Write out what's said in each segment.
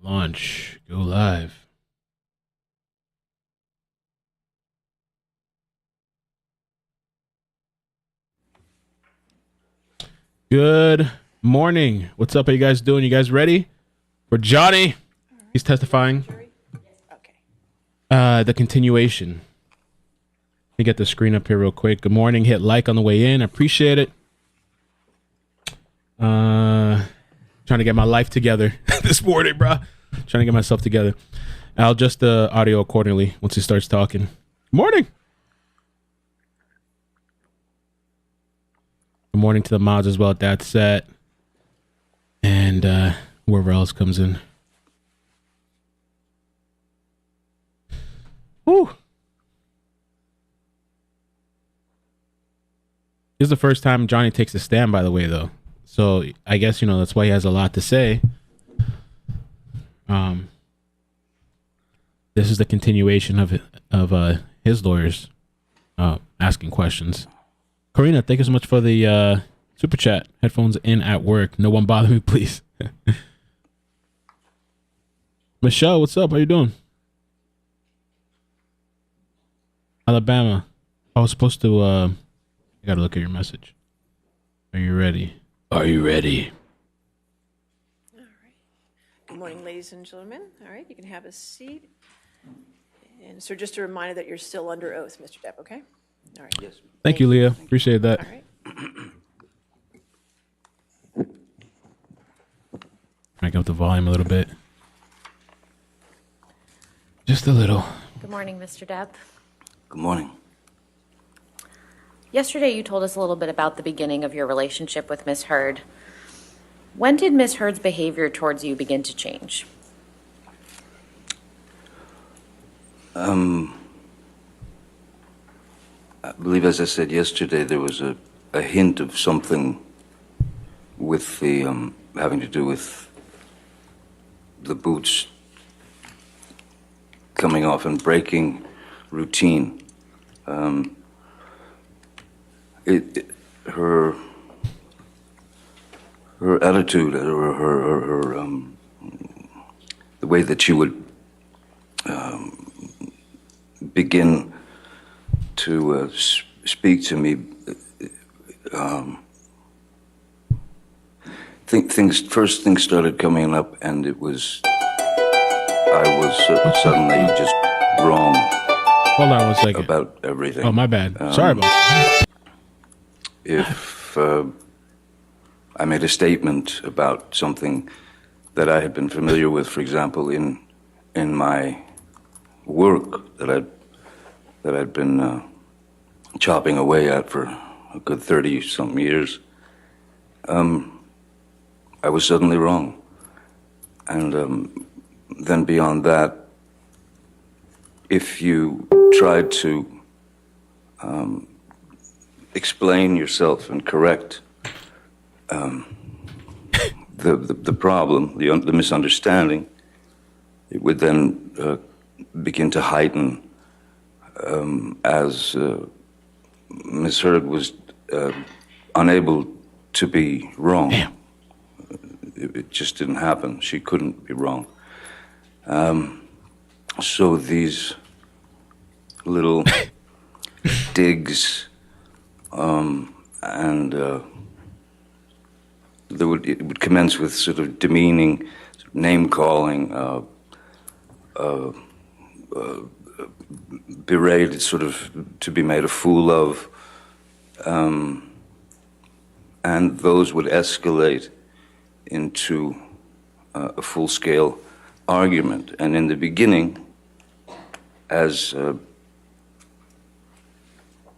Launch. Go live. Good morning. What's up? How you guys doing? You guys ready for Johnny? He's testifying. Okay. The continuation. Let me get the screen up here real quick. Good morning. Hit like on the way in. I appreciate it. Trying to get my life together this morning, bro. Trying to get myself together. I'll adjust the audio accordingly once he starts talking. Morning. Good morning to the mods as well at that set. And whoever else comes in. Whew. This is the first time Johnny takes a stand, by the way, though. So I guess, that's why he has a lot to say. This is the continuation of his lawyers asking questions. Karina, thank you so much for the super chat. Headphones in at work. No one bother me, please. Michelle, what's up? How you doing? Alabama. I was supposed to... I gotta look at your message. Are you ready? Are you ready? All right. Good morning, ladies and gentlemen. All right, you can have a seat. And so just a reminder that you're still under oath, Mr. Depp, okay? All right. Yes. Thank you, Leah. Appreciate that. All right. Crank up the volume a little bit. Just a little. Good morning, Mr. Depp. Good morning. Yesterday, you told us a little bit about the beginning of your relationship with Misheard. When did Misheard's behavior towards you begin to change? I believe, as I said yesterday, there was a hint of something with the having to do with the boots coming off and breaking routine. Her attitude, or her the way that she would begin to speak to me. Things started coming up, and I was suddenly just wrong. Hold on one second. About everything. Oh, my bad. Sorry about that. If I made a statement about something that I had been familiar with, for example, in my work that I'd been chopping away at for a good 30-something years, I was suddenly wrong. And then beyond that, if you tried to explain yourself and correct the problem, the misunderstanding, it would then begin to heighten as Misheard was unable to be wrong. Damn. It just didn't happen. She couldn't be wrong. So these little digs, and it would commence with sort of demeaning, name-calling, berated, sort of to be made a fool of, and those would escalate into a full-scale argument. And in the beginning, as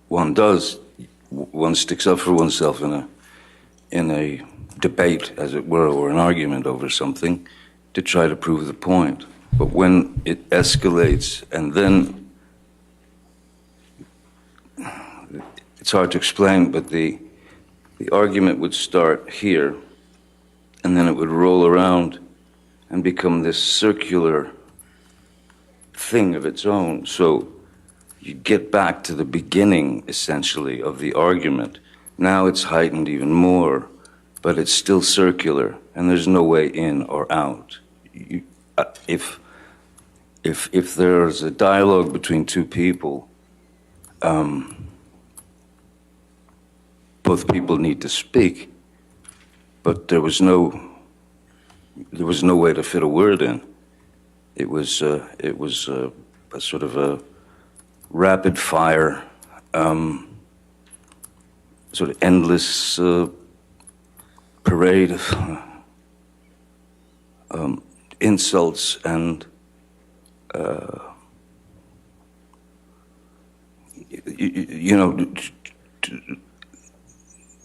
one does, one sticks up for oneself in a debate, as it were, or an argument over something, to try to prove the point. But when it escalates, and then it's hard to explain, but the argument would start here, and then it would roll around and become this circular thing of its own. So you get back to the beginning, essentially, of the argument. Now it's heightened even more, but it's still circular, and there's no way in or out. if there's a dialogue between two people, both people need to speak, but there was no way to fit a word in. It was a sort of a rapid fire, sort of endless parade of insults and you know,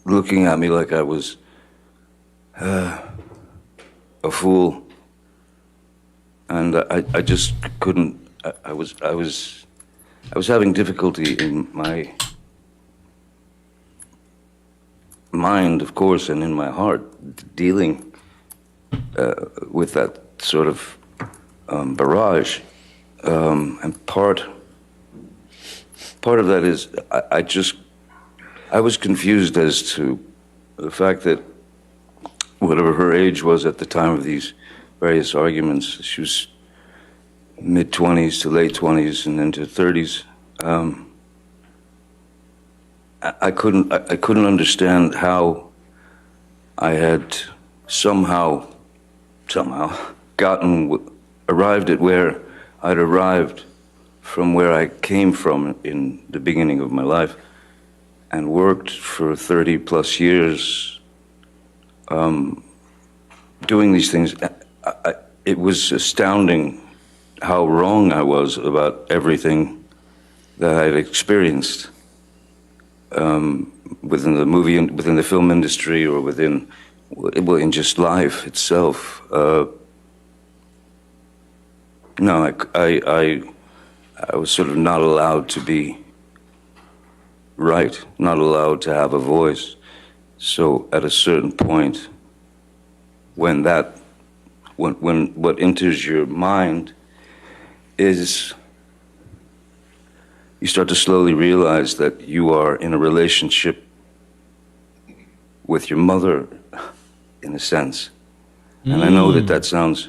looking at me like I was a fool, and I just couldn't. I was having difficulty in my mind, of course, and in my heart, dealing with that sort of barrage, and part of that is I was confused as to the fact that whatever her age was at the time of these various arguments, she was mid-20s to late 20s and into 30s. I couldn't understand how I had somehow arrived at where I'd arrived from where I came from in the beginning of my life, and worked for 30 plus years doing these things. It was astounding how wrong I was about everything that I'd experienced within the film industry, or in just life itself. No, I was sort of not allowed to be right, not allowed to have a voice. So at a certain point, when what enters your mind is, you start to slowly realize that you are in a relationship with your mother, in a sense. And I know that sounds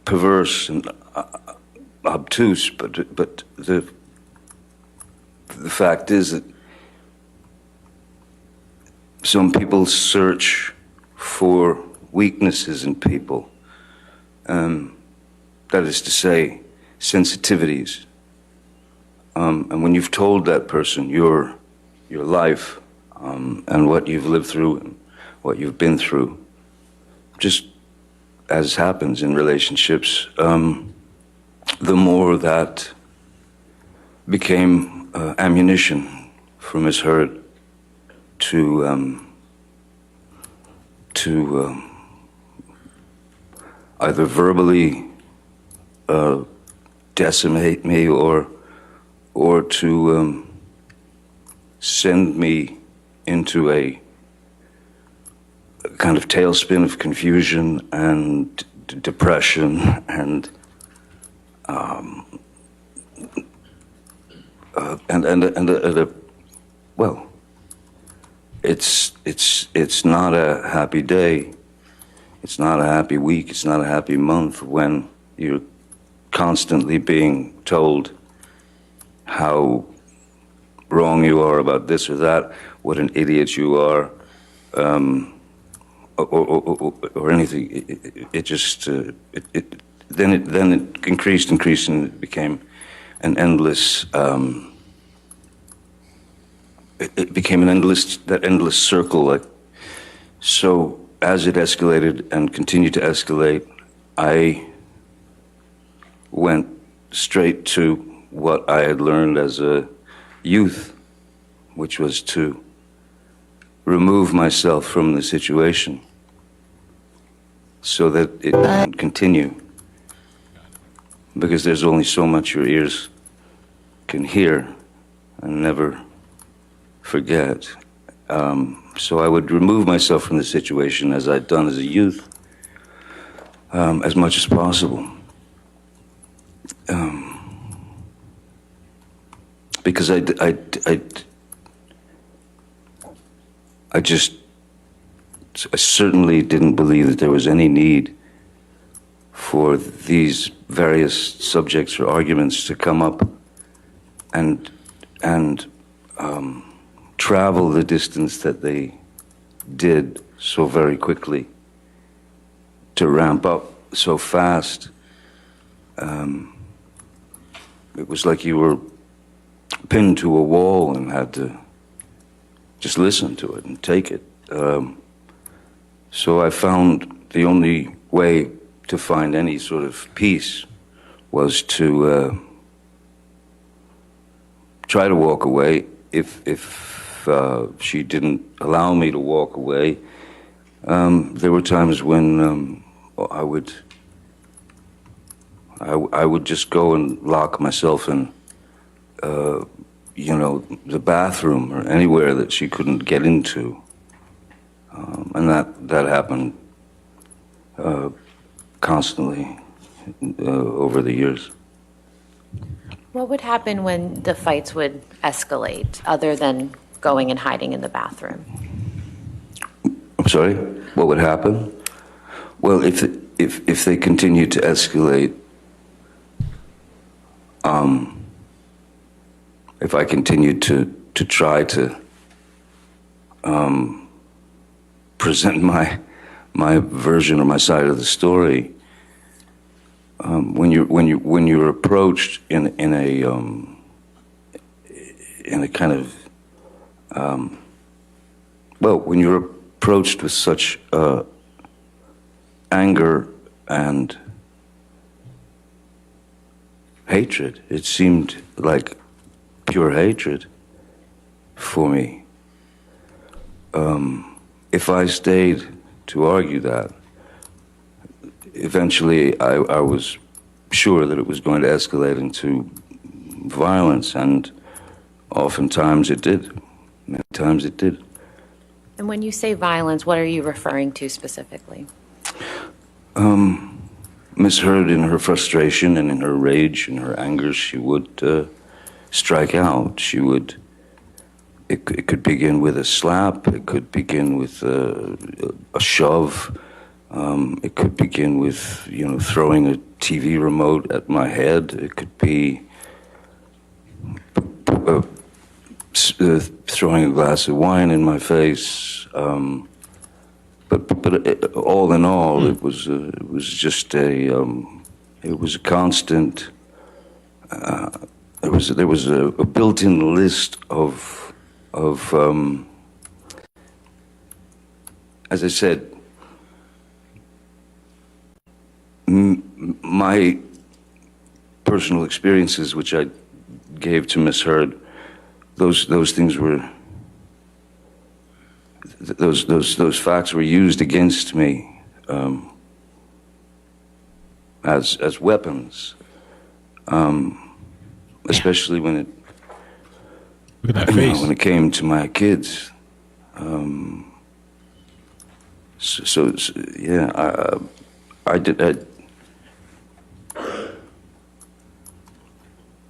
perverse and obtuse, but the fact is that some people search for weaknesses in people. That is to say, sensitivities. And when you've told that person your life and what you've lived through and what you've been through, just as happens in relationships, the more that became ammunition for Misheard to either verbally decimate me or to send me into a kind of tailspin of confusion and depression and well, it's not a happy day, it's not a happy week, it's not a happy month when you're constantly being told how wrong you are about this or that, what an idiot you are, or anything. It just then it increased, and it became an endless. It became that endless circle. Like, so as it escalated and continued to escalate, I went straight to what I had learned as a youth, which was to remove myself from the situation so that it can continue. Because there's only so much your ears can hear and never forget. So I would remove myself from the situation, as I'd done as a youth, as much as possible. Because I just I certainly didn't believe that there was any need for these various subjects or arguments to come up and travel the distance that they did so very quickly, to ramp up so fast. It was like you were pinned to a wall and had to just listen to it and take it. So I found the only way to find any sort of peace was to try to walk away. If she didn't allow me to walk away, there were times when I would just go and lock myself in, the bathroom or anywhere that she couldn't get into, and that happened constantly over the years. What would happen when the fights would escalate, other than going and hiding in the bathroom? I'm sorry? What would happen? Well, if they continued to escalate, if I continued to try to present my version or my side of the story, when you're approached in a kind of when you're approached with such anger and hatred, it seemed like pure hatred for me. If I stayed to argue that, eventually I was sure that it was going to escalate into violence, and oftentimes it did. Many times it did. And when you say violence, what are you referring to specifically? Misheard, in her frustration and in her rage and her anger, she would strike out. She would. It could begin with a slap. It could begin with a shove. It could begin with throwing a TV remote at my head. It could be throwing a glass of wine in my face. But all in all, it was just it was a constant. There was a built-in list of as I said, my personal experiences, which I gave to Misheard, those things were. Those facts were used against me as weapons, especially when it Look at that face. when it came to my kids. I did.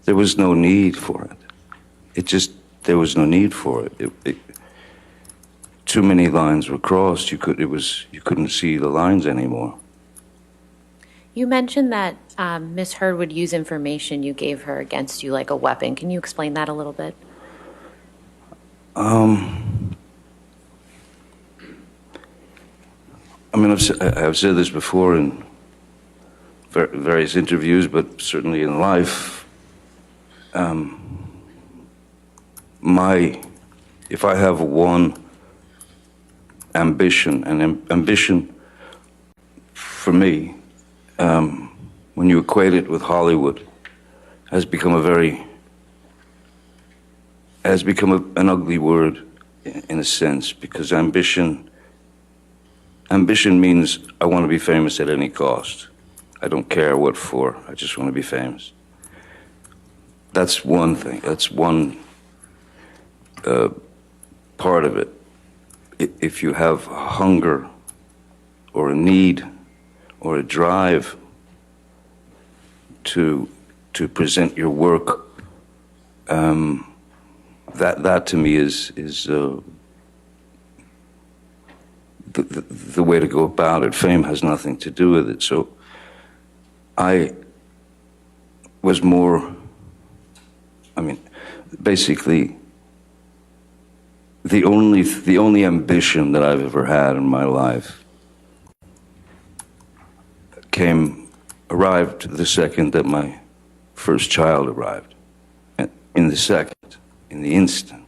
There was no need for it. There was no need for it. Too many lines were crossed. You couldn't see the lines anymore. You mentioned that Misheard would use information you gave her against you like a weapon. Can you explain that a little bit? I've said this before in various interviews, but certainly in life. If I have one ambition, and ambition for me, when you equate it with Hollywood, has become an ugly word in a sense, because ambition means I want to be famous at any cost. I don't care what for. I just want to be famous. That's one thing. That's one part of it. If you have hunger or a need or a drive to present your work, that to me is the way to go about it. Fame has nothing to do with it. So I was more, basically, the only ambition that I've ever had in my life arrived the second that my first child arrived. In the instant,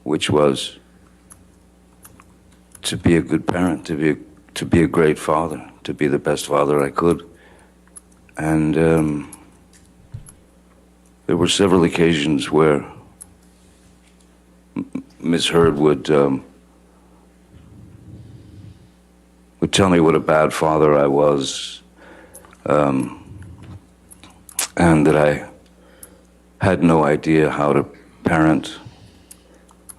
which was to be a good parent, to be a great father, to be the best father I could. And there were several occasions where Misheard would tell me what a bad father I was, and that I had no idea how to parent.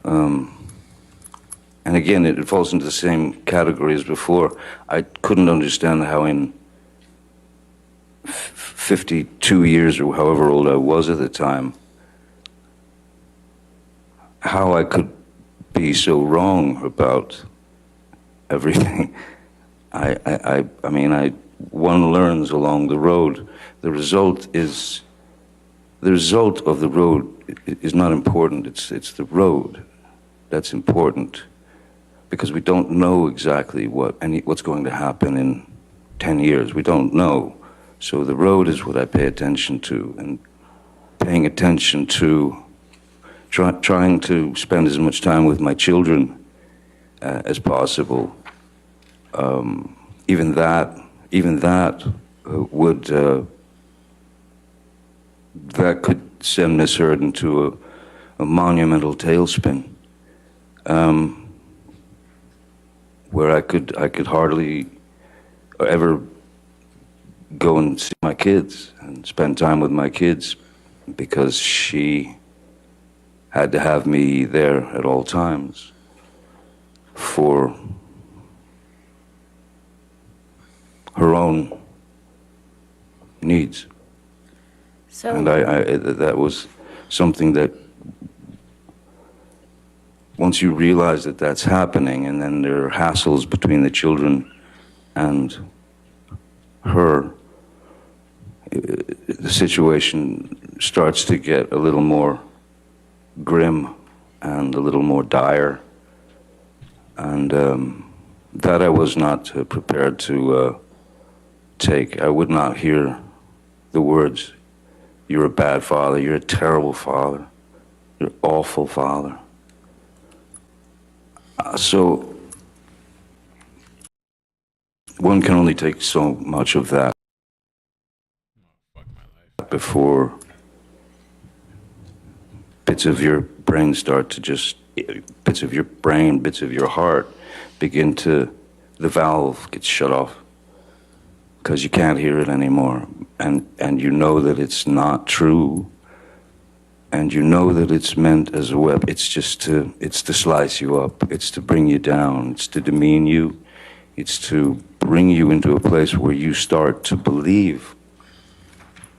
And again, it falls into the same category as before. I couldn't understand how in 52 years, or however old I was at the time, how I could be so wrong about everything. One learns along the road. The result of the road is not important. It's the road that's important, because we don't know exactly what's going to happen in 10 years. We don't know. So the road is what I pay attention to, and paying attention to trying to spend as much time with my children as possible. Even that would that could send Misheard into a monumental tailspin, where I could hardly ever go and see my kids and spend time with my kids, because she had to have me there at all times for her own needs. So, and I that was something that, once you realize that that's happening, and then there are hassles between the children and her, the situation starts to get a little more grim and a little more dire, and that I was not prepared to take. I would not hear the words, "You're a bad father, you're a terrible father, you're an awful father." So one can only take so much of that before bits of your brain start to just, bits of your brain, bits of your heart begin to, the valve gets shut off, because you can't hear it anymore, and you know that it's not true, and you know that it's meant as a weapon. It's to slice you up, it's to bring you down, it's to demean you, it's to bring you into a place where you start to believe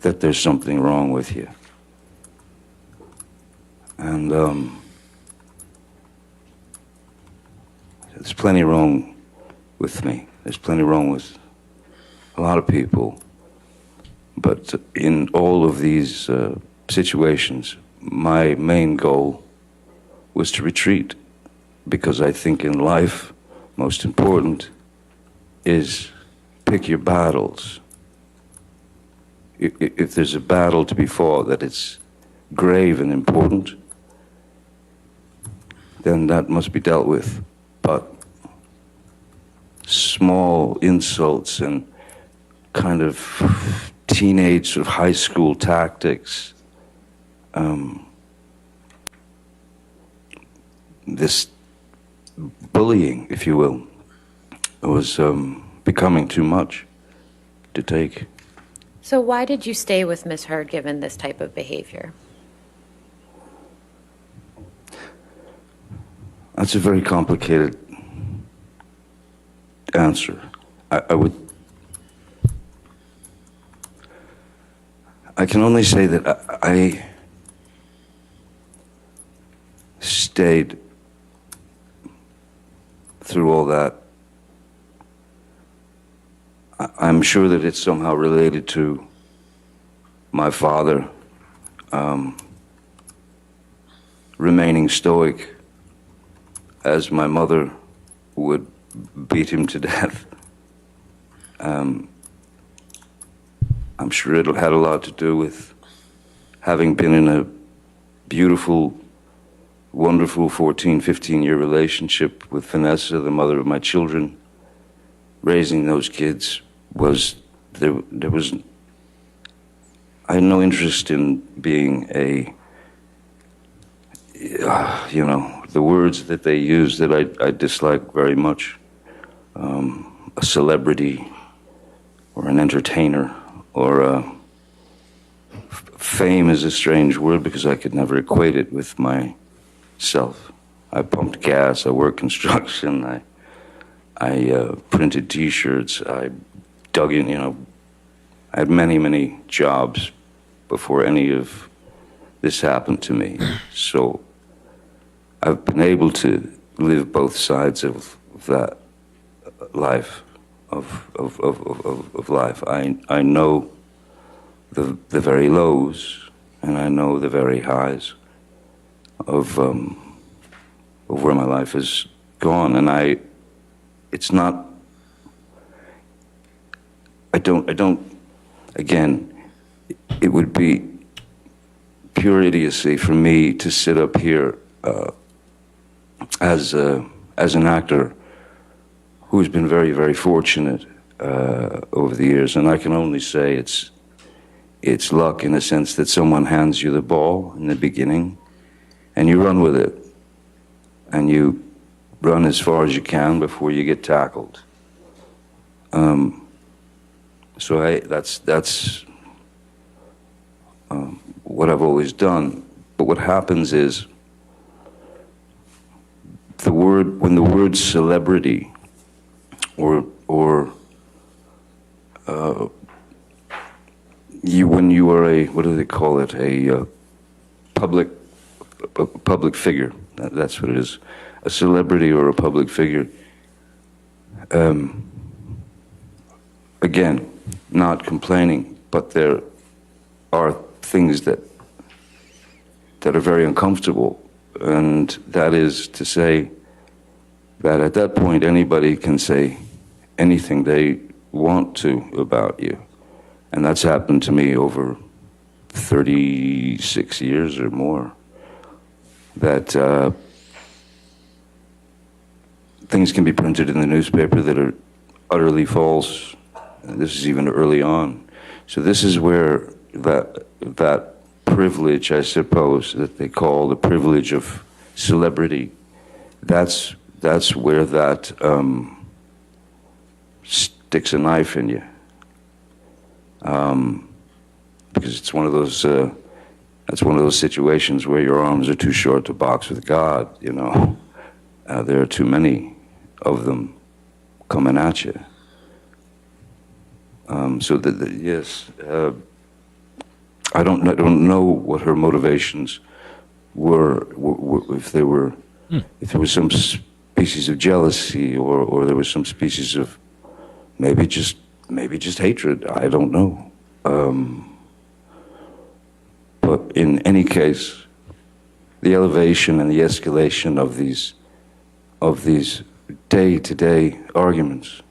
that there's something wrong with you. And there's plenty wrong with me. There's plenty wrong with a lot of people. But in all of these situations, my main goal was to retreat, because I think in life, most important is pick your battles. If there's a battle to be fought that is grave and important, then that must be dealt with. But small insults and kind of teenage sort of high school tactics, this bullying, if you will, was becoming too much to take. So why did you stay with Misheard given this type of behavior? That's a very complicated answer. I can only say that I stayed through all that, I'm sure that it's somehow related to my father remaining stoic as my mother would beat him to death. I'm sure it had a lot to do with having been in a beautiful, wonderful 14, 15-year relationship with Vanessa, the mother of my children. Raising those kids was, I had no interest in being a, the words that they use that I dislike very much, a celebrity or an entertainer, or fame is a strange word because I could never equate it with myself. I pumped gas, I worked construction, I printed T-shirts, I dug in, I had many, many jobs before any of this happened to me. So I've been able to live both sides of that life, of life. I know the very lows, and I know the very highs of where my life has gone, and I don't, again, it would be pure idiocy for me to sit up here as an actor who's been very, very fortunate over the years, and I can only say it's luck in the sense that someone hands you the ball in the beginning, and you run with it, and you run as far as you can before you get tackled. So that's what I've always done. But what happens is when the word celebrity or when you are a, what do they call it, a public figure, that's what it is, a celebrity or a public figure, again, not complaining, but there are things that are very uncomfortable, and that is to say that at that point anybody can say anything they want to about you. And that's happened to me over 36 years or more, that things can be printed in the newspaper that are utterly false. This is even early on. So this is where that privilege, I suppose, that they call the privilege of celebrity, that's where that sticks a knife in you. Because it's one of those, that's one of those situations where your arms are too short to box with God, there are too many of them coming at you. So yes, I don't know what her motivations were, if there was some species of jealousy, or there was some species of maybe just hatred. I don't know. But in any case, the elevation and the escalation of these day-to-day arguments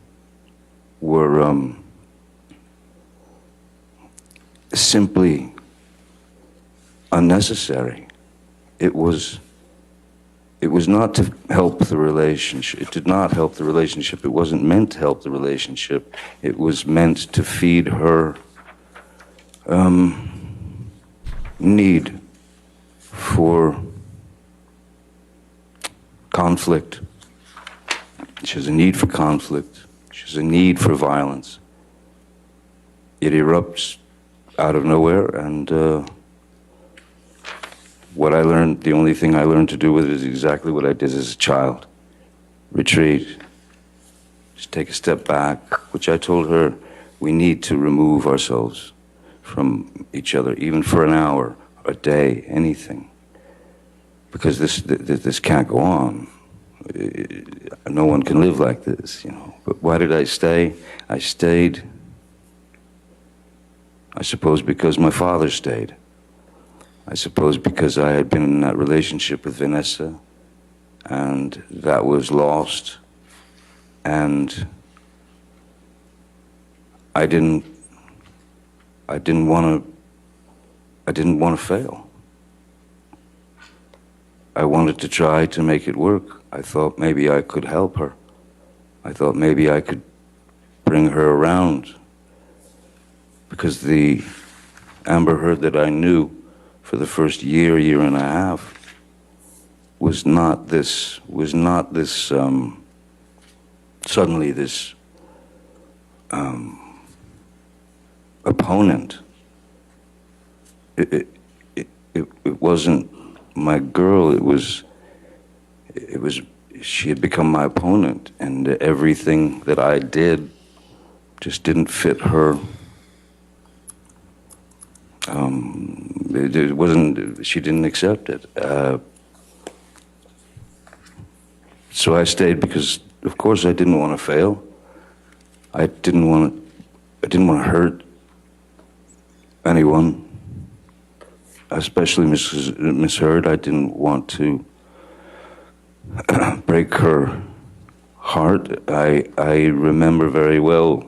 were simply unnecessary. It was not to help the relationship. It did not help the relationship. It wasn't meant to help the relationship. It was meant to feed her need for conflict. She has a need for conflict. She has a need for violence. It erupts out of nowhere, and what I learned, the only thing I learned to do with it is exactly what I did as a child. Retreat. Just take a step back, which I told her, we need to remove ourselves from each other, even for an hour, a day, anything. Because this can't go on. no one can live like this, you know. But why did I stay? I stayed, I suppose, because my father stayed. I suppose because I had been in that relationship with Vanessa, and that was lost, and I didn't want to fail. I wanted to try to make it work. I thought maybe I could help her. I thought maybe I could bring her around, because the Amber Heard that I knew for the first year and a half was not this suddenly this opponent. It wasn't my girl. It was she had become my opponent, and everything that I did just didn't fit her. It wasn't. She didn't accept it. So I stayed because, of course, I didn't want to fail. I didn't want to hurt anyone, especially Misheard. I didn't want to break her heart. I remember very well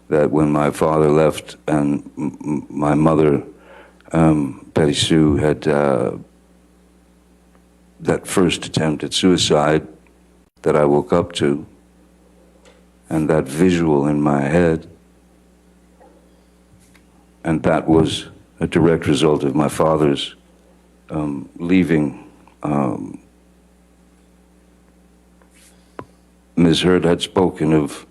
that when my father left and my mother, Betty Sue, had that first attempt at suicide that I woke up to, and that visual in my head, and that was a direct result of my father's leaving. Ms. Heard had spoken of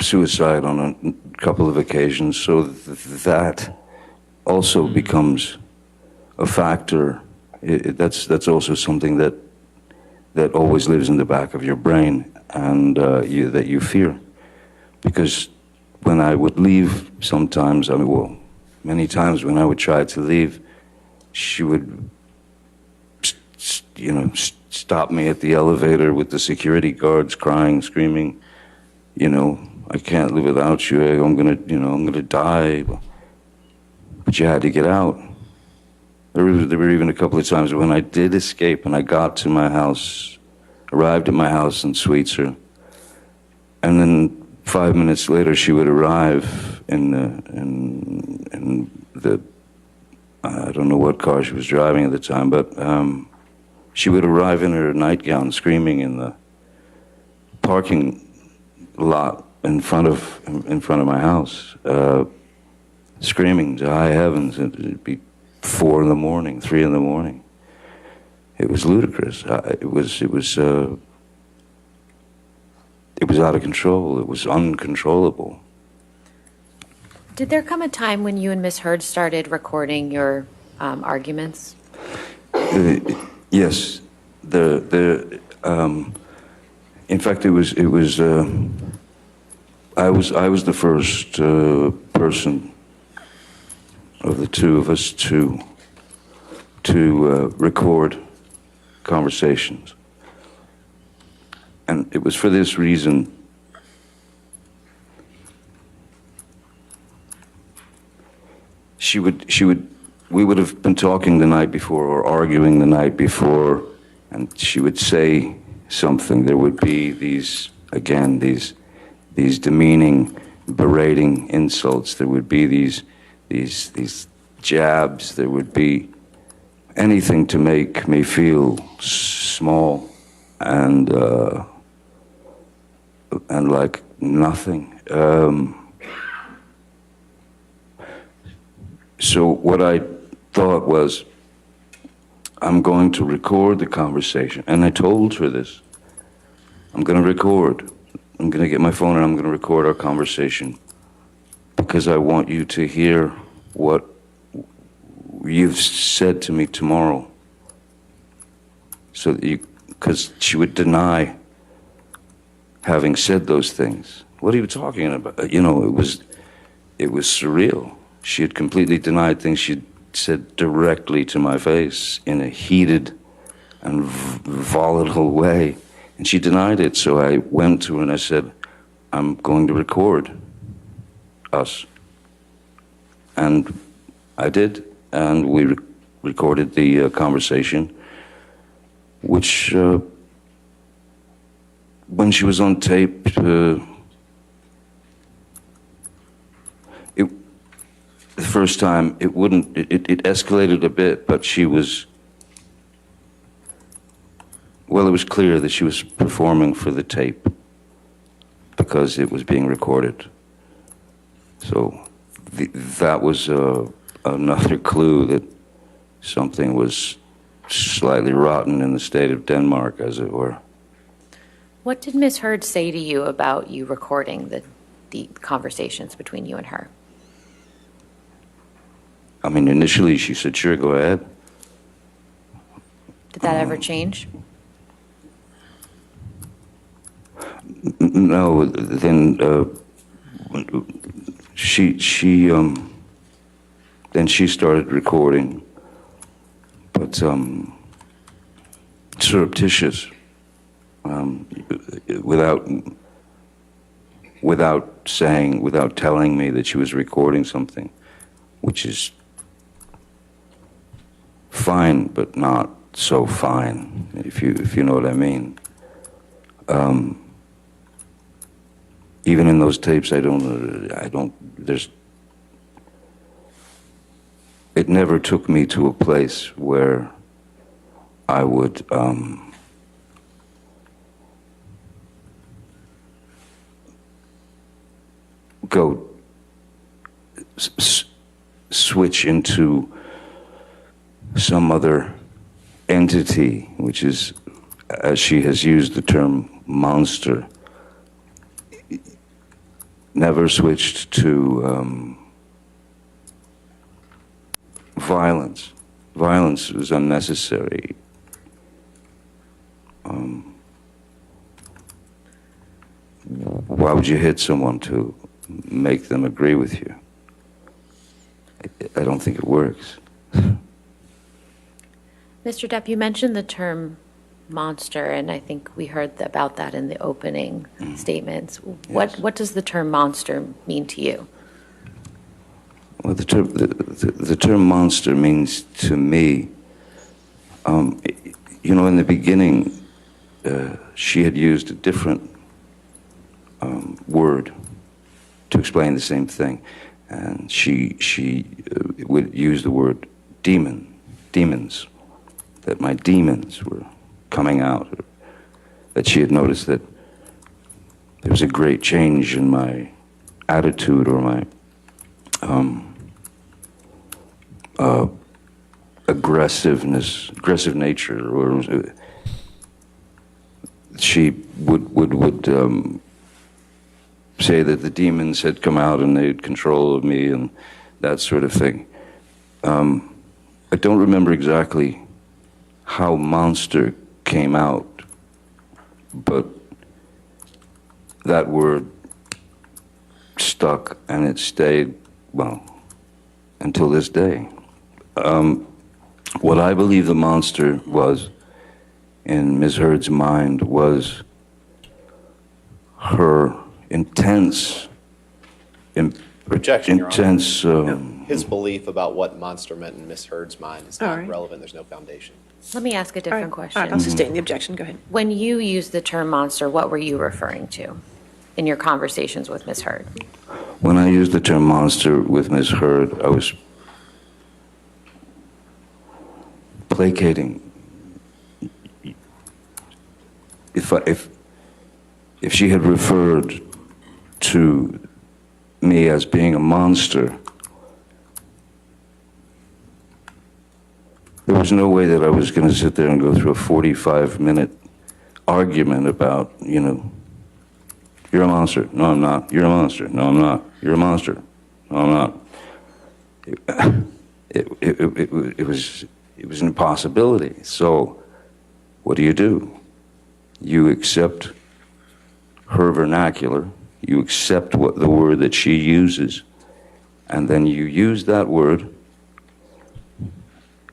suicide on a couple of occasions, so that also becomes a factor. That's also something that always lives in the back of your brain, and that you fear. Because when I would leave sometimes, many times when I would try to leave, she would, stop me at the elevator with the security guards crying, screaming, I can't live without you, I'm gonna die. But you had to get out. There were even a couple of times when I did escape and I got to my house, arrived at my house in Sweetser, and then 5 minutes later she would arrive in the I don't know what car she was driving at the time, but she would arrive in her nightgown screaming in the parking lot in front of my house, screaming to high heavens. It'd be 4 a.m, 3 a.m. It was ludicrous. It was out of control. It was uncontrollable. Did there come a time when you and Miss Heard started recording your arguments? Yes. In fact, it was. I was the first person of the two of us to record conversations, and it was for this reason. We would have been talking the night before or arguing the night before, and she would say something. There would be these demeaning, berating insults. There would be these jabs. There would be anything to make me feel small and like nothing. So what I thought was, I'm going to record the conversation. And I told her this. I'm going to record. I'm going to get my phone and I'm going to record our conversation, because I want you to hear what you've said to me tomorrow. So that because she would deny having said those things. What are you talking about? It was surreal. She had completely denied things she'd said directly to my face in a heated and volatile way. And she denied it, so I went to her and I said, I'm going to record us. And I did, and we recorded the conversation, which, when she was on tape, the first time, it escalated a bit, but she was, well, it was clear that she was performing for the tape because it was being recorded. So that was another clue that something was slightly rotten in the state of Denmark, as it were. What did Ms. Heard say to you about you recording the conversations between you and her? I mean, initially she said, sure, go ahead. Did that ever change? No, then then she started recording, but surreptitious, without telling me that she was recording something, which is fine, but not so fine, if you know what I mean. Even in those tapes, it never took me to a place where I would go switch into some other entity, which is, as she has used the term, monster. Never switched to violence. Violence was unnecessary. Why would you hit someone to make them agree with you? I don't think it works. Mr. Depp, you mentioned the term monster, and I think we heard about that in the opening statements. Yes. What does the term monster mean to you? Well, the term monster means to me, in the beginning, she had used a different word to explain the same thing, and she would use the word demons, that my demons were coming out, that she had noticed that there was a great change in my attitude or my aggressive nature, or she would say that the demons had come out and they had control of me and that sort of thing. I don't remember exactly how monster came out, but that word stuck and it stayed, well, until this day. What I believe the monster was in Ms. Heard's mind was her intense, Projection, Your Honor. intense. His belief about what monster meant in Miss Heard's mind is All not right. relevant. There's no foundation. Let me ask a All different right, question. all right, I'll sustain the objection, go ahead. When you used the term monster, what were you referring to in your conversations with Ms. Heard? When I used the term monster with Ms. Heard, I was placating. If she had referred to me as being a monster, there was no way that I was going to sit there and go through a 45-minute argument about, you're a monster. No, I'm not. You're a monster. No, I'm not. You're a monster. No, I'm not. It was an impossibility. So what do? You accept her vernacular. You accept the word that she uses, and then you use that word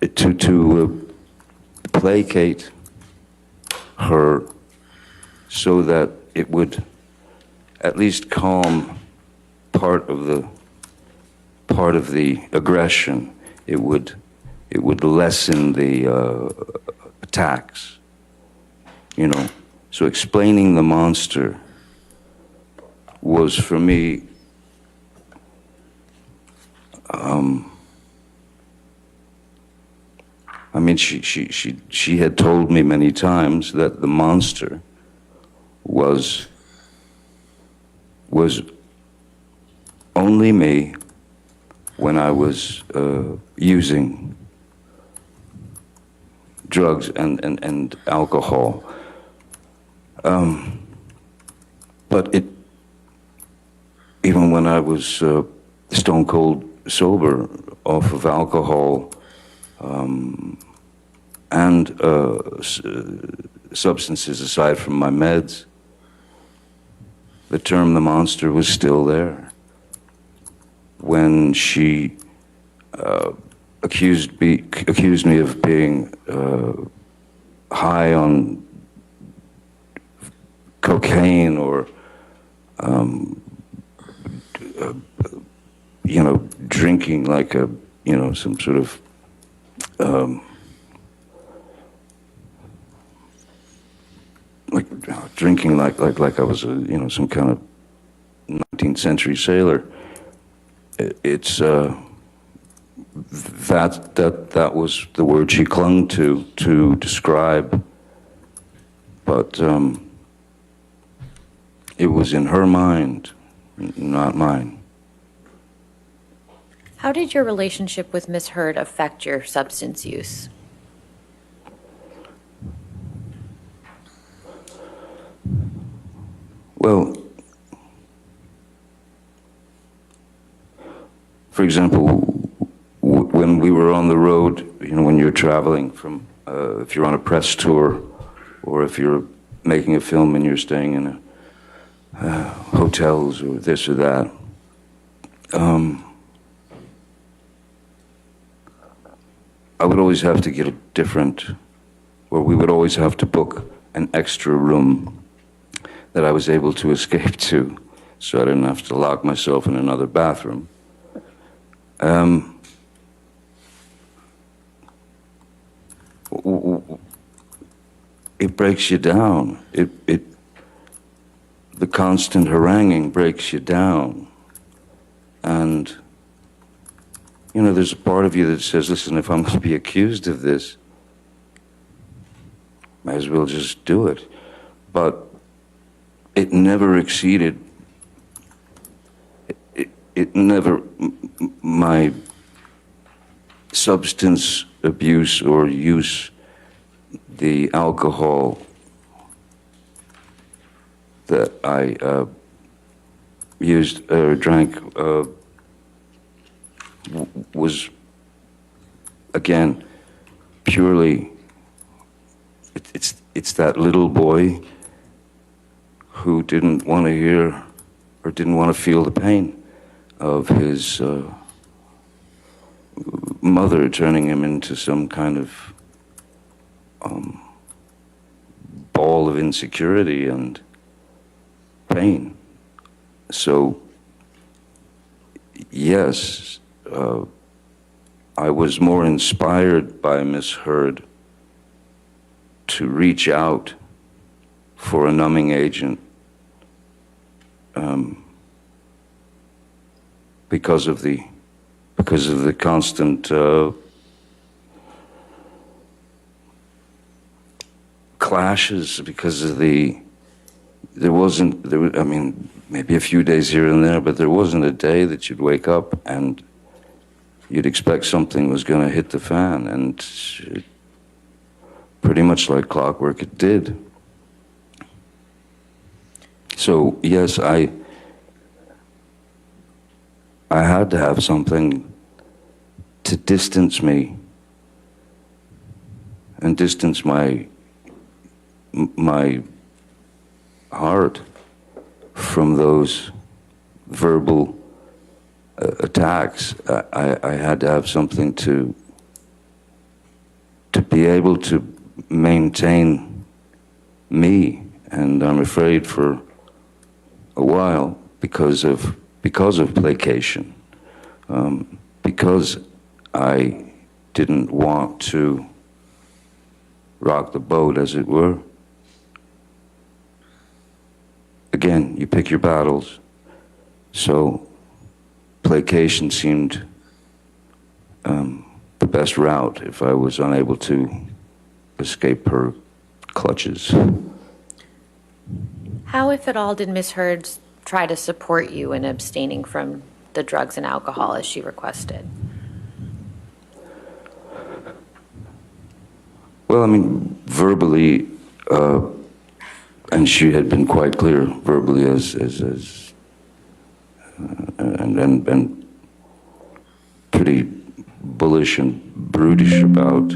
to placate her so that it would at least calm part of the aggression. It would lessen the attacks, you know. So explaining the monster was for me I mean, she had told me many times that the monster was only me when I was using drugs and alcohol. But even when I was stone cold sober off of alcohol and substances aside from my meds, the term the monster was still there. When she accused me of being high on cocaine or you know, drinking like a, you know, some sort of drinking like I was a, you know, some kind of 19th century sailor. It's that was the word she clung to describe, but it was in her mind, not mine. How did your relationship with Misheard affect your substance use? Well, for example, when we were on the road, you know, when you're traveling from, if you're on a press tour, or if you're making a film and you're staying in hotels or this or that, I would always have to get a different, or we would always have to book an extra room that I was able to escape to, so I didn't have to lock myself in another bathroom. It breaks you down. The constant haranguing breaks you down. And, you know, there's a part of you that says, listen, if I'm going to be accused of this, might as well just do it. But it never exceeded, it never, my substance abuse or use, the alcohol that I used or drank was, again, purely, it's that little boy who didn't want to hear or didn't want to feel the pain of his mother turning him into some kind of ball of insecurity and pain. So, yes, I was more inspired by Misheard to reach out for a numbing agent because of the constant clashes, because of I mean, maybe a few days here and there, but there wasn't a day that you'd wake up and you'd expect something was going to hit the fan, and pretty much like clockwork it did. So yes, I had to have something to distance me and distance my heart from those verbal attacks. I had to have something to be able to maintain me, and I'm afraid for a while because of placation, because I didn't want to rock the boat, as it were. Again, you pick your battles. So placation seemed the best route if I was unable to escape her clutches. How, if at all, did Misheard try to support you in abstaining from the drugs and alcohol as she requested? Well, I mean, verbally, and she had been quite clear verbally and pretty bullish and brutish about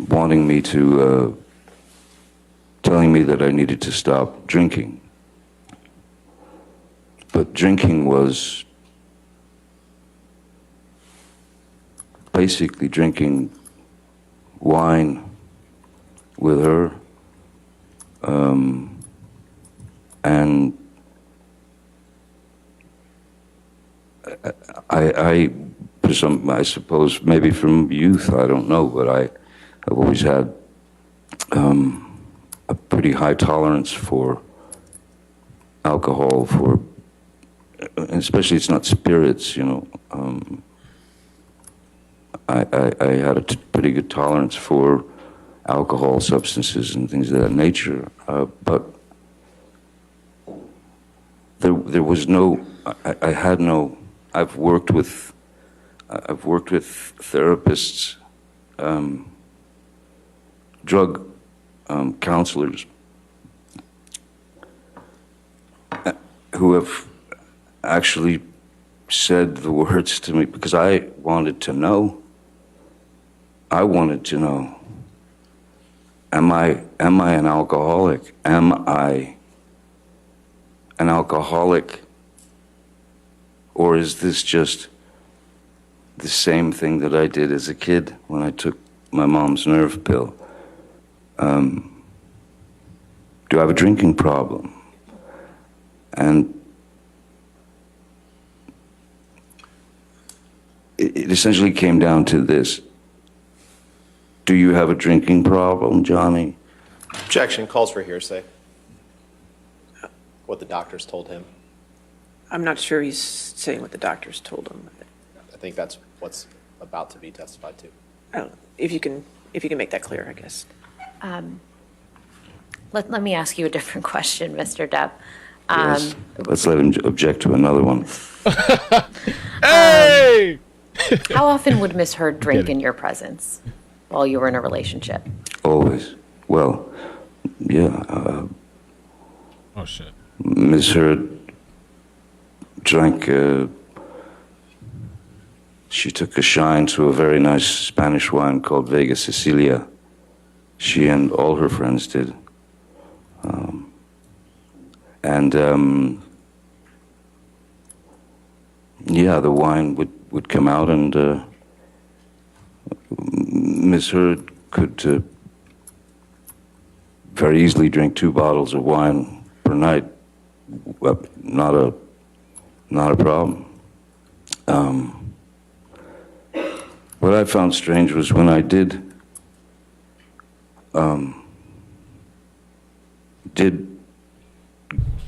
wanting me to, telling me that I needed to stop drinking. But drinking was basically drinking wine with her, and I suppose maybe from youth, I don't know, but I've always had a pretty high tolerance for alcohol, especially it's not spirits, you know. I had a pretty good tolerance for alcohol, substances, and things of that nature, but there was no. I had no. I've worked with therapists, drug counselors, who have actually said the words to me because I wanted to know. I wanted to know, am I an alcoholic? Am I an alcoholic? Or is this just the same thing that I did as a kid when I took my mom's nerve pill? Do I have a drinking problem? And it essentially came down to this. Do you have a drinking problem, Johnny? Objection, calls for hearsay. What the doctors told him. I'm not sure he's saying what the doctors told him. I think that's what's about to be testified to. Oh, if you can make that clear, I guess. Let me ask you a different question, Mr. Depp. Yes. Let's let him object to another one. Hey! How often would Misheard drink in your presence while you were in a relationship? Always. Well, yeah. Oh, shit. Misheard drank, she took a shine to a very nice Spanish wine called Vega Sicilia. She and all her friends did. Yeah, the wine would come out, and Misheard could very easily drink 2 bottles of wine per night. Well, not a problem. What I found strange was when I did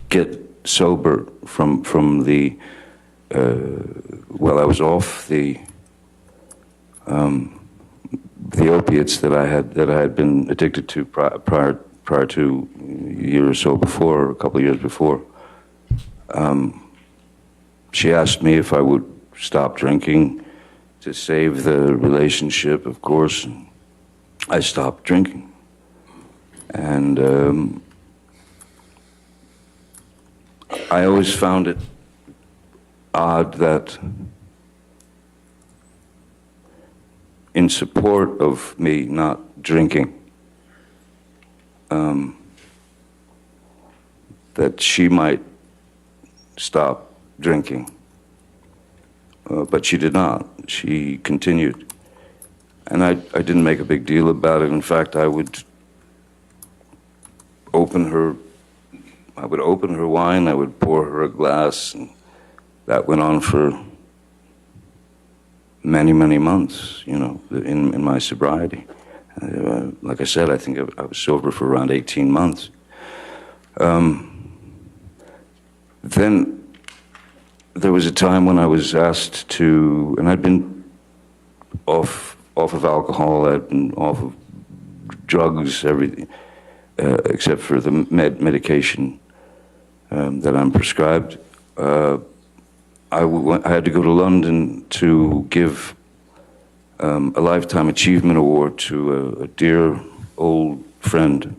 get sober from the I was off the opiates that I had been addicted to prior to a year or so before, a couple of years before. She asked me if I would stop drinking to save the relationship, of course. And I stopped drinking. And I always found it odd that in support of me not drinking, that she might stop drinking. But she did not. She continued. And I didn't make a big deal about it. In fact, I would open her wine, I would pour her a glass, and that went on for many, many months, you know, in my sobriety. Like I said, I think I was sober for around 18 months. Then there was a time when I was asked to, and I'd been off of alcohol, I'd been off of drugs, everything, except for the medication that I'm prescribed. I had to go to London to give a Lifetime Achievement Award to a dear old friend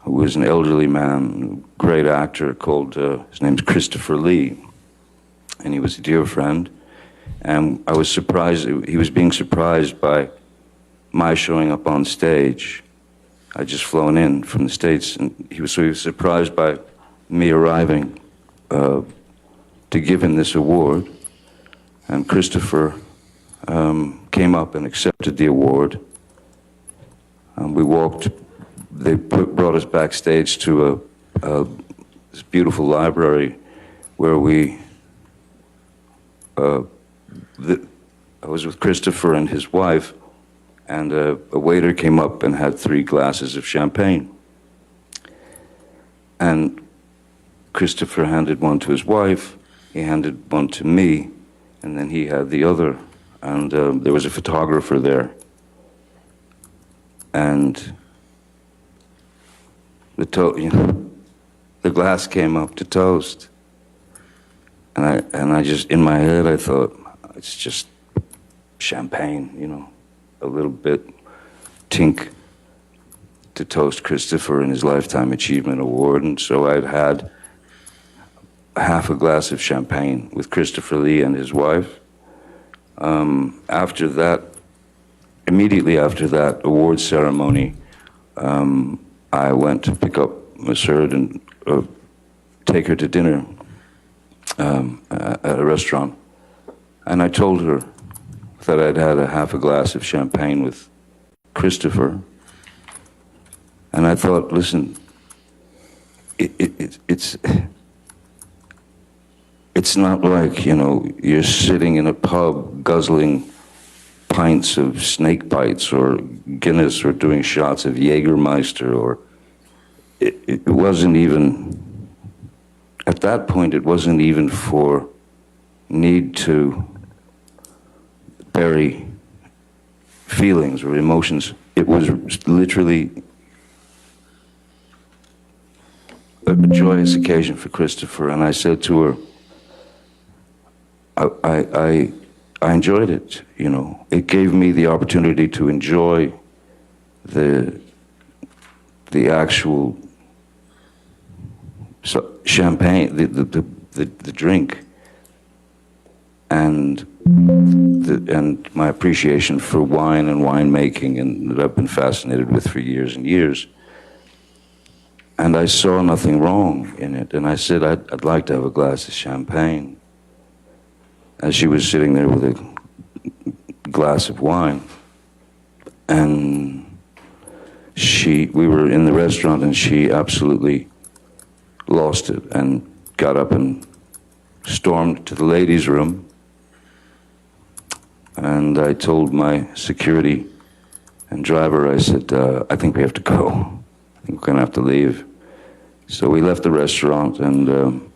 who was an elderly man, a great actor called, his name's Christopher Lee, and he was a dear friend. And I was surprised, he was being surprised by my showing up on stage. I'd just flown in from the States, and he was surprised by me arriving to give him this award. And Christopher came up and accepted the award. We walked, they brought us backstage to this beautiful library where I was with Christopher and his wife, and a waiter came up and had 3 glasses of champagne. And Christopher handed one to his wife, he handed one to me, and then he had the other. And there was a photographer there. And the glass came up to toast. And I just, in my head, I thought, it's just champagne, you know, a little bit tink to toast Christopher and his Lifetime Achievement Award. And so I'd had half a glass of champagne with Christopher Lee and his wife. After that, immediately after that award ceremony, I went to pick up Misheard and take her to dinner at a restaurant. And I told her that I'd had a half a glass of champagne with Christopher. And I thought, listen, it's not like, you know, you're sitting in a pub guzzling pints of snake bites or Guinness or doing shots of Jägermeister, or it wasn't even, at that point, it wasn't even for need to bury feelings or emotions. It was literally a joyous occasion for Christopher, and I said to her, I enjoyed it, you know. It gave me the opportunity to enjoy the actual champagne, the drink, and my appreciation for wine and winemaking, and that I've been fascinated with for years and years. And I saw nothing wrong in it, and I said, I'd like to have a glass of champagne. As she was sitting there with a glass of wine, and we were in the restaurant, and she absolutely lost it and got up and stormed to the ladies' room. And I told my security and driver, I said, I think we have to go. I think we're gonna have to leave. So we left the restaurant and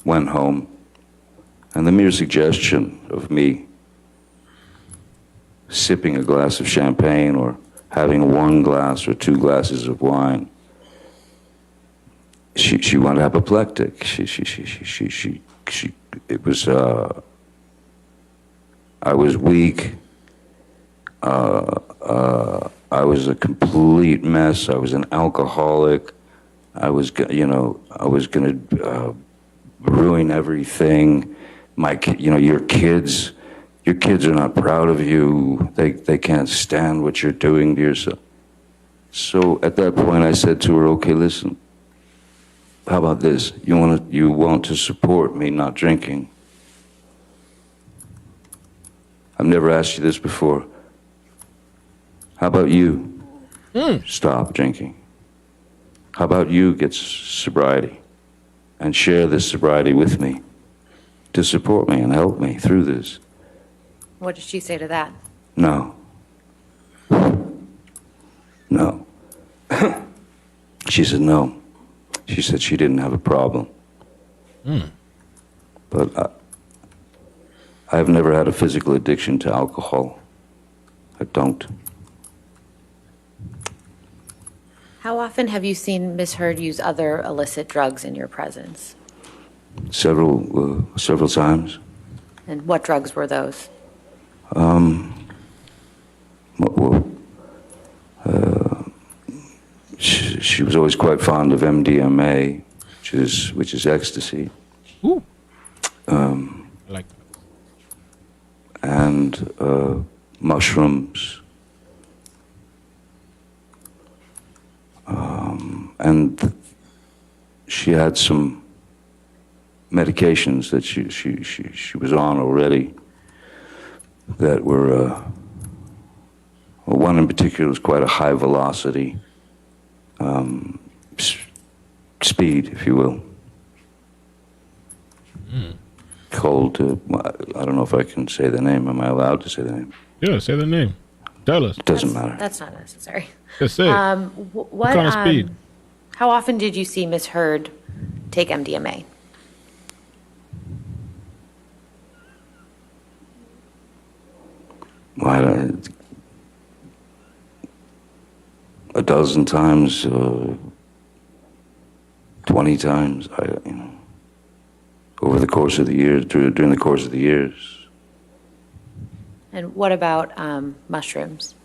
went home. And the mere suggestion of me sipping a glass of champagne or having 1 glass or 2 glasses of wine, she went apoplectic. It was, I was weak. I was a complete mess. I was an alcoholic. I was gonna ruin everything. Your kids are not proud of you. They can't stand what you're doing to yourself. So at that point I said to her, okay, listen, how about this? You want to support me not drinking? I've never asked you this before. How about you stop drinking? How about you get sobriety and share this sobriety with me to support me and help me through this? What did she say to that? No. No. She said no. She said she didn't have a problem. But I've never had a physical addiction to alcohol. I don't. How often have you seen Misheard use other illicit drugs in your presence? Several times. And what drugs were those? Well, she was always quite fond of MDMA, which is ecstasy. Ooh. I like that. And mushrooms. And she had some medications that she was on already that were, well, one in particular was quite a high velocity speed, if you will. Called, I don't know if I can say the name. Am I allowed to say the name? Yeah, say the name. Tell us. Doesn't matter. That's not necessary. Just say it. What kind of speed? How often did you see Misheard take MDMA? Well, a dozen times, 20 times, over the course of the years, during the course of the years. And what about mushrooms?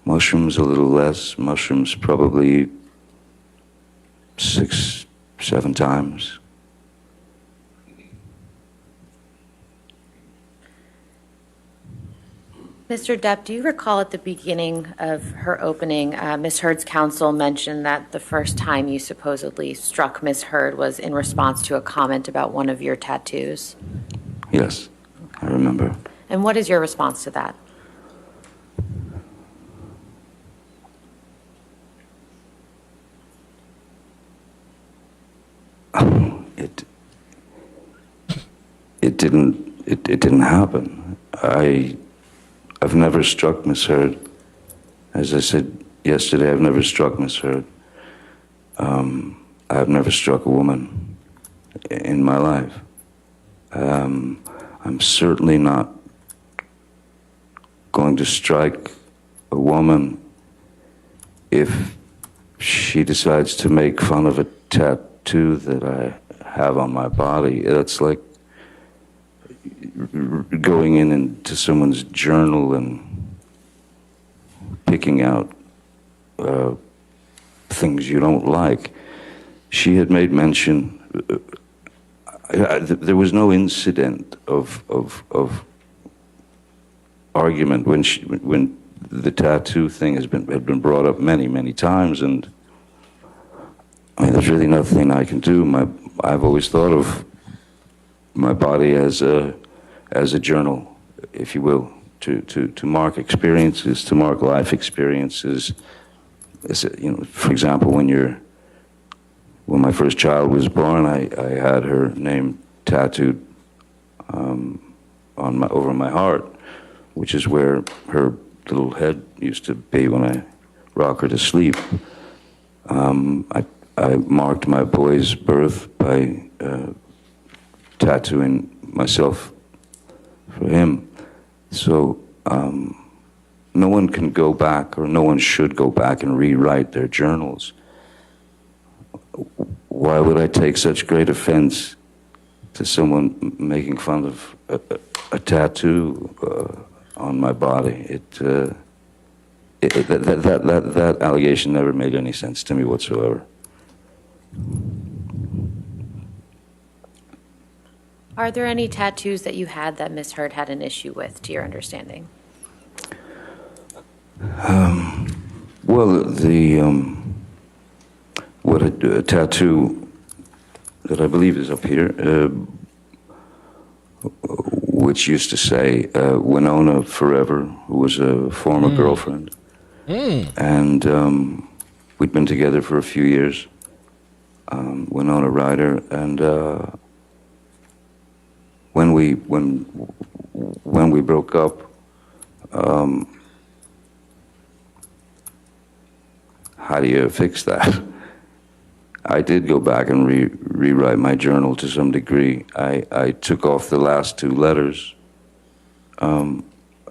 Mushrooms a little less. Mushrooms probably 6, 7 times. Mr. Depp, do you recall at the beginning of her opening, Ms. Heard's counsel mentioned that the first time you supposedly struck Ms. Heard was in response to a comment about one of your tattoos? Yes, I remember. And what is your response to that? It didn't happen. I've never struck Miss Heard. As I said yesterday, I've never struck Miss Heard. I've never struck a woman in my life. I'm certainly not going to strike a woman if she decides to make fun of a tattoo that I have on my body. That's like going into someone's journal and picking out things you don't like. She had made mention. There was no incident of argument when the tattoo thing had been brought up many times, and I mean, there's really nothing I can do. I've always thought of my body as a journal, if you will, to mark experiences, to mark life experiences. For example, when my first child was born, I had her name tattooed over my heart, which is where her little head used to be when I rock her to sleep. I marked my boy's birth by tattooing myself for him. So no one can go back, or no one should go back and rewrite their journals. Why would I take such great offense to someone making fun of a tattoo on my body? That allegation never made any sense to me whatsoever. Are there any tattoos that you had that Ms. Heard had an issue with, to your understanding? Well, a tattoo that I believe is up here, which used to say Winona Forever, who was a former girlfriend. And we'd been together for a few years. Winona Ryder, and when we broke up, how do you fix that? I did go back and rewrite my journal to some degree. I took off the last two letters and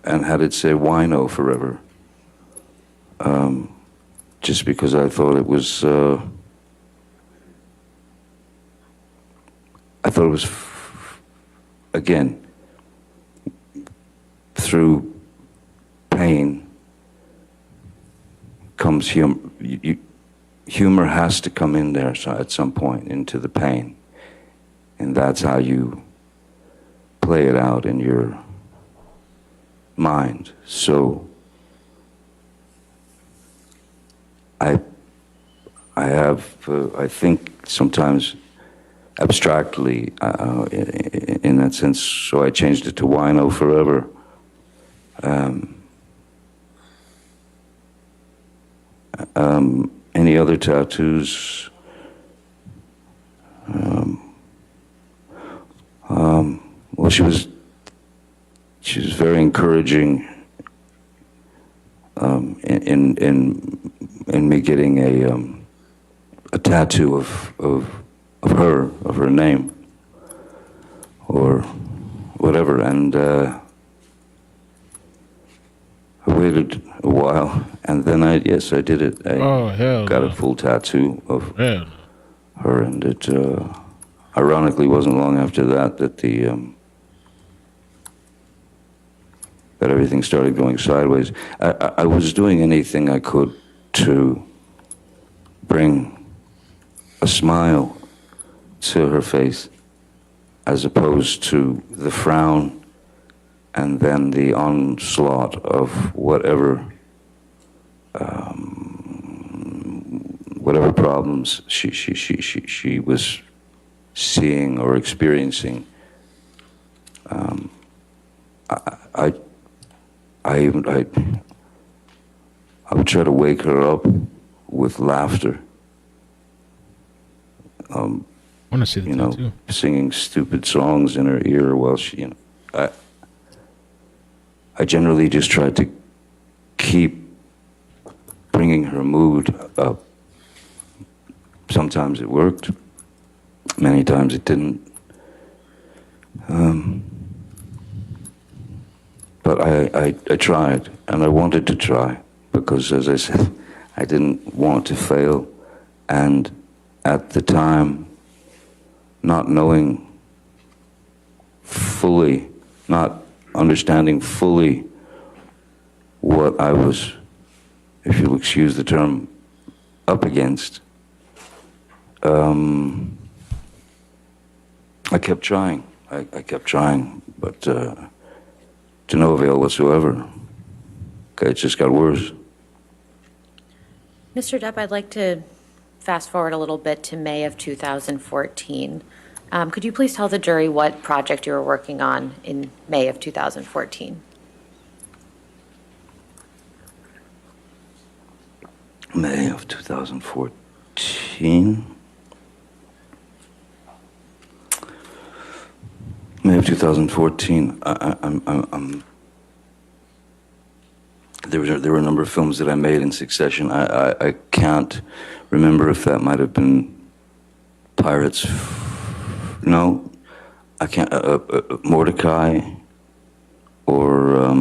had it say wino forever, just because I thought it was again, through pain comes humor. Humor has to come in there at some point into the pain. And that's how you play it out in your mind. So I think sometimes abstractly, in that sense, so I changed it to wino forever. Any other tattoos? Well, she was very encouraging in me getting a tattoo of her name, or whatever, and I waited a while, and then I did it. I got a full tattoo of her, and it ironically wasn't long after that that everything started going sideways. I was doing anything I could to bring a smile to her face, as opposed to the frown and then the onslaught of whatever problems she was seeing or experiencing. I would try to wake her up with laughter. I want to see the tattoo. Singing stupid songs in her ear while she, I generally just tried to keep bringing her mood up. Sometimes it worked, many times it didn't. But I tried, and I wanted to try, because, as I said, I didn't want to fail, and at the time, not knowing fully, not understanding fully what I was, if you'll excuse the term, up against, I kept trying. I kept trying, but to no avail whatsoever. Okay, it just got worse. Mr. Depp, I'd like to fast forward a little bit to May of 2014. Could you please tell the jury what project you were working on in May of 2014? May of 2014. May of 2014. There were a number of films that I made in succession. I can't remember if that might have been Pirates. No, I can't. Mordecai, or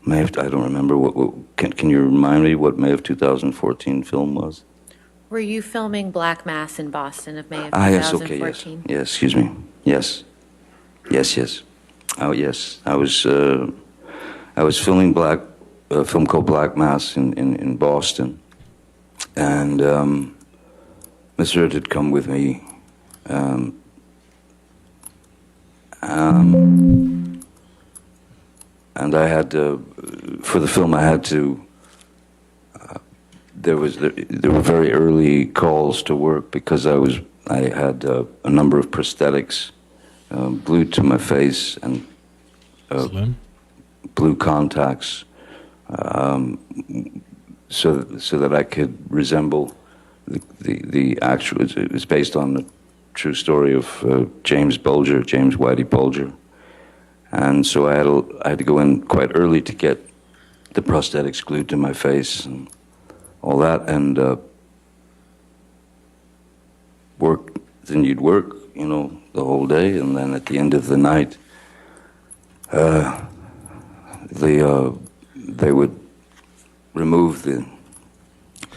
May of, I don't remember. Can you remind me what May of 2014 film was? Were you filming Black Mass in Boston of May of 2014? Yes, okay, yes. Yes, excuse me. Yes. Oh, yes. I was filming a film called Black Mass in Boston. And Misheard had come with me. And I had to, for the film, I had to, there were very early calls to work, because I had a number of prosthetics glued to my face, and Slim? blue contacts, so that I could resemble the actual. It's based on the true story of James Whitey Bulger, and so I had to go in quite early to get the prosthetics glued to my face and all that, and work. Then you'd work, you know, the whole day, and then at the end of the night, they would remove the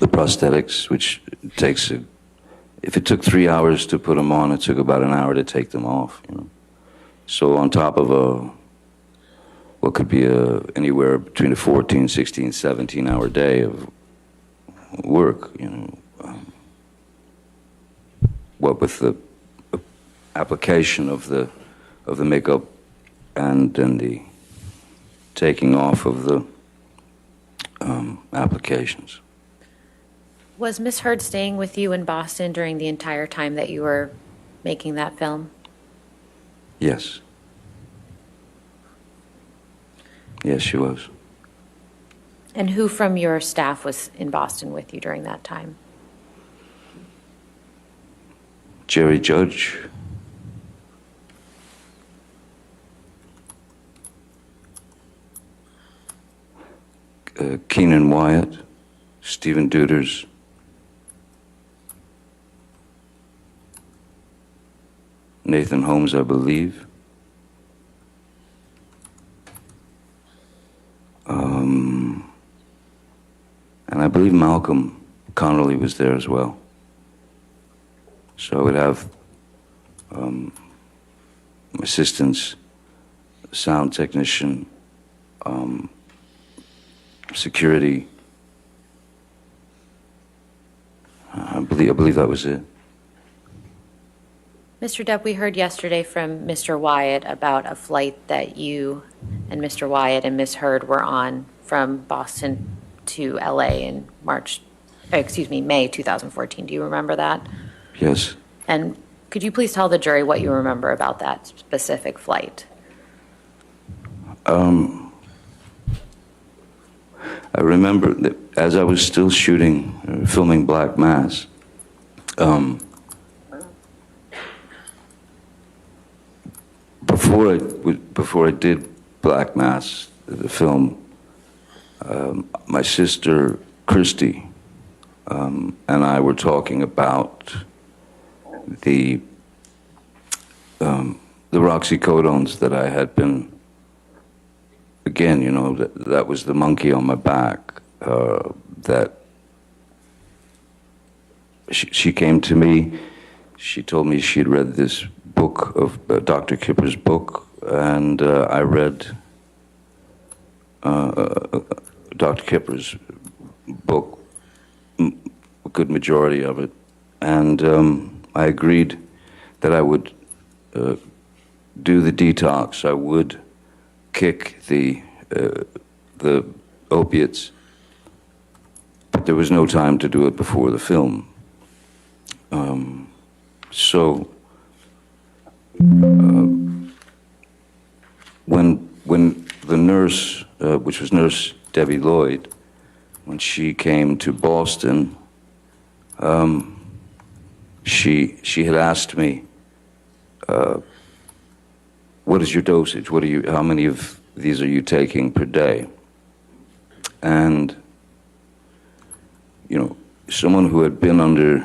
prosthetics, which takes if it took 3 hours to put them on, it took about an hour to take them off. You know, so on top of what could be anywhere between a 14, 16, 17-hour day of work, you know, what with the application of the makeup and then the taking off of the applications. Was Misheard staying with you in Boston during the entire time that you were making that film? Yes. Yes, she was. And who from your staff was in Boston with you during that time? Jerry Judge. Keenan Wyatt, Stephen Deuters, Nathan Holmes, I believe. And I believe Malcolm Connolly was there as well. So I would have assistants, sound technician, security. I believe that was it. Mr. Depp, we heard yesterday from Mr. Wyatt about a flight that you and Mr. Wyatt and Ms. Heard were on from Boston to LA in May 2014. Do you remember that? Yes. And could you please tell the jury what you remember about that specific flight? I remember that as I was still filming Black Mass, before I did Black Mass, the film, my sister Christy and I were talking about the oxycodones that I had been. Again, you know, that was the monkey on my back. That she came to me. She told me she'd read this book of Dr. Kipper's book, and I read Dr. Kipper's book, a good majority of it, and I agreed that I would do the detox. I would kick the opiates, but there was no time to do it before the film. So when the nurse, which was Nurse Debbie Lloyd, when she came to Boston, she had asked me, what is your dosage? How many of these are you taking per day? And, you know, someone who had been under,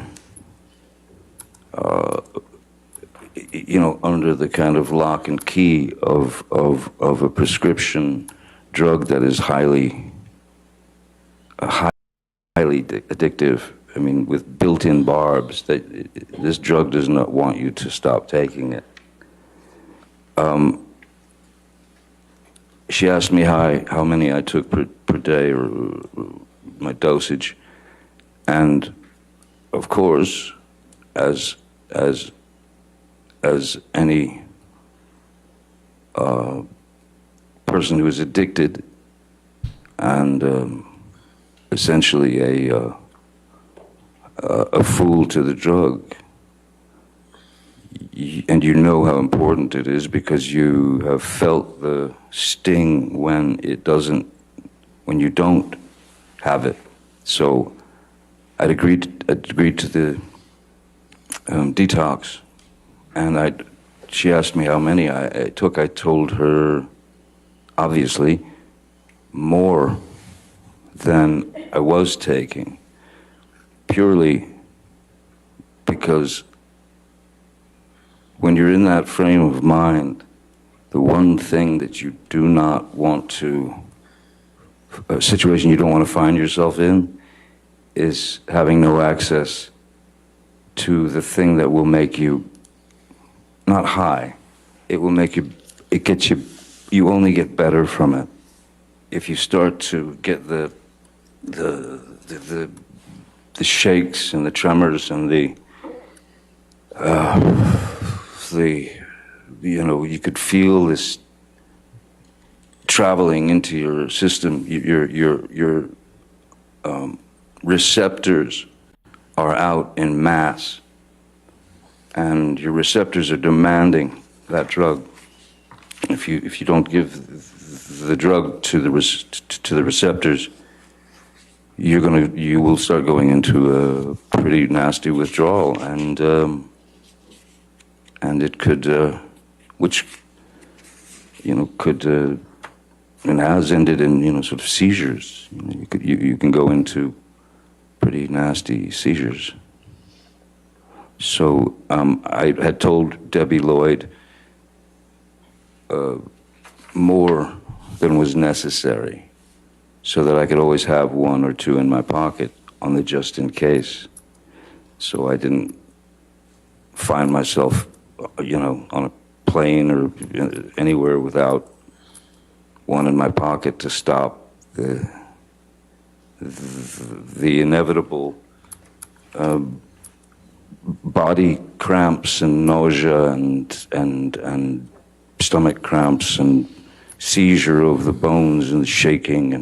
under the kind of lock and key of a prescription drug that is highly addictive. I mean, with built-in barbs, this drug does not want you to stop taking it. She asked me how many I took per day, or my dosage, and of course, as any person who is addicted and essentially a fool to the drug, and you know how important it is because you have felt the sting when you don't have it. So I'd agreed to the detox, and she asked me how many I took. I told her, obviously, more than I was taking, purely because when you're in that frame of mind, the one thing that you do not want to, a situation you don't want to find yourself in, is having no access to the thing that will make you not high. It will make you, it gets you, you only get better from it. If you start to get the shakes and the tremors and you could feel this traveling into your system. Your receptors are out in mass, and your receptors are demanding that drug. If you don't give the drug to the receptors, you will start going into a pretty nasty withdrawal, and it could, which could and has ended in sort of seizures. You can go into pretty nasty seizures. So I had told Debbie Lloyd more than was necessary, so that I could always have one or two in my pocket on the just in case. So I didn't find myself, on a plane or anywhere without one in my pocket to stop the inevitable body cramps and nausea and stomach cramps and seizure of the bones and the shaking,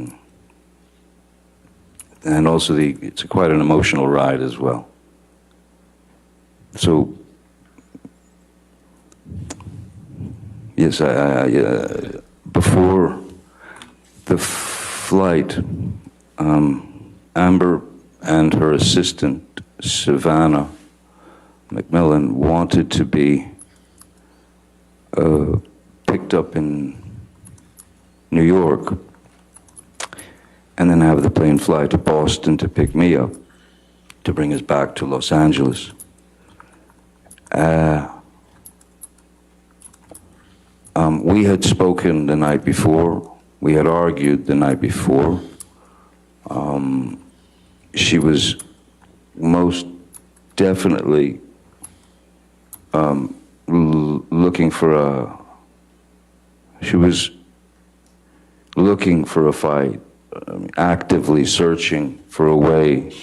and also it's quite an emotional ride as well. So yes, I before the flight, Amber and her assistant Savannah McMillan wanted to be picked up in New York and then have the plane fly to Boston to pick me up, to bring us back to Los Angeles. We had spoken the night before. We had argued the night before. She was most definitely looking for a fight, actively searching for a way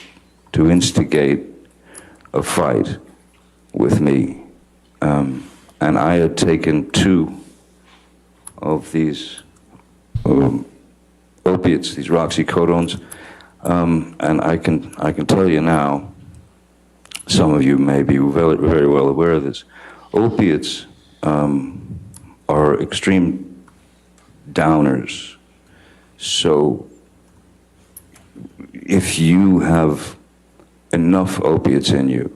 to instigate a fight with me. And I had taken 2 of these opiates, these roxycodones, and I can tell you now, some of you may be very, very well aware of this. Opiates are extreme downers. So if you have enough opiates in you,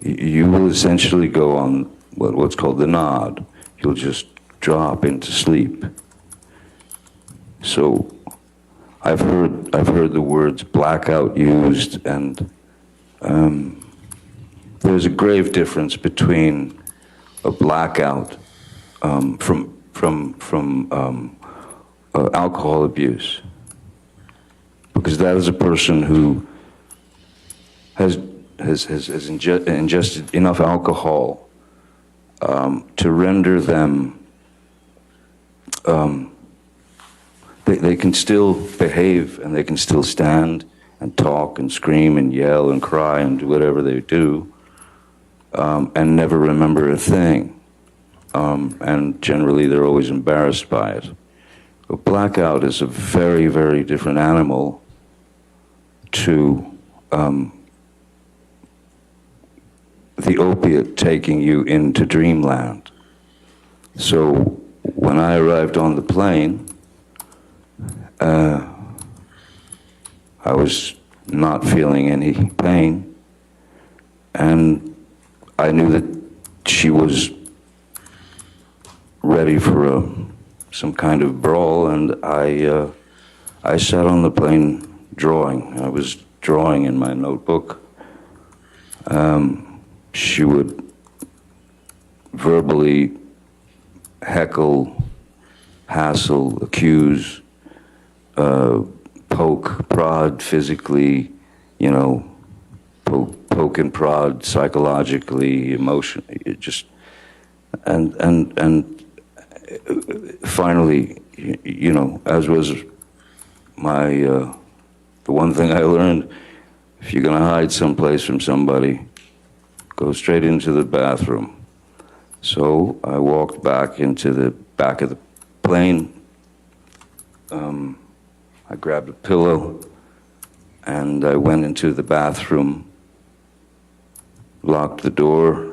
you will essentially go on what's called the nod. You'll just drop into sleep. So I've heard the words blackout used, and there's a grave difference between a blackout from alcohol abuse, because that is a person who has ingested enough alcohol to render them, they can still behave and they can still stand and talk and scream and yell and cry and do whatever they do, and never remember a thing. And generally they're always embarrassed by it. A blackout is a very, very different animal to the opiate taking you into dreamland. So when I arrived on the plane, I was not feeling any pain, and I knew that she was ready for some kind of brawl, and I sat on the plane drawing. I was drawing in my notebook. She would verbally heckle, hassle, accuse, poke, prod physically, you know, poke and prod psychologically, emotionally, and finally, you know, as was my, the one thing I learned, if you're gonna hide someplace from somebody, go straight into the bathroom. So I walked back into the back of the plane. I grabbed a pillow and I went into the bathroom, locked the door,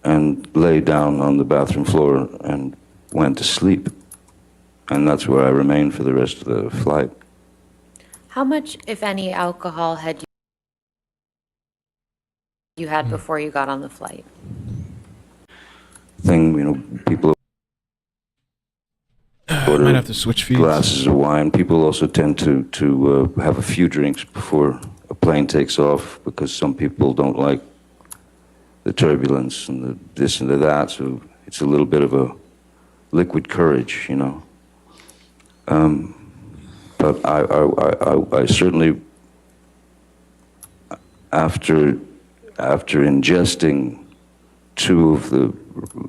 and lay down on the bathroom floor and went to sleep. And that's where I remained for the rest of the flight. How much, if any, alcohol had you had before you got on the flight? Thing, you know, people order Might have to switch feeds. glasses of wine. People also tend to have a few drinks before a plane takes off because some people don't like the turbulence and the this and the that. So it's a little bit of a liquid courage, you know. But I certainly, after ingesting 2 of the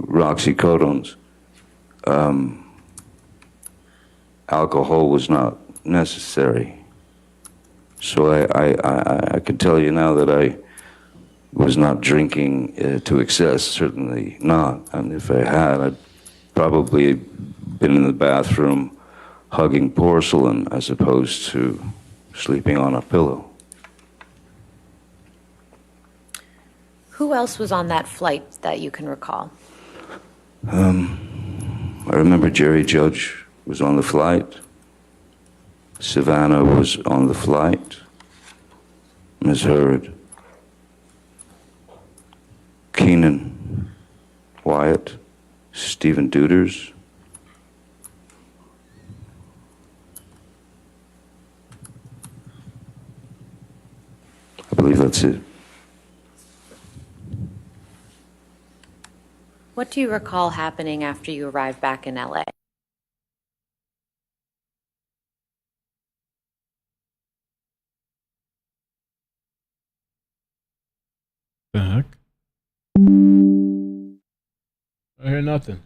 roxycodones, alcohol was not necessary. So I can tell you now that I was not drinking to excess, certainly not. And if I had, I'd probably been in the bathroom hugging porcelain as opposed to sleeping on a pillow. Who else was on that flight that you can recall? I remember Jerry Judge was on the flight. Savannah was on the flight. Misheard. Keenan, Wyatt, Stephen Deuters. I believe that's it. What do you recall happening after you arrived back in LA? The heck? I hear nothing.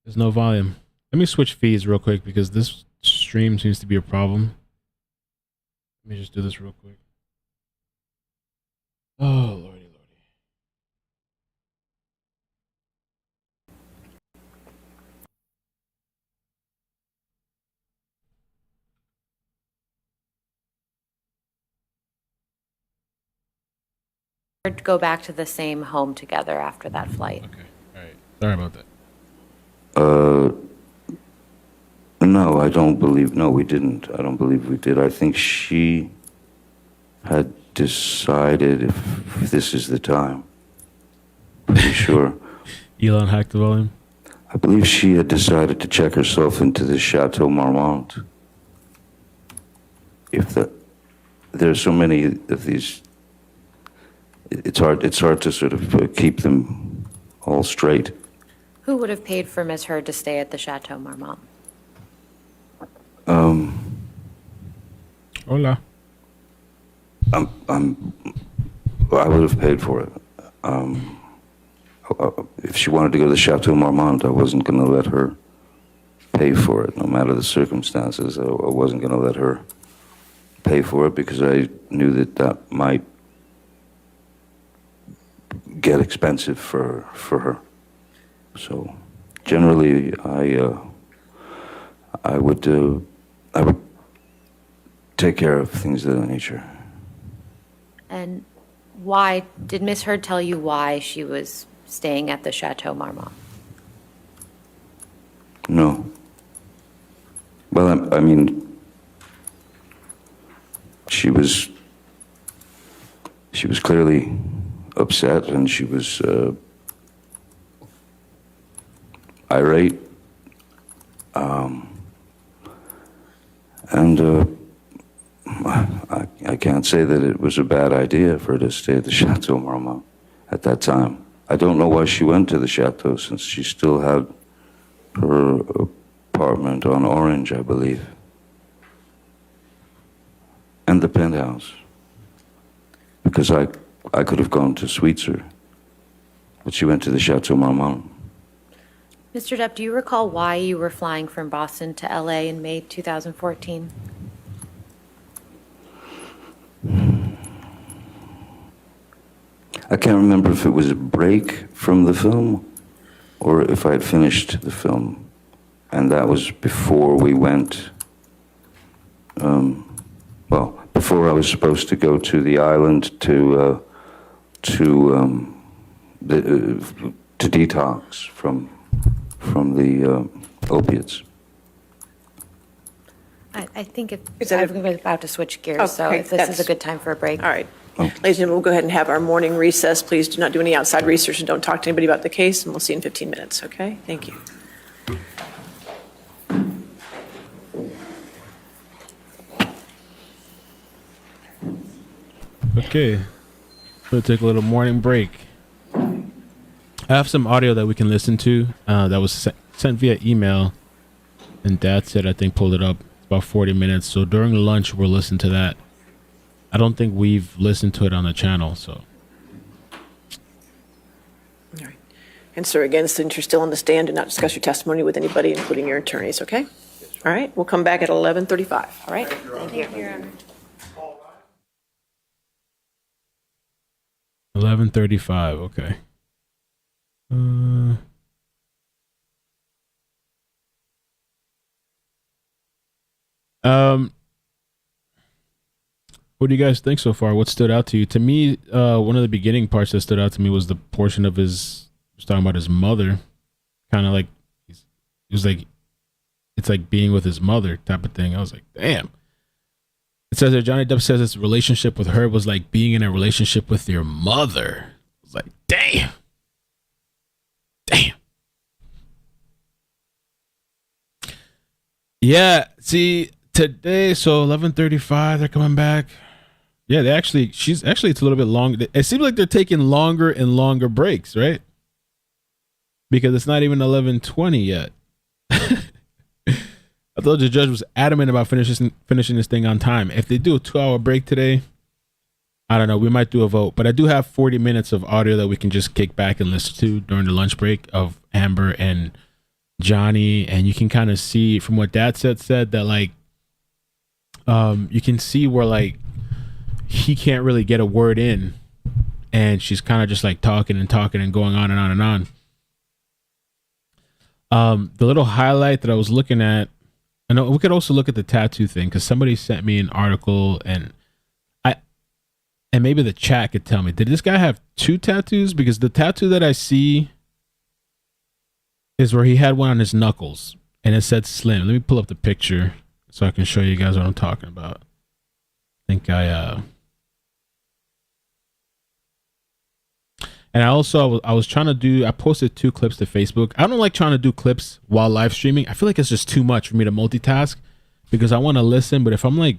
There's no volume. Let me switch feeds real quick because this stream seems to be a problem. Let me just do this real quick. Oh, lordy, lordy. Go back to the same home together after that flight? Okay, all right. Sorry about that. No, I don't believe, no, we didn't. I don't believe we did. I think she had decided if this is the time. Pretty sure. Elon hacked the volume. I believe she had decided to check herself into the Chateau Marmont. There's so many of these, it's hard to sort of keep them all straight. Who would have paid for Misheard to stay at the Chateau Marmont? Hola. I would have paid for it. If she wanted to go to the Chateau Marmont, I wasn't going to let her pay for it, no matter the circumstances. I wasn't going to let her pay for it because I knew that that might get expensive for her. So generally, I would take care of things of that nature. And why, did Miss Heard tell you why she was staying at the Chateau Marmont? No. Well, I mean, she was clearly upset, and she was irate. I can't say that it was a bad idea for her to stay at the Chateau Marmont at that time. I don't know why she went to the Chateau, since she still had her apartment on Orange, I believe, and the penthouse, because I could have gone to Sweetser, but she went to the Chateau Marmont. Mr. Depp, do you recall why you were flying from Boston to LA in May 2014? I can't remember if it was a break from the film or if I had finished the film, and that was before we went, before I was supposed to go to the island to detox from the opiates. I think if, Is that I'm about to switch gears, so Okay, if this is a good time for a break. All right. Ladies and gentlemen, we'll go ahead and have our morning recess. Please do not do any outside research and don't talk to anybody about the case, and we'll see you in 15 minutes, okay? Thank you. Okay, we'll take a little morning break. I have some audio that we can listen to that was sent via email, and Dad said, I think, pulled it up. It's about 40 minutes. So during lunch, we'll listen to that. I don't think we've listened to it on the channel, so. All right. And sir, again, since you're still on the stand, do not discuss your testimony with anybody, including your attorneys, okay? All right, we'll come back at 11:35, all right? Thank you, Your Honor. 11:35. Okay. What do you guys think so far? What stood out to you? To me, one of the beginning parts that stood out to me was the portion of his talking about his mother, kind of like it was like it's like being with his mother type of thing. I was like, damn. It says that Johnny Depp says his relationship with her was like being in a relationship with your mother. I was like, damn. Damn. Yeah, see, today, so 11:35, they're coming back. Yeah, it's a little bit long. It seems like they're taking longer and longer breaks, right? Because it's not even 11:20 yet. I thought the judge was adamant about finishing this thing on time. If they do a 2-hour break today, I don't know, we might do a vote. But I do have 40 minutes of audio that we can just kick back and listen to during the lunch break of Amber and Johnny. And you can kind of see from what Dad said that like, you can see where like he can't really get a word in, and she's kind of just like talking and going on and on and on. The little highlight that I was looking at, I know we could also look at the tattoo thing, because somebody sent me an article, and maybe the chat could tell me, did this guy have 2 tattoos? Because the tattoo that I see is where he had one on his knuckles and it said Slim. Let me pull up the picture so I can show you guys what I'm talking about. I think and I was trying to I posted 2 clips to Facebook. I don't like trying to do clips while live streaming. I feel like it's just too much for me to multitask, because I want to listen. But if I'm like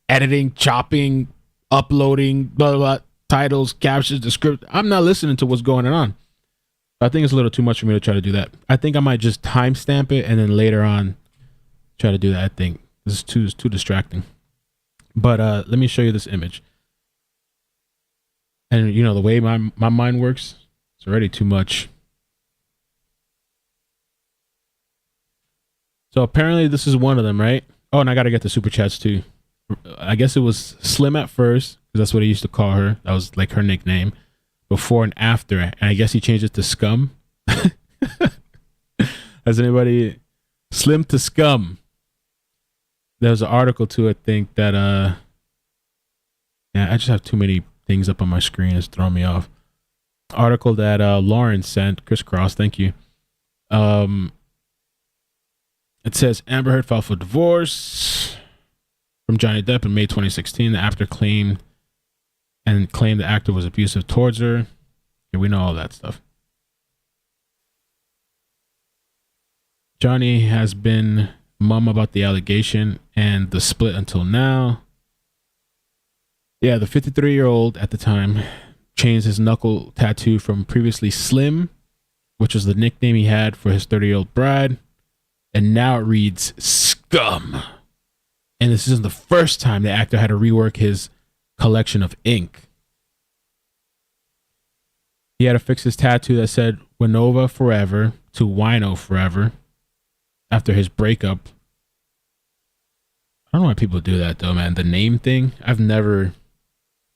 editing, chopping, uploading, blah, blah, blah, titles, captions, the script, I'm not listening to what's going on. I think it's a little too much for me to try to do that. I think I might just timestamp it and then later on try to do that. I think this is too distracting. But let me show you this image. And you know, the way my mind works, it's already too much. So apparently this is one of them, right? Oh, and I got to get the super chats too. I guess it was Slim at first, because that's what he used to call her. That was like her nickname. Before and after. And I guess he changed it to Scum. Has anybody... Slim to Scum. There was an article too, I think, that... Yeah, I just have too many things up on my screen is throwing me off. Article that Lauren sent, Crisscross, thank you. It says Amber Heard filed for divorce from Johnny Depp in May 2016. The actor claimed the actor was abusive towards her. Yeah, we know all that stuff. Johnny has been mum about the allegation and the split until now. Yeah, the 53-year-old at the time changed his knuckle tattoo from previously Slim, which was the nickname he had for his 30-year-old bride, and now it reads Scum. And this isn't the first time the actor had to rework his collection of ink. He had to fix his tattoo that said Winova Forever to Wino Forever after his breakup. I don't know why people do that though, man. The name thing, I've never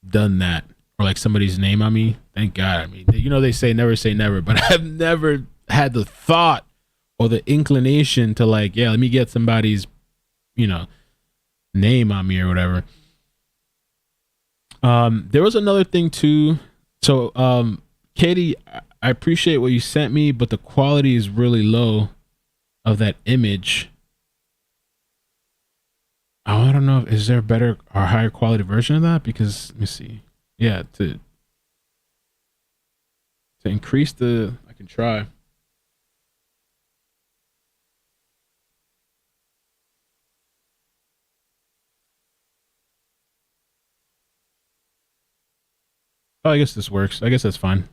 done that. Or like somebody's name on me. Thank God. I mean, you know, they say never, but I've never had the thought or the inclination to like, yeah, let me get somebody's, you know, name on me or whatever. There was another thing too. So, Katie, I appreciate what you sent me, but the quality is really low of that image. Oh, I don't know. Is there a better or higher quality version of that? Because let me see. Yeah, to increase the, I can try. Oh, I guess this works. I guess that's fine.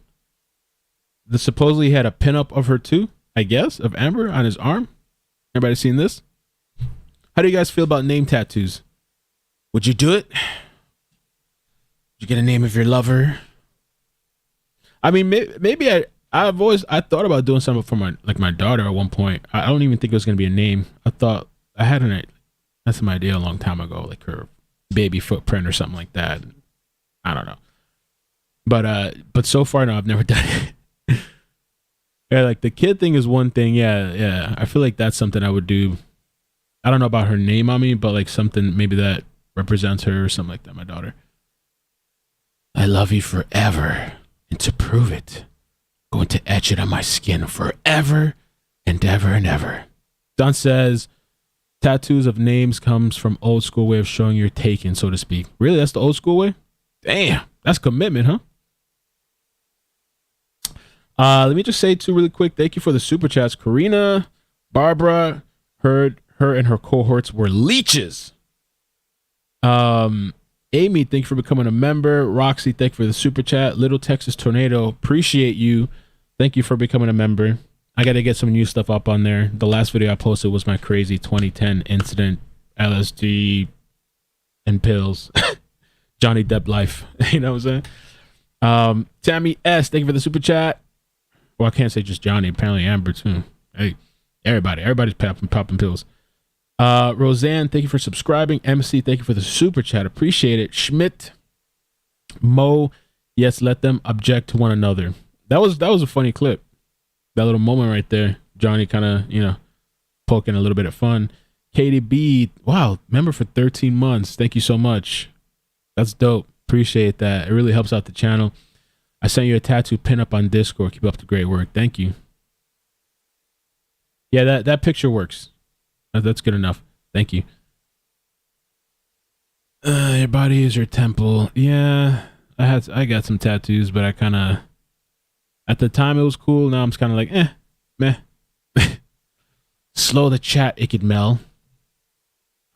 The supposedly had a pinup of her too, I guess, of Amber on his arm. Everybody seen this? How do you guys feel about name tattoos? Would you do it? Would you get a name of your lover? I mean, maybe I thought about doing something for my daughter at one point. I don't even think it was gonna be a name. I thought I had that's an idea a long time ago, like her baby footprint or something like that. I don't know. But so far, no, I've never done it. Yeah, like the kid thing is one thing. Yeah. I feel like that's something I would do. I don't know about her name on me, but like something maybe that represents her or something like that. My daughter. I love you forever, and to prove it, I'm going to etch it on my skin forever and ever and ever. Don says, tattoos of names comes from old school way of showing you're taken, so to speak. Really, that's the old school way? Damn, that's commitment, huh? Let me just say too really quick, thank you for the super chats. Karina, Barbara, her and her cohorts were leeches. Amy, thank you for becoming a member. Roxy, thank you for the super chat. Little Texas Tornado, appreciate you. Thank you for becoming a member. I got to get some new stuff up on there. The last video I posted was my crazy 2010 incident, LSD and pills. Johnny Depp life. You know what I'm saying? Tammy S, thank you for the super chat. Well, I can't say just Johnny. Apparently Amber too. Hey, everybody's popping pills. Roseanne, thank you for subscribing. MC, thank you for the super chat. Appreciate it. Schmidt, Mo, yes, let them object to one another. That was a funny clip. That little moment right there. Johnny kind of, poking a little bit of fun. Katie B, wow, member for 13 months. Thank you so much. That's dope. Appreciate that. It really helps out the channel. I sent you a tattoo pinup on Discord. Keep up the great work. Thank you. Yeah, that picture works. That's good enough. Thank you. Your body is your temple. Yeah, I got some tattoos, but I kind of, at the time it was cool. Now I'm just kind of like, meh. Slow the chat, iCkEdMeL.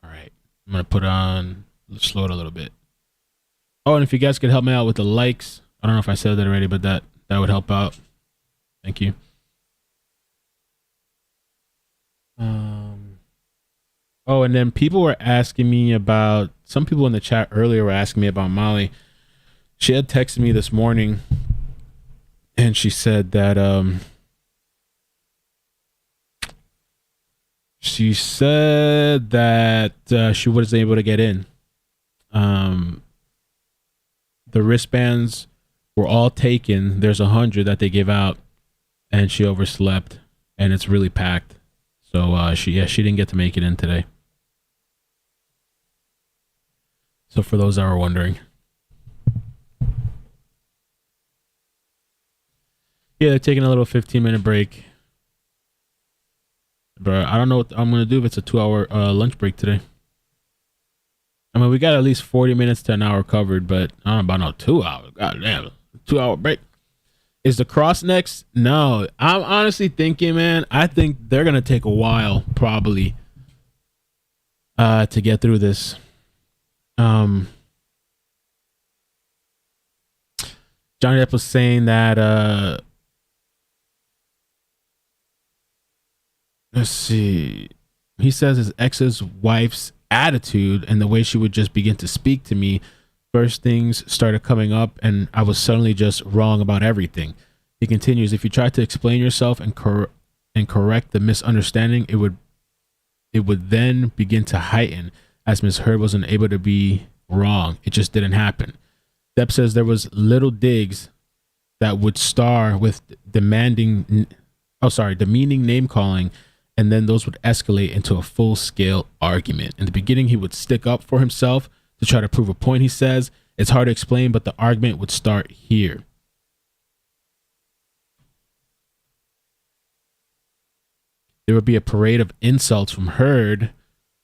All right, I'm gonna slow it a little bit. Oh, and if you guys could help me out with the likes, I don't know if I said that already, but that would help out. Thank you. Oh, and then people were asking me about, some people in the chat earlier were asking me about Molly. She had texted me this morning and she said that she wasn't able to get in. The wristbands were all taken. There's 100 that they give out and she overslept and it's really packed. So she didn't get to make it in today. So for those that were wondering. Yeah, they're taking a little 15-minute break. Bro, I don't know what I'm going to do if it's a 2-hour lunch break today. I mean, we got at least 40 minutes to an hour covered, but I don't know about no 2 hours. God damn, 2-hour break. Is the cross next? No. I'm honestly thinking, man, I think they're going to take a while, probably, to get through this. Johnny Depp was saying that, let's see. He says his ex's wife's attitude and the way she would just begin to speak to me, first things started coming up and I was suddenly just wrong about everything. He continues, if you try to explain yourself and correct the misunderstanding, it would then begin to heighten, as Misheard wasn't able to be wrong. It just didn't happen. Depp says there was little digs that would start with demeaning name calling, and then those would escalate into a full-scale argument. In the beginning, he would stick up for himself to try to prove a point, he says. It's hard to explain, but the argument would start here. There would be a parade of insults from Heard,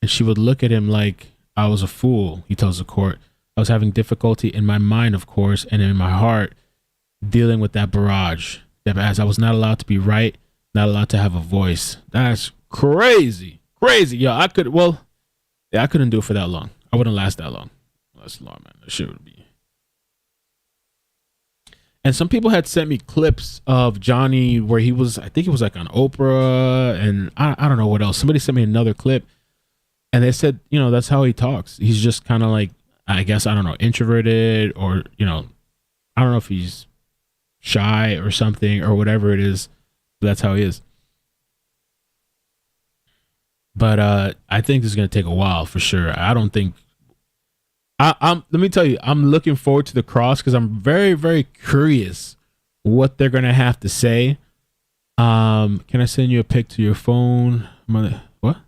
and she would look at him like I was a fool, he tells the court. I was having difficulty in my mind, of course, and in my heart, dealing with that barrage. Depp adds, I was not allowed to be right, not allowed to have a voice. That's crazy. Crazy. Yo, I couldn't do it for that long. I wouldn't last that long. That's long, man. That shit would be. And some people had sent me clips of Johnny where he was, I think he was like on Oprah, and I don't know what else. Somebody sent me another clip, and they said, that's how he talks. He's just kind of like, I guess, I don't know, introverted, or, I don't know if he's shy or something or whatever it is. But that's how he is. But I think this is going to take a while for sure. I don't think let me tell you, I'm looking forward to the cross because I'm very, very curious what they're going to have to say. Can I send you a pic to your phone? What?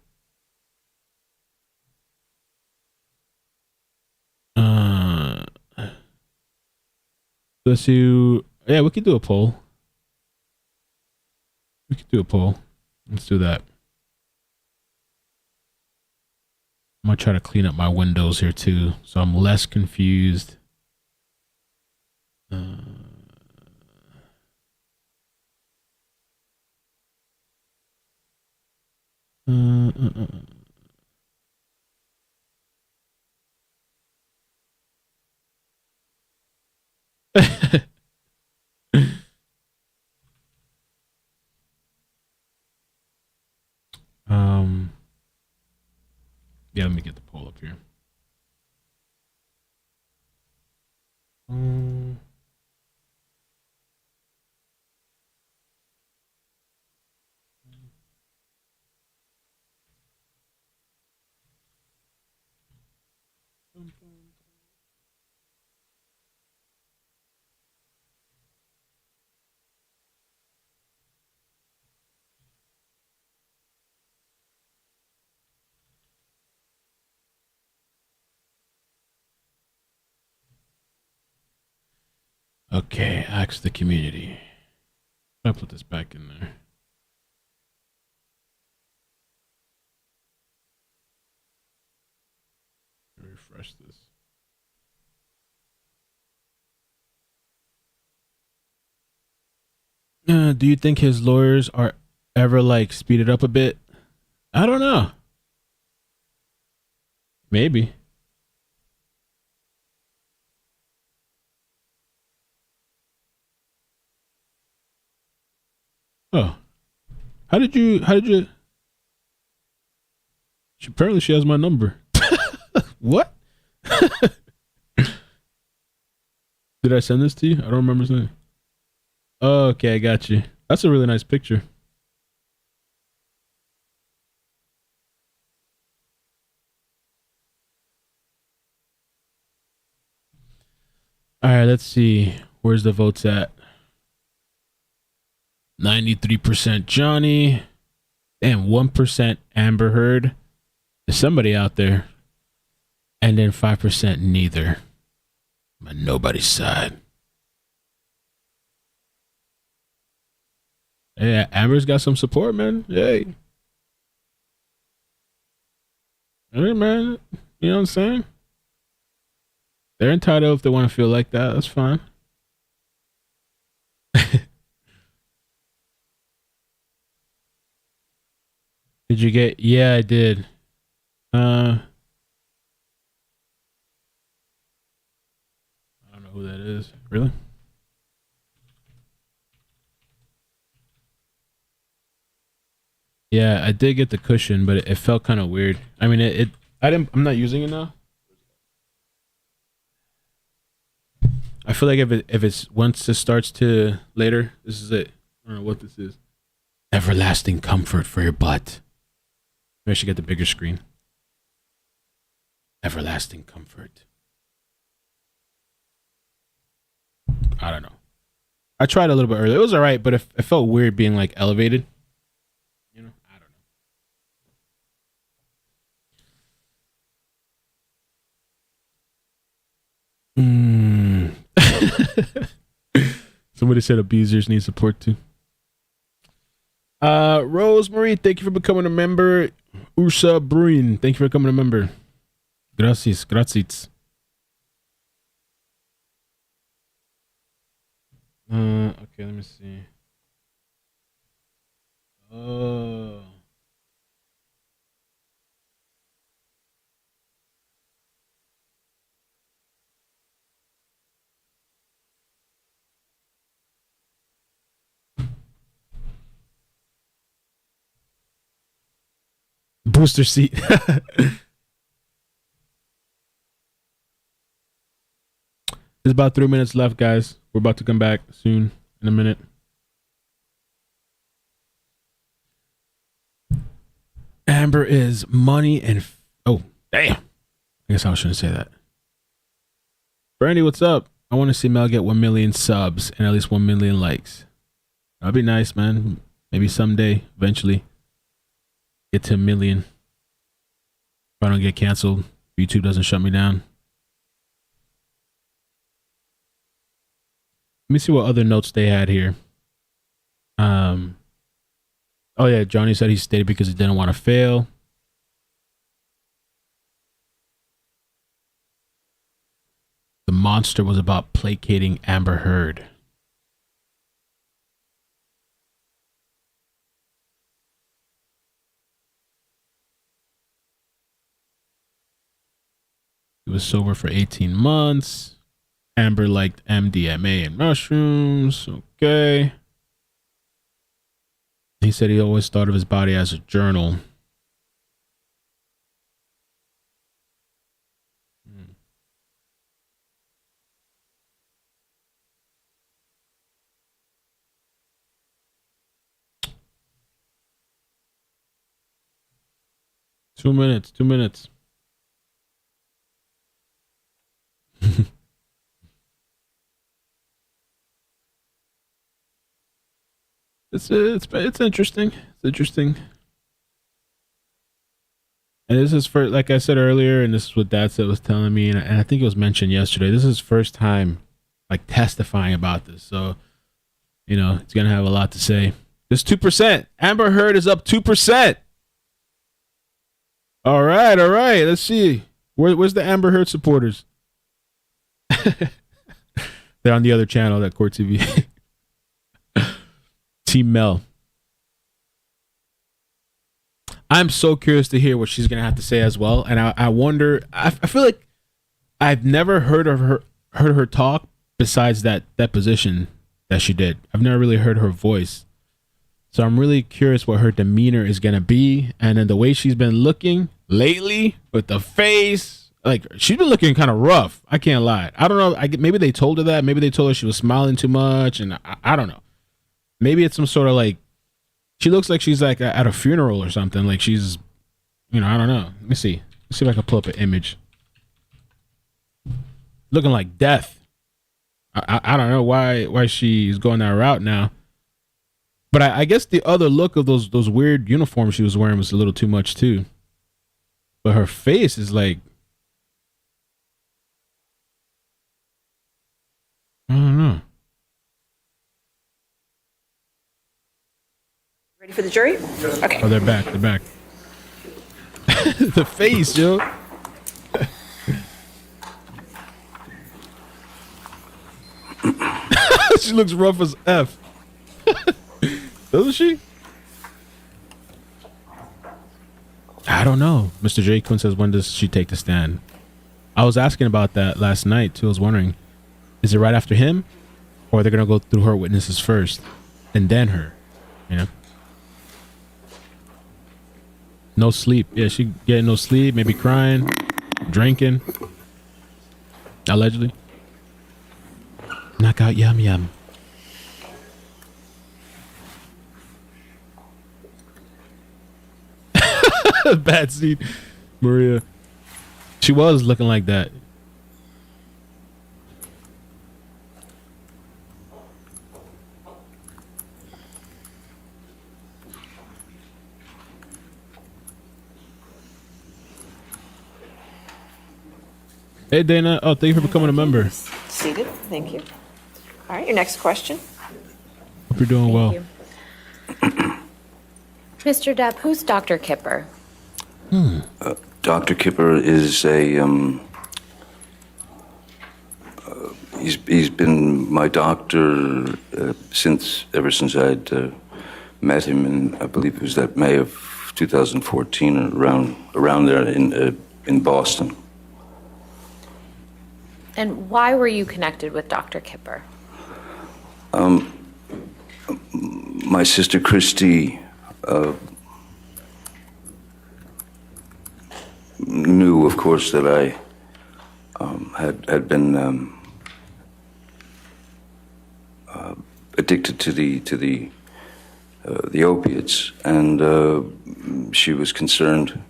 Let's do, yeah, we could do a poll. Let's do that. I'm going to try to clean up my windows here too, so I'm less confused. Yeah, let me get the poll up here. Okay, ask the community. I'll put this back in there. Refresh this. Do you think his lawyers are ever like speeded up a bit? I don't know. Maybe. Oh, how did you, apparently she has my number. What? Did I send this to you? I don't remember saying. Oh, okay, I got you. That's a really nice picture. All right, let's see. Where's the votes at? 93% Johnny. Damn, 1% Amber Heard. There's somebody out there. And then 5% neither. I'm on nobody's side. Yeah, Amber's got some support, man. Hey. Hey, man. You know what I'm saying? They're entitled if they want to feel like that. That's fine. Did you get? Yeah, I did. I don't know who that is. Really? Yeah, I did get the cushion, but it felt kind of weird. I mean, I'm not using it now. I feel like if it's once it starts to later, this is it. I don't know what this is. Everlasting comfort for your butt. Maybe I should get the bigger screen. Everlasting comfort. I don't know. I tried a little bit earlier. It was all right, but it felt weird being like elevated. You know, I don't know. Somebody said abusers need support too. Rosemary, thank you for becoming a member. Ursa Bruin, thank you for becoming a member. Gracias. Okay, let me see. Oh. Booster seat. There's about 3 minutes left, guys. We're about to come back soon in a minute. Amber is money and oh, damn. I guess I shouldn't say that. Brandy, what's up? I want to see Mel get 1 million subs and at least 1 million likes. That'd be nice, man. Maybe someday, eventually, get to 1 million. If I don't get canceled, YouTube doesn't shut me down. Let me see what other notes they had here. Oh yeah, Johnny said he stayed because he didn't want to fail. The monster was about placating Amber Heard. He was sober for 18 months. Amber liked MDMA and mushrooms. Okay. He said he always thought of his body as a journal. Hmm. Two minutes. It's interesting. It's interesting. And this is for, like I said earlier, and this is what Dad said was telling me, and I think it was mentioned yesterday. This is his first time like testifying about this, so you know it's gonna have a lot to say. There's 2%. Amber Heard is up 2%. All right. Let's see. Where's the Amber Heard supporters? They're on the other channel, that Court TV. Team Mel. I'm so curious to hear what she's gonna have to say as well, and I wonder. I feel like I've never heard her talk besides that deposition that she did. I've never really heard her voice, so I'm really curious what her demeanor is gonna be, and then the way she's been looking lately with the face. Like, she's been looking kind of rough. I can't lie. I don't know. Maybe they told her that. Maybe they told her she was smiling too much, and I don't know. Maybe it's some sort of like, she looks like she's like at a funeral or something. Like she's, you know, I don't know. Let me see. Let's see if I can pull up an image. Looking like death. I don't know why she's going that route now. But I guess the other look of those weird uniforms she was wearing was a little too much too. But her face is like, I don't know. For the jury? Okay. Oh, they're back. They're back. The face, yo. She looks rough as F. Doesn't she? I don't know. Mr. J. Quinn says, when does she take the stand? I was asking about that last night, too. I was wondering, is it right after him? Or are they going to go through her witnesses first and then her? You know? No sleep. Yeah, she getting no sleep, maybe crying, drinking. Allegedly. Knock out yum yum. Bad seed. Maria. She was looking like that. Hey, Dana. Oh, thank you for becoming a member. Seated. Thank you. All right, your next question. Hope you're doing well. Mr. Depp, who's Dr. Kipper? Dr. Kipper is he's been my doctor ever since I'd met him in, I believe it was that May of 2014, or around there in Boston. And why were you connected with Dr. Kipper? My sister Christy knew, of course, that I had been addicted to the opiates, and she was concerned,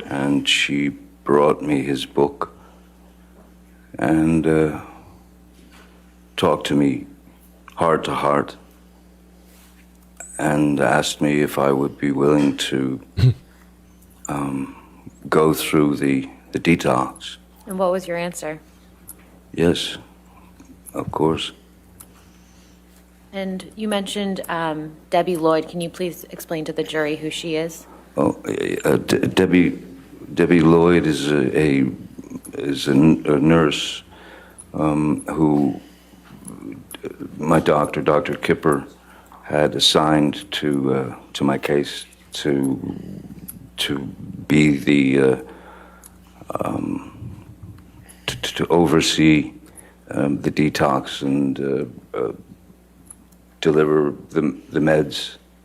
and she brought me his book and talked to me heart to heart and asked me if I would be willing to go through the detox. And what was your answer? Yes, of course. And you mentioned Debbie Lloyd. Can you please explain to the jury who she is? Oh, Debbie Lloyd is a nurse who my doctor, Dr. Kipper, had assigned to my case to be the to oversee the detox and deliver the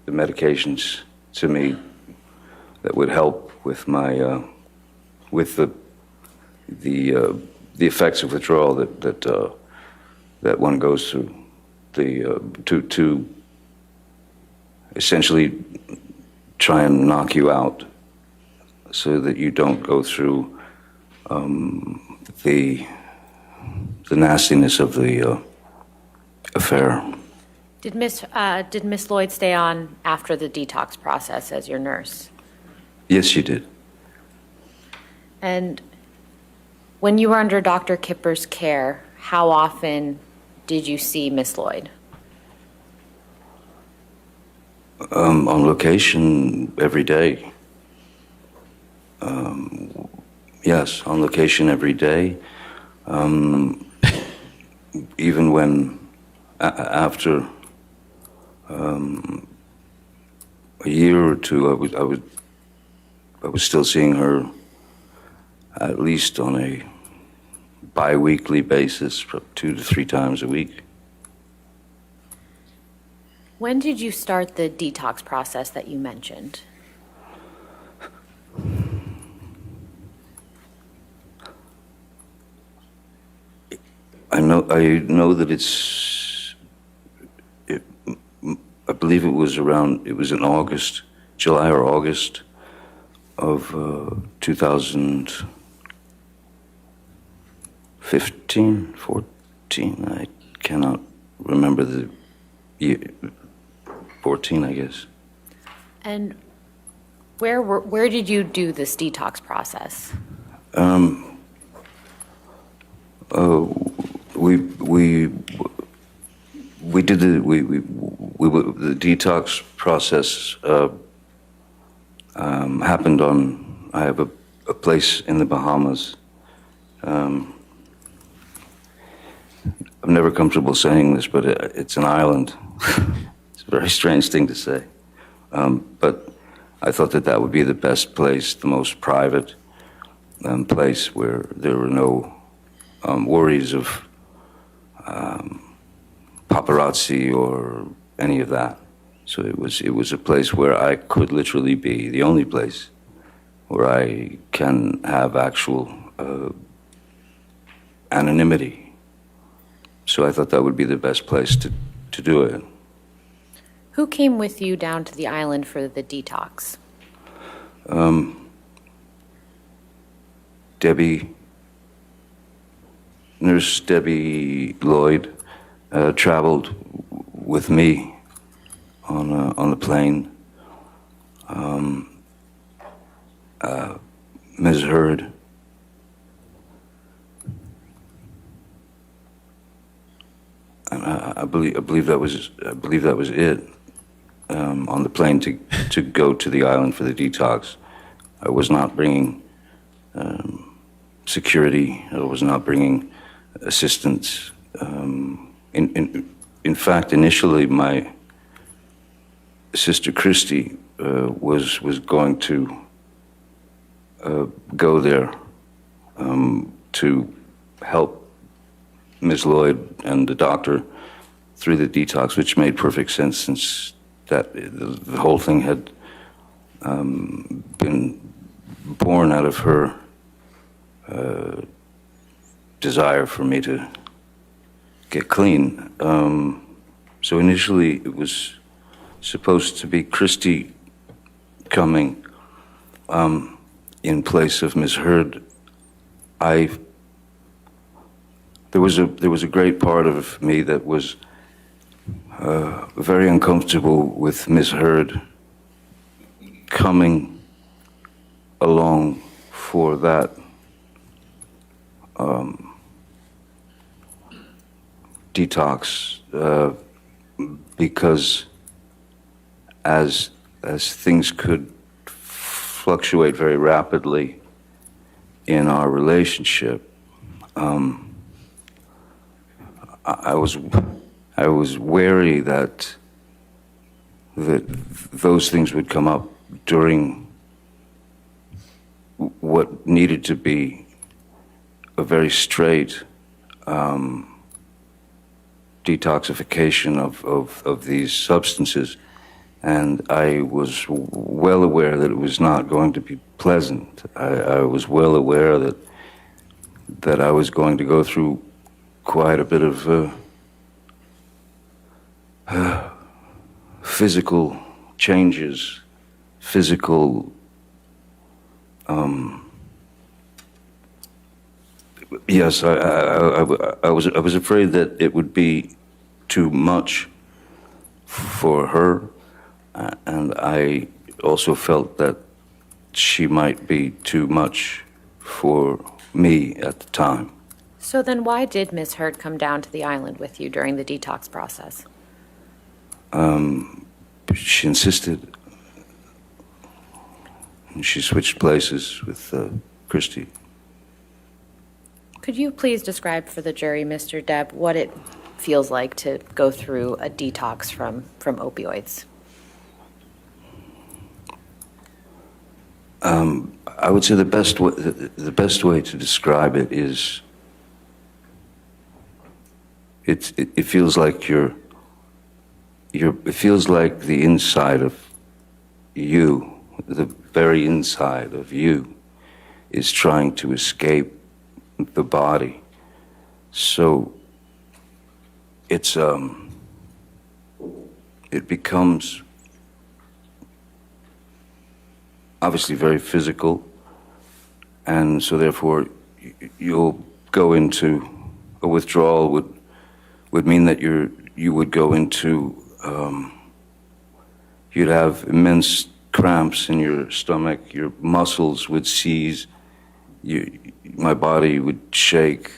medications to me that would help with my with the effects of withdrawal that one goes through, to essentially try and knock you out so that you don't go through the nastiness of the affair. Did Miss Lloyd stay on after the detox process as your nurse? Yes, she did. And when you were under Dr. Kipper's care, how often did you see Miss Lloyd? On location every day. Yes, on location every day. Even when after a year or two, I was still seeing her at least on a bi-weekly basis, 2 to 3 times a week. When did you start the detox process that you mentioned? I know that I believe it was in August, July or August of 2015, 14, I cannot remember the year, 14, I guess. And where did you do this detox process? we did the detox process happened on. I have a place in the Bahamas. I'm never comfortable saying this, but it's an island. It's a very strange thing to say, but I thought that would be the best place, the most private place where there were no worries of paparazzi or any of that. So it was a place where I could literally be, the only place where I can have actual anonymity. So I thought that would be the best place to do it. Who came with you down to the island for the detox? Nurse Debbie Lloyd traveled with me on the plane. Misheard. And I believe that was it. On the plane to go to the island for the detox, I was not bringing security. I was not bringing assistance. In fact, initially, my sister Christy was going to go there to help Ms. Lloyd and the doctor through the detox, which made perfect sense since that the whole thing had been born out of her desire for me to get clean. So initially it was supposed to be Christy coming in place of Misheard. There was a great part of me that was very uncomfortable with Misheard coming along for that detox, because as things could fluctuate very rapidly in our relationship, I was wary that those things would come up during what needed to be a very straight detoxification of these substances, and I was well aware that it was not going to be pleasant. I was well aware that I was going to go through quite a bit of physical changes, physical. Yes, I was afraid that it would be too much for her, and I also felt that she might be too much for me at the time. So then why did Misheard come down to the island with you during the detox process? She insisted. And she switched places with Christy. Could you please describe for the jury, Mr. Depp, what it feels like to go through a detox from opioids? I would say the best way to describe it is it feels like it feels like the inside of you, the very inside of you, is trying to escape the body. So it becomes obviously very physical, and so therefore you'll go into a withdrawal would mean that you would go into you'd have immense cramps in your stomach, your muscles would seize, my body would shake.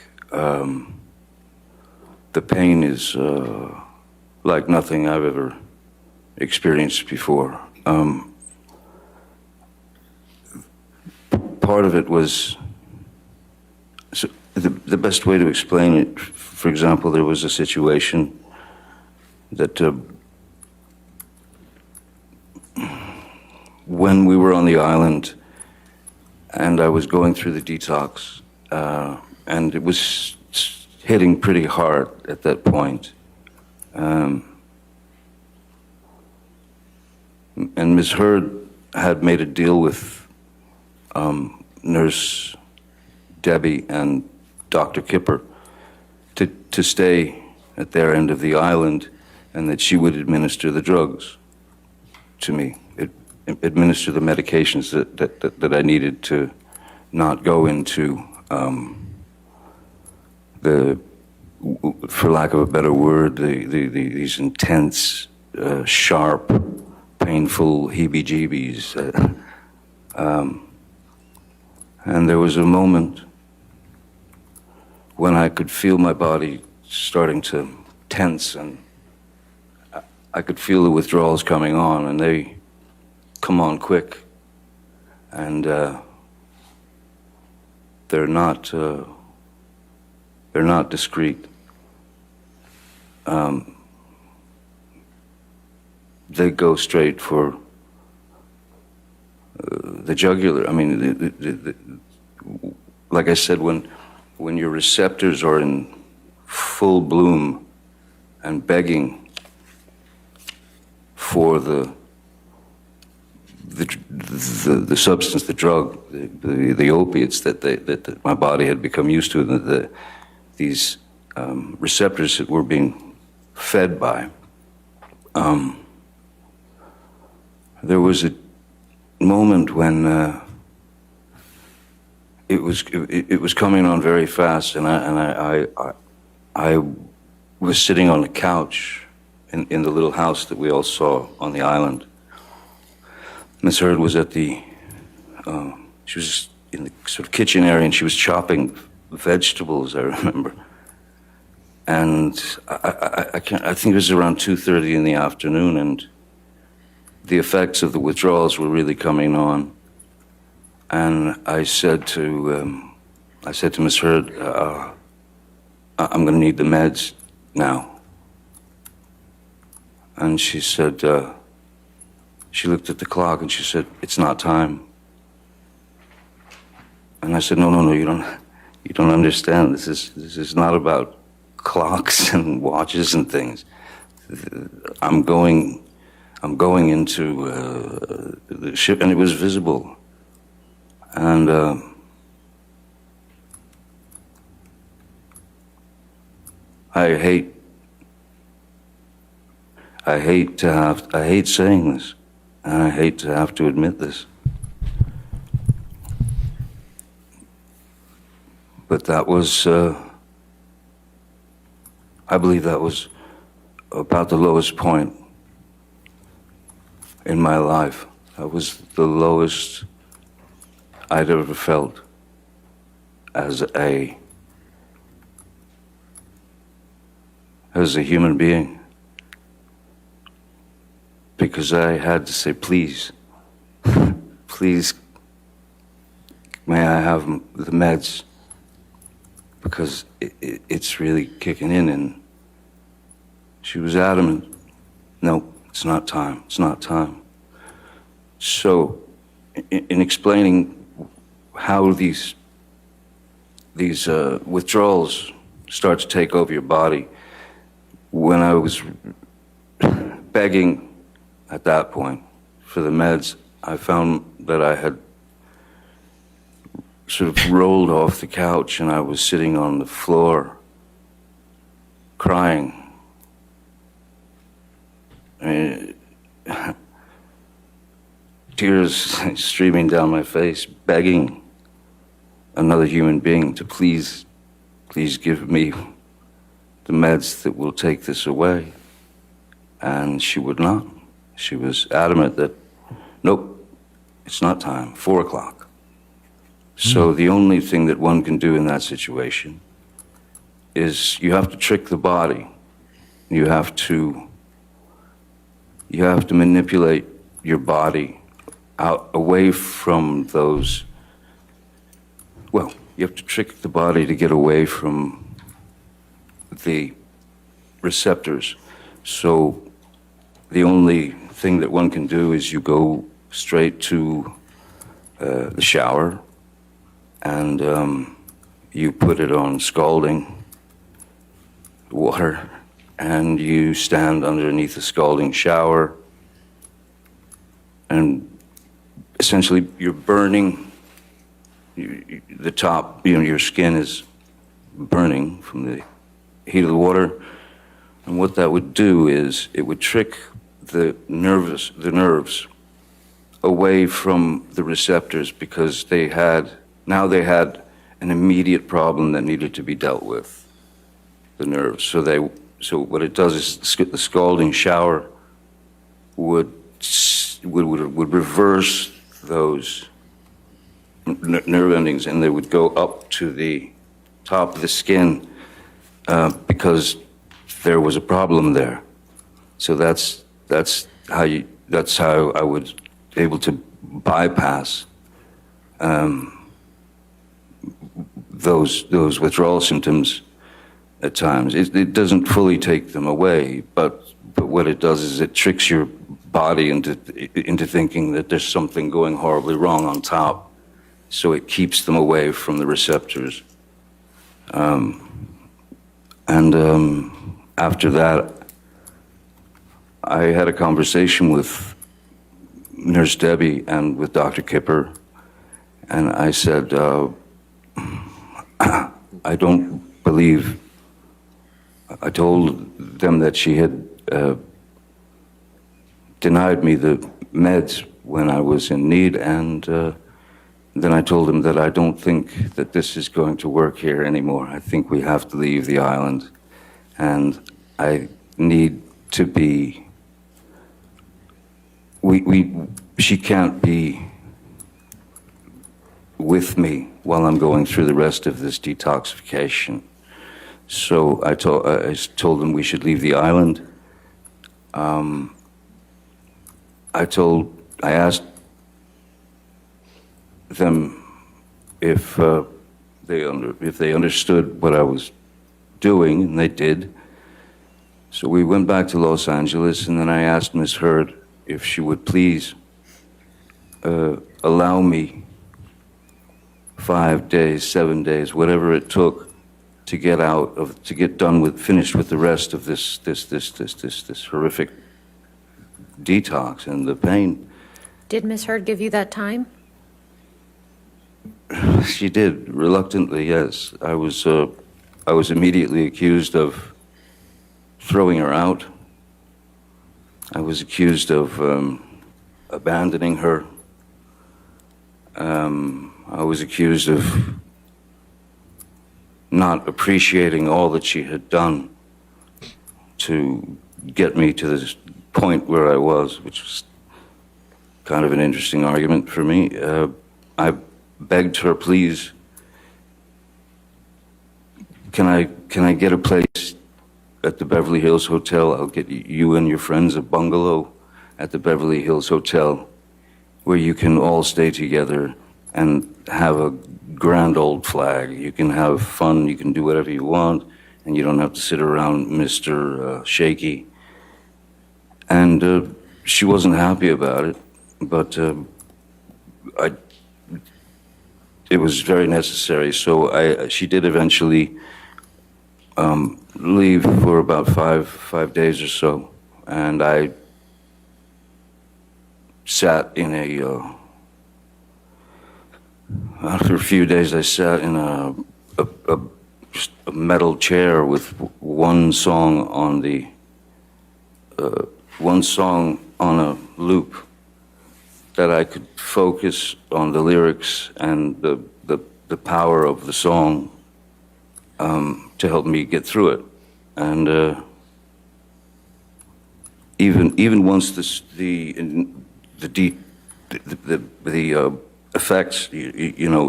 The pain is like nothing I've ever experienced before. Part of it was, so the best way to explain it, for example, there was a situation that when we were on the island and I was going through the detox, and it was hitting pretty hard at that point. And Misheard had made a deal with Nurse Debbie and Dr. Kipper to stay at their end of the island, and that she would administer the drugs to me, administer the medications that I needed to not go into for lack of a better word, these intense, sharp, painful heebie-jeebies. And there was a moment when I could feel my body starting to tense, and I could feel the withdrawals coming on, and they come on quick, and they're not discreet. They go straight for the jugular. I mean, like I said, when your receptors are in full bloom and begging for the substance, the drug, the opiates that my body had become used to, these receptors that were being fed by. There was a moment when it was coming on very fast, and I was sitting on the couch in the little house that we all saw on the island. Misheard was at she was in the sort of kitchen area, and she was chopping vegetables, I remember. And I think it was around 2:30 in the afternoon, and the effects of the withdrawals were really coming on. And I said to Misheard, I'm going to need the meds now. And she said, she looked at the clock and she said, "It's not time." And I said, no, you don't understand. This is not about clocks and watches and things. I'm going into the ship, and it was visible. And I hate saying this, and I hate to have to admit this, but that was, I believe that was about the lowest point in my life. That was the lowest I'd ever felt as a human being, because I had to say, please, please, may I have the meds, because it's really kicking in. And she was adamant, no, it's not time, it's not time. So in explaining how these withdrawals start to take over your body, when I was begging at that point for the meds, I found that I had sort of rolled off the couch, and I was sitting on the floor crying. I mean, tears streaming down my face, begging another human being to please give me the meds that will take this away. And she would not. She was adamant that, nope, it's not time, 4 o'clock. So the only thing that one can do in that situation is you have to trick the body. You have to you have to manipulate your body out away from those. Well, you have to trick the body to get away from the receptors. So the only thing that one can do is you go straight to the shower, and you put it on scalding water, and you stand underneath the scalding shower, and essentially you're burning the top, your skin is burning from the heat of the water. And what that would do is it would trick the nerves away from the receptors, because they had an immediate problem that needed to be dealt with, the nerves. So what it does is the scalding shower would reverse those nerve endings, and they would go up to the top of the skin because there was a problem there. So that's how I was able to bypass those withdrawal symptoms at times. It doesn't fully take them away, but what it does is it tricks your body into thinking that there's something going horribly wrong on top. So it keeps them away from the receptors. After that, I had a conversation with Nurse Debbie and with Dr. Kipper, and I said, I don't believe, I told them that she had denied me the meds when I was in need, and then I told them that I don't think that this is going to work here anymore. I think we have to leave the island, and I need to be, she can't be with me while I'm going through the rest of this detoxification. So I told them we should leave the island. I asked them if they understood what I was doing, and they did. So we went back to Los Angeles, and then I asked Misheard if she would please allow me 5 days, 7 days, whatever it took to finished with the rest of this horrific detox and the pain. Did Misheard give you that time? She did, reluctantly, yes. I was immediately accused of throwing her out. I was accused of abandoning her. I was accused of not appreciating all that she had done to get me to this point where I was, which was kind of an interesting argument for me. I begged her, please, can I get a place at the Beverly Hills Hotel? I'll get you and your friends a bungalow at the Beverly Hills Hotel where you can all stay together and have a grand old flag. You can have fun, you can do whatever you want, and you don't have to sit around Mr. Shaky. And she wasn't happy about it, but it was very necessary. So she did eventually leave for about five days or so, and I sat in after a few days, I sat in a metal chair with one song on a loop, that I could focus on the lyrics and the power of the song to help me get through it. And even once the effects,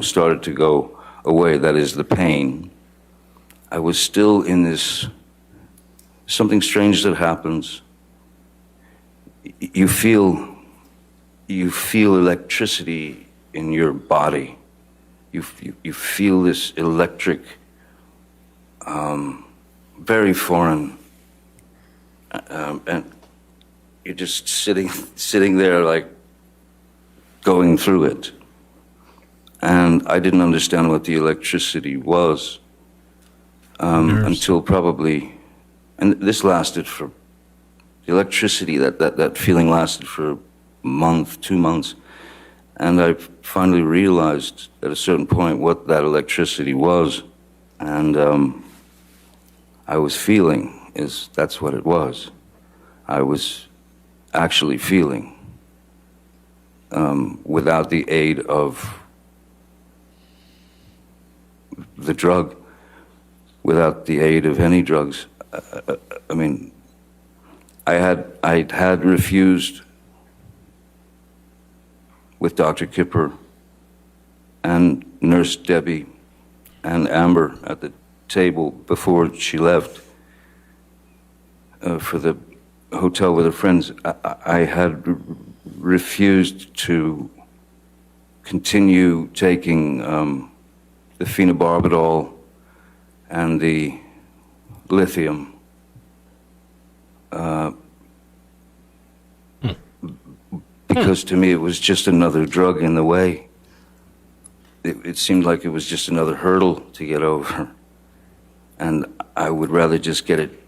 started to go away, that is the pain, I was still in this, something strange that happens you feel electricity in your body. You feel this electric, very foreign, and you're just sitting there like going through it. And I didn't understand what the electricity was until probably, and this lasted for, the electricity, that feeling lasted for a month, 2 months. And I finally realized at a certain point what that electricity was. And I was feeling, that's what it was. I was actually feeling without the aid of the drug, without the aid of any drugs. I mean, I'd had refused with Dr. Kipper and Nurse Debbie and Amber at the table before she left for the hotel with her friends. I had refused to continue taking the phenobarbital and the lithium because to me it was just another drug in the way. It seemed like it was just another hurdle to get over, and I would rather just get it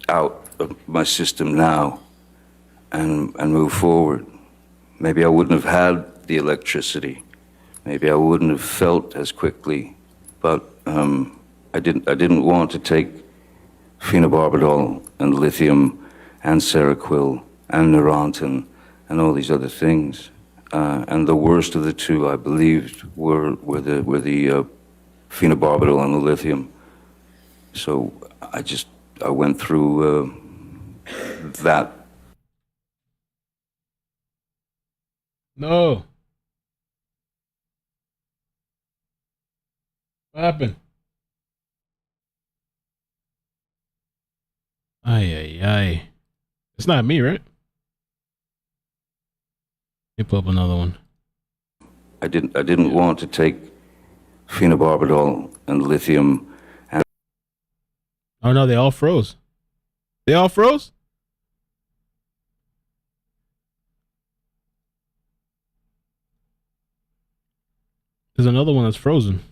out of my system now and move forward. Maybe I wouldn't have had the electricity. Maybe I wouldn't have felt as quickly, but I didn't want to take phenobarbital and lithium and Seroquel and Neurontin and all these other things. And the worst of the two, I believed, were the phenobarbital and the lithium. So I went through that. No. What happened? Ay. It's not me, right? Let me pull up another one. I didn't want to take phenobarbital and lithium. And oh no, they all froze. They all froze? There's another one that's frozen.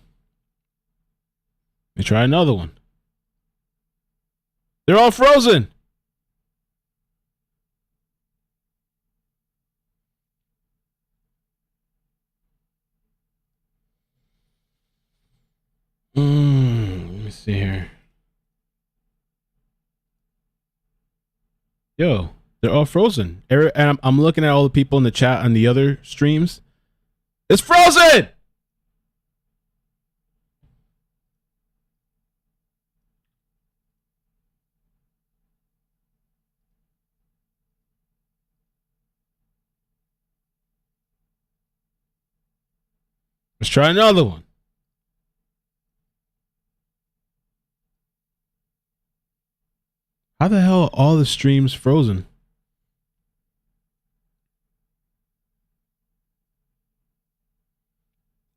Let me try another one. They're all frozen. Let me see here. Yo, they're all frozen. And I'm looking at all the people in the chat on the other streams. It's frozen! Let's try another one. How the hell are all the streams frozen?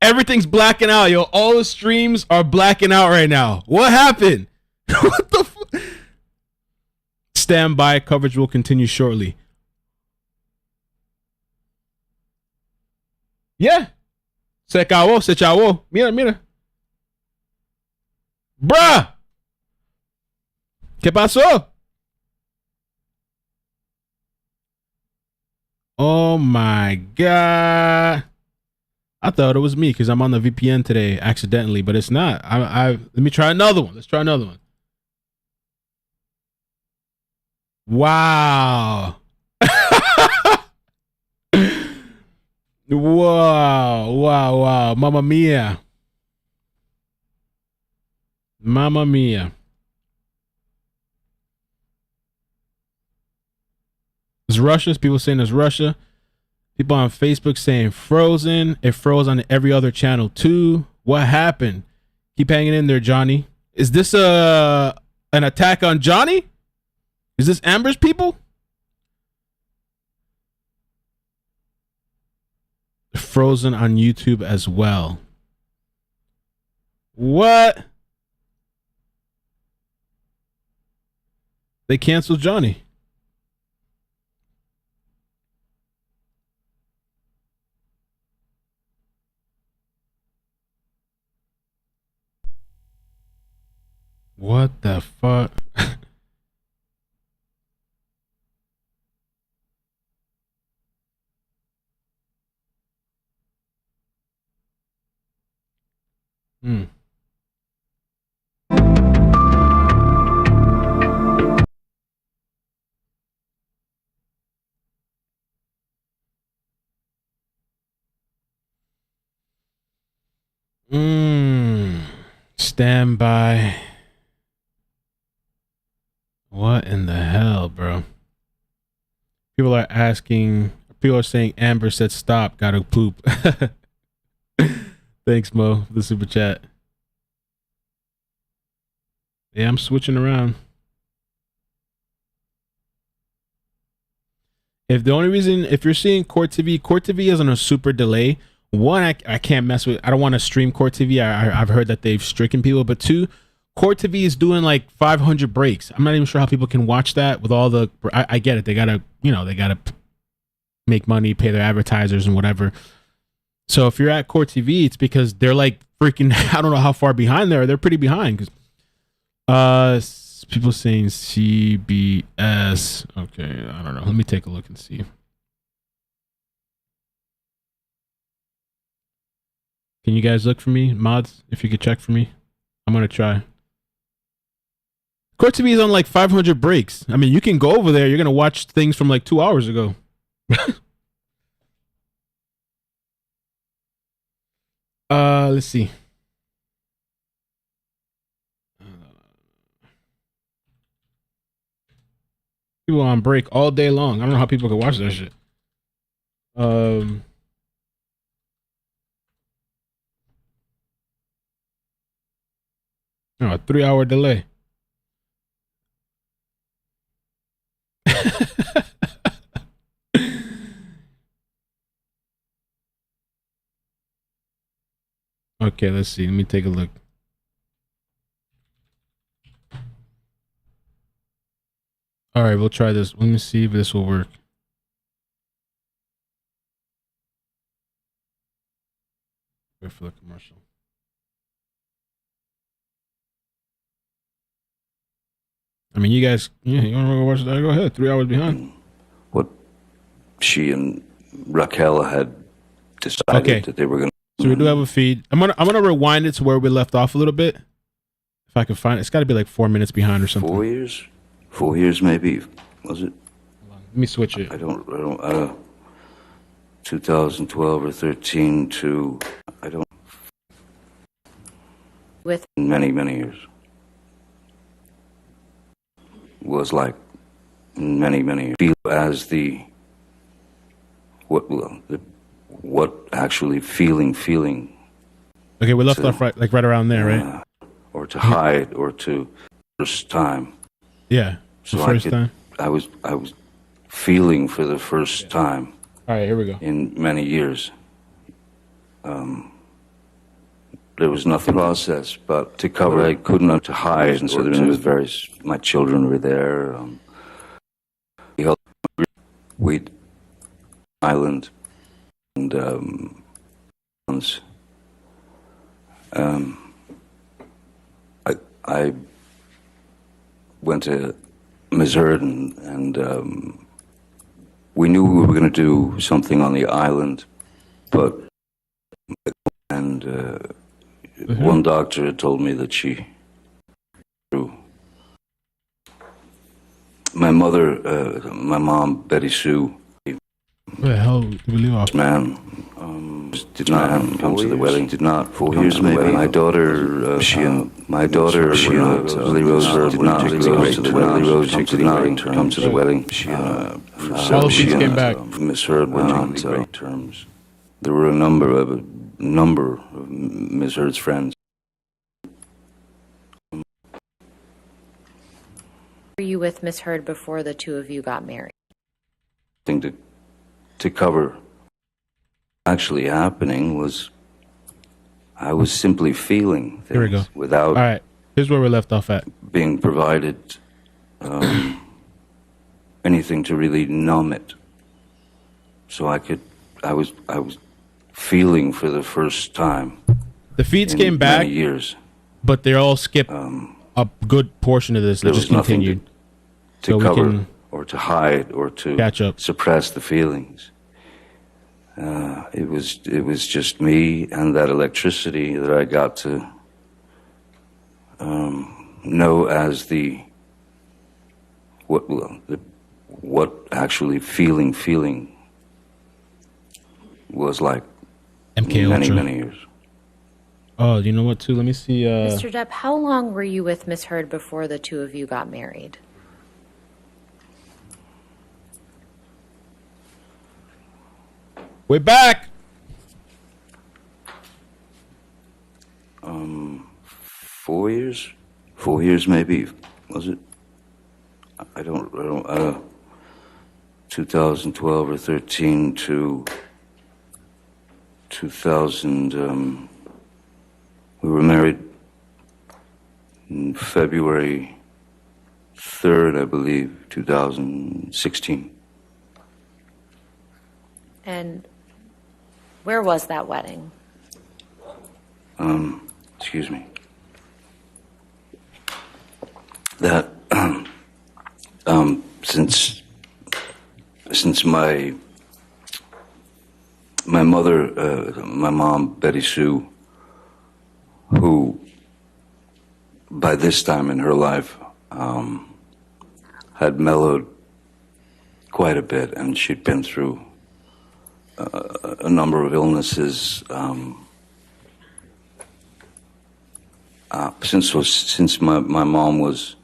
Everything's blacking out, yo. All the streams are blacking out right now. What happened? What the fuck? Stand by. Coverage will continue shortly. Yeah. Se acabó. Mira. Bruh. ¿Qué pasó? Oh my God. I thought it was me because I'm on the VPN today accidentally, but it's not. Let me try another one. Let's try another one. Wow. Wow. Mamma mia. It's Russia. People saying it's Russia. People on Facebook saying frozen. It froze on every other channel too. What happened? Keep hanging in there, Johnny. Is this an attack on Johnny? Is this Amber's people? frozen on YouTube as well. What? They canceled Johnny. What the fuck? Hmm. Stand by. What in the hell, bro? People are asking, people are saying Amber said stop, gotta poop. Thanks, Mo, for the super chat. Yeah, I'm switching around. If the only reason, if you're seeing Court TV is on a super delay. One, I can't mess with, I don't want to stream Court TV. I've heard that they've stricken people, but two, Court TV is doing like 500 breaks. I'm not even sure how people can watch that with all the, I get it. They gotta, they gotta make money, pay their advertisers and whatever. So if you're at Court TV, it's because they're like freaking, I don't know how far behind they are. They're pretty behind. People saying CBS. Okay, I don't know. Let me take a look and see. Can you guys look for me, mods? If you could check for me, I'm gonna try. Court TV is on like 500 breaks. I mean, you can go over there. You're gonna watch things from like 2 hours ago. Let's see. People on break all day long. I don't know how people can watch that shit. No, a 3-hour delay. Okay, let's see. Let me take a look. All right, we'll try this. Let me see if this will work. Wait for the commercial. I mean, you guys, yeah, you want to go watch that? Go ahead. 3 hours behind. What she and Raquel had decided that they were going to. So we do have a feed. I'm gonna rewind it to where we left off a little bit. If I can find it. It's got to be like 4 minutes behind or something. 4 years? 4 years maybe, was it? Let me switch it. I don't 2012 or 13 to, I don't, With many years. Was like many years. Feel as what actually feeling. Okay, we left off right around there, right? Or to hide, or to first time. Yeah, So the first time. I was feeling for the first time. All right, here we go. In many years. There was nothing process, but to cover, I couldn't to hide, and so there was various. My children were there. We helped Weed Island, and I went to Misheard, and we knew we were going to do something on the island, but one doctor had told me that my mom, Betty Sue, Where the hell did we leave off? man, did not come to the wedding. Did not. 4 years maybe. My daughter, Lily Rose did not come to the wedding. Rose did not come to the wedding. All the kids came back. Misheard went on to great terms. There were a number of Misheard's friends. were you with Misheard before the two of you got married? Thing to cover actually happening was I was simply feeling things Here we go. without All right. Here's where we left off at. being provided anything to really numb it. So I was feeling for the first time. The feeds in came back, many years. but they all skipped a good portion of this. They There just was nothing continued. to So we cover can or to hide or to catch up. suppress the feelings. It was just me and that electricity that I got to know as what actually feeling was like MK Ultra. many years. Oh, you know what, too? Let me see. Mr. Depp, how long were you with Misheard before the two of you got married? We're back. 4 years? 4 years maybe, was it? I don't 2012 or 13 to 2000, we were married in February 3rd, I believe, 2016. And where was that wedding? Excuse me. That since my mother, my mom Betty Sue, who by this time in her life had mellowed quite a bit, and she'd been through a number of illnesses. Since my mom was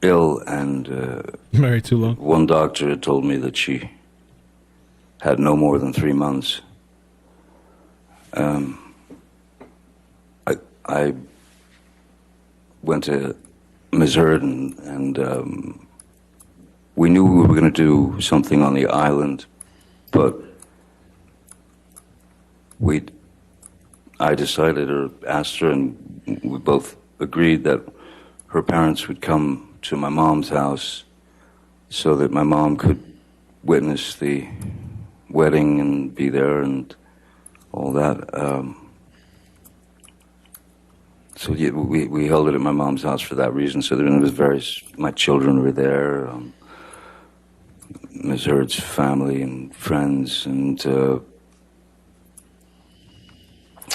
ill, and Married too long. one doctor had told me that she had no more than 3 months. I went to Misheard, and we knew we were going to do something on the island, but I decided, or asked her, and we both agreed that her parents would come to my mom's house so that my mom could witness the wedding and be there and all that. So yeah, we held it at my mom's house for that reason. So there was my children were there, Ms. Heard's family and friends, and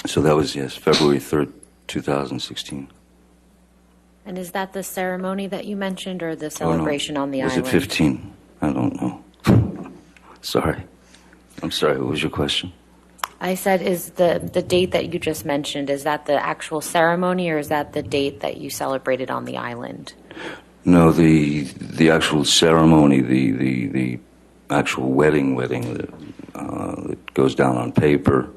so that was, yes, February 3rd, 2016. And is that the ceremony that you mentioned, or the Oh, no. celebration on the Was island? it 15? I don't know. Sorry. I'm sorry, what was your question? I said, is the date that you just mentioned, is that the actual ceremony, or is that the date that you celebrated on the island? No, the actual ceremony, the actual wedding that goes down on paper,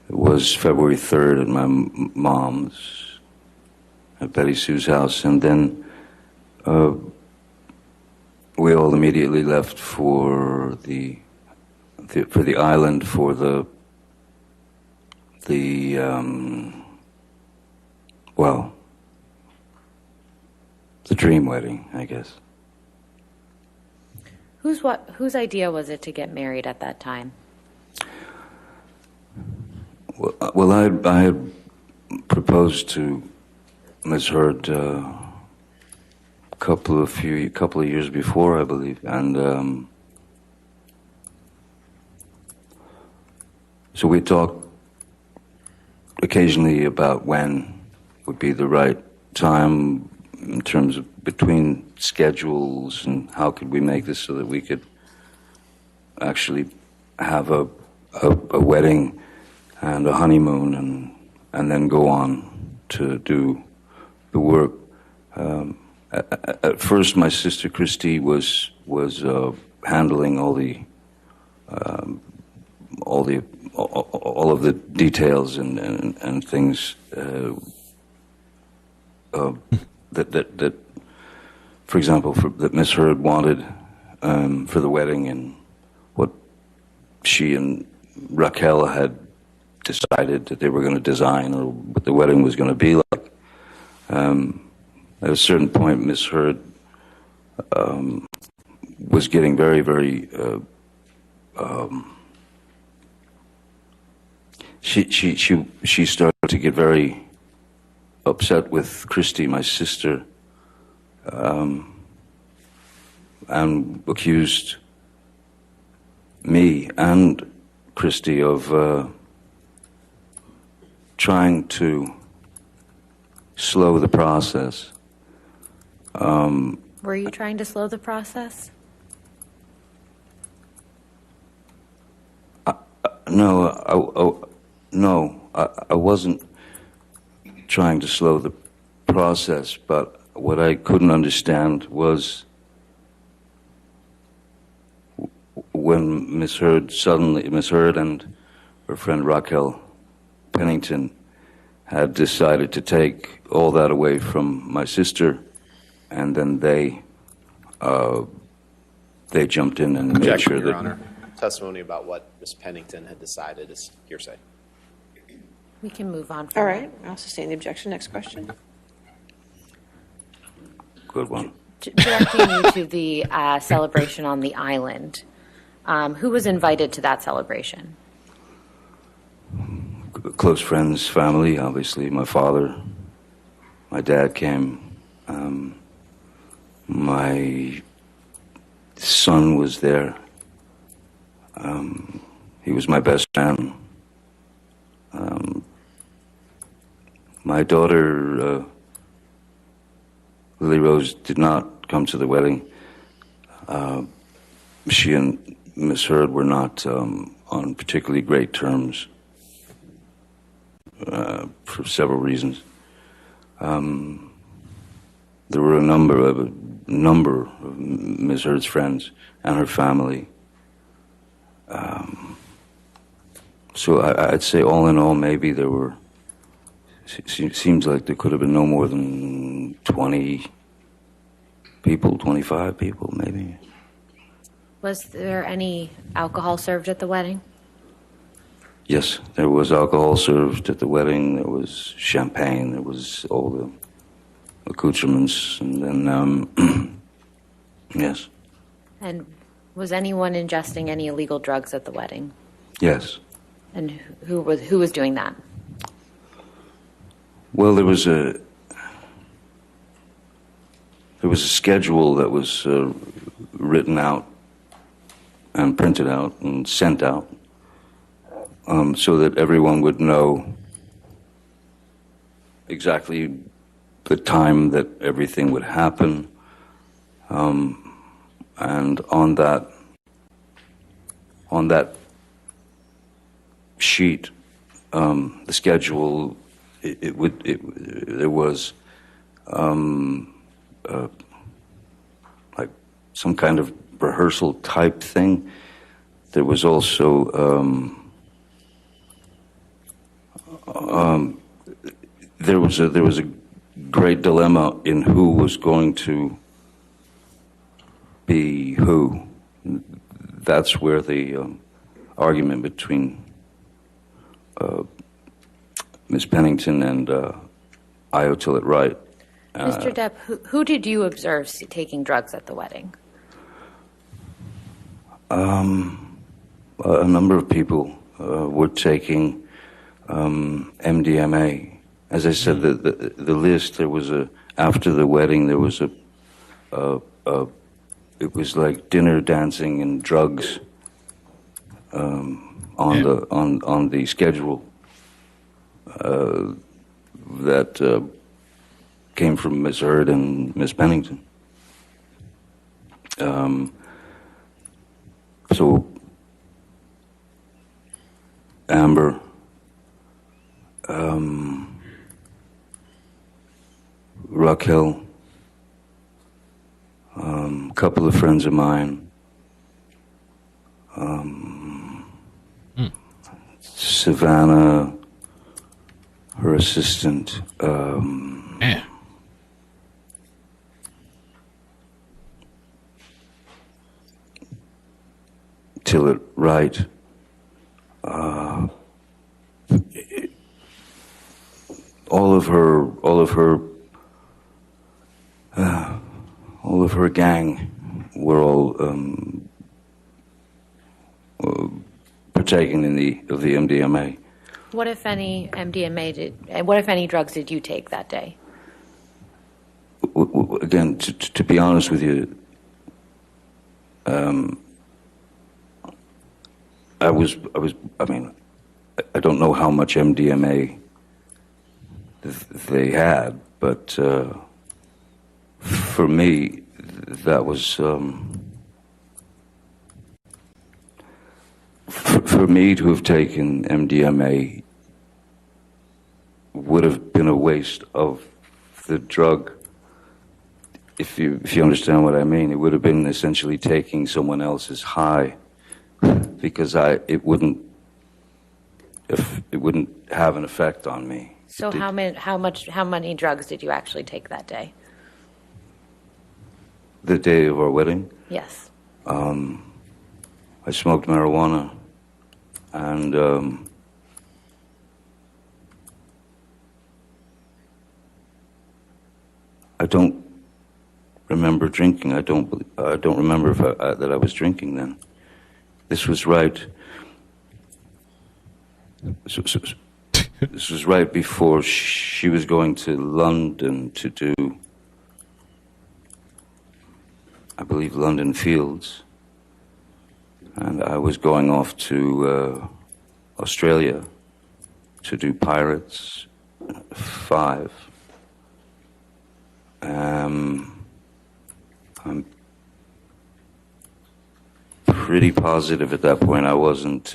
it was February 3rd at my mom's, at Betty Sue's house, and then we all immediately left for the island for the dream wedding, I guess. Whose idea was it to get married at that time? Well, I had proposed to Ms. Heard a couple of years before, I believe, and so we talked occasionally about when would be the right time in terms of between schedules, and how could we make this so that we could actually have a wedding and a honeymoon, and then go on to do the work. At first, my sister Christy was handling all of the details and things that, for example, that Miss Heard wanted for the wedding, and what she and Raquel had decided that they were going to design or what the wedding was going to be like. At a certain point, Misheard was getting very, very. She started to get very upset with Christy, my sister, and accused me and Christy of trying to slow the process. Were you trying to slow the process? No, I wasn't trying to slow the process, but what I couldn't understand was when Misheard and her friend Raquel Pennington had decided to take all that away from my sister, and then they jumped in and made sure Your that. Honor. Testimony about what Ms. Pennington had decided is hearsay. We can move on from All that. right, I'll sustain the objection. Next question. Good one. Directing you to the celebration on the island. Who was invited to that celebration? Close friends, family, obviously. My father, my dad came. My son was there. He was my best man. My daughter, Lily Rose, did not come to the wedding. She and Misheard were not on particularly great terms for several reasons. There were a number of Misheard's friends and her family. So I'd say all in all, maybe there were, seems like there could have been no more than 20 people, 25 people, maybe. Was there any alcohol served at the wedding? Yes, there was alcohol served at the wedding. There was champagne. There was all the accoutrements. And then, yes. And was anyone ingesting any illegal drugs at the wedding? Yes. And who was doing that? Well, there was a schedule that was written out and printed out and sent out so that everyone would know exactly the time that everything would happen. And on that sheet, the schedule, there was like some kind of rehearsal type thing. There was also there was a great dilemma in who was going to be who. That's where the argument between Ms. Pennington and Io Tillett Wright. Mr. Depp, who did you observe taking drugs at the wedding? A number of people were taking MDMA. As I said, the list, there was after the wedding, there was it was like dinner, dancing, and drugs on the schedule that came from Ms. Heard and Ms. Pennington. So Amber, Raquel, a couple of friends of mine, Savannah, her assistant, Tillett Wright, all of her gang were all partaking of the MDMA. What, if any, what, if any, drugs did you take that day? Again, to be honest with you, I mean, I don't know how much MDMA they had, but for me, that was for me to have taken MDMA would have been a waste of the drug. If you understand what I mean, it would have been essentially taking someone else's high, because it wouldn't have an effect on me. So how many drugs did you actually take that day? The day of our wedding, Yes. I smoked marijuana, and I don't remember drinking. I don't remember that I was drinking then. This was right. This was right before she was going to London to do, I believe, London Fields, and I was going off to Australia to do Pirates 5. I'm pretty positive at that point I wasn't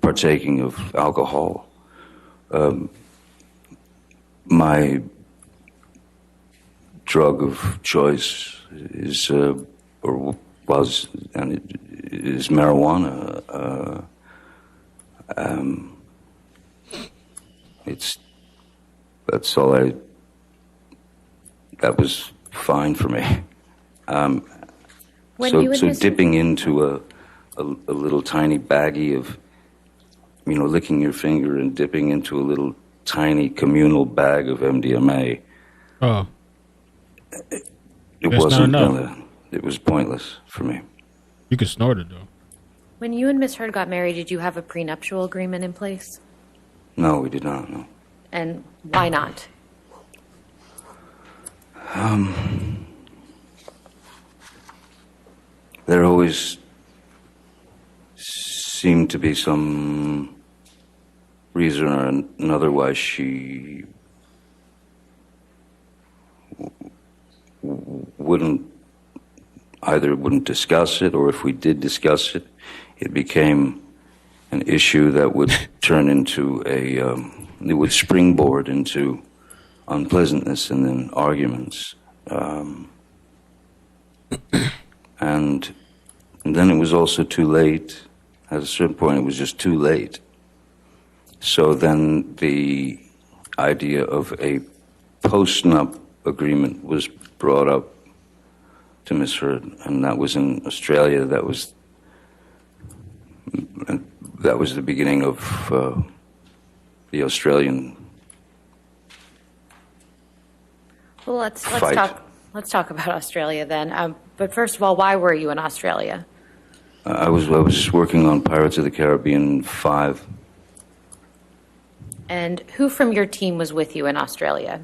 partaking of alcohol. My drug of choice is, or was, and it is marijuana. That was fine for me. So dipping into a little tiny baggie of, licking your finger and dipping into a little tiny communal bag of MDMA. Oh. It wasn't it was pointless for me. You could snort it, though. When you and Misheard got married, did you have a prenuptial agreement in place? No, we did not, no. And why not? There always seemed to be some reason or another why she wouldn't discuss it, or if we did discuss it, it became an issue that would turn into it would springboard into unpleasantness and then arguments. And then it was also too late. At a certain point, it was just too late. So then the idea of a post-nup agreement was brought up to Misheard, and that was in Australia. That was the beginning of the Australian Well, let's fight. talk about Australia then. But first of all, why were you in Australia? I was working on Pirates of the Caribbean 5. And who from your team was with you in Australia?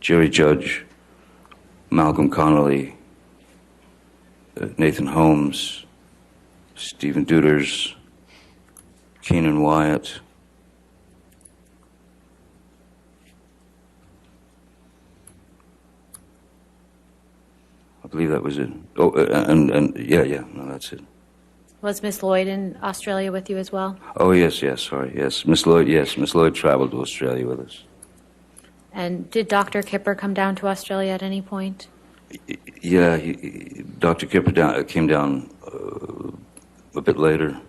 Jerry Judge, Malcolm Connolly, Nathan Holmes, Stephen Deuters, Keenan Wyatt. I believe that was it. Oh, and no, that's it. Was Miss Lloyd in Australia with you as well? Oh, yes, sorry, yes. Miss Lloyd traveled to Australia with us. And did Dr. Kipper come down to Australia at any point? Yeah, Dr. Kipper came down a bit later.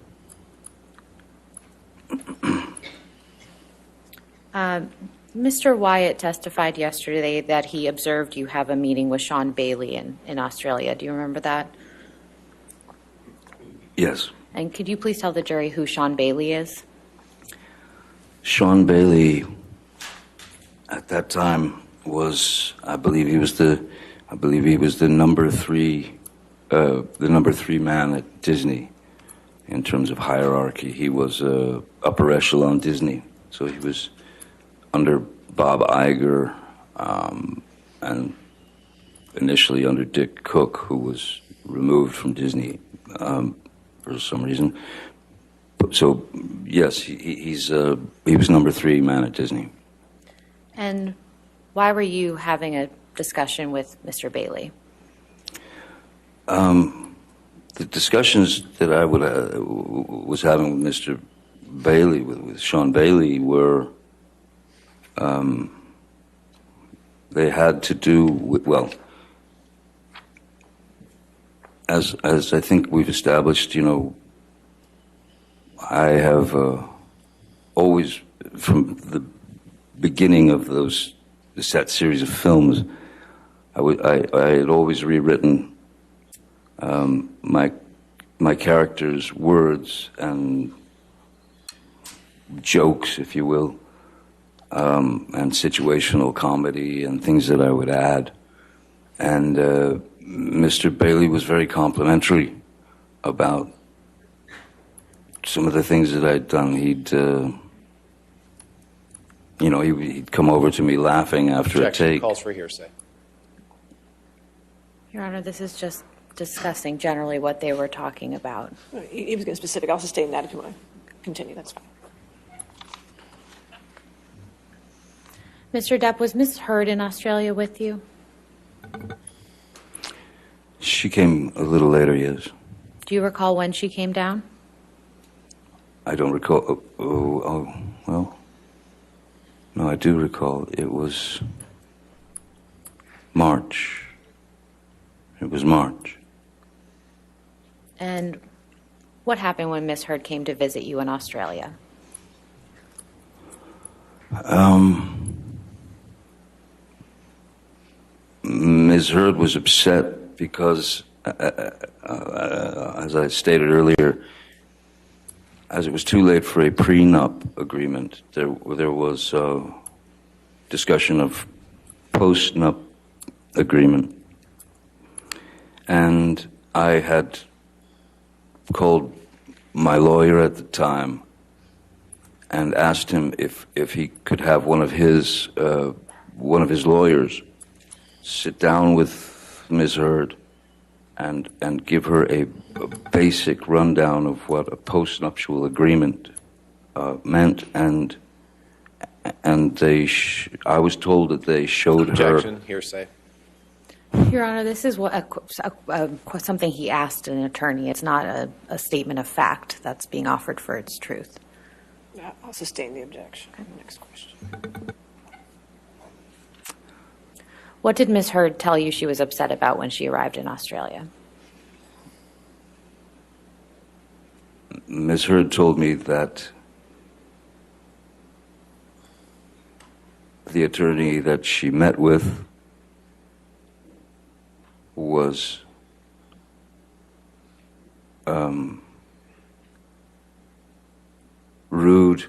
Mr. Wyatt testified yesterday that he observed you have a meeting with Sean Bailey in Australia. Do you remember that? Yes. And could you please tell the jury who Sean Bailey is? Sean Bailey, at that time, I believe he was the number three man at Disney in terms of hierarchy. He was upper echelon Disney, so he was under Bob Iger and initially under Dick Cook, who was removed from Disney for some reason. So yes, he was number 3 man at Disney. And why were you having a discussion with Mr. Bailey? The discussions that I was having with Mr. Bailey, with Sean Bailey, were they had to do with, well, as I think we've established, I have always, from the beginning of that series of films, I had always rewritten my character's words and jokes, if you will, and situational comedy and things that I would add. And Mr. Bailey was very complimentary about some of the things that I'd done. He'd come over to me laughing after Objection. a take. Calls for hearsay. Your Honor, this is just discussing generally what they were talking about. He was getting specific. I'll sustain that if you want to continue. That's fine. Mr. Depp, was Misheard in Australia with you? She came a little later, yes. Do you recall when she came down? I don't recall. Well, no, I do recall. It was March. It was March. And what happened when Misheard came to visit you in Australia? Ms. Heard was upset because, as I stated earlier, as it was too late for a prenup agreement, there was discussion of post-nup agreement. And I had called my lawyer at the time and asked him if he could have one of his lawyers sit down with Ms. Heard and give her a basic rundown of what a postnuptial agreement meant, and I was told that they showed Objection. Hearsay. Your Honor, this is something he asked an attorney. It's not a statement of fact that's being offered for its truth. I'll sustain the objection. Okay. Next question. What did Ms. Heard tell you she was upset about when she arrived in Australia? Ms. Heard told me that the attorney that she met with was rude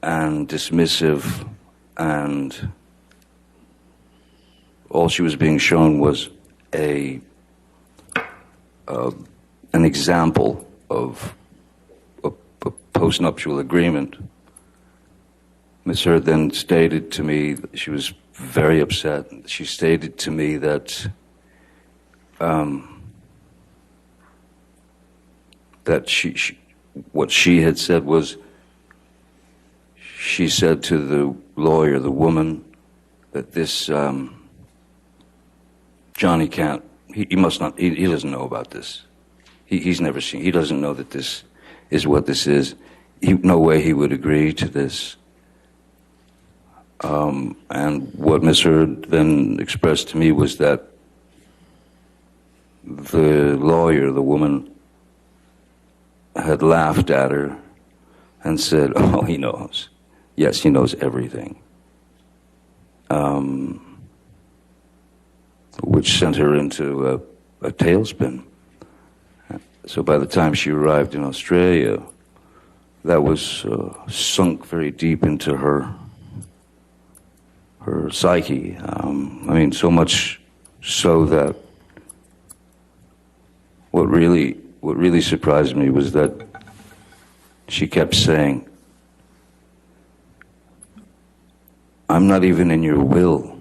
and dismissive, and all she was being shown was an example of a postnuptial agreement. Ms. Heard then stated to me that she was very upset. She stated to me that what she had said was, she said to the lawyer, the woman, that this Johnny can't, he must not, he doesn't know about this. He's never seen, he doesn't know that this is what this is. No way he would agree to this. And what Ms. Heard then expressed to me was that the lawyer, the woman, had laughed at her and said, "Oh, he knows. Yes, he knows everything." Which sent her into a tailspin. So by the time she arrived in Australia, that was sunk very deep into her psyche. I mean, so much so that what really surprised me was that she kept saying, "I'm not even in your will.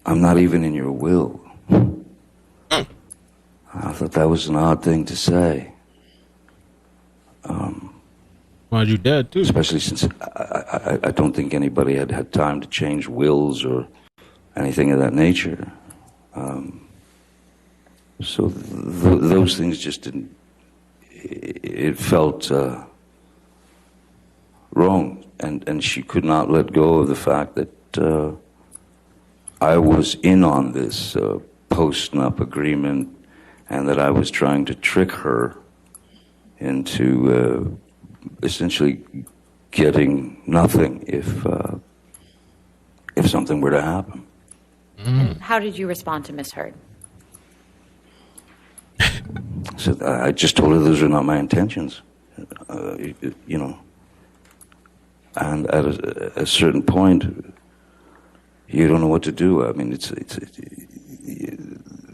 I'm not even in your will." I thought that was an odd thing to say. Why'd you dead too? Especially since I don't think anybody had had time to change wills or anything of that nature. So those things just didn't, it felt wrong. And she could not let go of the fact that I was in on this post-nup agreement and that I was trying to trick her into essentially getting nothing if something were to happen. And how did you respond to Misheard? So I just told her those are not my intentions, you know. And at a certain point, you don't know what to do. I mean,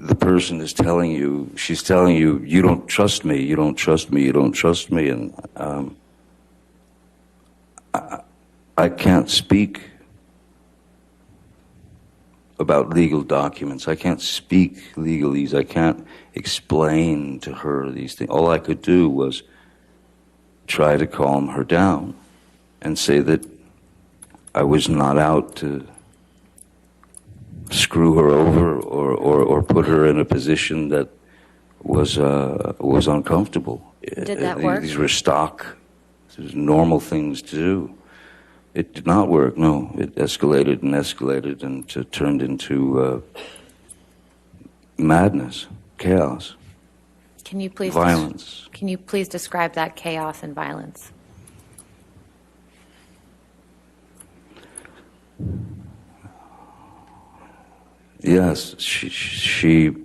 the person is telling you, she's telling you, you don't trust me, you don't trust me, you don't trust me, and I can't speak about legal documents. I can't speak legalese. I can't explain to her these things. All I could do was try to calm her down and say that I was not out to screw her over or put her in a position that was uncomfortable. Did that work? These were stock, normal things to do. It did not work, no. It escalated and turned into madness, chaos, Can you please violence. Can you please describe that chaos and violence? Yes, she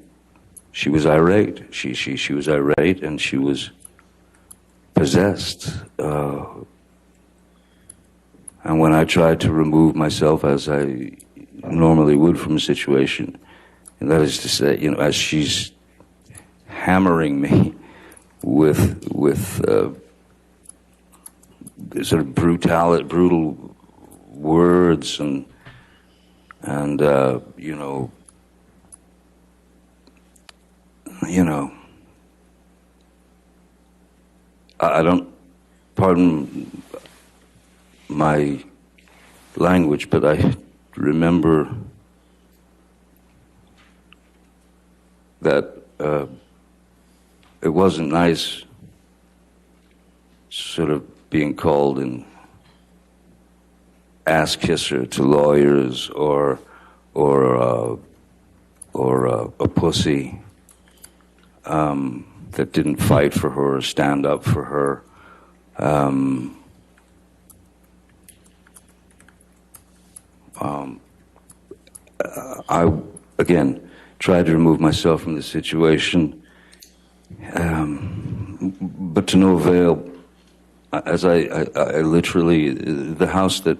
was irate. She was irate, and she was possessed. And when I tried to remove myself, as I normally would from a situation, and that is to say, you know, as she's hammering me with sort of brutal words and you know, I don't, pardon my language, but I remember that it wasn't nice sort of being called an ass kisser to lawyers or a pussy that didn't fight for her or stand up for her. I, again, tried to remove myself from the situation, but to no avail, as I literally, the house that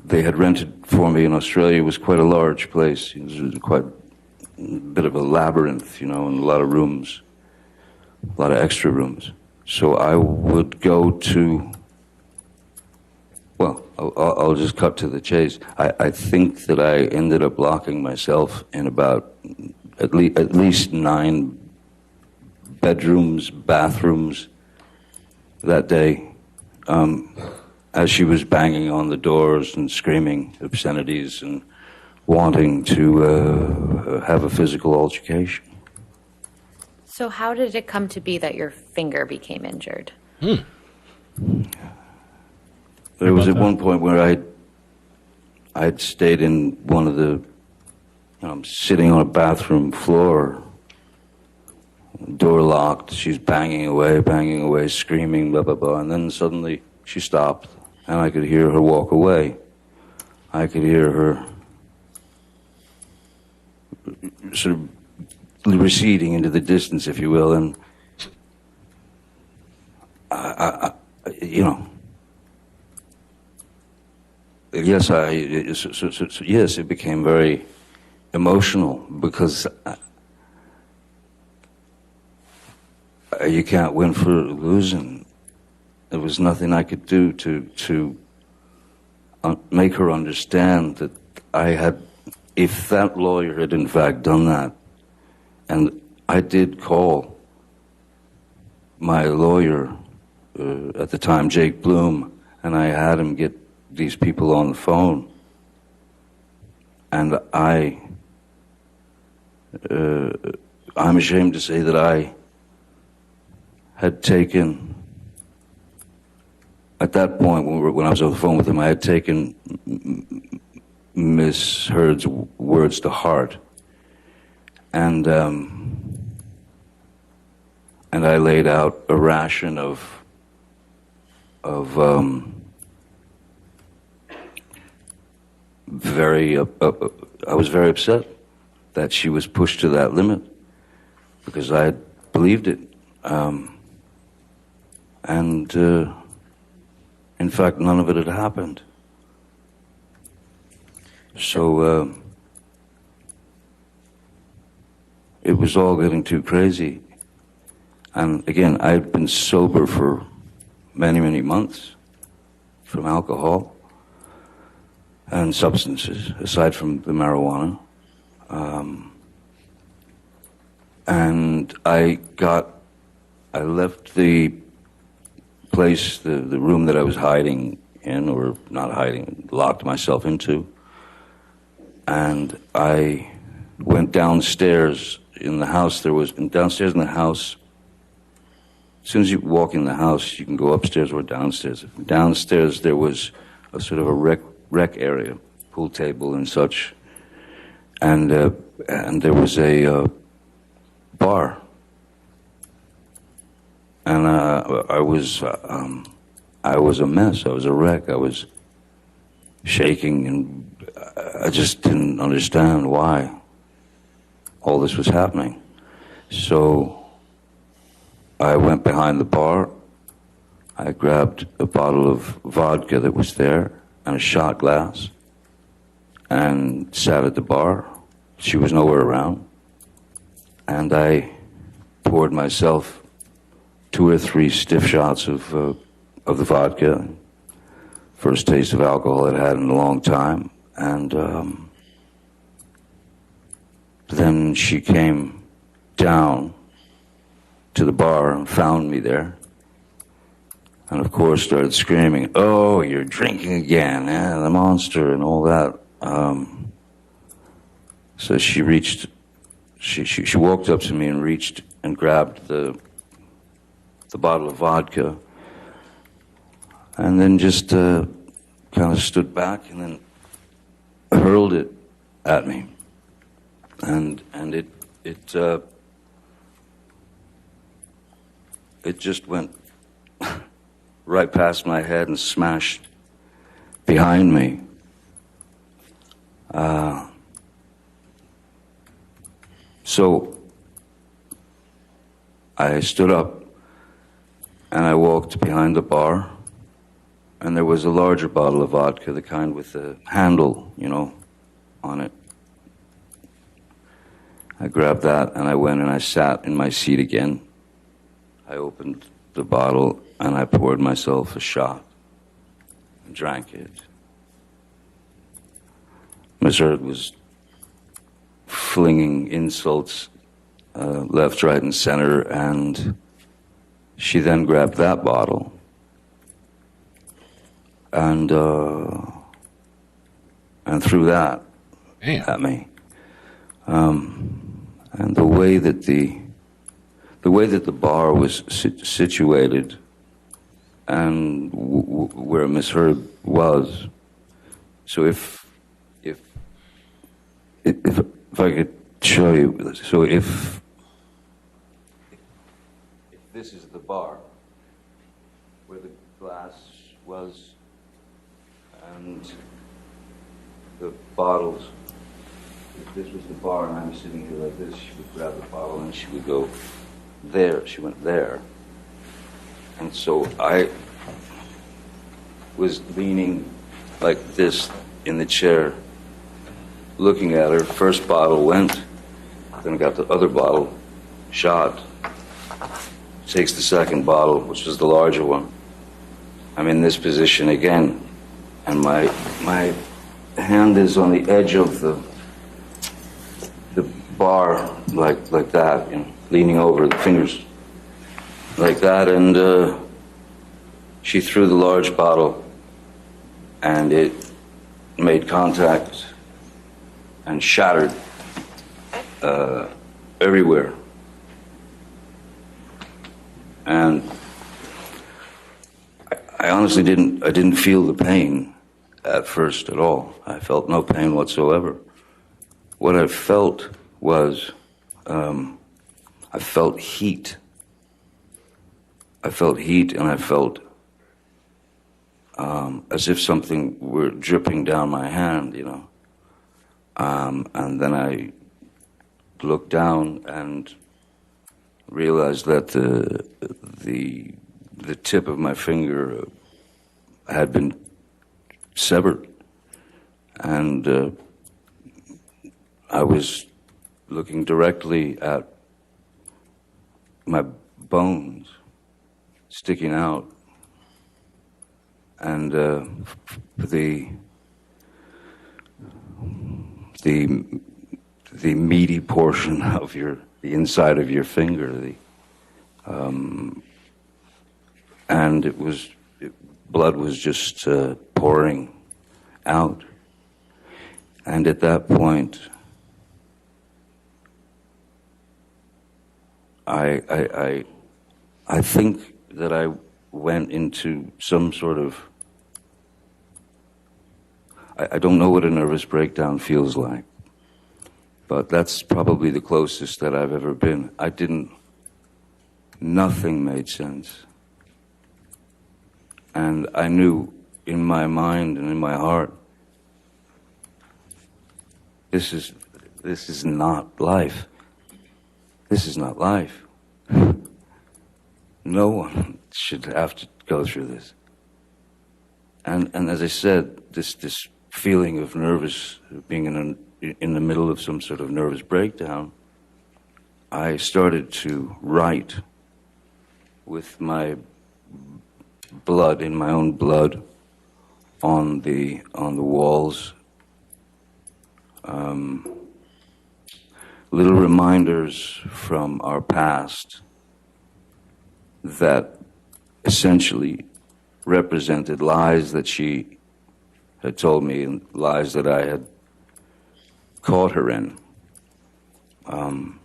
they had rented for me in Australia was quite a large place. It was quite a bit of a labyrinth, you know, and a lot of rooms, a lot of extra rooms. So I would go to, well, I'll just cut to the chase. I think that I ended up locking myself in about at least 9 bedrooms, bathrooms that day, as she was banging on the doors and screaming obscenities and wanting to have a physical altercation. So how did it come to be that your finger became injured? There was at one point where I'd stayed in one of the, I'm sitting on a bathroom floor, door locked, she's banging away, screaming, blah, blah, blah, and then suddenly she stopped, and I could hear her walk away. I could hear her sort of receding into the distance, if you will, and you know, yes, yes, it became very emotional because you can't win for losing. There was nothing I could do to make her understand that I had, if that lawyer had in fact done that, and I did call my lawyer at the time, Jake Bloom, and I had him get these people on the phone, and I'm ashamed to say that I had taken, at that point when I was on the phone with him, I had taken Misheard's words to heart, and I laid out a ration of I was very upset that she was pushed to that limit because I had believed it, and in fact none of it had happened. So it was all getting too crazy. And again, I had been sober for many, many months from alcohol and substances, aside from the marijuana. And I left the place, the room that I was hiding in, or not hiding, locked myself into. And I went downstairs in the house. Downstairs in the house, as soon as you walk in the house, you can go upstairs or downstairs. Downstairs there was a sort of a rec area, pool table and such, and there was a bar. And I was a mess. I was a wreck. I was shaking, and I just didn't understand why all this was happening. So I went behind the bar. I grabbed a bottle of vodka that was there and a shot glass and sat at the bar. She was nowhere around. And I poured myself 2 or 3 stiff shots of the vodka. First taste of alcohol I'd had in a long time. And then she came down to the bar and found me there. And of course started screaming, "Oh, you're drinking again, the monster," and all that. So she walked up to me and reached and grabbed the bottle of vodka, and then just kind of stood back and then hurled it at me, and it just went right past my head and smashed behind me. So I stood up and I walked behind the bar, and there was a larger bottle of vodka, the kind with the handle, on it. I grabbed that and I went and I sat in my seat again. I opened the bottle and I poured myself a shot and drank it. Misheard was flinging insults left, right, and center, and she then grabbed that bottle and threw that at me. And the way that the bar was situated and where Misheard was, so if I could show you, so if this is the bar where the glass was and the bottles if this was the bar and I was sitting here like this, she would grab the bottle and she would go there. She went there. And so I was leaning like this in the chair, looking at her. First bottle went, then got the other bottle, shot. Takes the second bottle, which was the larger one. I'm in this position again, and my hand is on the edge of the bar, like that, you know, leaning over, the fingers like that, and she threw the large bottle, and it made contact and shattered everywhere. And I honestly didn't feel the pain at first at all. I felt no pain whatsoever. What I felt was, I felt heat. I felt heat, and I felt as if something were dripping down my hand, you know. And then I looked down and realized that the tip of my finger had been severed, and I was looking directly at my bones sticking out, and the meaty portion of the inside of your finger, and blood was just pouring out. And at that point, I think that I went into some sort of, I don't know what a nervous breakdown feels like, but that's probably the closest that I've ever been. Nothing made sense. And I knew in my mind and in my heart, this is not life. This is not life. No one should have to go through this. And as I said, this feeling of being in the middle of some sort of nervous breakdown, I started to write with my blood, in my own blood, on the walls, little reminders from our past that essentially represented lies that she had told me and lies that I had caught her in. Bruh.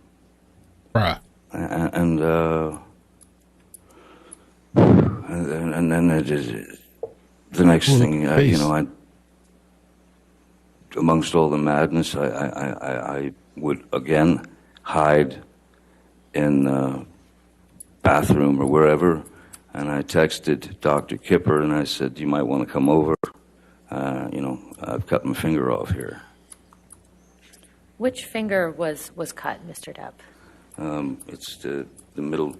And then the next thing, you know, amongst all the madness, I would again hide in the bathroom or wherever, and I texted Dr. Kipper and I said, "You might want to come over. You know, I've cut my finger off here." Which finger was cut, Mr. Depp? It's the middle.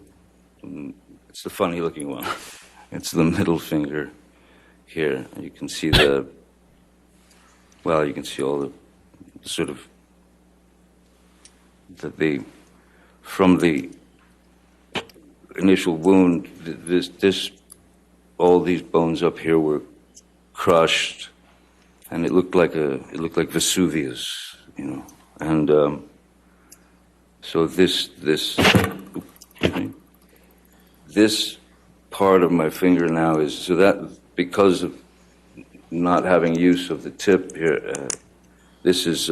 It's the funny-looking one. It's the middle finger here. You can see you can see all the sort of from the initial wound. All these bones up here were crushed, and it looked like Vesuvius, you know. And so this part of my finger now is, so that because of not having use of the tip here, this is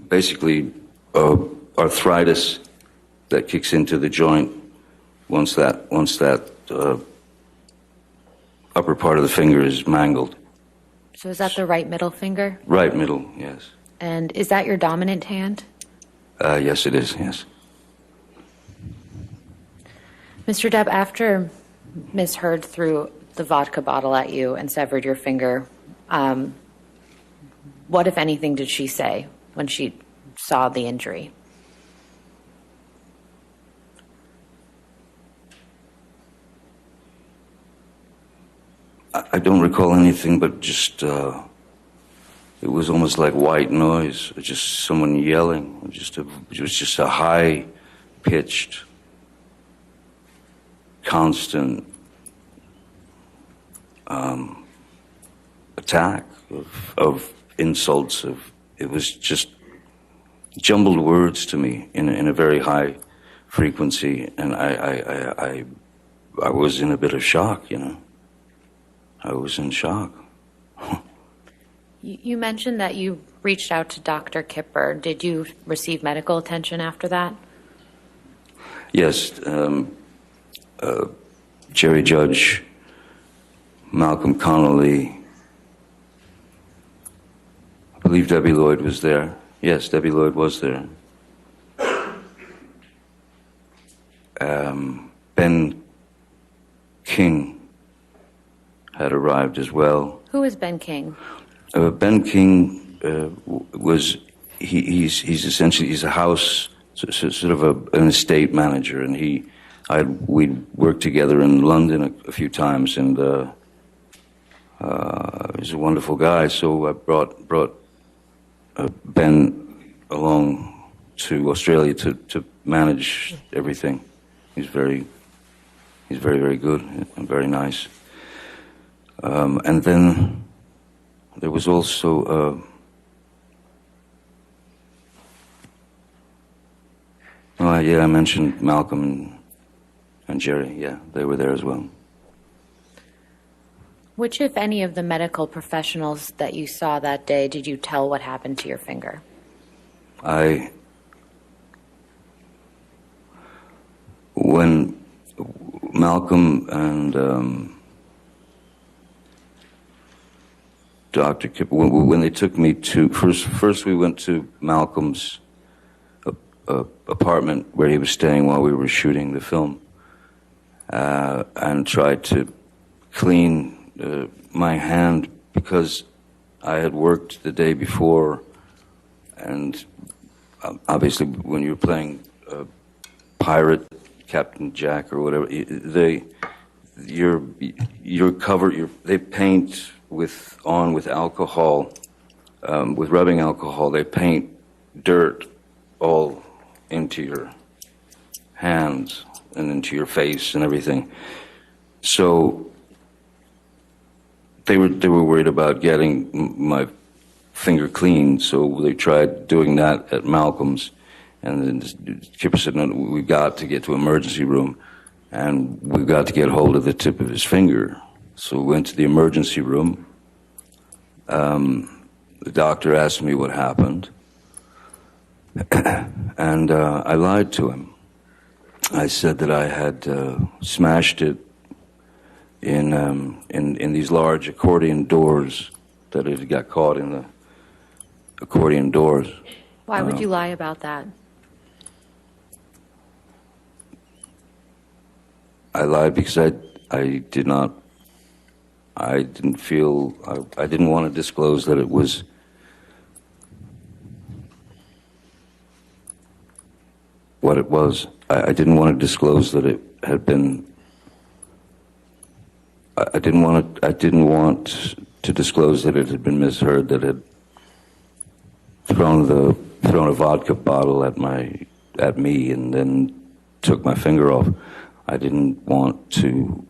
basically arthritis that kicks into the joint once that upper part of the finger is mangled. So is that the right middle finger? Right middle, yes. And is that your dominant hand? Yes, it is, yes. Mr. Depp, after Misheard threw the vodka bottle at you and severed your finger, What, if anything, did she say when she saw the injury? I don't recall anything, but just, it was almost like white noise, just someone yelling. It was just a high-pitched, constant attack of insults. It was just jumbled words to me in a very high frequency, and I was in a bit of shock, you know. I was in shock. You mentioned that you reached out to Dr. Kipper. Did you receive medical attention after that? Yes. Jerry Judge, Malcolm Connolly, I believe Debbie Lloyd was there. Yes, Debbie Lloyd was there. Ben King had arrived as well. Who is Ben King? Ben King he's essentially, he's a house, sort of an estate manager, and we'd worked together in London a few times, and he's a wonderful guy. So I brought Ben along to Australia to manage everything. He's very, very good and very nice. And then there was also I mentioned Malcolm and Jerry. Yeah, they were there as well. Which, if any, of the medical professionals that you saw that day did you tell what happened to your finger? When Malcolm and Dr. Kipper, when they took me to, first we went to Malcolm's apartment where he was staying while we were shooting the film, and tried to clean my hand because I had worked the day before, and obviously when you're playing pirate, Captain Jack or whatever, they paint with alcohol, with rubbing alcohol. They paint dirt all into your hands and into your face and everything. So they were worried about getting my finger clean, so they tried doing that at Malcolm's. And then Kipper said, no, we've got to get to emergency room, and we've got to get hold of the tip of his finger. So we went to the emergency room. The doctor asked me what happened, and I lied to him. I said that I had smashed it in these large accordion doors, that it got caught in the accordion doors. Why would you lie about that? I lied because I didn't want to disclose that it was what it was. I didn't want to disclose that it had been. I didn't want to disclose that it had been misheard, that had thrown a vodka bottle at me and then took my finger off. I didn't want to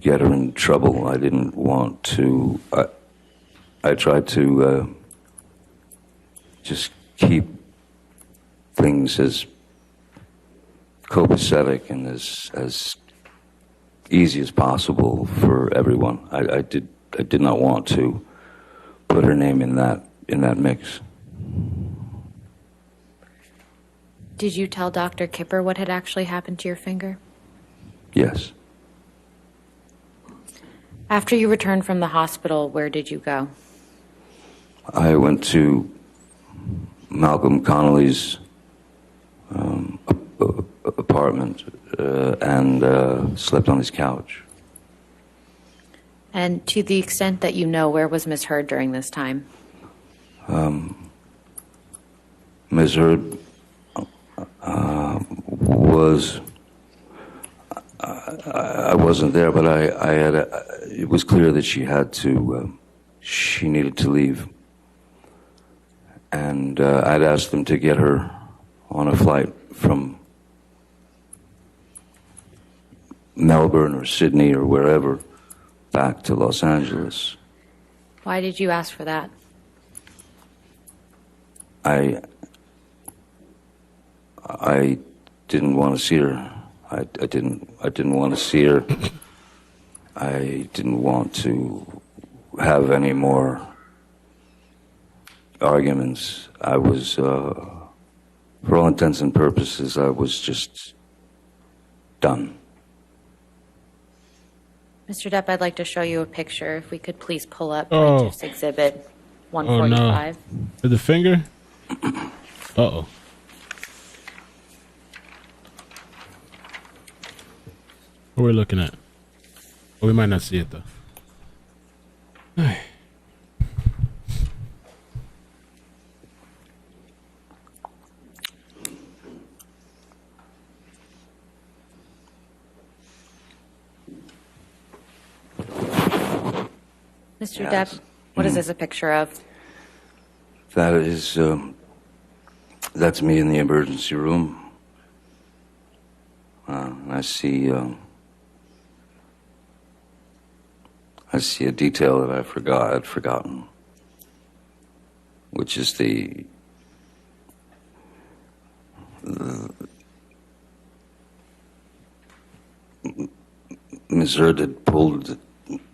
get her in trouble. I didn't want to. I tried to just keep things as copacetic and as easy as possible for everyone. I did not want to put her name in that mix. Did you tell Dr. Kipper what had actually happened to your finger? Yes. After you returned from the hospital, where did you go? I went to Malcolm Connolly's apartment and slept on his couch. And to the extent that you know, where was Misheard during this time? Misheard was, I wasn't there, but I had, it was clear that she had to, she needed to leave. And I'd asked them to get her on a flight from Melbourne or Sydney or wherever back to Los Angeles. Why did you ask for that? I didn't want to see her. I didn't want to see her. I didn't want to have any more arguments. I was, for all intents and purposes, I was just done. Mr. Depp, I'd like to show you a picture. If we could please pull up Oh. Plaintiff's Exhibit Oh, 145. no. With the finger? Uh-oh. What are we looking at? Oh, we might not see it, though. Mr. Yes. Depp, what is this a picture of? That is, that's me in the emergency room. I see a detail that I'd forgotten, which is Misheard had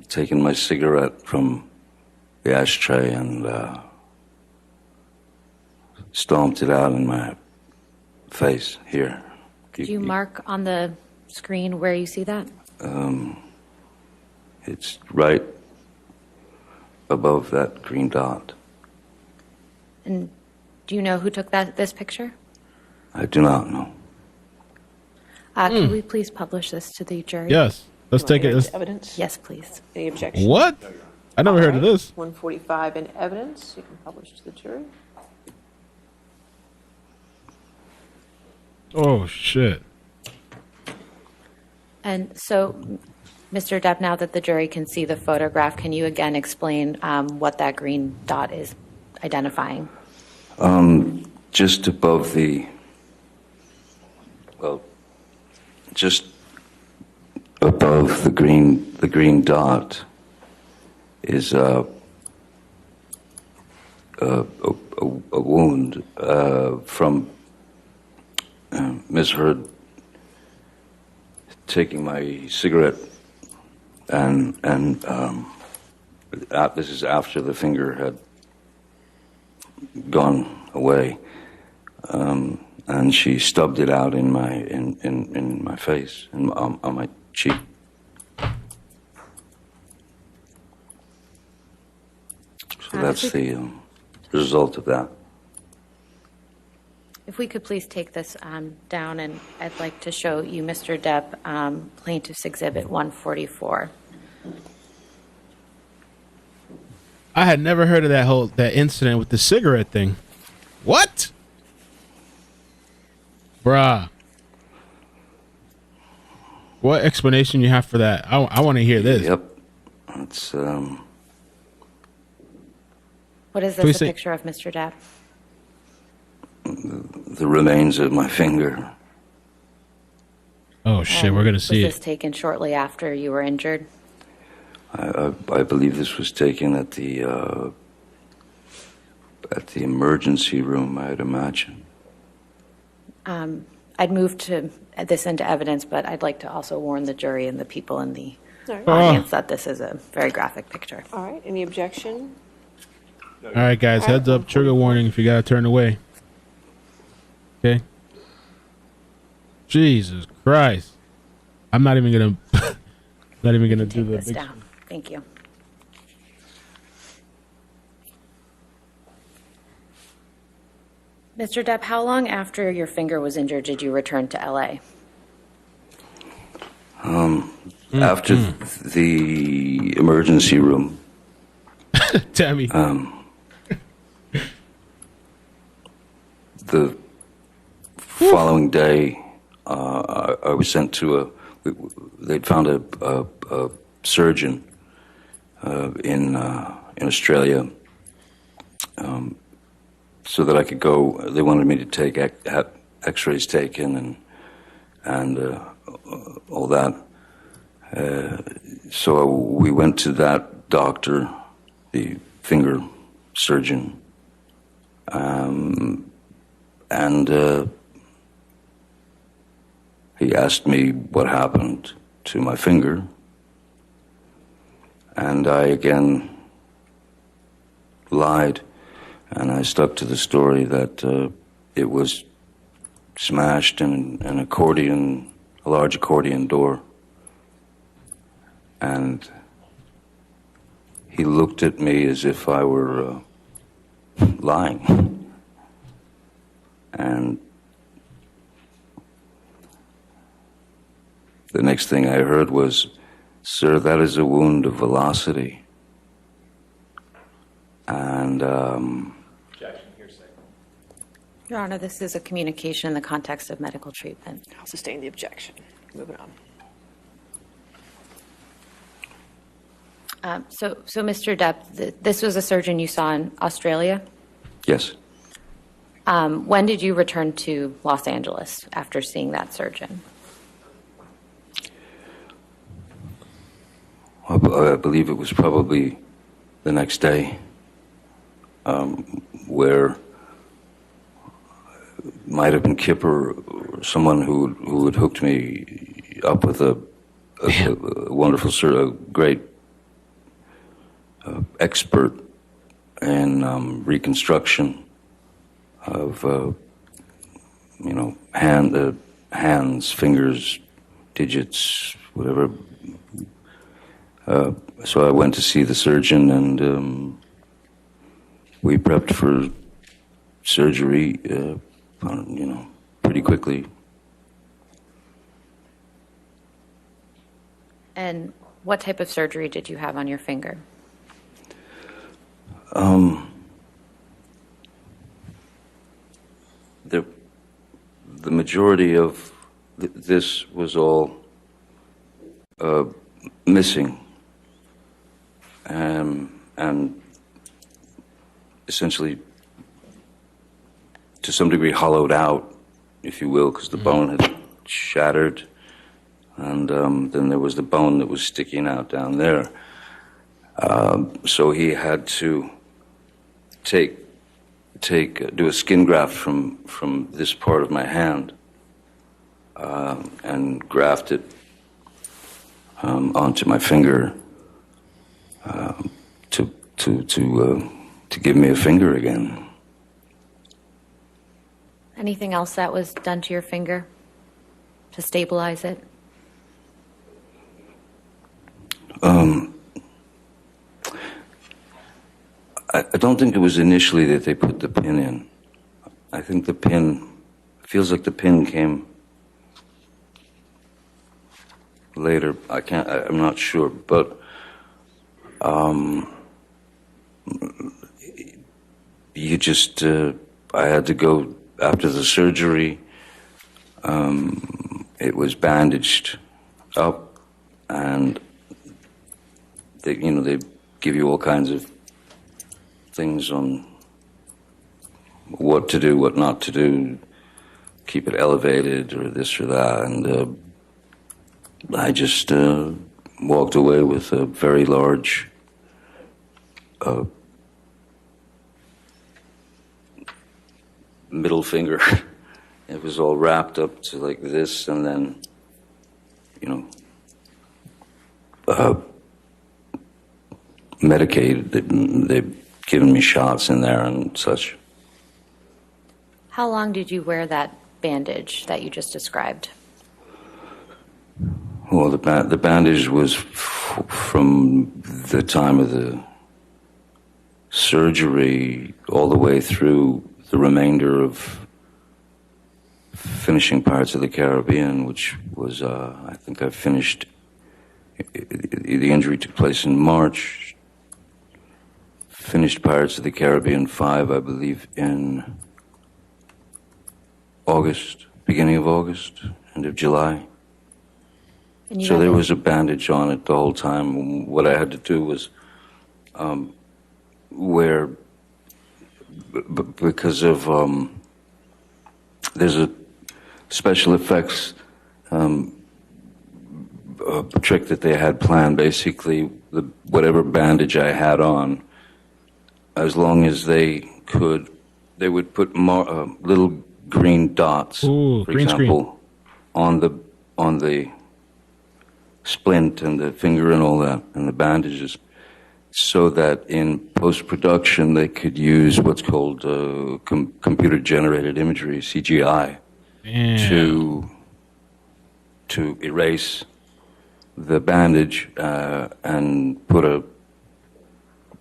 taken my cigarette from the ashtray and stomped it out in my face here. Could you mark on the screen where you see that? It's right above that green dot. And do you know who took this picture? I do not know. Could we please publish this to the jury? Yes. Let's take it. Evidence? Yes, please. Any objection? What? I never heard of this. 145 in evidence. You can publish to the jury. Oh, shit. And so, Mr. Depp, now that the jury can see the photograph, can you again explain what that green dot is identifying? Just above just above the green dot is a wound from Misheard taking my cigarette, and this is after the finger had gone away, and she stubbed it out in my face and on my cheek. So that's the result of that. If we could please take this down, and I'd like to show you, Mr. Depp, Plaintiff's Exhibit 144. I had never heard of that incident with the cigarette thing. What? Bruh. What explanation you have for that? I want to hear this. Yep. It's What is Can we this a see- picture of, Mr. Depp? the remains of my finger. Oh shit, we're gonna see Was this it. taken shortly after you were injured? I believe this was taken at the emergency room, I'd imagine. I'd move to this into evidence, but I'd like to also warn the jury and the people in the All right. audience that this is a very graphic picture. All right. Any objection? All right, guys, heads up, trigger warning if you gotta turn away. Okay. Jesus Christ. I'm not even gonna do Take the this big down. Thank you. Mr. Depp, how long after your finger was injured did you return to LA? After the emergency room, Tammy. the following day, I was sent to they'd found a surgeon in Australia, so that I could go. They wanted me to take X-rays taken and all that. So we went to that doctor, the finger surgeon, and he asked me what happened to my finger, and I again lied, and I stuck to the story that it was smashed in a large accordion door. And he looked at me as if I were lying. And the next thing I heard was, "Sir, that is a wound of velocity." And Your Honor, this is a communication in the context of medical treatment. I'll sustain the objection. Moving on. So, Mr. Depp, this was a surgeon you saw in Australia. yes, When did you return to Los Angeles after seeing that surgeon? I believe it was probably the next day, where might have been Kipper or someone who had hooked me up with a wonderful, great expert in reconstruction of hands, fingers, digits, whatever. So I went to see the surgeon, and we prepped for surgery, pretty quickly. And what type of surgery did you have on your finger? The majority of this was all missing, and essentially, to some degree, hollowed out, if you will, because the bone had shattered, and then there was the bone that was sticking out down there. So he had to do a skin graft from this part of my hand, and graft it onto my finger to give me a finger again. Anything else that was done to your finger to stabilize it? I don't think it was initially that they put the pin in. I think the pin, feels like the pin came later. I'm not sure, but you just, I had to go after the surgery. It was bandaged up, and they give you all kinds of things on what to do, what not to do, keep it elevated or this or that, and I just walked away with a very large middle finger. It was all wrapped up to like this, and then, medicated. They've given me shots in there and such. How long did you wear that bandage that you just described? Well, the bandage was from the time of the surgery all the way through the remainder of finishing Pirates of the Caribbean, which was, I think I finished, the injury took place in March. Finished Pirates of the Caribbean 5, I believe, in August, beginning of August, end of July. And you So got there this- was a bandage on it the whole time. What I had to do was wear, because of, there's a special effects trick that they had planned. Basically, whatever bandage I had on, as long as they could, they would put little green dots, Ooh, for green example, on the splint and the finger and all that, and the bandages, so that in post-production they could use what's called computer-generated imagery, CGI, Damn. to erase the bandage and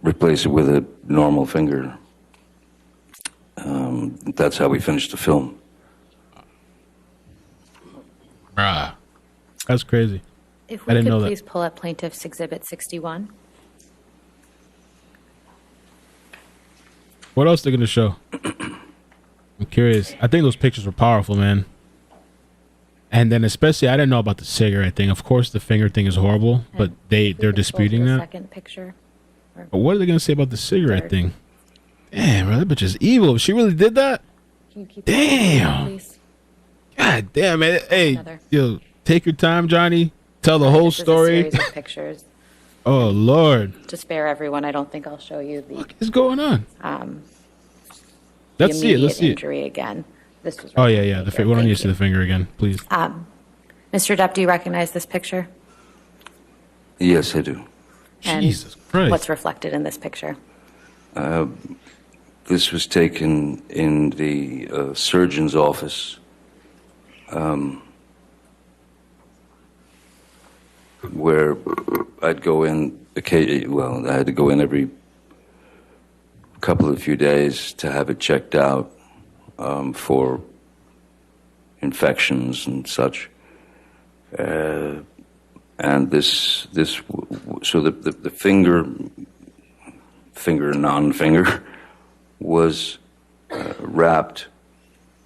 replace it with a normal finger. That's how we finished the film. Bruh. That's crazy. If I we didn't know could that. please pull up Plaintiff's Exhibit 61. What else they're gonna show? I'm curious. I think those pictures were powerful, man. And then especially, I didn't know about the cigarette thing. Of course, the finger thing is horrible, but And if we they're could pull disputing the that. Second picture. But what are they gonna say about the cigarette Third. thing? Damn, bro, that bitch is evil. She really did that? Can you keep Damn. please? God damn, man. Hey, Another. yo, take your time, Johnny. Tell the whole This is a story. series of pictures. Oh Lord, To spare everyone, I don't think I'll show you the what is going on? the Let's see it. immediate Let's see it. injury again. This was Oh right yeah, here. yeah. We don't Thank need to see you. the finger again, please. Mr. Depp, do you recognize this picture? Yes, I do. And Jesus Christ. What's reflected in this picture? This was taken in the surgeon's office, where I'd go in occasionally. Well, I had to go in every couple of few days to have it checked out for infections and such. And so the finger, non-finger, was wrapped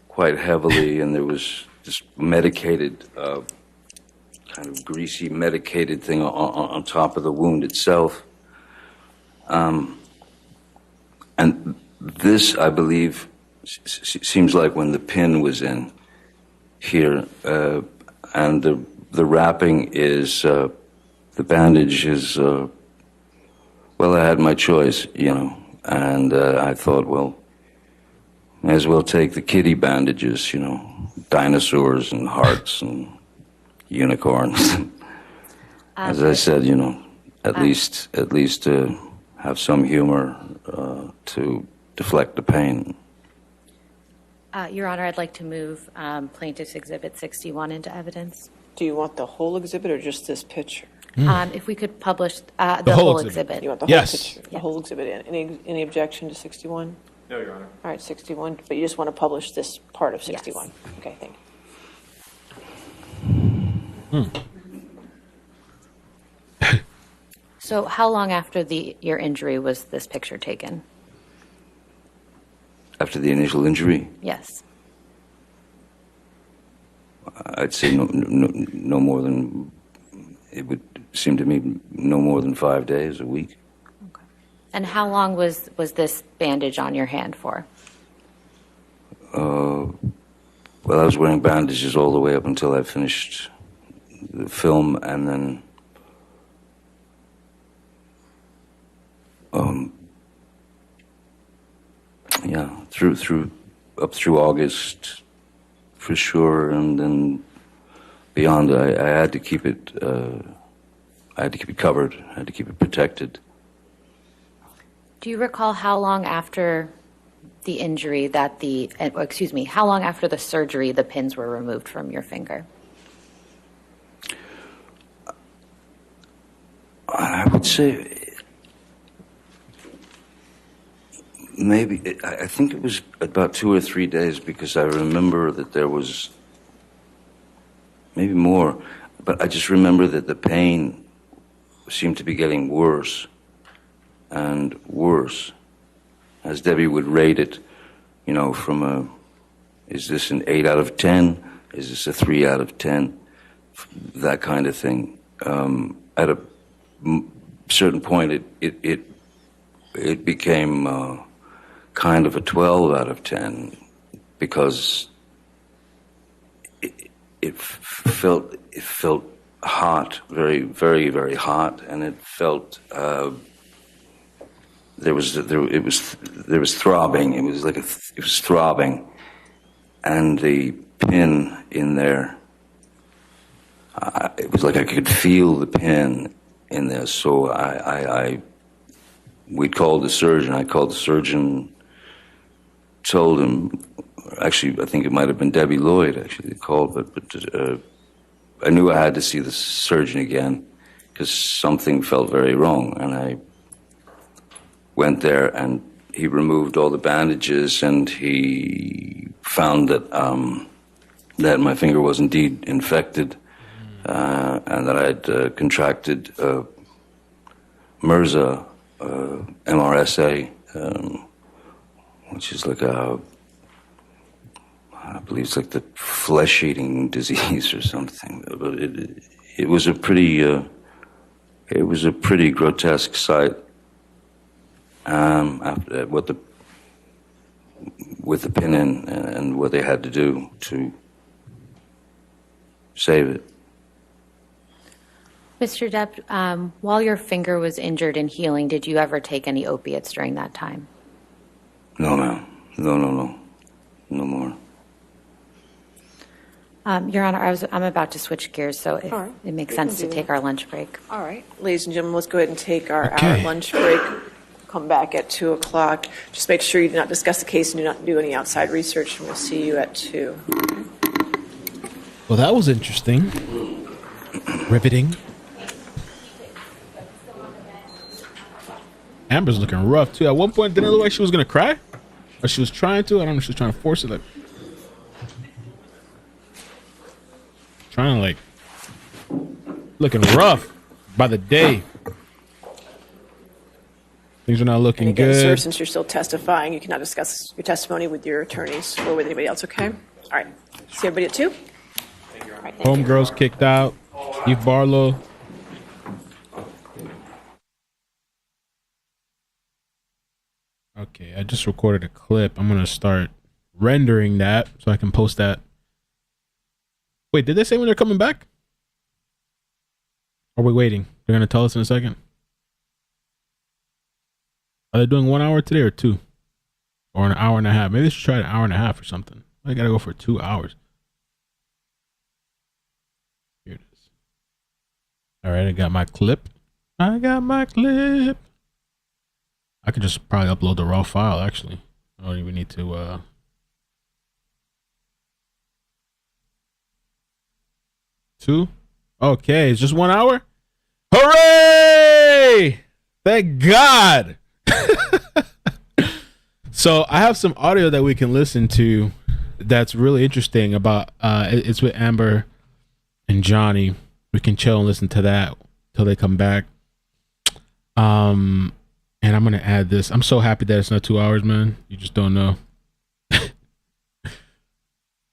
quite heavily, and there was this medicated, kind of greasy medicated thing on top of the wound itself. And this, I believe, seems like when the pin was in here, and the wrapping is, the bandage is, well, I had my choice, and I thought, well, may as well take the kiddie bandages, dinosaurs and hearts and unicorns. As I said, at least have some humor to deflect the pain. Your Honor, I'd like to move Plaintiff's Exhibit 61 into evidence. Do you want the whole exhibit or just this picture? If we could publish the whole whole exhibit. exhibit. You want the Yes. whole picture, the whole exhibit? Any objection to 61? No, Your Honor. All right, 61, but you just want to publish this part of 61? Okay, thank you. So how long after your injury was this picture taken? After the initial injury, Yes. I'd say no more than, it would seem to me, no more than 5 days, a week. And how long was this bandage on your hand for? Well, I was wearing bandages all the way up until I finished the film, and then up through August for sure, and then beyond, I had to keep it. I had to keep it covered. I had to keep it protected. Do you recall how long after the injury that how long after the surgery the pins were removed from your finger? I would say maybe, I think it was about 2 or 3 days, because I remember that there was maybe more, but I just remember that the pain seemed to be getting worse and worse as Debbie would rate it, from a Is this an 8 out of 10? Is this a 3 out of 10? That kind of thing. At a certain point, it became kind of a 12 out of 10 because it felt hot, very, very, very hot, and it felt there was throbbing. It was like it was throbbing, and the pin in there. It was like I could feel the pin in there. So we called the surgeon. I called the surgeon, told him. Actually, I think it might have been Debbie Lloyd. Actually, they called, but I knew I had to see the surgeon again because something felt very wrong, and I went there, and he removed all the bandages, and he found that that my finger was indeed infected, and that I had contracted MRSA, MRSA, which is like I believe it's like the flesh-eating disease or something. But it was a pretty grotesque sight. After that, with the pin in and what they had to do to save it. Mr. Depp, while your finger was injured and healing, did you ever take any opiates during that time? No, ma'am. No. No more. Your Honor, I'm about to switch gears, so if All right. it makes We can sense to do take that. our lunch break. All right, ladies and gentlemen, let's go ahead and take our Okay. hour lunch break. Come back at 2 o'clock. Just make sure you do not discuss the case and do not do any outside research, and we'll see you at 2. Well, that was interesting. Riveting. Amber's looking rough too. At one point, didn't it look like she was gonna cry, or she was trying to? I don't know. She was trying to force it. Like, trying to like, looking rough by the day. Things are not looking And again, sir, good. since you're still testifying, you cannot discuss your testimony with your attorneys or with anybody else, okay? All right. See everybody at 2? All right, thank you. Homegirls kicked out. Steve Barlow. Okay, I just recorded a clip. I'm gonna start rendering that so I can post that. Wait, did they say when they're coming back? Or are we waiting? They're gonna tell us in a second. Are they doing 1 hour today or 2? Or an hour and a half? Maybe they should try an hour and a half or something. I gotta go for 2 hours. Here it is. All right, I got my clip. I could just probably upload the raw file, actually. I don't even need to, Two? Okay, it's just 1 hour? Hooray! Thank God! So I have some audio that we can listen to that's really interesting about, it's with Amber and Johnny. We can chill and listen to that till they come back. And I'm gonna add this. I'm so happy that it's not 2 hours, man. You just don't know.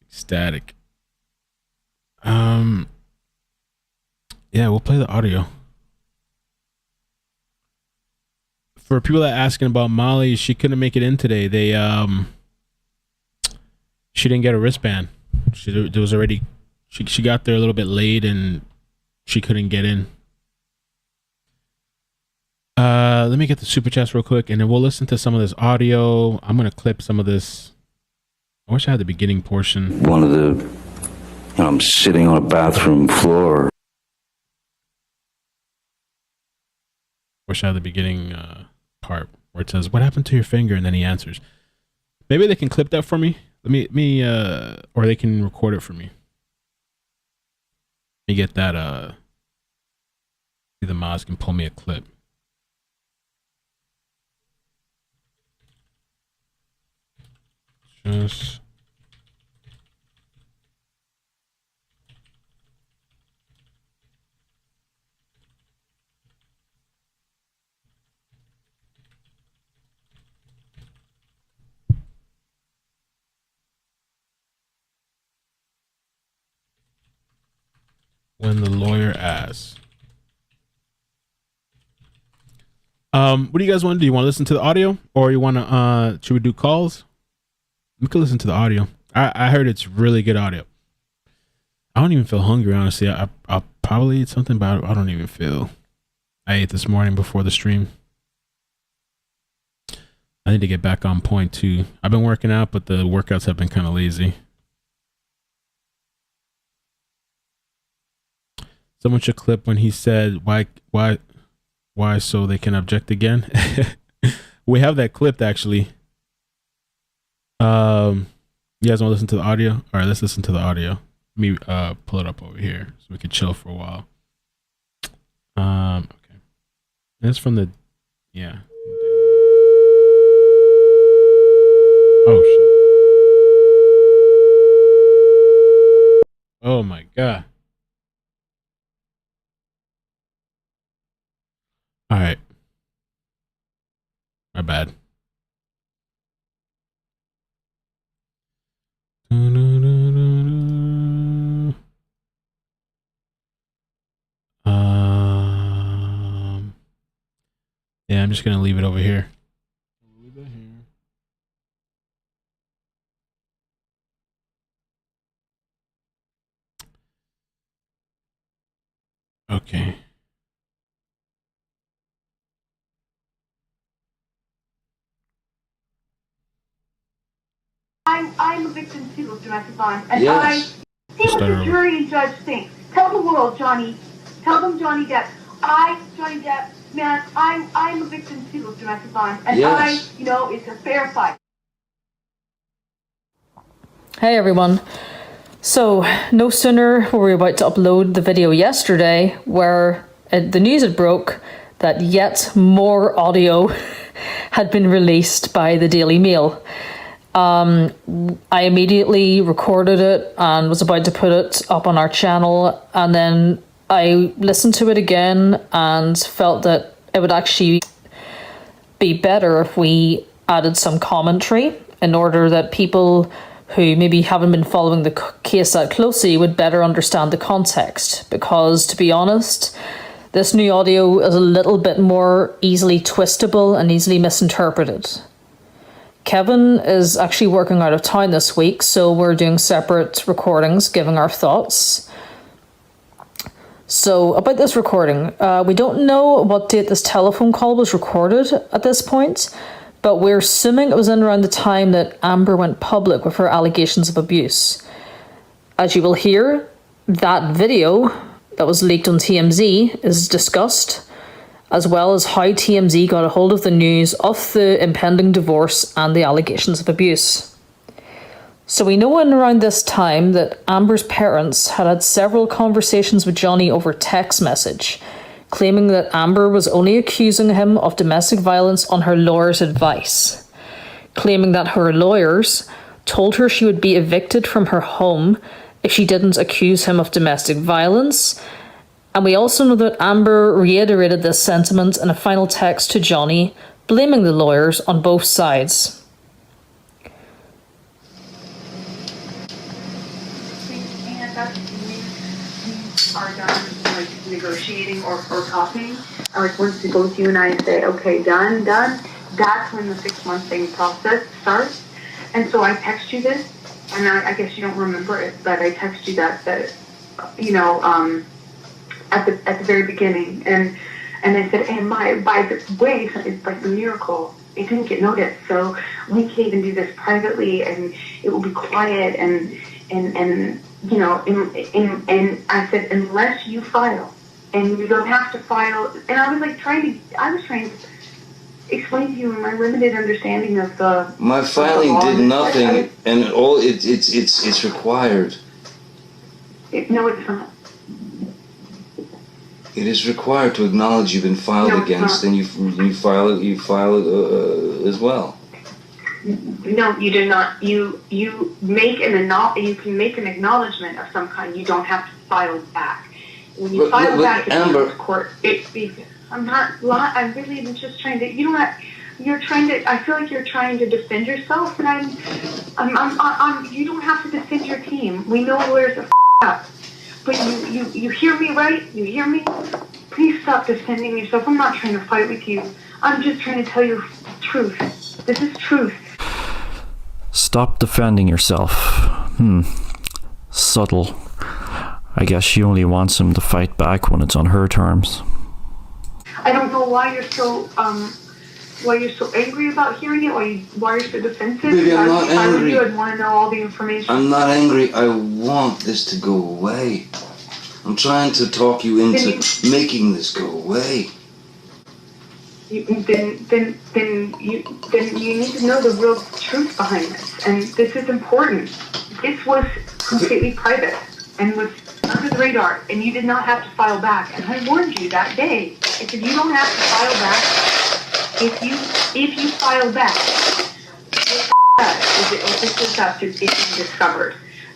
Ecstatic. Yeah, we'll play the audio. For people that are asking about Molly, she couldn't make it in today. She didn't get a wristband. She got there a little bit late and she couldn't get in. Let me get the super chats real quick, and then we'll listen to some of this audio. I'm gonna clip some of this. I wish I had the beginning portion. I'm sitting on a bathroom floor. Wish I had the beginning part where it says, "What happened to your finger?" and then he answers. Maybe they can clip that for me. Or they can record it for me. Let me get that. See the Moz can pull me a clip. Just. when the lawyer asks. What do you guys want to do? You want to listen to the audio, or you want to? Should we do calls? We could listen to the audio. I heard it's really good audio. I don't even feel hungry, honestly. I'll probably eat something, but I don't even feel. I ate this morning before the stream. I need to get back on point too. I've been working out, but the workouts have been kind of lazy. Someone should clip when he said, why so they can object again. We have that clipped, actually. You guys want to listen to the audio? All right, let's listen to the audio. Let me pull it up over here so we can chill for a while. Okay. That's from the, yeah. Oh, shit. Oh, my God. All right. My bad. Yeah, I'm just gonna leave it over here. Leave it here. Okay. I'm a victim too of domestic violence, and Yes. I see what the jury and judge think. Tell the world, Johnny. Tell them, Johnny Depp. Johnny Depp, man, I'm a victim too of domestic violence, and Yes. it's a fair fight. Hey everyone. So, no sooner were we about to upload the video yesterday where the news had broke that yet more audio had been released by the Daily Mail. I immediately recorded it and was about to put it up on our channel, and then I listened to it again and felt that it would actually be better if we added some commentary in order that people who maybe haven't been following the case that closely would better understand the context. Because, to be honest, this new audio is a little bit more easily twistable and easily misinterpreted. Kevin is actually working out of town this week, so we're doing separate recordings, giving our thoughts. So, about this recording, we don't know what date this telephone call was recorded at this point, but we're assuming it was in around the time that Amber went public with her allegations of abuse. As you will hear, that video that was leaked on TMZ is discussed, as well as how TMZ got a hold of the news of the impending divorce and the allegations of abuse. So we know in around this time that Amber's parents had several conversations with Johnny over text message, claiming that Amber was only accusing him of domestic violence on her lawyer's advice, claiming that her lawyers told her she would be evicted from her home if she didn't accuse him of domestic violence. And we also know that Amber reiterated this sentiment in a final text to Johnny, blaming the lawyers on both sides. And that's when we are done, like, negotiating or talking. Like, once both you and I say, okay, done, that's when the 6-month thing process starts. And so I text you this, and I guess you don't remember it, but I text you that at the very beginning, and I said, and by the way, it's like a miracle. It didn't get noticed, so we can even do this privately, and it will be quiet, and I said, unless you file, and you don't have to file, and I was trying to explain to you my limited understanding of the. My filing did nothing, and all it's required. No, it's not. It is required to acknowledge you've been filed against, and you file it as well. No, you do not. You can make an acknowledgement of some kind. You don't have to file it back. When you file back in the court, I'm not. I really am just trying to. You're trying to. I feel like you're trying to defend yourself, and I'm. You don't have to defend your team. We know lawyers are up. But you hear me, right? You hear me? Please stop defending yourself. I'm not trying to fight with you. I'm just trying to tell you truth. This is truth. Stop defending yourself. Subtle. I guess she only wants him to fight back when it's on her terms. I don't know why you're so angry about hearing it. Why you're so defensive. Baby, I'm not if I were angry. you, I'd want to know all the information. I'm not angry. I want this to go away. I'm trying to talk you into making this go away. Then you need to know the real truth behind this, and this is important. This was completely private and was under the radar, and you did not have to file back. And I warned you that day. I said you don't have to file back. If you file back, what this is being discovered.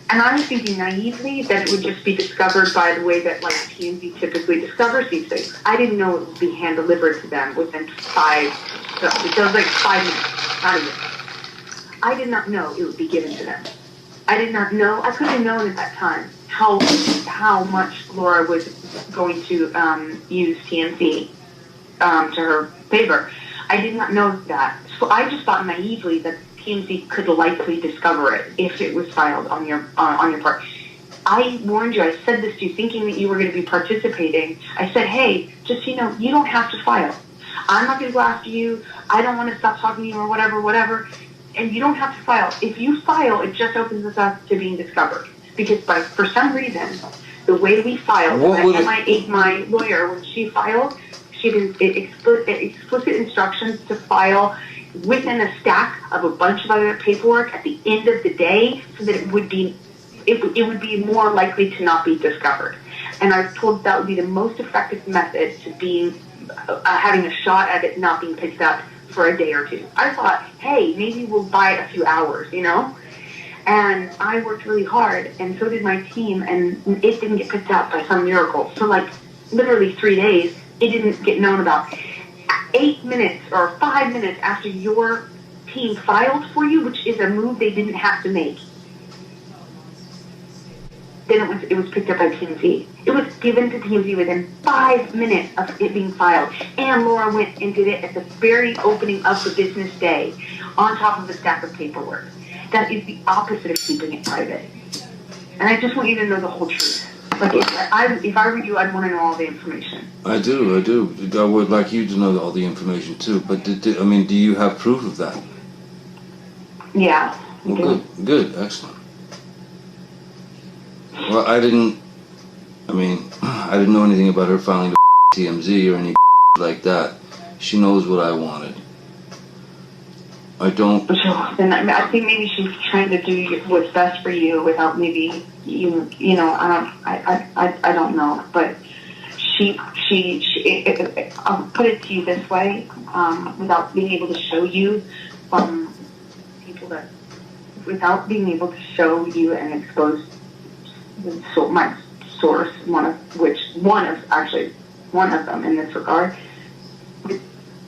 And I was thinking naively that it would just be discovered by the way that like TMZ typically discovers these things. I didn't know it would be hand delivered to them within 5 minutes, not even. I did not know it would be given to them. I did not know, I couldn't have known at that time how much Laura was going to use TMZ to her favor. I did not know that. So I just thought naively that TMZ could likely discover it if it was filed on your part. I warned you. I said this to you thinking that you were going to be participating. I said, hey, just so you know, you don't have to file. I'm not going to go after you. I don't want to stop talking to you or whatever. And you don't have to file. If you file, it just opens us up to being discovered. Because for some reason, the way we filed, my lawyer, when she filed, she did explicit instructions to file within a stack of a bunch of other paperwork at the end of the day, so that it would be more likely to not be discovered. And I was told that would be the most effective method to being having a shot at it not being picked up for a day or two. I thought, hey, maybe we'll buy a few hours, you know? And I worked really hard, and so did my team, and it didn't get picked up by some miracle. So like literally 3 days, it didn't get known about. 8 minutes or 5 minutes after your team filed for you, which is a move they didn't have to make, then it was picked up by TMZ. It was given to TMZ within 5 minutes of it being filed. And Laura went and did it at the very opening of the business day on top of a stack of paperwork. That is the opposite of keeping it private. And I just want you to know the whole truth. Like, if I were you, I'd want to know all the information. I do. I would like you to know all the information too. But do you have proof of that? Yeah. Well, good, excellent. Well, I didn't know anything about her filing to TMZ or any like that. She knows what I wanted. I don't. And I think maybe she's trying to do what's best for you without maybe I don't know, but I'll put it to you this way, without being able to show you without being able to show you and expose my source, one of them in this regard.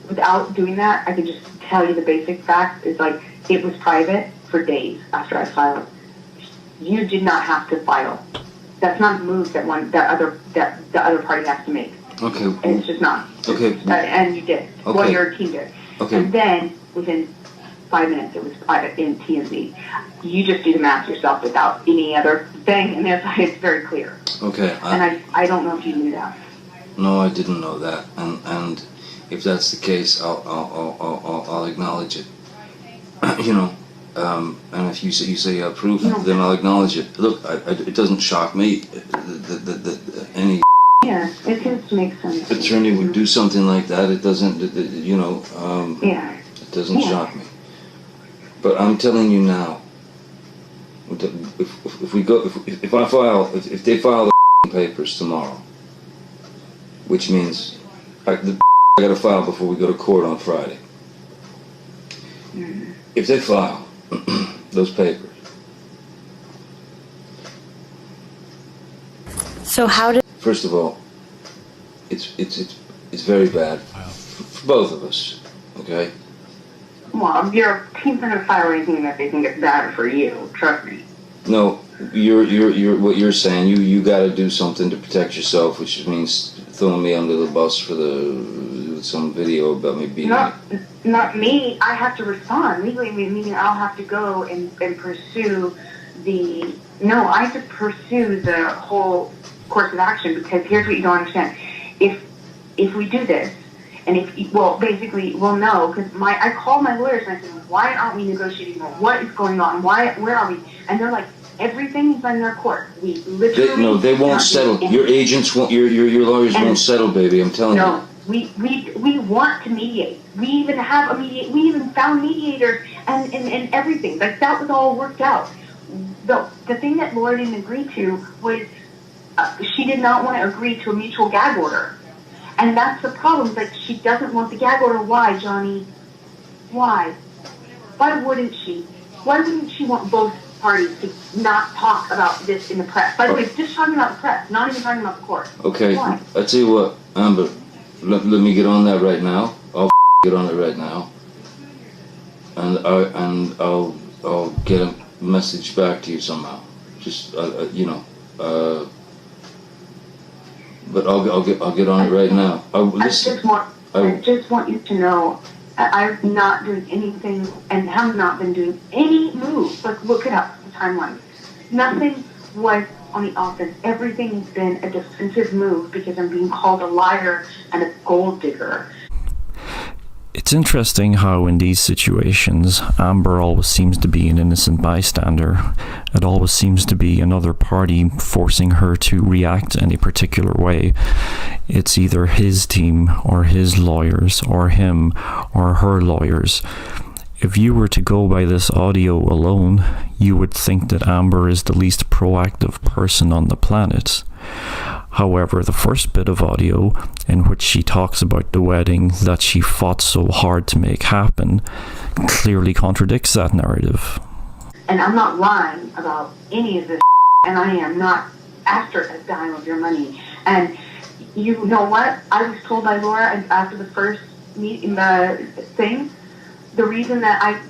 Without doing that, I could just tell you the basic fact is like it was private for days after I filed. You did not have to file. That's not a move that the other party has to make. Okay. And it's just not. Okay. And you did. Okay. Well, your team did. Okay. And then within 5 minutes, it was private in TMZ. You just do the math yourself without any other thing, and it's very clear. Okay. And I don't know if you knew that. No, I didn't know that, and if that's the case, I'll acknowledge it. And if you say you have proof, then I'll acknowledge it. Look, it doesn't shock me that any it just makes sense. attorney would do something like that. It doesn't, it doesn't shock me. But I'm telling you now, if they file the papers tomorrow, which means I got to file before we go to court on Friday. If they file those papers. So how did... First of all, it's very bad for both of us, okay? Well, your team's not going to file anything that they think is bad for you, trust me. No, you're what you're saying. You got to do something to protect yourself, which means throwing me under the bus for some video about me beating. Not me. I have to respond legally, meaning I'll have to go and pursue the. No, I have to pursue the whole course of action, because here's what you don't understand. If we do this, and basically, we'll know, because I called my lawyers and I said, why aren't we negotiating more? What is going on? Where are we? And they're like, everything is in their court. We literally... They won't settle. Your agents won't, your lawyers won't settle, baby, I'm telling you. No, we want to mediate. We even have we even found mediators and everything. Like, that was all worked out. The thing that Lloyd didn't agree to was, she did not want to agree to a mutual gag order. And that's the problem. Like, she doesn't want the gag order. Why, Johnny? Why? Why wouldn't she? Why wouldn't she want both parties to not talk about this in the press? By the way, just talking about the press, not even talking about the court. Okay, Why? I tell you what, Amber, let me get on that right now. I'll get on it right now, and I'll get a message back to you somehow. Just but I'll get on it right now. I just want you to know, I've not done anything and have not been doing any moves. Like, look it up, the timeline. Nothing was on the offense. Everything has been a defensive move because I'm being called a liar and a gold digger. It's interesting how in these situations, Amber always seems to be an innocent bystander. It always seems to be another party forcing her to react in a particular way. It's either his team or his lawyers or him or her lawyers. If you were to go by this audio alone, you would think that Amber is the least proactive person on the planet. However, the first bit of audio, in which she talks about the wedding that she fought so hard to make happen, clearly contradicts that narrative. And I'm not lying about any of this, and I am not after a dime of your money. And you know what? I was told by Laura after the first meeting, the thing, the reason that I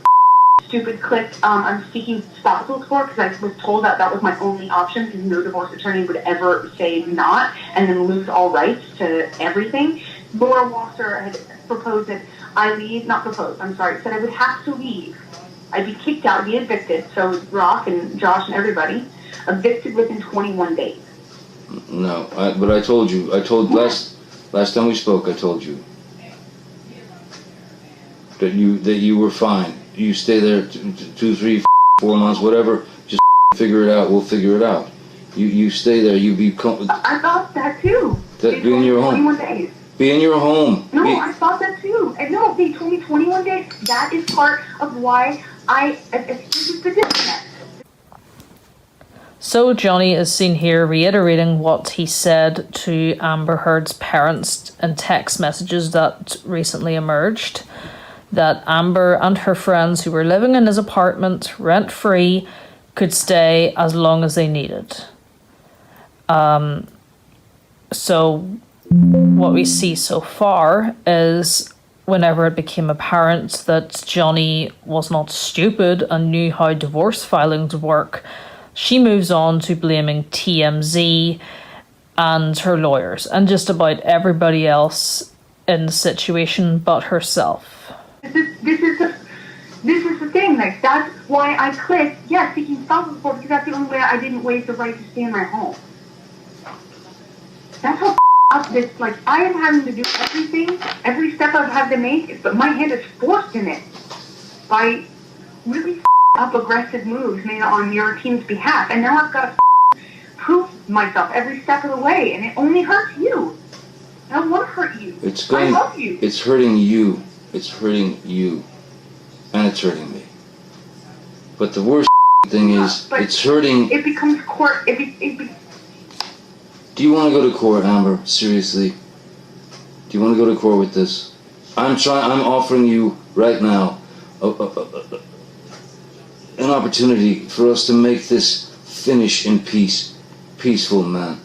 stupid clicked I'm seeking spousal support, because I was told that was my only option, because no divorce attorney would ever say not and then lose all rights to everything. Laura Wasser had proposed that I leave, not proposed, I'm sorry, said I would have to leave. I'd be kicked out, be evicted, so Rock and Josh and everybody, evicted within 21 days. No, but I told you, last time we spoke, I told you that you were fine. You stay there 2, 3, 4 months, whatever. Just figure it out. We'll figure it out. You stay there. You be. I thought that too. That be in your home. 21 days. Be in your home. No, I thought that too. And no, they told me 21 days. That is part of why this is the disconnect. So Johnny is seen here reiterating what he said to Amber Heard's parents in text messages that recently emerged, that Amber and her friends who were living in his apartment rent-free could stay as long as they needed. So what we see so far is whenever it became apparent that Johnny was not stupid and knew how divorce filings work, she moves on to blaming TMZ and her lawyers and just about everybody else in the situation but herself. This is the thing. Like, that's why I clicked yes, seeking spousal support, because that's the only way I didn't waive the right to stay in my home. That's how up this. Like, I am having to do everything, every step I've had to make, but my hand is forced in it by really up aggressive moves made on your team's behalf, and now I've got to prove myself every step of the way, and it only hurts you. I don't want to hurt you. I love you. It's hurting you. It's hurting you, and it's hurting me. But the worst thing is, it's hurting... It becomes court... Do you want to go to court, Amber? Seriously? Do you want to go to court with this? I'm offering you right now an opportunity for us to make this finish in peace. Peaceful, man.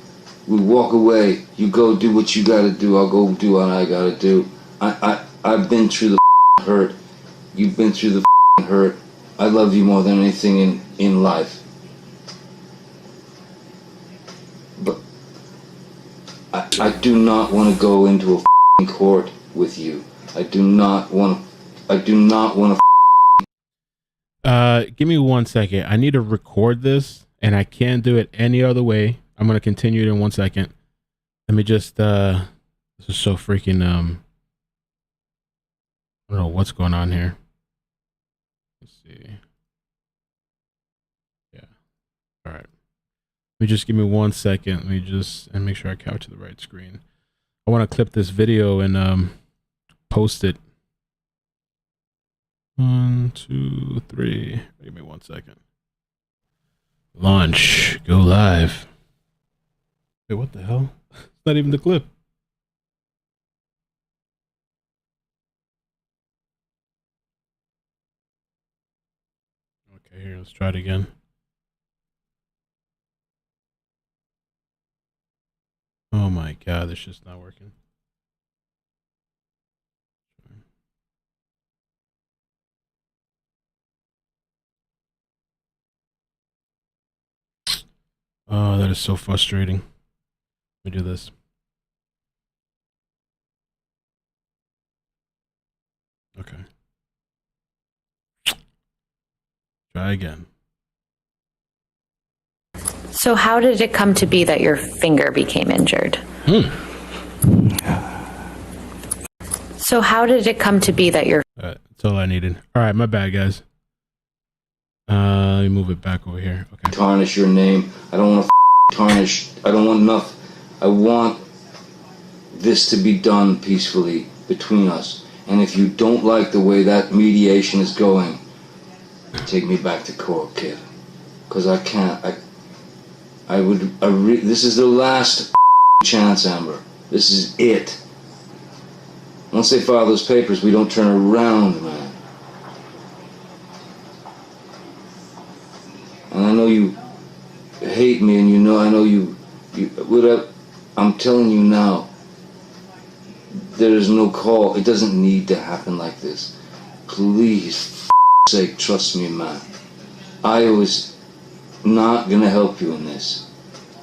We walk away. You go do what you gotta do. I'll go do what I gotta do. I've been through the hurt. You've been through the hurt. I love you more than anything in life. I do not want to go into a court with you. I do not want to. Give me 1 second. I need to record this, and I can't do it any other way. I'm gonna continue it in 1 second. Let me just this is so freaking I don't know what's going on here. Let's see. Yeah. All right. Let me just give me 1 second. Let me just and make sure I capture the right screen. I want to clip this video and post it. 1, 2, 3. Give me 1 second. Launch. Go live. Wait, what the hell? It's not even the clip. Okay, here, let's try it again. Oh my god, this shit's not working. Oh, that is so frustrating. Let me do this. Okay. Try again. So how did it come to be that your finger became injured? So how did it come to be that your... That's all I needed. All right, my bad, guys. Let me move it back over here. Okay. Tarnish your name. I don't want to tarnish. I don't want nothing. I want this to be done peacefully between us. And if you don't like the way that mediation is going, take me back to court, kid. Because I can't. This is the last chance, Amber. This is it. Once they file those papers, we don't turn around, man. And I know you hate me, and I know I'm telling you now, there is no call. It doesn't need to happen like this. Please, for sake, trust me, man. I was not gonna help you in this.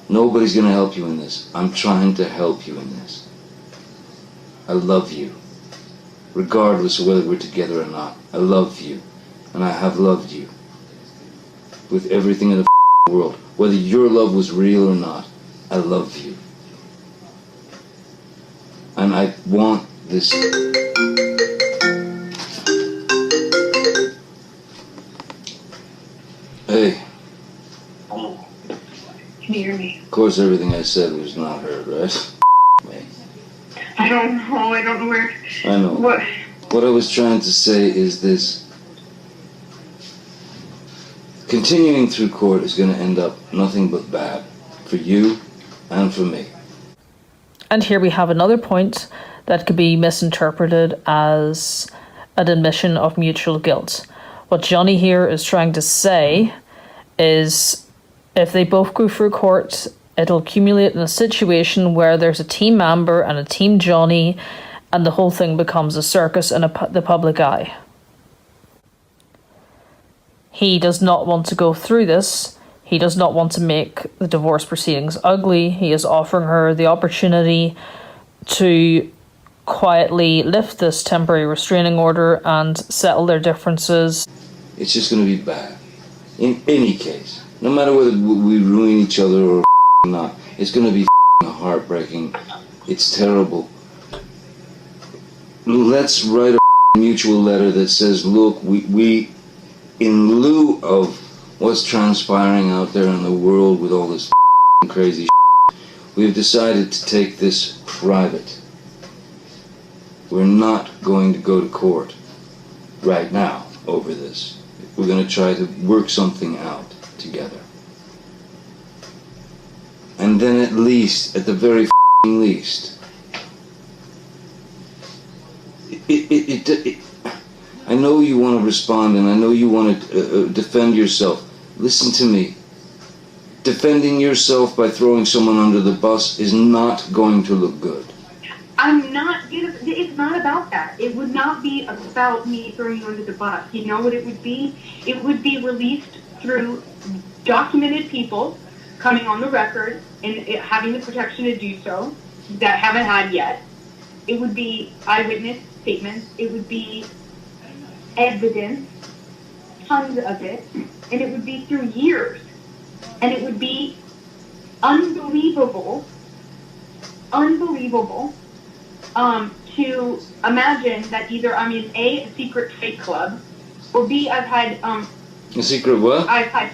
Nobody's gonna help you in this. I'm trying to help you in this. I love you. Regardless of whether we're together or not. I love you. And I have loved you. With everything in the world. Whether your love was real or not. I love you. And I want this. Hey. Can you hear me? Of course everything I said was not heard, right? I don't know where... I know. What I was trying to say is this. Continuing through court is going to end up nothing but bad. For you and for me. And here we have another point that could be misinterpreted as an admission of mutual guilt. What Johnny here is trying to say is if they both go through court, it'll accumulate in a situation where there's a team Amber and a team Johnny, and the whole thing becomes a circus in the public eye. He does not want to go through this. He does not want to make the divorce proceedings ugly. He is offering her the opportunity to quietly lift this temporary restraining order and settle their differences. It's just going to be bad. In any case. No matter whether we ruin each other or not. It's going to be heartbreaking. It's terrible. Let's write a mutual letter that says, look, we in lieu of what's transpiring out there in the world with all this crazy we've decided to take this private. We're not going to go to court right now over this. We're going to try to work something out together. And then at least, at the very least, I know you want to respond and I know you want to defend yourself. Listen to me. Defending yourself by throwing someone under the bus is not going to look good. It's not about that. It would not be about me throwing you under the bus. You know what it would be? It would be released through documented people coming on the record and having the protection to do so. that I haven't had yet. It would be eyewitness statements. It would be evidence, tons of it, and it would be through years. And it would be unbelievable to imagine that either I'm in a secret fight club, or B, I've had A secret what? I've had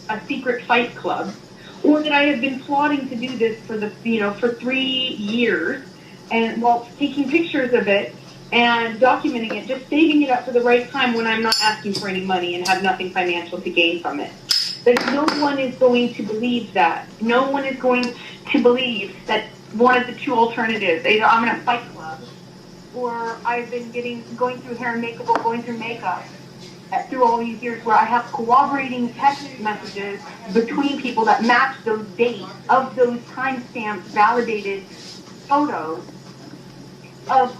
a secret fight club, or that I have been plotting to do this for 3 years, and while taking pictures of it and documenting it, just saving it up for the right time when I'm not asking for any money and have nothing financial to gain from it. That no one is going to believe that. No one is going to believe that one of the two alternatives, either I'm in a fight club, or I've been going through hair and makeup, or going through makeup through all these years, where I have corroborating text messages between people that match those dates of those timestamp validated photos of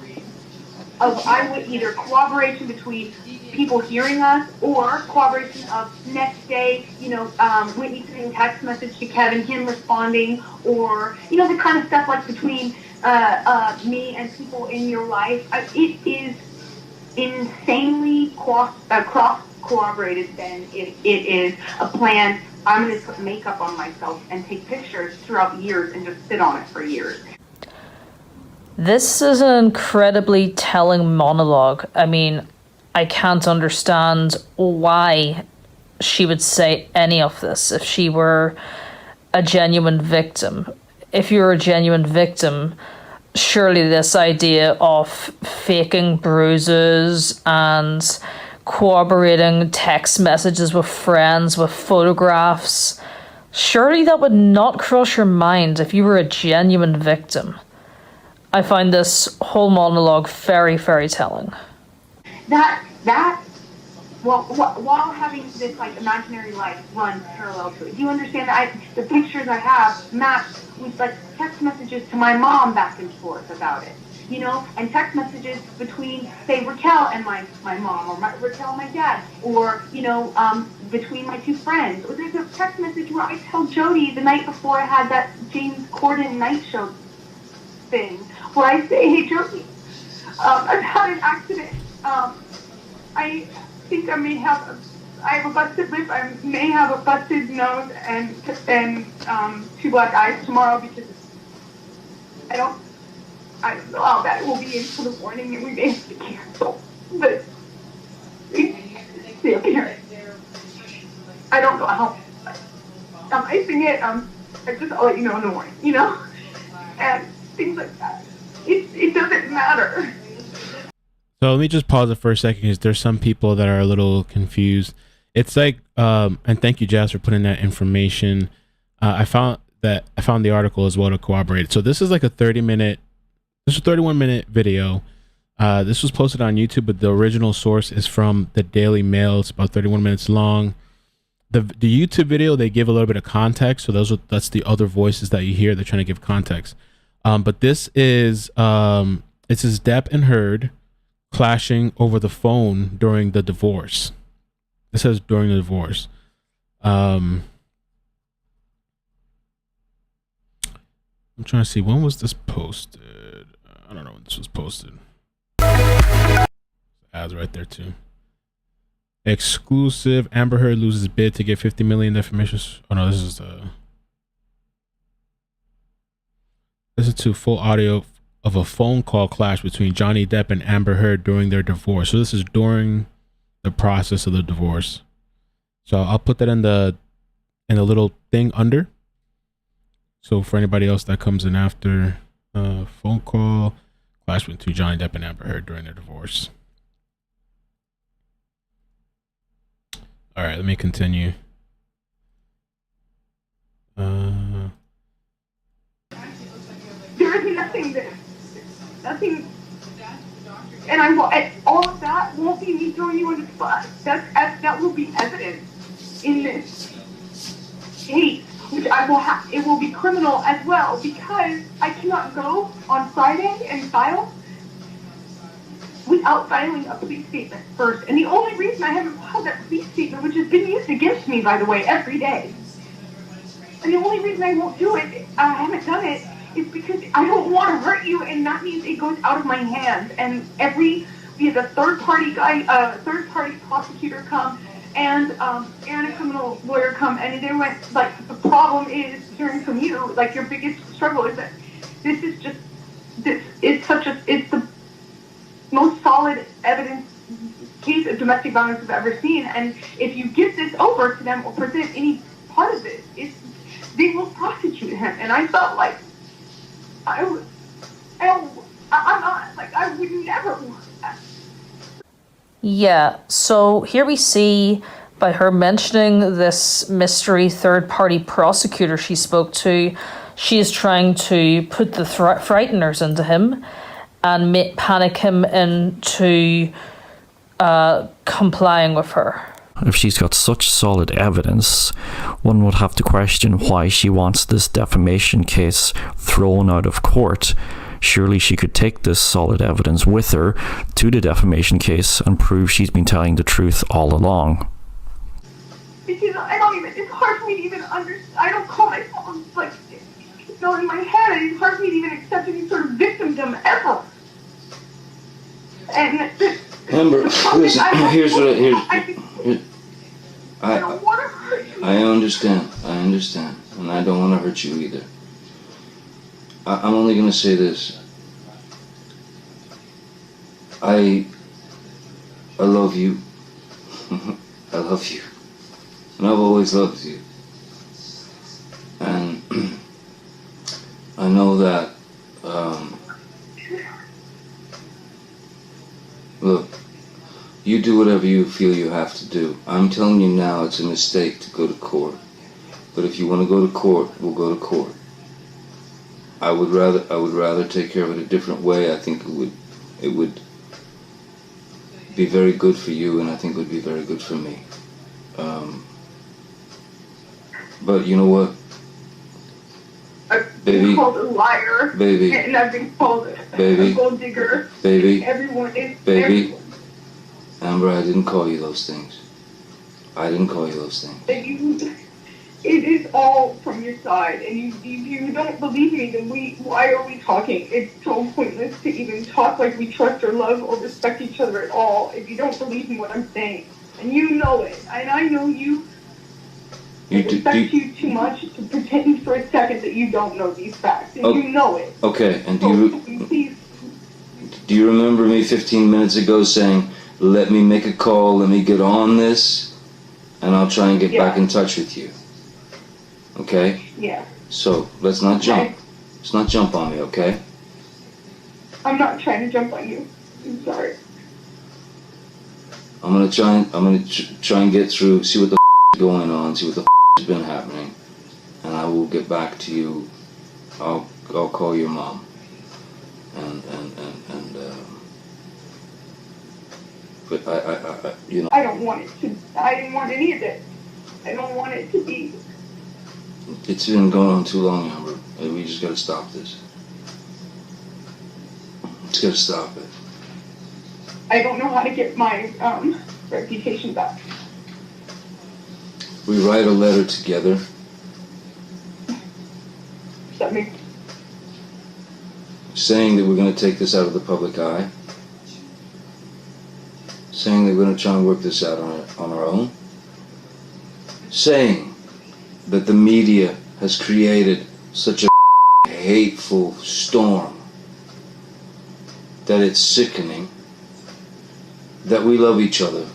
either corroboration between people hearing us, or corroboration of next day, Whitney sending text message to Kevin, him responding, or, the kind of stuff like between me and people in your life. It is insanely cross-corroborated then if it is a plan. I'm going to put makeup on myself and take pictures throughout years and just sit on it for years. This is an incredibly telling monologue. I mean, I can't understand why she would say any of this if she were a genuine victim. If you're a genuine victim, surely this idea of faking bruises and corroborating text messages with friends, with photographs, surely that would not cross your mind if you were a genuine victim. I find this whole monologue very, very telling. While having this imaginary life run parallel to it, do you understand that the pictures I have match with text messages to my mom back and forth about it, and text messages between, say, Raquel and my mom, or Raquel and my dad, or between my two friends. Or there's a text message where I tell Jody the night before I had that James Corden night show thing, where I say, hey Jody, I've had an accident. I think I have a busted lip. I may have a busted nose and 2 black eyes tomorrow, because I don't know how bad it will be until the morning, and we may have to cancel. But the appearance, I don't know how. I'm icing it. I'll let you know in the morning, and things like that. It doesn't matter. So let me just pause it for a second, because there's some people that are a little confused. It's like, and thank you, Jazz, for putting that information. I found the article as well to corroborate it. So this is like a 31-minute video. This was posted on YouTube, but the original source is from the Daily Mail. It's about 31 minutes long. The YouTube video, they give a little bit of context. So that's the other voices that you hear. They're trying to give context. But this is Depp and Heard clashing over the phone during the divorce. It says during the divorce. I'm trying to see, when was this posted? I don't know when this was posted. Ads right there too. Exclusive: Amber Heard loses bid to get 50 million defamation. Oh no, this is to full audio of a phone call clash between Johnny Depp and Amber Heard during their divorce. So this is during the process of the divorce. So I'll put that in the little thing under. So for anybody else that comes in after, phone call clash between Johnny Depp and Amber Heard during their divorce. All right, let me continue. There is nothing, and all of that won't be me throwing you under the bus. That will be evidence in this case, which it will be criminal as well, because I cannot go on Friday and file without filing a police statement first. And the only reason I haven't filed that police statement, which has been used against me, by the way, every day, and the only reason I won't do it, I haven't done it, is because I don't want to hurt you, and that means it goes out of my hands. And we had a third-party prosecutor come, and a criminal lawyer come, and they went, like, the problem is, hearing from you, like, your biggest struggle is that it's the most solid evidence case of domestic violence I've ever seen, and if you give this over to them or present any part of this, they will prosecute him. And I felt like I would never want that. Yeah, so here we see by her mentioning this mystery third-party prosecutor she spoke to, she is trying to put the frighteners into him and panic him into complying with her. If she's got such solid evidence, one would have to question why she wants this defamation case thrown out of court. Surely she could take this solid evidence with her to the defamation case and prove she's been telling the truth all along. Because it's hard for me to even understand. I don't call myself, like, it's not in my head. It's hard for me to even accept any sort of victimdom ever. And Amber, listen, I don't want to hurt you. I understand, and I don't want to hurt you either. I'm only going to say this. I love you. I love you. And I've always loved you. And I know that, look, you do whatever you feel you have to do. I'm telling you now it's a mistake to go to court. But if you want to go to court, we'll go to court. I would rather take care of it a different way. I think it would be very good for you, and I think it would be very good for me. But you know what? I've been called a liar, baby, and I've been called a gold digger. Baby, everyone is baby. Amber, I didn't call you those things. It is all from your side, and if you don't believe me, then why are we talking? It's so pointless to even talk like we trust or love or respect each other at all if you don't believe in what I'm saying. And you know it, and I know you. I respect you too much to pretend for a second that you don't know these facts, and you know it. Okay, and do you remember me 15 minutes ago saying, let me make a call, let me get on this, and I'll try and get back in touch with you? Okay? Yeah. So, let's not jump. Let's not jump on me, okay? I'm not trying to jump on you. I'm sorry. I'm gonna try and get through, see what the is going on, see what the has been happening, and I will get back to you. I'll call your mom. But I you know. I didn't want any of this. I don't want it to be. It's been going on too long, Amber. We just gotta stop this. Just gotta stop it. I don't know how to get my reputation back. We write a letter together. That makes saying that we're going to take this out of the public eye. Saying that we're going to try and work this out on our own. Saying that the media has created such a hateful storm that it's sickening. That we love each other.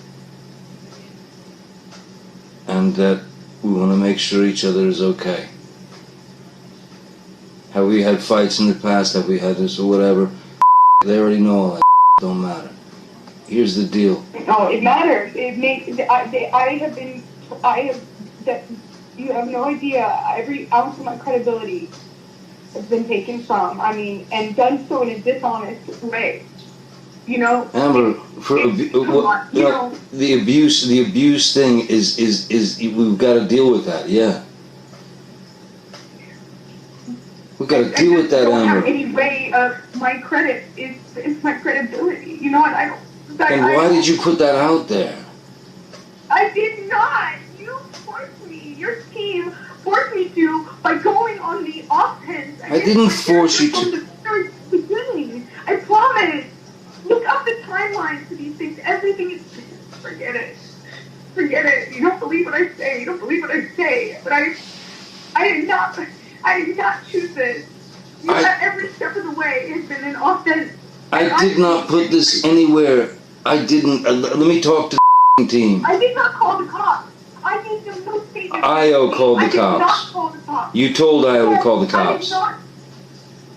And that we want to make sure each other is okay. Have we had fights in the past? Have we had this or whatever? They already know all that. Don't matter. Here's the deal. No, it matters. It makes. You have no idea. Every ounce of my credibility has been taken from. I mean, and done so in a dishonest way. You know, Amber, the abuse thing is we've got to deal with that. Yeah, we've got to deal with that, Amber. I don't have any way of my credit is my credibility. You know what? Why did you put that out there? I did not. You forced me. Your team forced me to by going on the offense. I didn't force you from to. the very beginning. I promise. Look up the timelines to these things. Everything is. Forget it. Forget it. You don't believe what I say. You don't believe what I say. But I did not choose this. Every step of the way has been an offense. I did not put this anywhere. I didn't. Let me talk to the team. I did not call the cops. I gave them no statement. IO called the I did not cops. call the cops. You told IO to call the cops.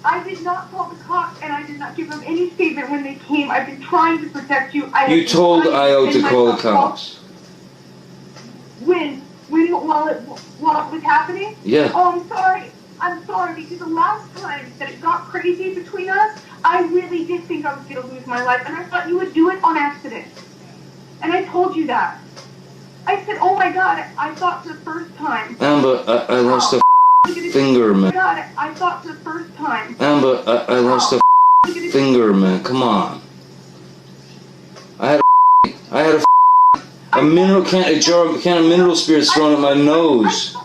I did not call the cops, and I did not give them any statement when they came. I've been trying to protect you. You told IO to call the cops. When? While it was happening? Yeah. Oh, I'm sorry. I'm sorry, because the last time that it got crazy between us, I really did think I was going to lose my life, and I thought you would do it on accident. And I told you that. I said, oh my God, I thought for the first time. Amber, I lost a finger, man. Oh my God, I thought for the first time. Amber, I lost a finger, man. Come on. I had a mineral can of mineral spirits thrown at my nose.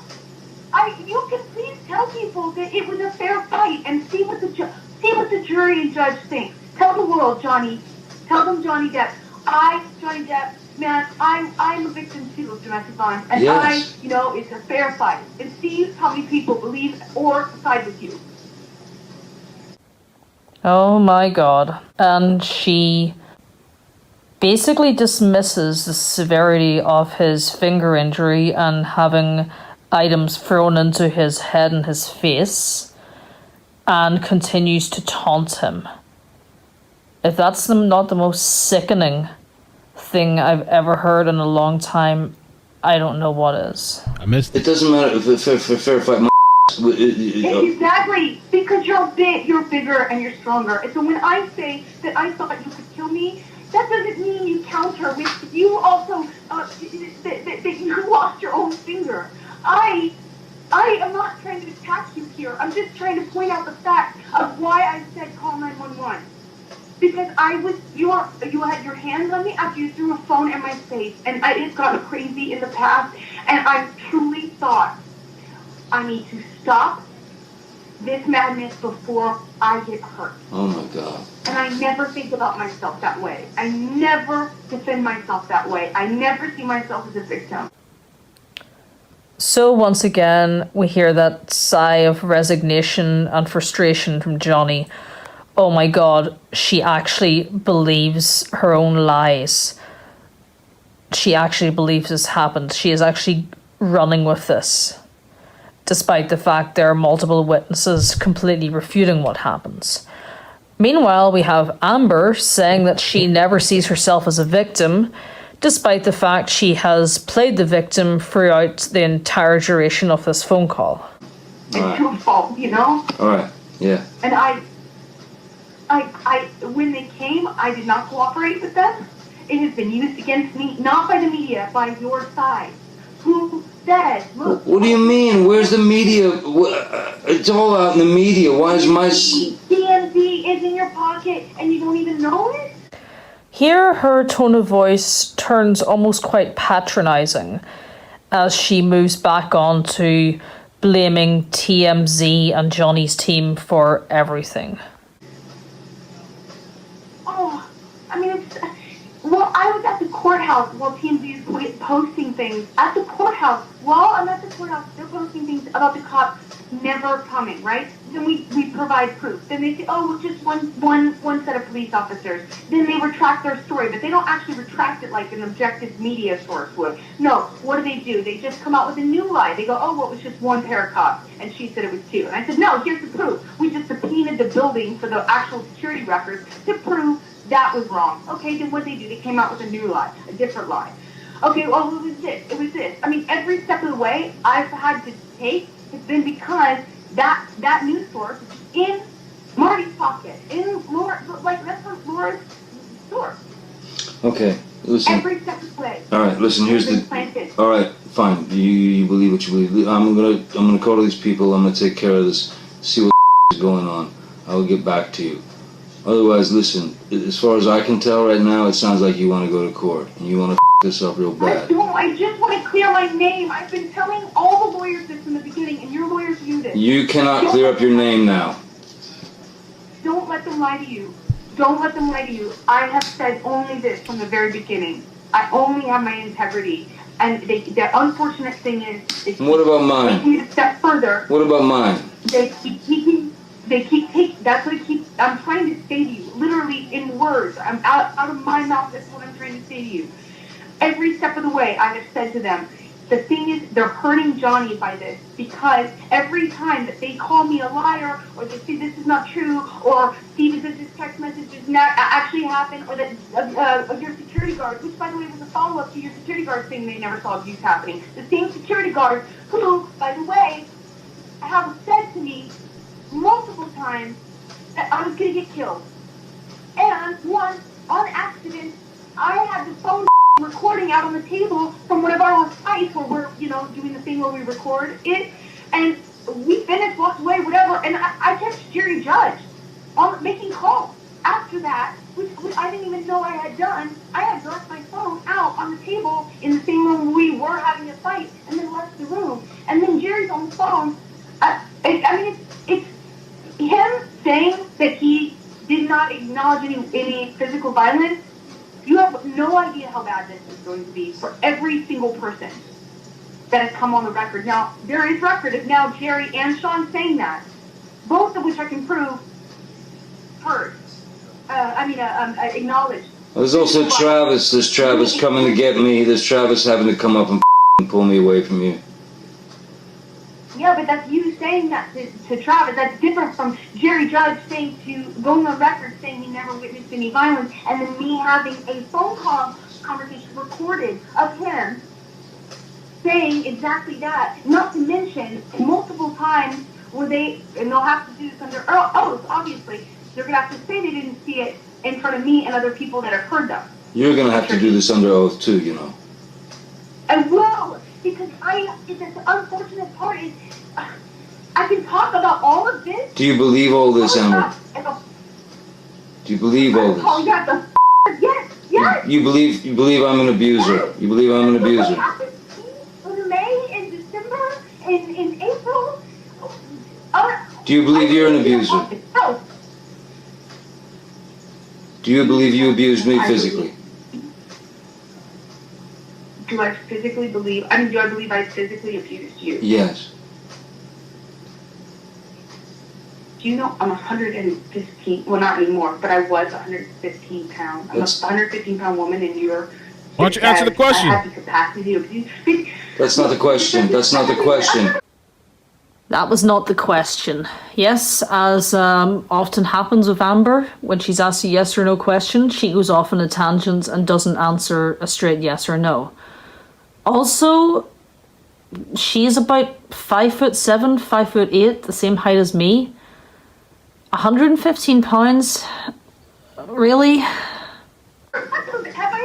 You can please tell people that it was a fair fight and see what the jury and judge think. Tell the world, Johnny. Tell them Johnny Depp. Johnny Depp, man, I'm a victim too of domestic violence, and yes. It's a fair fight. And see how many people believe or side with you. Oh my God. And she basically dismisses the severity of his finger injury and having items thrown into his head and his face, and continues to taunt him. If that's not the most sickening thing I've ever heard in a long time, I don't know what is. I missed it. It doesn't matter if it's fair fight. Exactly, because you're bigger and you're stronger. And so when I say that I thought you could kill me, that doesn't mean you counter with you also that you lost your own finger. I am not trying to attack you here. I'm just trying to point out the fact of why I said call 911. Because you had your hands on me after you threw a phone in my face, and it got crazy in the past, and I truly thought I need to stop this madness before I get hurt. Oh my God. And I never think about myself that way. I never defend myself that way. I never see myself as a victim. So once again, we hear that sigh of resignation and frustration from Johnny. Oh my God, she actually believes her own lies. She actually believes this happened. She is actually running with this, despite the fact there are multiple witnesses completely refuting what happens. Meanwhile, we have Amber saying that she never sees herself as a victim, despite the fact she has played the victim throughout the entire duration of this phone call. It's your fault, All right, yeah. And I, when they came, I did not cooperate with them. It has been used against me, not by the media, by your side. Who said, look. What do you mean? Where's the media? It's all out in the media. Why is my... DMZ is in your pocket and you don't even know it? Here, her tone of voice turns almost quite patronizing as she moves back on to blaming TMZ and Johnny's team for everything. Oh, I mean, I was at the courthouse while TMZ is posting things. At the courthouse, while I'm at the courthouse, they're posting things about the cops never coming, right? Then we provide proof. Then they say, oh, it's just one set of police officers. Then they retract their story, but they don't actually retract it like an objective media source would. No, what do? They just come out with a new lie. They go, oh, well, it was just one pair of cops, and she said it was two. And I said, no, here's the proof. We just subpoenaed the building for the actual security records to prove that was wrong. Okay, then what did they do? They came out with a new lie, a different lie. Okay, well, it was this. I mean, every step of the way I've had to take has been because that news source is in Marty's pocket, in Laura, like that's from Laura's source. Okay, listen. Every step of the way. All right, listen. Here's the. Planted. All right, fine. You believe what you believe. I'm gonna call to these people. I'm gonna take care of this. See what is going on. I will get back to you. Otherwise, listen. As far as I can tell right now, it sounds like you want to go to court and you want to this up real I bad. don't. I just want to clear my name. I've been telling all the lawyers this from the beginning, and your lawyers knew this. You cannot clear up your name now. Don't let them lie to you. Don't let them lie to you. I have said only this from the very beginning. I only have my integrity. And the unfortunate thing is, What about mine? taking it a step further. What about mine? They keep taking, that's what I'm trying to say to you, literally in words. I'm out of my mouth, that's what I'm trying to say to you. Every step of the way, I have said to them, the thing is, they're hurting Johnny by this, because every time that they call me a liar, or they say this is not true, or Stephen, this text message does not actually happen, or that your security guard, which by the way was a follow-up to your security guard saying they never saw abuse happening, the same security guard who, by the way, have said to me multiple times that I was going to get killed. And once, on accident, I had the phone recording out on the table from one of our fights where we're, doing the thing where we record it, and we finished, walked away, whatever, and I texted Jerry Judge on making calls after that, which I didn't even know I had done. I had left my phone out on the table in the same room we were having a fight, and then left the room. And then Jerry's on the phone. It's him saying that he did not acknowledge any physical violence. You have no idea how bad this is going to be for every single person that has come on the record. Now, there is record of now Jerry and Sean saying that, both of which I can prove heard. Acknowledged. There's also Travis. There's Travis coming to get me. There's Travis having to come up and pull me away from you. Yeah, but that's you saying that to Travis. That's different from Jerry Judge going on record saying he never witnessed any violence, and then me having a phone call conversation recorded of him saying exactly that. Not to mention multiple times where and they'll have to do this under oath, obviously. They're going to have to say they didn't see it in front of me and other people that have heard them. You're going to have to do this under oath too, I will, because the unfortunate part is, I can talk about all of this. Do you believe all this, Amber? Do you believe all this? Oh, yes. You believe I'm an abuser. You believe I'm an abuser. In May, in December, in April. Do you believe you're an abuser? No. Do you believe you abused me physically? Do I physically believe? do I believe I physically abused you? Yes. Do you know I'm 115, well not anymore, but I was 115 pounds. I'm a 115-pound woman, and you're... Why don't you answer the question? I have the capacity to abuse. That's not the question. That's not the question. That was not the question. Yes, as often happens with Amber, when she's asked a yes or no question, she goes off on a tangent and doesn't answer a straight yes or no. Also, she's about 5'7", 5'8", the same height as me. 115 pounds? Really? Have I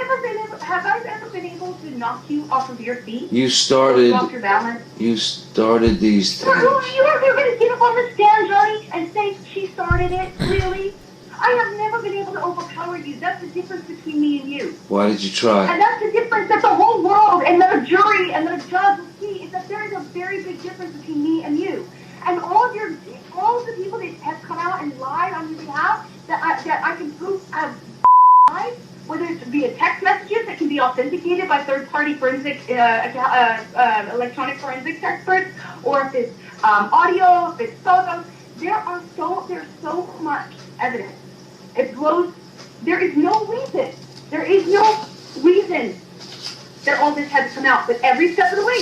ever been able to knock you off of your feet? You started off your balance? You started these things. You're going to get up on the stand, Johnny, and say she started it? Really? I have never been able to overpower you. That's the difference between me and you. Why did you try? And that's the difference that the whole world and the jury and the judge will see, is that there is a very big difference between me and you. And all of the people that have come out and lied on your behalf, that I can prove have lied, whether it's via text messages that can be authenticated by third-party forensic, electronic forensics experts, or if it's audio, if it's photos, there's so much evidence. It blows. There is no reason that all this had to come out. But every step of the way,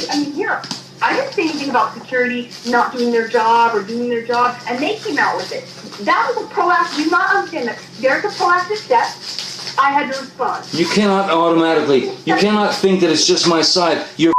I didn't say anything about security not doing their job or doing their job, and they came out with it. That was a proactive. You not understand that there's a proactive step. I had to respond. You cannot think that it's just my side. You're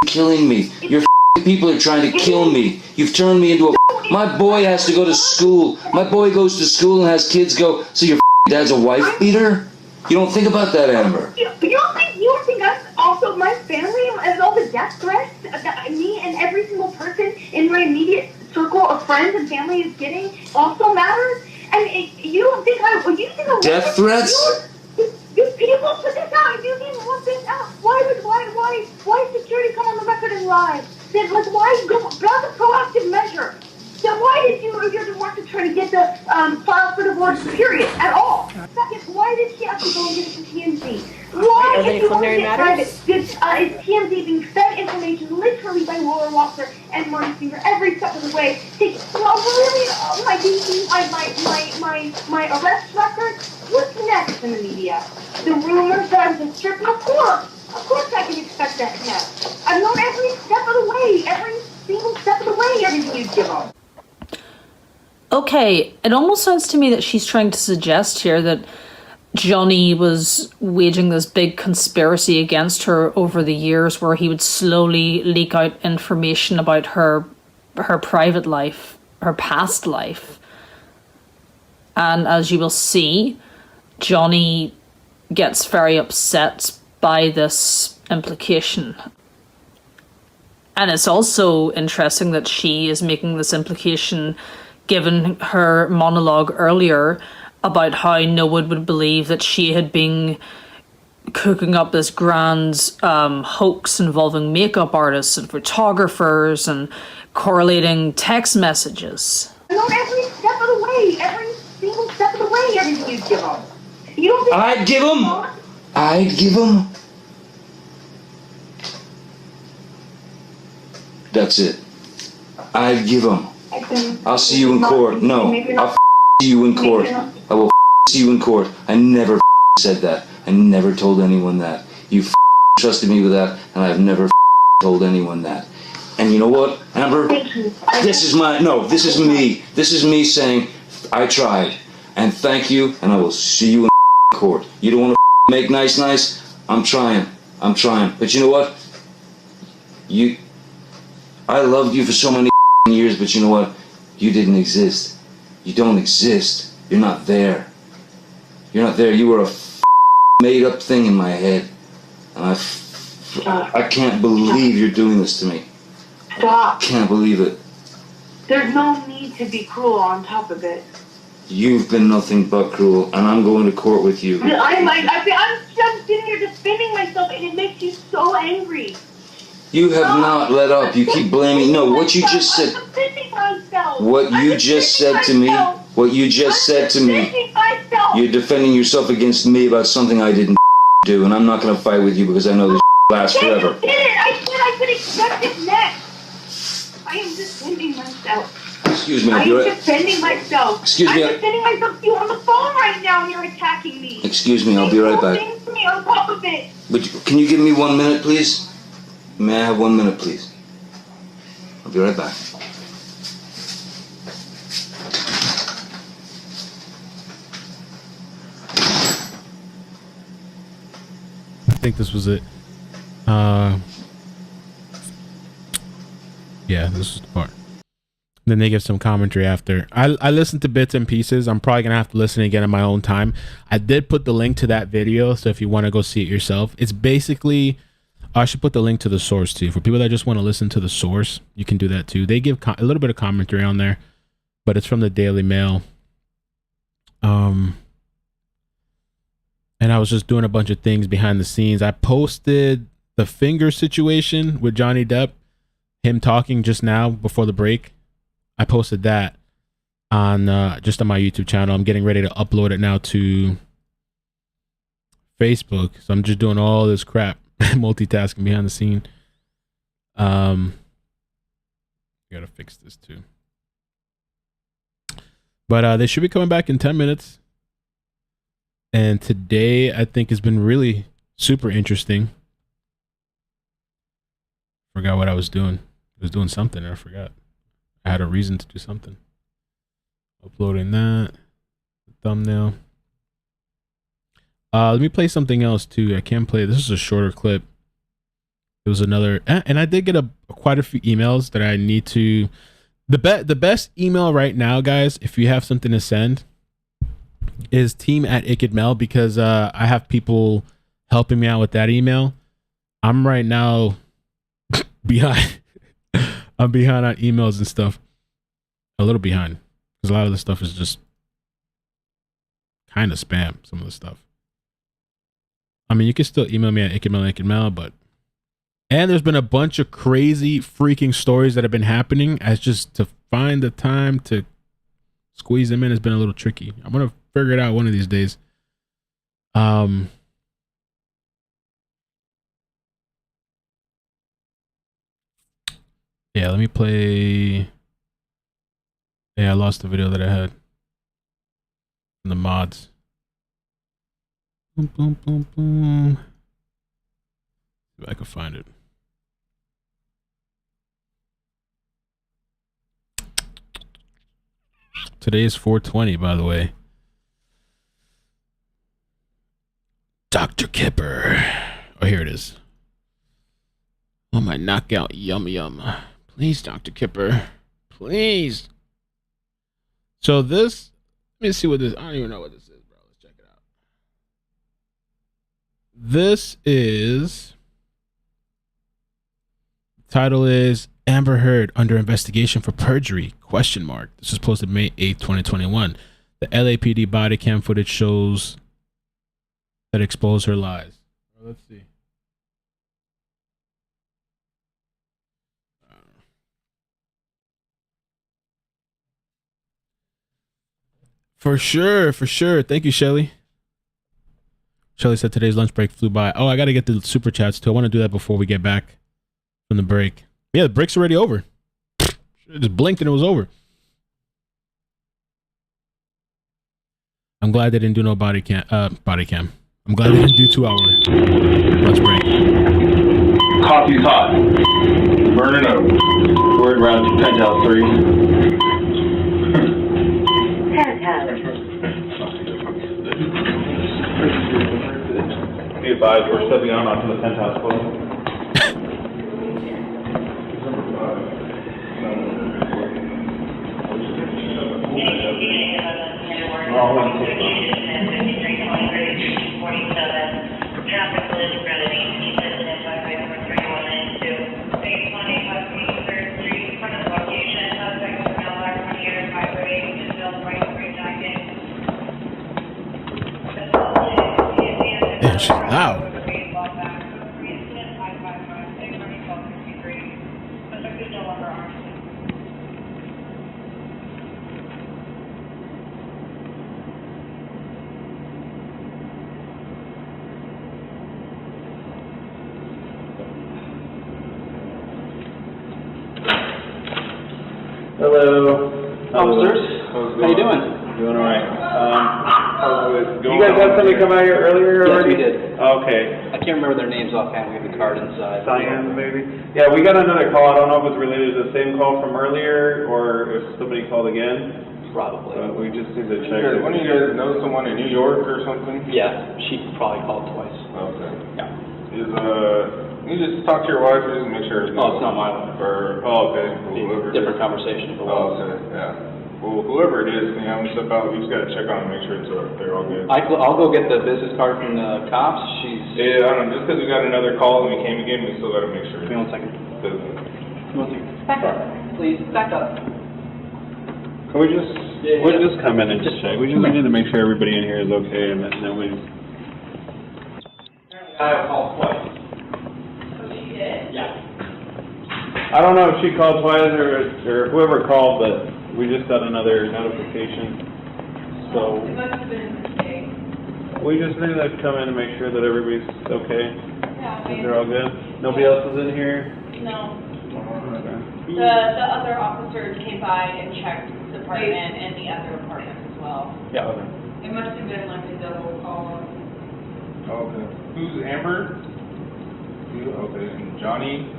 killing me. Your people are trying to kill me. You've turned me into a... My boy has to go to school. My boy goes to school and has kids go, so your dad's a wife beater? You don't think about that, Amber. You don't think us, also my family, and all the death threats that me and every single person in my immediate circle of friends and family is getting also matters? And you don't think I... Death threats? You people put this out. You didn't want this out. why security come on the record and lie? Then, like, why go, that's a proactive measure. Then why did you're the divorce attorney get the file for divorce, period, at all? Second, why did she have to go and get it from TMZ? Why, if you want to get private, is TMZ being fed information literally by Laura Walker and Marty Singer every step of the way? My arrest record? What's next in the media? The rumors that I'm just stripped? Of course I can expect that next. I've known every step of the way, every single step of the way, everything you give them. Okay, it almost sounds to me that she's trying to suggest here that Johnny was waging this big conspiracy against her over the years where he would slowly leak out information about her private life, her past life. And as you will see, Johnny gets very upset by this implication. And it's also interesting that she is making this implication given her monologue earlier about how no one would believe that she had been cooking up this grand hoax involving makeup artists and photographers and correlating text messages. I know every step of the way, every single step of the way, everything you give them. You don't think I'd give them. That's it. I'd give them. I'll see you in court. No, I'll see you in court. I will see you in court. I never said that. I never told anyone that. You trusted me with that, and I've never told anyone that. And you know what, Amber? This is me. This is me saying, I tried, and thank you, and I will see you in court. You don't want to make nice? I'm trying. But you know what? I loved you for so many years, but you know what? You didn't exist. You don't exist. You're not there. You were a made up thing in my head. And I can't believe you're doing this to me. Stop. Can't believe it. There's no need to be cruel on top of it. You've been nothing but cruel, and I'm going to court with you. I'm sitting here defending myself, and it makes you so angry. You have not let up. You keep blaming. No, what you just said. What you just said to me. You're defending yourself against me about something I didn't do, and I'm not going to fight with you because I know this lasts forever. You did it. I said I could accept it next. I am defending myself. Excuse me. I am defending myself. Excuse me. I'm defending myself to you on the phone right now, and you're attacking me. Excuse me. I'll be right back. Things to me on top of it. Can you give me 1 minute, please? May I have 1 minute, please? I'll be right back. I think this was it. Yeah, this is the part. Then they give some commentary after. I listened to bits and pieces. I'm probably gonna have to listen again in my own time. I did put the link to that video, so if you want to go see it yourself, it's basically. I should put the link to the source too. For people that just want to listen to the source, you can do that too. They give a little bit of commentary on there, but it's from the Daily Mail. And I was just doing a bunch of things behind the scenes. I posted the finger situation with Johnny Depp, him talking just now before the break. I posted that on just on my YouTube channel. I'm getting ready to upload it now to Facebook. So I'm just doing all this crap. Multitasking behind the scene. Gotta fix this too. But they should be coming back in 10 minutes. And today I think has been really super interesting. Forgot what I was doing. I was doing something and I forgot. I had a reason to do something. Uploading that. Thumbnail. Let me play something else too. I can play. This is a shorter clip. It was another, and I did get quite a few emails that I need to. The best email right now, guys, if you have something to send, is team@iCkEdMeL, because I have people helping me out with that email. I'm right now behind. I'm behind on emails and stuff. A little behind because a lot of the stuff is just kind of spam. Some of the stuff. I mean, you can still email me at iCkEdMeL, but and there's been a bunch of crazy freaking stories that have been happening. As just to find the time to squeeze them in has been a little tricky. I'm gonna figure it out one of these days. Yeah, let me play. Yeah, I lost the video that I had from the mods. Boom, boom, boom, boom. See if I can find it. Today is 420, by the way. Dr. Kipper. Oh, here it is. Oh, my knockout. Yum, yum. Please, Dr. Kipper. Please. So this, let me see what this, I don't even know what this is, bro. Let's check it out. This is, the title is Amber Heard under investigation for perjury, ? This was posted May 8th, 2021. The LAPD body cam footage shows that expose her lies. Let's see. For sure, for sure. Thank you, Shelly. Shelly said today's lunch break flew by. Oh, I got to get the super chats too. I want to do that before we get back from the break. Yeah, the break's already over. It just blinked and it was over. I'm glad they didn't do no body cam. I'm glad they didn't do 2 hour lunch break. Coffee's hot. Burning up. We're around penthouse 3. Be advised, we're stepping out onto the penthouse floor. Damn, she's loud. Hello. Officers. How you doing? Doing all right. You guys had somebody come out here earlier already? Yes, we did. Okay. I can't remember their names offhand. We have the card inside. Cyan, maybe? Yeah, we got another call. I don't know if it's related to the same call from earlier or if somebody called again. Probably. We just need to check. One of you guys know someone in New York or something? Yeah, she probably called twice. Okay. Yeah. You just talk to your wife or just make sure. Oh, it's not my wife. Okay. Whoever Different conversation. Oh, okay, yeah. Well, whoever it is, I'm gonna step out. We just gotta check on them, make sure they're all good. I'll go get the business card from the cops. Yeah, I don't know. Just because we got another call and we came again, we still gotta make sure. Give me 1 second. Business. Give me 1 second. Back up, please. Back up. Can we just, we'll just come in and just check. We just need to make sure everybody in here is okay and then we. I called twice. I don't know if she called twice or whoever called, but we just got another notification. So It must have been a mistake. we just need to come in and make sure that everybody's okay. Yeah, They're all good. Nobody else is in here. no. Okay. The other officers came by and checked the apartment and the other apartment as well. Yeah. It must have been like a double call. Okay. Who's Amber? You, okay, and Johnny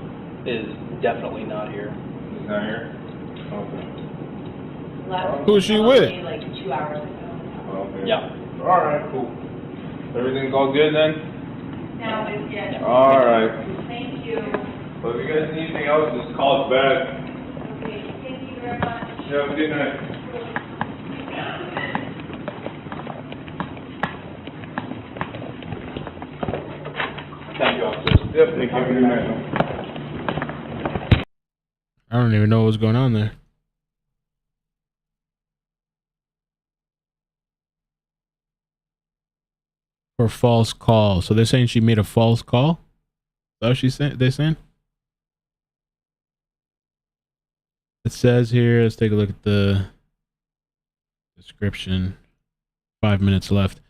Is definitely not here. is not here? Okay. Who's she with? Like 2 hours ago. Okay. Yeah. All right, cool. Everything's all good then? Now it's, yeah. All right. Thank you. Well, if you guys need anything else, just call us back. Okay, thank you very much. Have a good night. Thank you, officers. Yep, thank you. Have a good night. I don't even know what's going on there. for false call. So they're saying she made a false call? Is that what she's saying? They're saying? It says here, let's take a look at the description. 5 minutes left.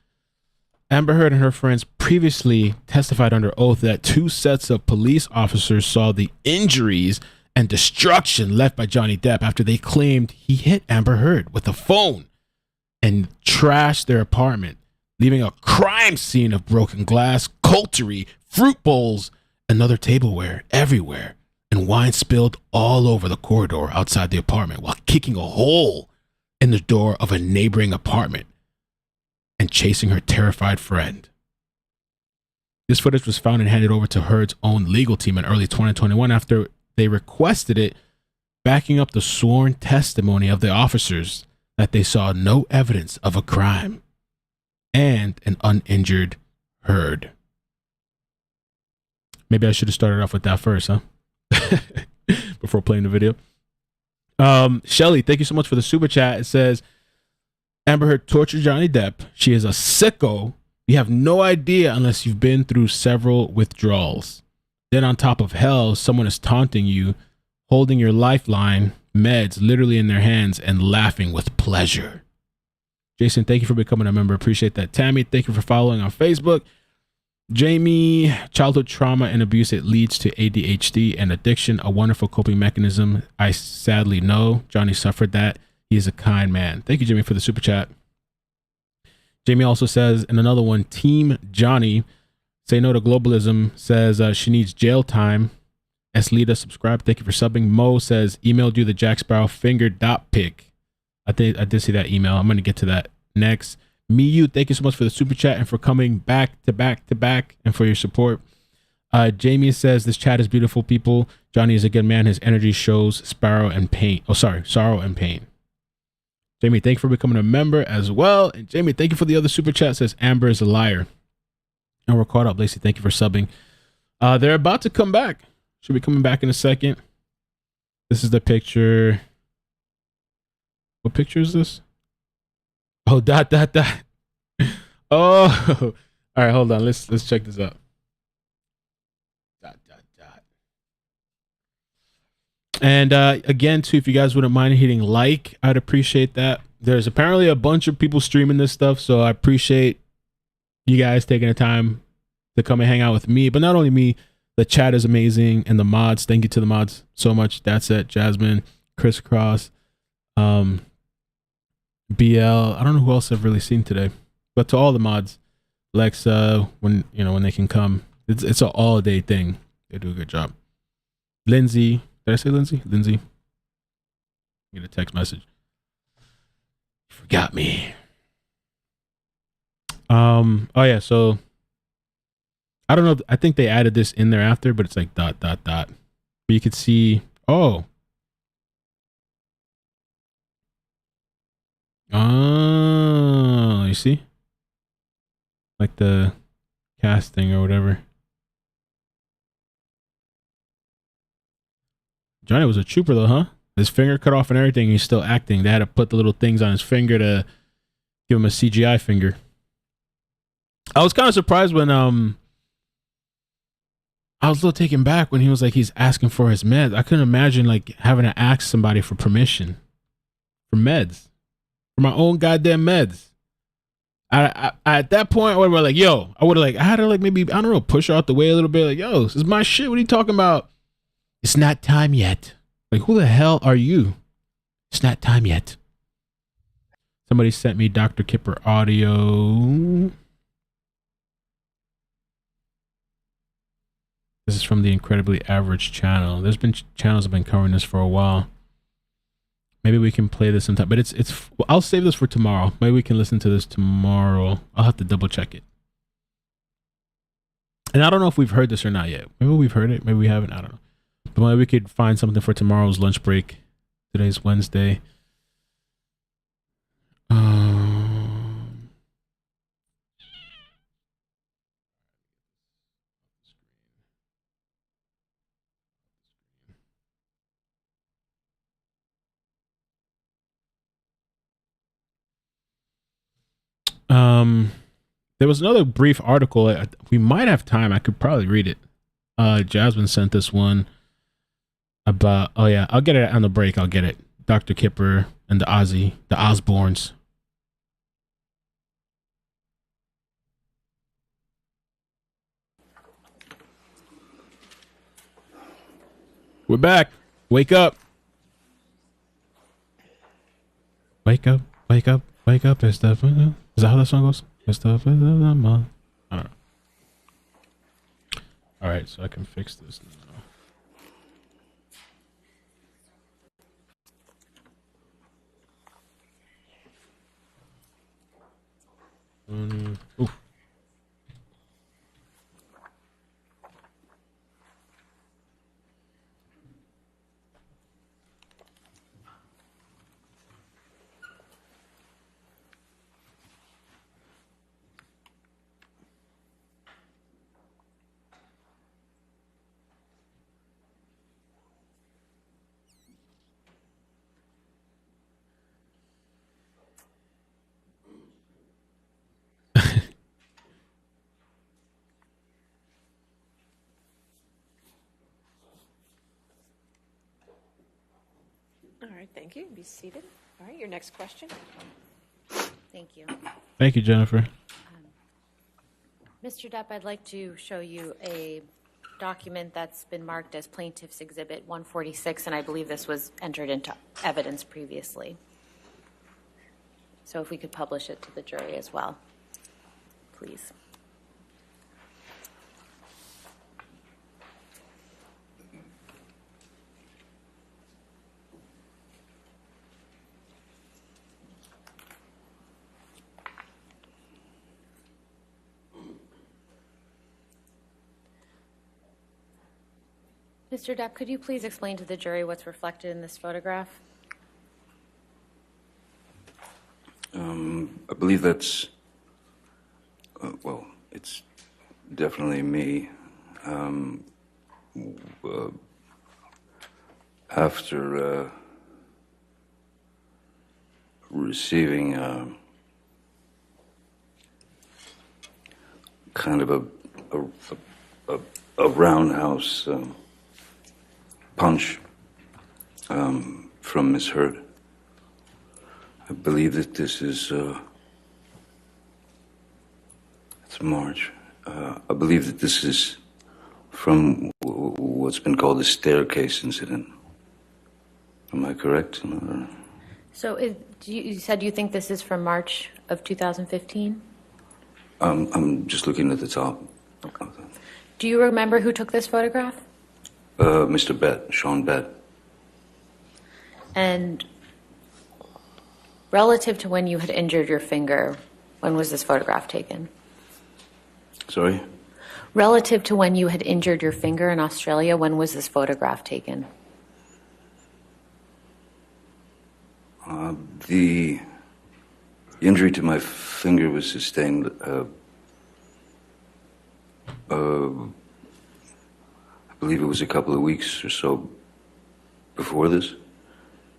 Amber Heard and her friends previously testified under oath that 2 sets of police officers saw the injuries and destruction left by Johnny Depp after they claimed he hit Amber Heard with a phone and trashed their apartment, leaving a crime scene of broken glass, cutlery, fruit bowls, and other tableware everywhere, and wine spilled all over the corridor outside the apartment while kicking a hole in the door of a neighboring apartment and chasing her terrified friend. This footage was found and handed over to Heard's own legal team in early 2021 after they requested it, backing up the sworn testimony of the officers that they saw no evidence of a crime and an uninjured Heard. Maybe I should have started off with that first, huh? Before playing the video. Shelly, thank you so much for the super chat. It says, Amber Heard tortured Johnny Depp. She is a sicko. You have no idea unless you've been through several withdrawals. Then on top of hell, someone is taunting you, holding your lifeline, meds literally in their hands, and laughing with pleasure. Jason, thank you for becoming a member. Appreciate that. Tammy, thank you for following on Facebook. Jamie, childhood trauma and abuse, it leads to ADHD and addiction, a wonderful coping mechanism. I sadly know Johnny suffered that. He is a kind man. Thank you, Jamie, for the super chat. Jamie also says, and another one, Team Johnny, say no to globalism, says she needs jail time. Eslita, subscribe. Thank you for subbing. Mo says, emailed you the Jack Sparrow finger dot pic. I did see that email. I'm going to get to that next. Miyu, thank you so much for the super chat and for coming back to back to back and for your support. Jamie says, this chat is beautiful, people. Johnny is a good man. His energy shows sorrow and pain. Jamie, thank you for becoming a member as well. And Jamie, thank you for the other super chat. Says Amber is a liar. And we're caught up. Lacey, thank you for subbing. They're about to come back. Should be coming back in a second. This is the picture. What picture is this? Oh, dot. Oh, all right. Hold on. Let's check this out. Dot. And again, too, if you guys wouldn't mind hitting like, I'd appreciate that. There's apparently a bunch of people streaming this stuff, so I appreciate you guys taking the time to come and hang out with me. But not only me, the chat is amazing, and the mods. Thank you to the mods so much. That's it. Jasmine, Crisscross, BL. I don't know who else I've really seen today, but to all the mods, Lexa, when they can come, it's an all day thing. They do a good job. Lindsay. Did I say Lindsay? Lindsay. Get a text message. Forgot me. Oh yeah, so I don't know. I think they added this in there after, but it's like ... But you could see, oh, you see? Like the casting or whatever. Johnny was a trooper though, huh? His finger cut off and everything. He's still acting. They had to put the little things on his finger to give him a CGI finger. I was kind of surprised when I was a little taken back when he was like he's asking for his meds. I couldn't imagine like having to ask somebody for permission for meds, for my own goddamn meds. I at that point I would have been like, yo, I had to like maybe, I don't know, push her out the way a little bit. Like, yo, this is my shit. What are you talking about? It's not time yet. Like, who the hell are you? It's not time yet. Somebody sent me Dr. Kipper audio. This is from the Incredibly Average channel. There's been channels that have been covering this for a while. Maybe we can play this sometime, but I'll save this for tomorrow. Maybe we can listen to this tomorrow. I'll have to double check it. And I don't know if we've heard this or not yet. Maybe we've heard it. Maybe we haven't. I don't know. But maybe we could find something for tomorrow's lunch break. Today's Wednesday. There was another brief article. We might have time. I could probably read it. Jasmine sent this one about. Oh yeah, I'll get it on the break. I'll get it. Dr. Kipper and the Osbournes. We're back. Wake up. Wake up, wake up, wake up. Is that how that song goes? I don't know. All right, so I can fix this now. Oof. All right, thank you. Be seated. All right, your next question. Thank you. Thank you, Jennifer. Mr. Depp, I'd like to show you a document that's been marked as Plaintiff's Exhibit 146, and I believe this was entered into evidence previously. So if we could publish it to the jury as well, please. Mr. Depp, could you please explain to the jury what's reflected in this photograph? I believe that's, well, it's definitely me. After receiving kind of a roundhouse punch from Misheard. I believe that this is, it's March. I believe that this is from what's been called the staircase incident. Am I correct? So you said you think this is from March of 2015? I'm just looking at the top. Okay. Do you remember who took this photograph? Mr. Bett, Sean Bett. And relative to when you had injured your finger, when was this photograph taken? Sorry? Relative to when you had injured your finger in Australia, when was this photograph taken? The injury to my finger was sustained I believe it was a couple of weeks or so before this,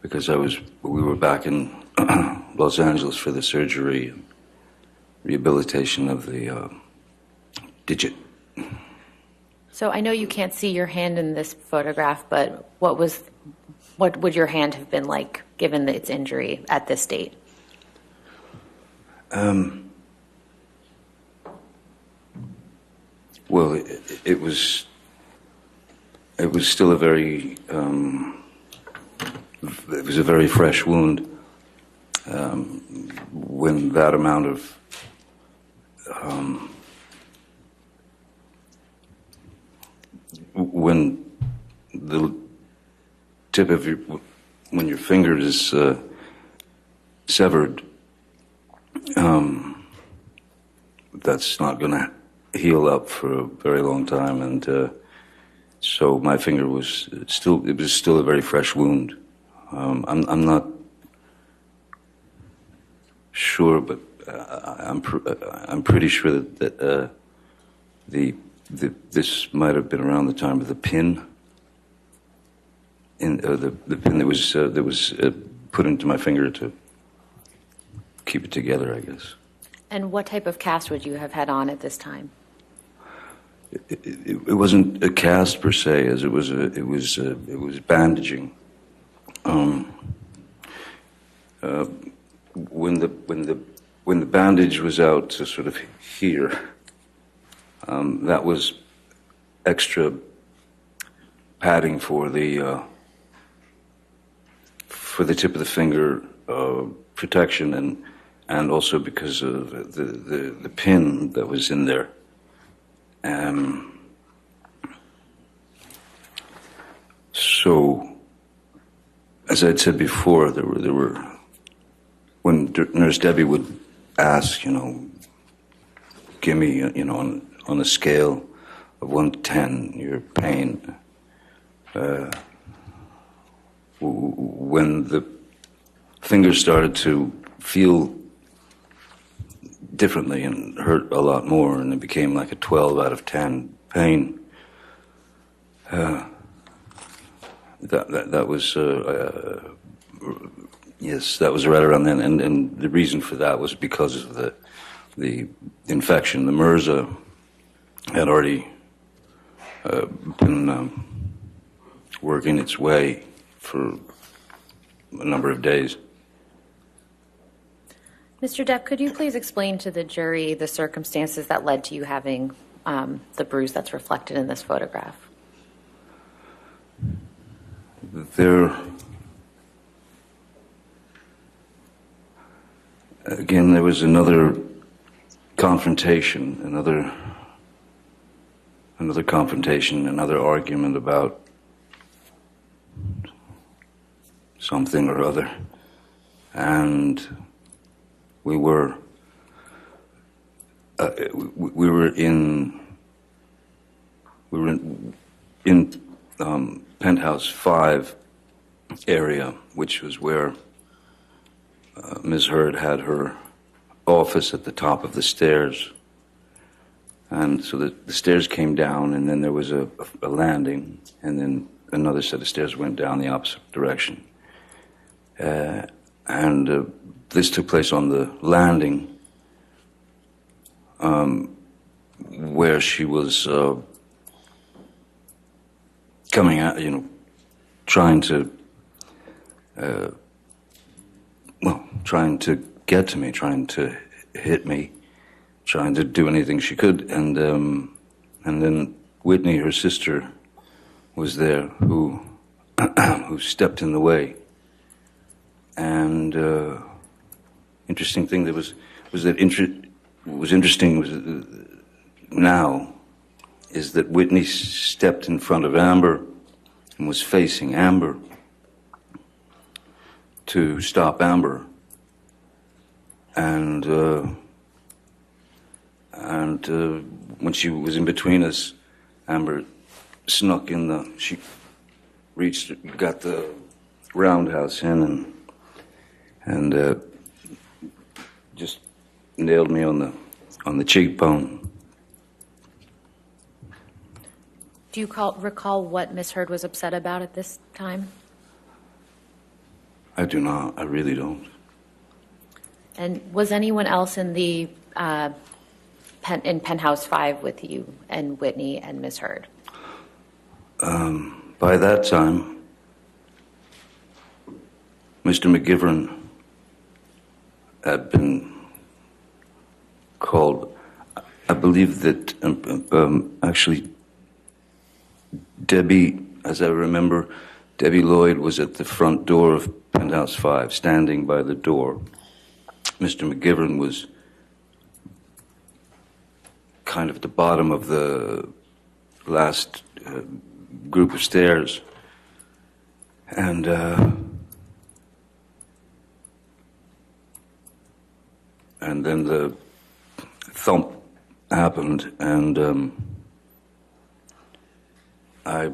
because we were back in Los Angeles for the surgery and rehabilitation of the digit. So I know you can't see your hand in this photograph, but what would your hand have been like given its injury at this date? Well, it was still a very, it was a very fresh wound. When that amount of, when the tip of when your finger is severed, that's not going to heal up for a very long time, and so my finger was still a very fresh wound. I'm not sure, but I'm pretty sure that this might have been around the time of the pin. The pin that was put into my finger to keep it together, I guess. And what type of cast would you have had on at this time? It wasn't a cast per se, as it was bandaging. When the bandage was out to sort of here, that was extra padding for the tip of the finger protection, and also because of the pin that was in there. So, as I'd said before, there were when Nurse Debbie would ask, give me, on a scale of 1 to 10, your pain. When the fingers started to feel differently and hurt a lot more, and it became like a 12 out of 10 pain, that was yes, that was right around then, and the reason for that was because of the infection. The MRSA had already been working its way for a number of days. Mr. Depp, could you please explain to the jury the circumstances that led to you having the bruise that's reflected in this photograph? Again, there was another confrontation, another confrontation, another argument about something or other, and we were in penthouse 5 area, which was where Misheard had her office at the top of the stairs. And so the stairs came down, and then there was a landing, and then another set of stairs went down the opposite direction. And this took place on the landing, where she was coming out, trying to get to me, trying to hit me, trying to do anything she could, and then Whitney, her sister, was there, who stepped in the way. And interesting thing that was now is that Whitney stepped in front of Amber and was facing Amber to stop Amber, and when she was in between us, Amber snuck in she got the roundhouse in and just nailed me on the cheekbone. Do you recall what Misheard was upset about at this time? I do not. I really don't. And was anyone else in the in penthouse 5 with you and Whitney and Misheard? By that time, Mr. McGivern had been called. I believe that actually Debbie, as I remember, Debbie Lloyd was at the front door of penthouse 5, standing by the door. Mr. McGivern was kind of at the bottom of the last group of stairs, and then the thump happened, and I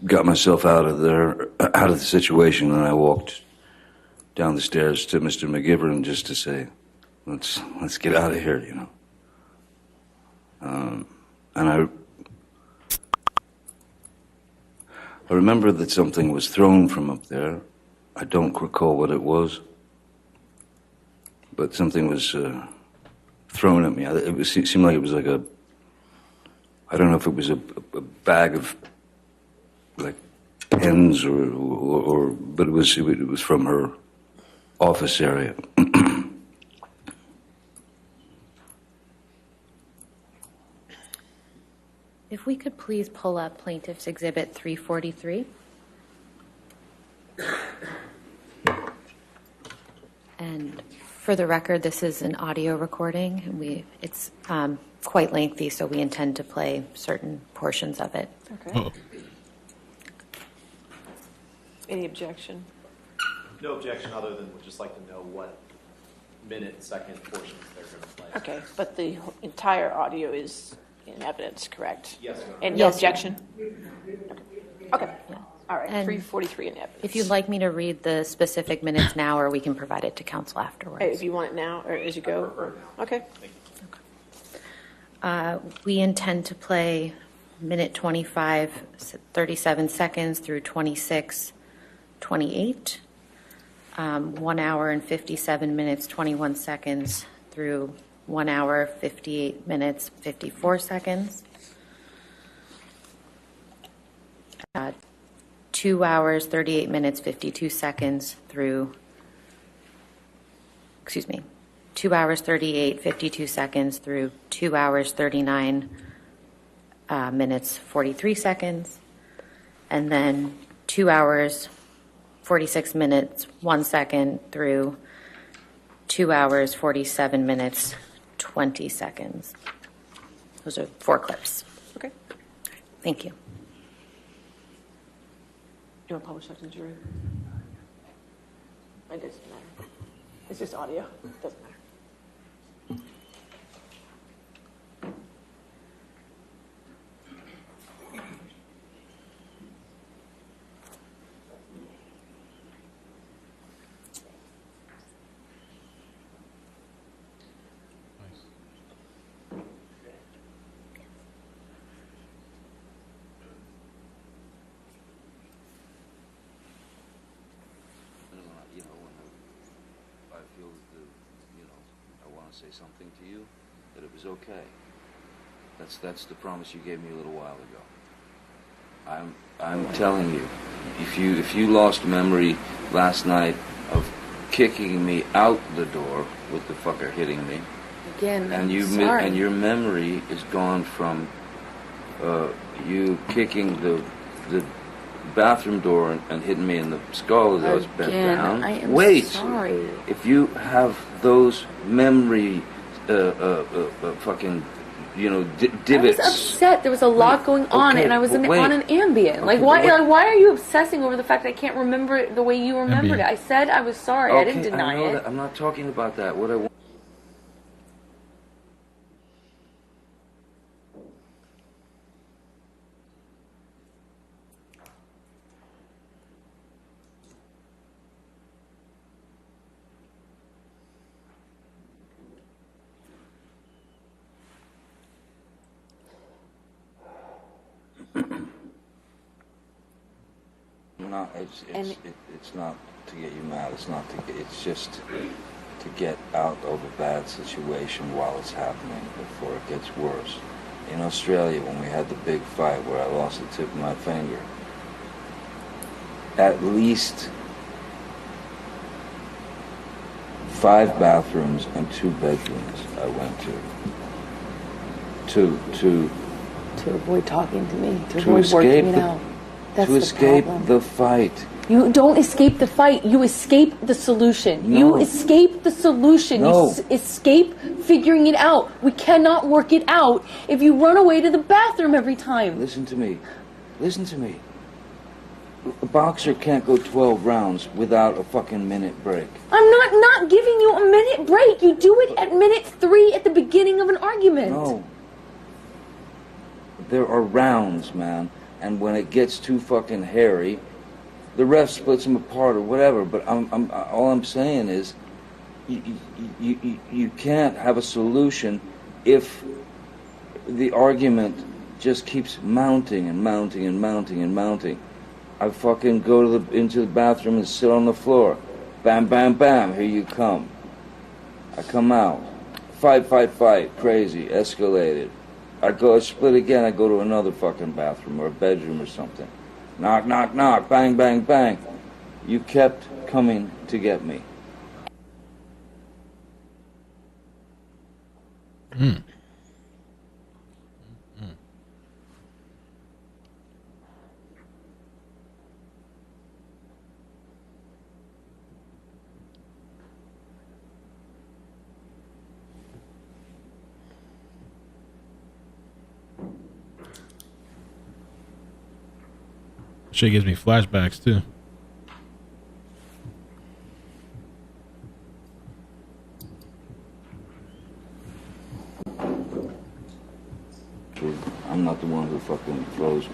got myself out of the situation, and I walked down the stairs to Mr. McGivern just to say, let's get out of here, And I remember that something was thrown from up there. I don't recall what it was, but something was thrown at me. It seemed like it was like I don't know if it was a bag of like pens but it was from her office area. If we could please pull up Plaintiff's Exhibit 343. And for the record, this is an audio recording, and it's quite lengthy, so we intend to play certain portions of it. Okay. Oh. Any objection? No objection, other than we'd just like to know what minute, second portions they're going to play. Okay, but the entire audio is in evidence, correct? Yes, ma'am. And no Yes, objection? Okay. Yeah. All right, And 343 in evidence. If you'd like me to read the specific minutes now, or we can provide it to counsel afterwards. Hey, if you want it now, or as you go, or, okay. We intend to play minute 25, 37 seconds through 26, 28, 1 hour and 57 minutes, 21 seconds through 1 hour, 58 minutes, 54 seconds. 2 hours, 38 minutes, 52 seconds through, 2 hours, 38, 52 seconds through 2 hours, 39 minutes, 43 seconds. And then 2 hours, 46 minutes, 1 second through 2 hours, 47 minutes, 20 seconds. Those are 4 clips. Okay. Thank you. You want to publish that to the jury? It doesn't matter. It's just audio. It doesn't matter. Say something to you, that it was okay. That's the promise you gave me a little while ago. I'm telling you, if you lost memory last night of kicking me out the door with the fucker hitting me, again, and and your memory is gone from you kicking the bathroom door and hitting me in the skull as I was bent down. I am Wait, sorry. if you have those memory fucking divots. I was upset. There was a lot going on, and I was on an Ambien. Like, why are you obsessing over the fact that I can't remember it the way you remembered it? I said I was sorry. I didn't deny I know it. That. I'm not talking about that. What I want. It's not to get you mad. It's just to get out of a bad situation while it's happening before it gets worse. In Australia, when we had the big fight where I lost the tip of my finger, at least 5 bathrooms and 2 bedrooms I went to avoid talking to me, to avoid working it out. That's to escape the fight. You don't escape the fight. You escape the solution. No. You escape the solution. No. You escape figuring it out. We cannot work it out if you run away to the bathroom every time. Listen to me. Listen to me. A boxer can't go 12 rounds without a fucking minute break. I'm not giving you a minute break. You do it at minute 3 at the beginning of an argument. No. There are rounds, man. And when it gets too fucking hairy, the ref splits them apart or whatever. But all I'm saying is, you can't have a solution if the argument just keeps mounting and mounting and mounting and mounting. I fucking go into the bathroom and sit on the floor. Bam, bam, bam. Here you come. I come out. Fight, crazy, escalated. I split again, I go to another fucking bathroom or a bedroom or something. Knock, bang, bang, bang. You kept coming to get me. Shit gives me flashbacks too. I'm not the one who fucking throws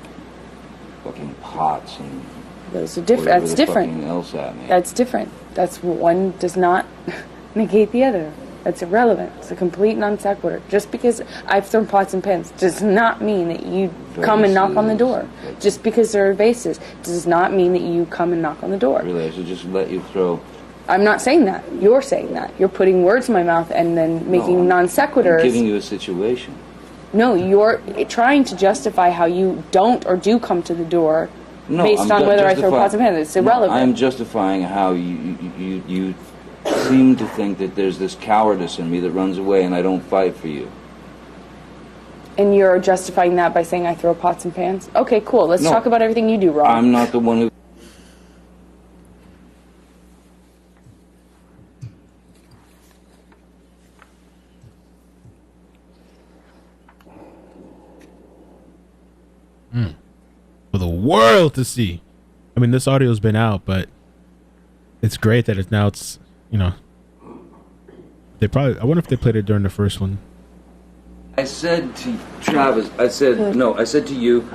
fucking pots and Those are different. That's different. Else at me. That's different. That's one does not negate the other. That's irrelevant. It's a complete non sequitur. Just because I've thrown pots and pans does not mean that you come and knock on the door. Just because there are vases does not mean that you come and knock on the door. Really, I should just let you throw. I'm not saying that. You're saying that. You're putting words in my mouth and then making non sequiturs. I'm giving you a situation. No, you're trying to justify how you don't or do come to the door based on whether I throw pots and pans. It's irrelevant. I'm justifying how you seem to think that there's this cowardice in me that runs away and I don't fight for you. And you're justifying that by saying I throw pots and pans? Okay, cool. Let's talk about everything you do wrong. I'm not the one who... For the world to see. I mean, this audio's been out, but it's great that it's you know, they probably, I wonder if they played it during the first one. I said to Travis, I said to you,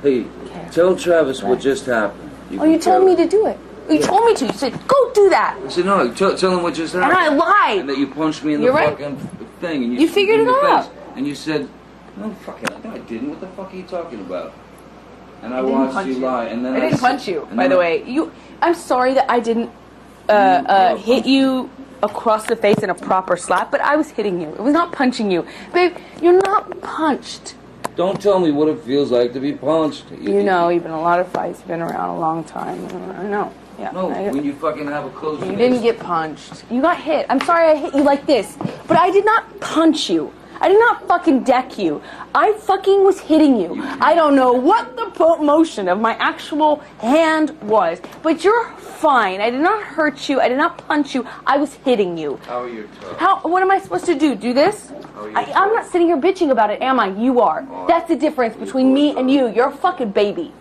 hey, tell Travis what just happened. You told me to do it. You told me to. You said, go do that. I said, no, tell him what just happened. And I lied. And that you punched me in the fucking thing. And you figured it out. And you said, no, I didn't. What the fuck are you talking about? And I watched you lie. And then I didn't punch you, by the way. I'm sorry that I didn't hit you across the face in a proper slap, but I was hitting you. It was not punching you. Babe, you're not punched. Don't tell me what it feels like to be punched. You know, you've been in a lot of fights. You've been around a long time. I know. Yeah. No, when you fucking have a close You didn't get punched. You got hit. I'm sorry I hit you like this, but I did not punch you. I did not fucking deck you. I fucking was hitting you. I don't know what the motion of my actual hand was, but you're fine. I did not hurt you. I did not punch you. I was hitting you. How are you tough? What am I supposed to do? Do this? I'm not sitting here bitching about it, am I? You are. That's the difference between me and you. You're a fucking baby.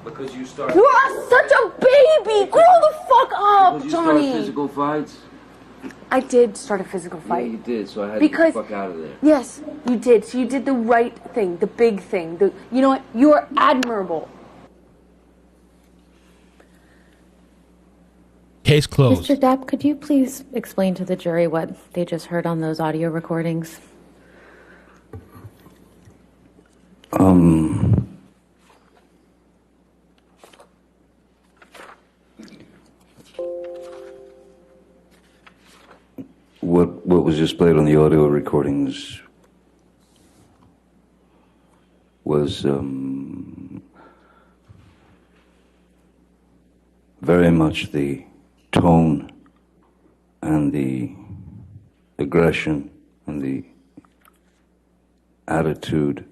Because you started... You are such a baby! Grow the fuck up, Johnny! Johnny! You started physical fights? I did start a physical fight. Yeah, you did, so I had to get the fuck out of there. Yes, you did. So you did the right thing, the big thing. You know what? You're admirable. Case closed. Mr. Depp, could you please explain to the jury what they just heard on those audio recordings? What was just played on the audio recordings was very much the tone and the aggression and the attitude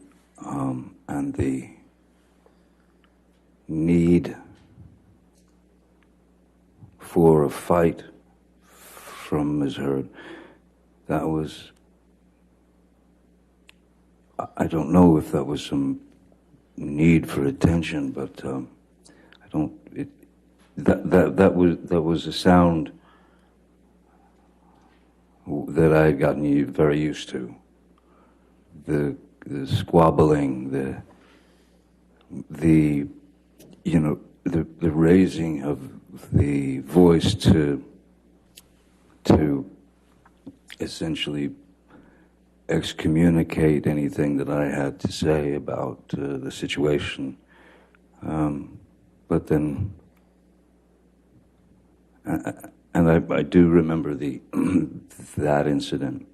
and the need for a fight from Misheard. That was, I don't know if that was some need for attention, but that was a sound that I had gotten very used to. The squabbling, the raising of the voice to essentially excommunicate anything that I had to say about the situation. But then, and I do remember that incident.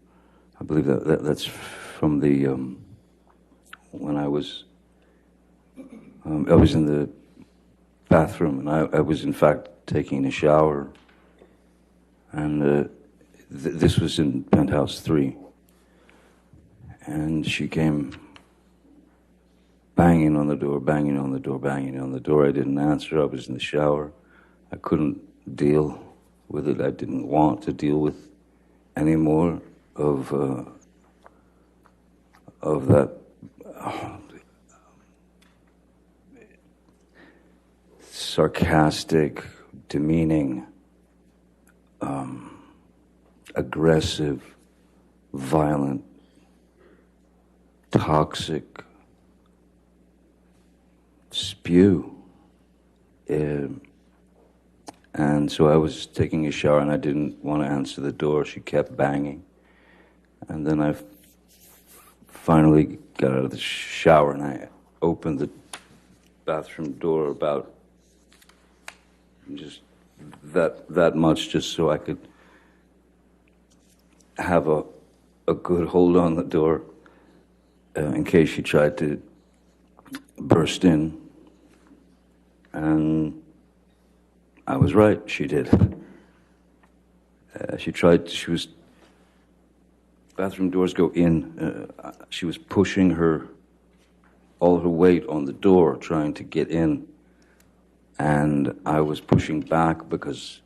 I believe that's from the, when I was in the bathroom, and I was in fact taking a shower, and this was in penthouse 3, and she came banging on the door, banging on the door, banging on the door. I didn't answer. I was in the shower. I couldn't deal with it. I didn't want to deal with any more of that sarcastic, demeaning, aggressive, violent, toxic spew. And so I was taking a shower and I didn't want to answer the door. She kept banging. And then I finally got out of the shower and I opened the bathroom door about just that much, just so I could have a good hold on the door in case she tried to burst in. And I was right, she did. Bathroom doors go in. She was pushing all her weight on the door, trying to get in. And I was pushing back because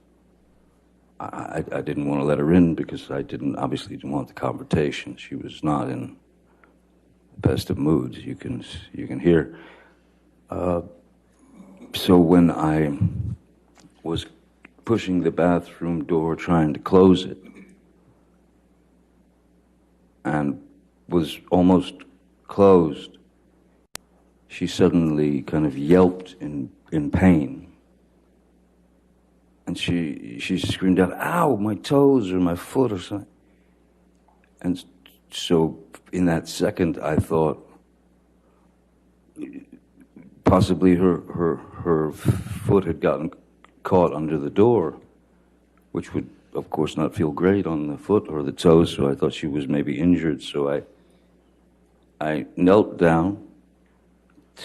I didn't want to let her in, because I obviously didn't want the confrontation. She was not in the best of moods, you can hear. So when I was pushing the bathroom door, trying to close it, and was almost closed, she suddenly kind of yelped in pain. And she screamed out, "Ow, my toes or my foot or something." And so in that second, I thought possibly her foot had gotten caught under the door, which would, of course, not feel great on the foot or the toes, so I thought she was maybe injured. So I knelt down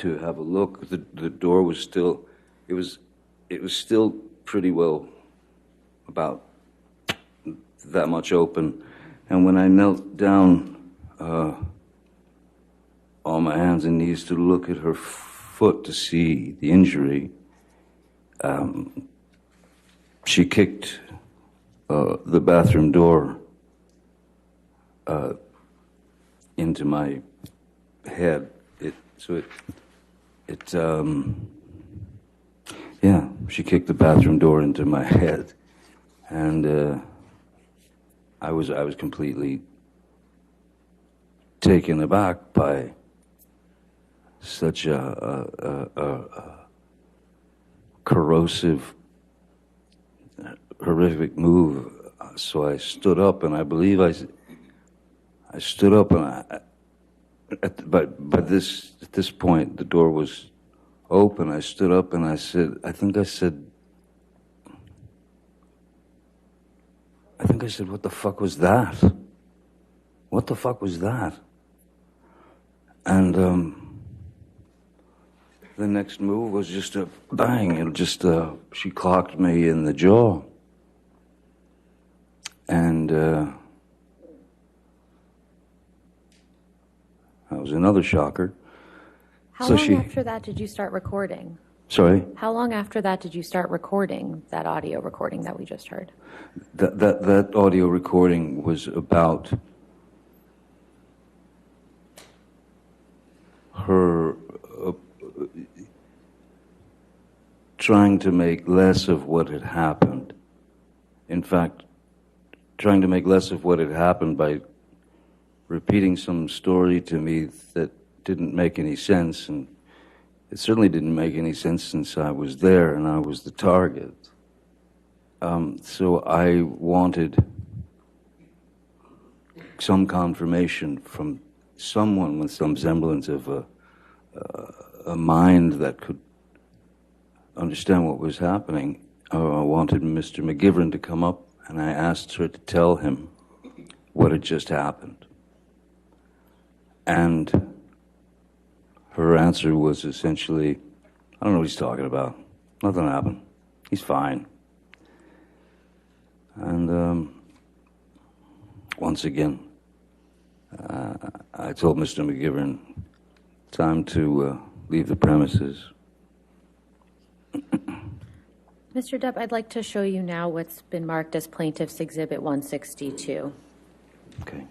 to have a look. The door was still, it was still pretty well about that much open. And when I knelt down on my hands and knees to look at her foot to see the injury, she kicked the bathroom door into my head. She kicked the bathroom door into my head, and I was completely taken aback by such a corrosive, horrific move. So I stood up, and I believe I stood up, and at this point the door was open. I stood up and I said, I think I said, "What the fuck was that? What the fuck was that?" And the next move was just a bang, and she clocked me in the jaw. And that was another shocker. How long after that did you start recording? Sorry? How long after that did you start recording that audio recording that we just heard? That audio recording was about her trying to make less of what had happened. In fact, trying to make less of what had happened by repeating some story to me that didn't make any sense, and it certainly didn't make any sense since I was there and I was the target. So I wanted some confirmation from someone with some semblance of a mind that could understand what was happening. I wanted Mr. McGivern to come up, and I asked her to tell him what had just happened. And her answer was essentially, I don't know what he's talking about. Nothing happened. He's fine. And once again, I told Mr. McGivern, time to leave the premises. Mr. Depp, I'd like to show you now what's been marked as Plaintiff's Exhibit 162. Okay.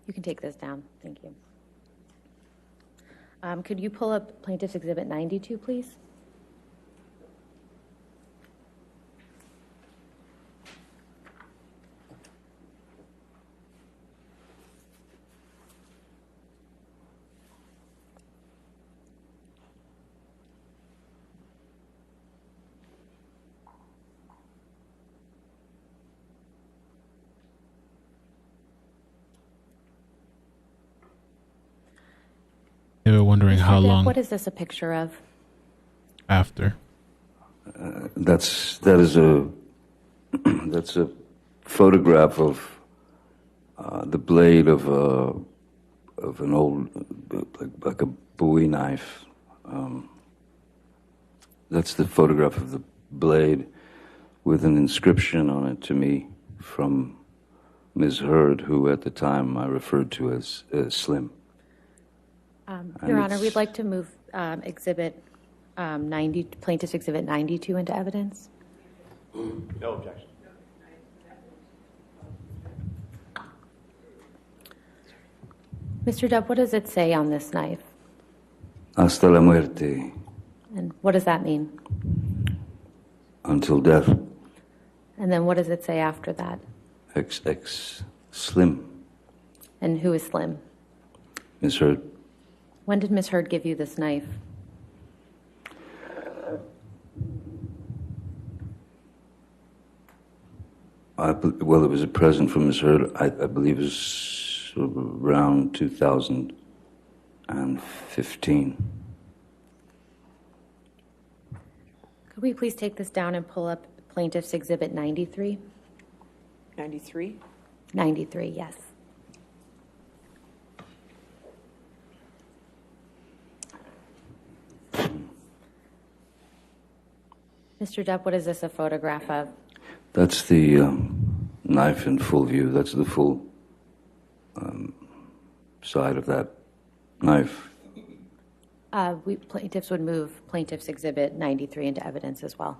You can take this down. Thank you. Could you pull up Plaintiff's Exhibit 92, please? They were wondering how Depp, long what is this a picture of? after. That is a that's a photograph of the blade of an old like a Bowie knife. That's the photograph of the blade with an inscription on it to me from Misheard, who at the time I referred to as Slim. Your Honor, we'd like to move Exhibit 90, Plaintiff's Exhibit 92 into evidence. No objection. Mr. Depp, what does it say on this knife? Hasta la muerte, And what does that mean? until death. And then what does it say after that? XX Slim. And who is Slim? Misheard. When did Miss Heard give you this knife? Well, it was a present from Misheard. I believe it was around 2015. Could we please take this down and pull up Plaintiff's Exhibit 93? 93? 93, yes. Mr. Depp, what is this a photograph of? That's the knife in full view. That's the full side of that knife. Plaintiffs would move Plaintiff's Exhibit 93 into evidence as well.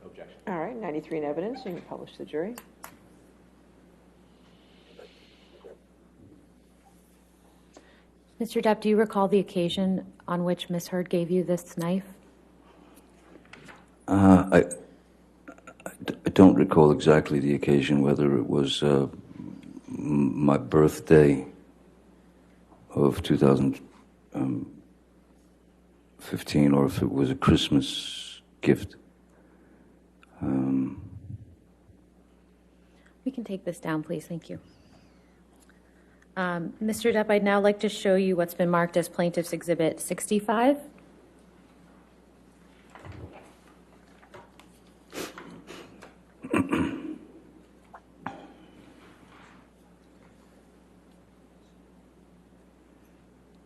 Objection. All right, 93 in evidence, you can publish to the jury. Mr. Depp, do you recall the occasion on which Miss Heard gave you this knife? I don't recall exactly the occasion, whether it was my birthday of 2015 or if it was a Christmas gift. We can take this down, please. Thank you. Mr. Depp, I'd now like to show you what's been marked as Plaintiff's Exhibit 65.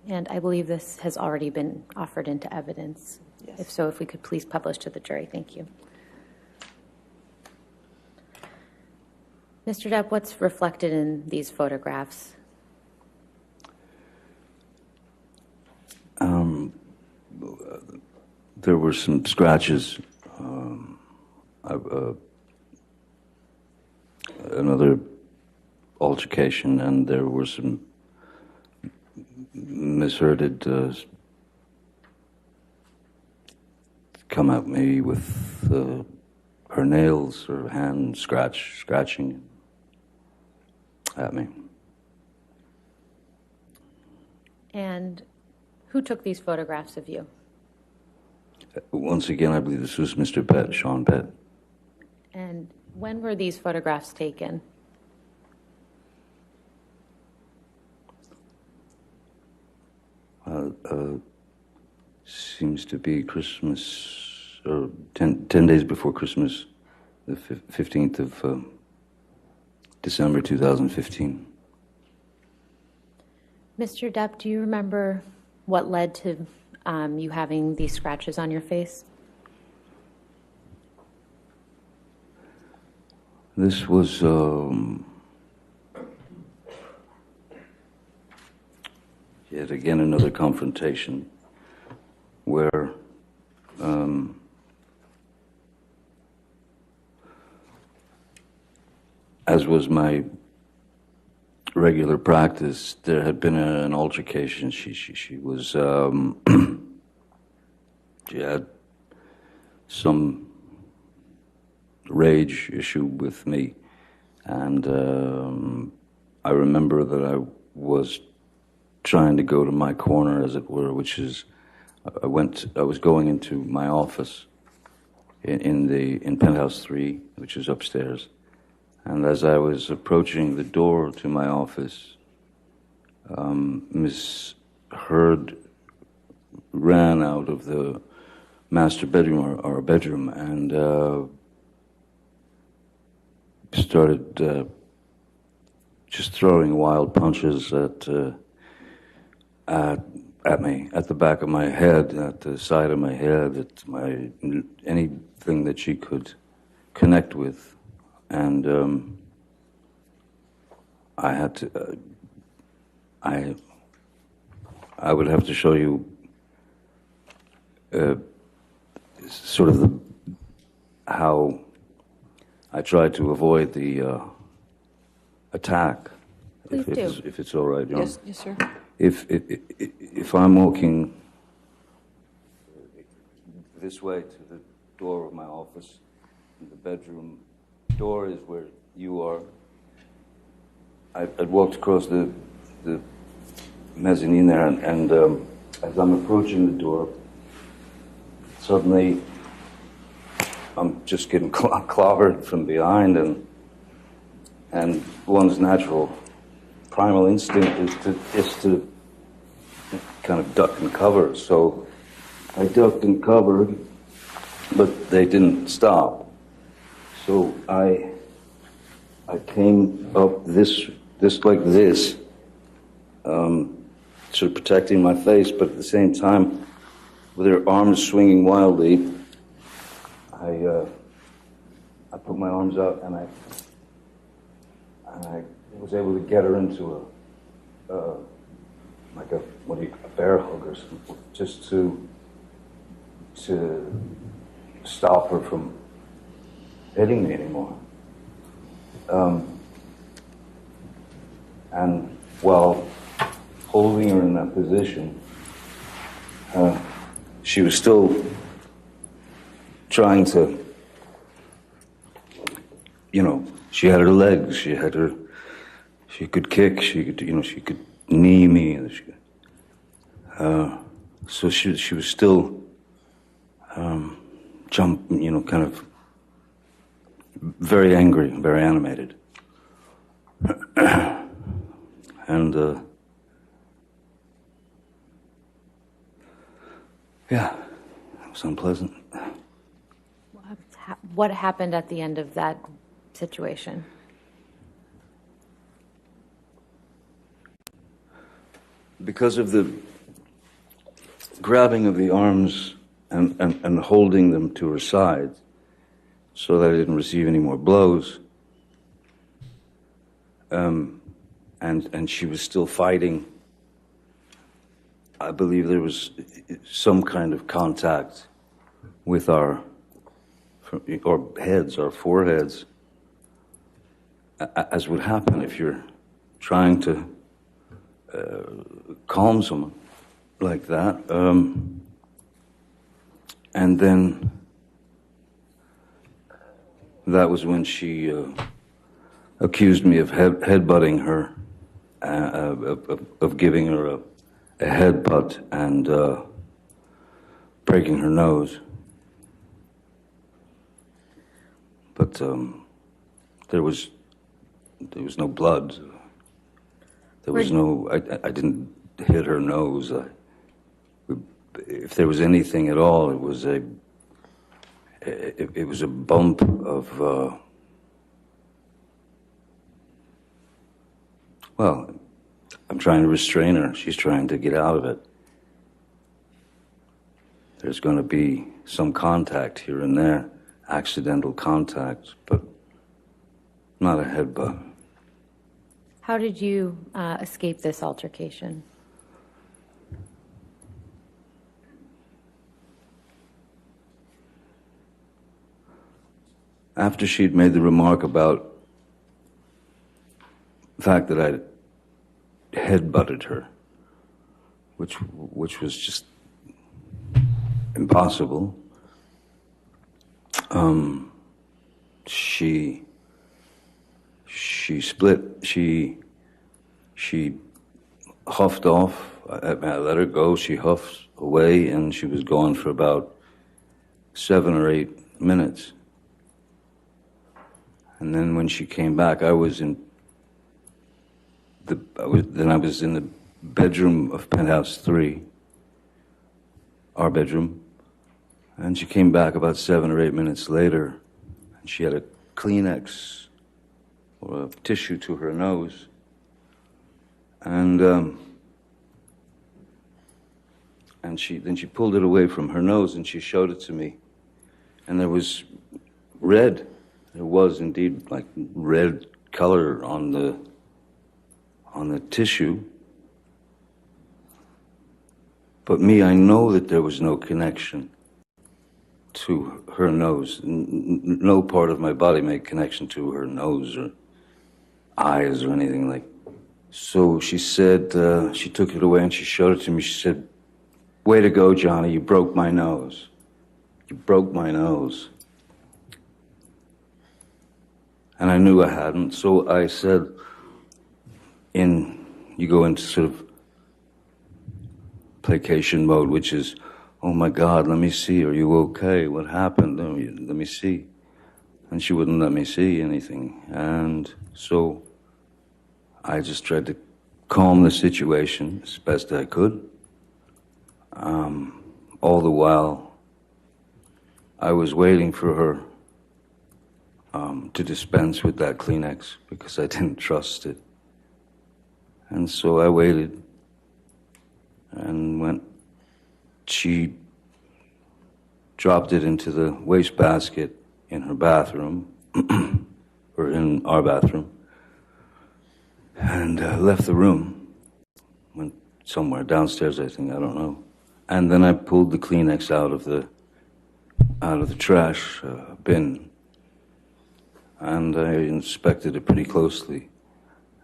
And I believe this has already been offered into evidence. Yes. If so, if we could please publish to the jury. Thank you. Mr. Depp, what's reflected in these photographs? There were some scratches. Another altercation, and there were some Misheard had come at me with her nails, her hand scratching at me. And who took these photographs of you? Once again, I believe this was Mr. Pett, Sean Pett. And when were these photographs taken? Seems to be Christmas, or 10 days before Christmas, the 15th of December 2015. Mr. Depp, do you remember what led to you having these scratches on your face? This was yet again another confrontation where as was my regular practice, there had been an altercation. She was she had some rage issue with me, and I remember that I was trying to go to my corner, as it were, which is I was going into my office in penthouse 3, which is upstairs. And as I was approaching the door to my office, Misheard ran out of the master bedroom, or bedroom, and started just throwing wild punches at me, at the back of my head, at the side of my head, at anything that she could connect with. And I had to, I would have to show you sort of how I tried to avoid the attack. Please do. If it's all right, John. Yes, yes, sir. If I'm walking this way to the door of my office, and the bedroom door is where you are, I'd walked across the mezzanine there, and as I'm approaching the door, suddenly I'm just getting clobbered from behind, and one's natural primal instinct is to kind of duck and cover. So I ducked and covered, but they didn't stop. So I came up this like this, sort of protecting my face, but at the same time, with her arms swinging wildly, I put my arms out, and I was able to get her into a bear hug or something, just to stop her from hitting me anymore. And while holding her in that position, she was still trying to, she had her legs, she could kick, she could knee me, so she was still kind of very angry, very animated. And yeah, it was unpleasant. What happened at the end of that situation? Because of the grabbing of the arms and holding them to her sides so that I didn't receive any more blows, and she was still fighting, I believe there was some kind of contact with our heads, our foreheads, as would happen if you're trying to calm someone like that. And then that was when she accused me of headbutting her, of giving her headbutt and breaking her nose. But there was no blood. There was no. I didn't hit her nose. If there was anything at all, it was a bump of. Well, I'm trying to restrain her. She's trying to get out of it. There's going to be some contact here and there, accidental contact, but not a headbutt. How did you escape this altercation? After she'd made the remark about the fact that I headbutted her, which was just impossible, she split. She huffed off. I let her go. She huffed away, and she was gone for about 7 or 8 minutes. And then when she came back, I was in the bedroom of penthouse 3, our bedroom, and she came back about 7 or 8 minutes later, and she had a Kleenex or a tissue to her nose, and she pulled it away from her nose and she showed it to me, and there was red. There was indeed like red color on the tissue. But me, I know that there was no connection to her nose. No part of my body made connection to her nose or eyes or anything like. So she said, she took it away and she showed it to me. She said, "Way to go, Johnny, you broke my nose. You broke my nose." And I knew I hadn't, so I said, you go into sort of placation mode, which is, "Oh my God, let me see, are you okay? What happened? Let me see." And she wouldn't let me see anything. And so I just tried to calm the situation as best I could. All the while, I was waiting for her to dispense with that Kleenex because I didn't trust it. And so I waited, and when she dropped it into the wastebasket in her bathroom, or in our bathroom, and left the room, went somewhere downstairs, I think, I don't know. And then I pulled the Kleenex out of the trash bin, and I inspected it pretty closely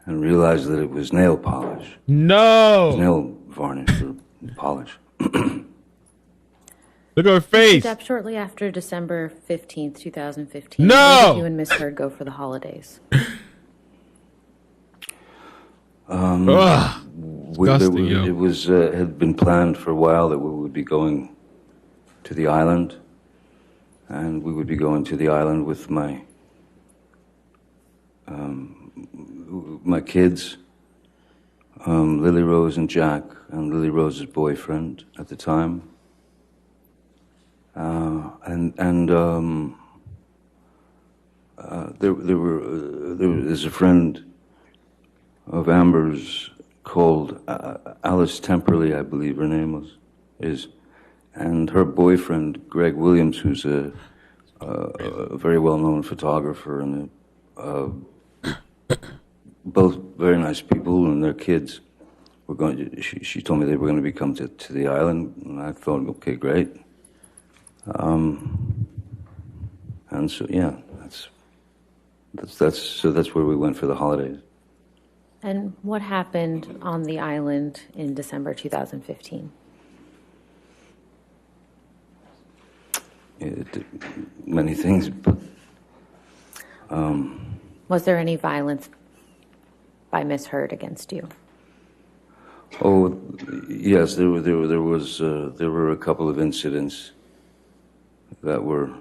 and realized that it was nail polish. No! It was nail varnish or polish. Look at her face. Depp, shortly after December 15th, 2015, No! where did you and Misheard go for the holidays? It was had been planned for a while that we would be going to the island, and we would be going to the island with my kids, Lily Rose and Jack, and Lily Rose's boyfriend at the time, there's a friend of Amber's called Alice Temperley, I believe her name is, and her boyfriend Greg Williams, who's a very well-known photographer, and both very nice people, and their kids were going to. She told me they were going to be come to the island, and I thought, okay, great. And so yeah, that's where we went for the holidays. And what happened on the island in December 2015? Many things, but was there any violence by Misheard against you? Oh, yes, there were a couple of incidents that were,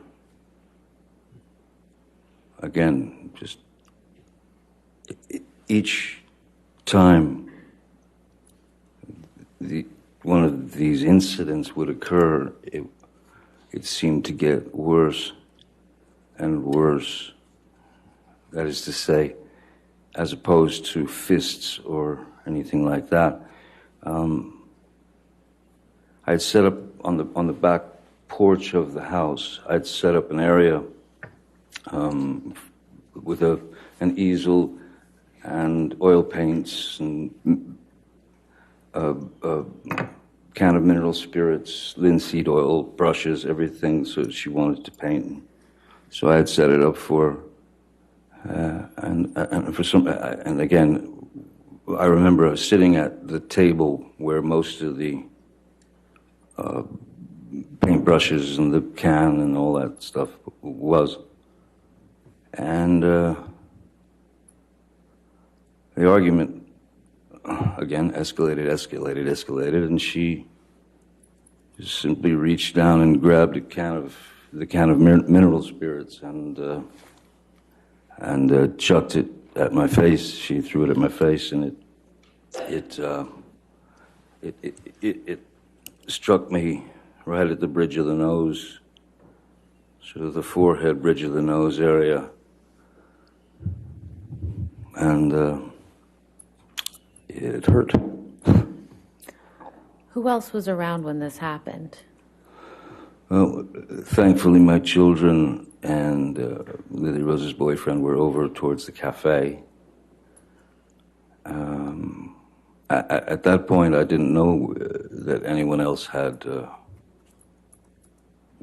again, just each time one of these incidents would occur, it seemed to get worse and worse. That is to say, as opposed to fists or anything like that. I'd set up on the back porch of the house. I'd set up an area with an easel and oil paints and a can of mineral spirits, linseed oil, brushes, everything. So she wanted to paint. So I had set it up for her. And for some, and again, I remember sitting at the table where most of the paintbrushes and the can and all that stuff was. And the argument, again, escalated, and she just simply reached down and grabbed the can of mineral spirits and chucked it at my face. She threw it at my face, and it struck me right at the bridge of the nose, sort of the forehead, bridge of the nose area, and it hurt. Who else was around when this happened? Well, thankfully, my children and Lily Rose's boyfriend were over towards the cafe. At that point, I didn't know that anyone else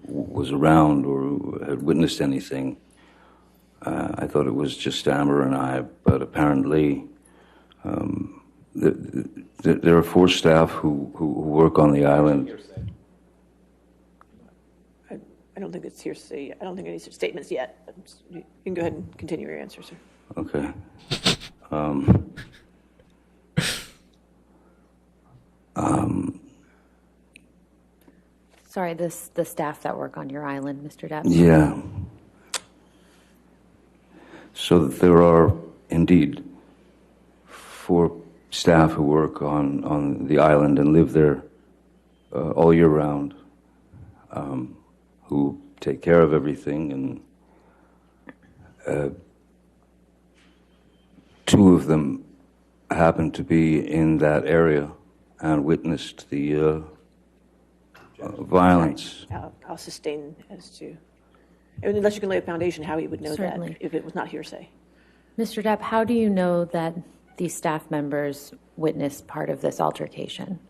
was around or had witnessed anything. I thought it was just Amber and I, but apparently there are 4 staff who work on the island. I don't think it's hearsay. I don't think any statements yet. You can go ahead and continue your answer, sir. Okay. Sorry, the staff that work on your island, Mr. Depp? Yeah. So there are indeed 4 staff who work on the island and live there all year round, who take care of everything, and 2 of them happen to be in that area and witnessed the violence. I'll sustain as to, unless you can lay a foundation, how he would know Certainly. that if it was not hearsay. Mr. Depp, how do you know that these staff members witnessed part of this altercation?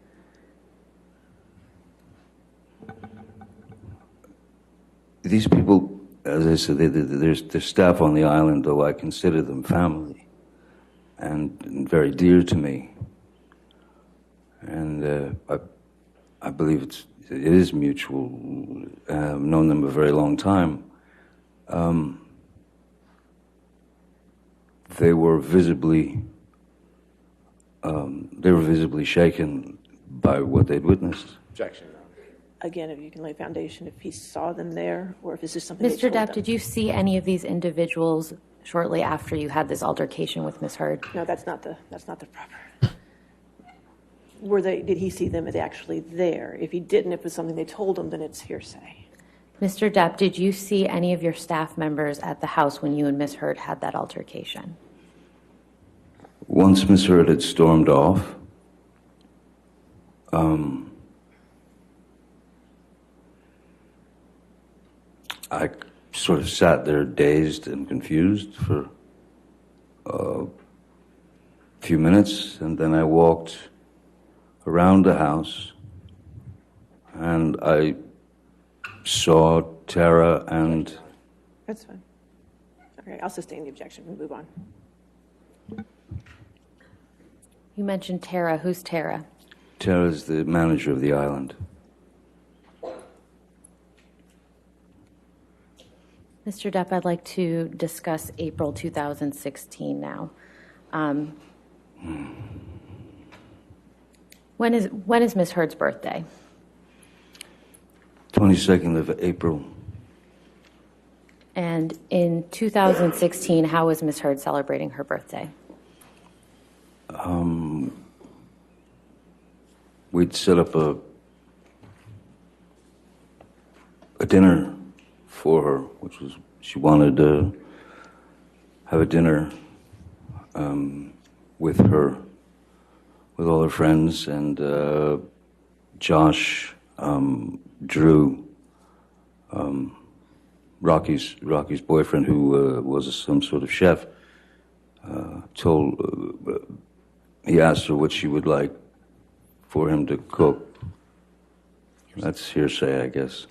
These people, as I said, they're staff on the island, though I consider them family and very dear to me. And I believe it is mutual. I've known them a very long time. They were visibly shaken by what they'd witnessed. Objection. Again, if you can lay a foundation, if he saw them there, or if this is something Mr. they told Depp, them. did you see any of these individuals shortly after you had this altercation with Misheard? No, that's not the proper. Did he see them as actually there? If he didn't, if it was something they told him, then it's hearsay. Mr. Depp, did you see any of your staff members at the house when you and Misheard had that altercation? Once Misheard had stormed off, I sort of sat there dazed and confused for a few minutes, and then I walked around the house, and I saw Tara and... That's fine. Okay, I'll sustain the objection. We'll move on. You mentioned Tara. Who's Tara? Tara's the manager of the island. Mr. Depp, I'd like to discuss April 2016 now. When is Miss Heard's birthday? 22nd of April. And in 2016, how was Miss Heard celebrating her birthday? We'd set up a dinner for her, which was, she wanted to have a dinner with her, with all her friends, and Josh, Drew, Rocky's boyfriend, who was some sort of chef, he asked her what she would like for him to cook. That's hearsay, I guess.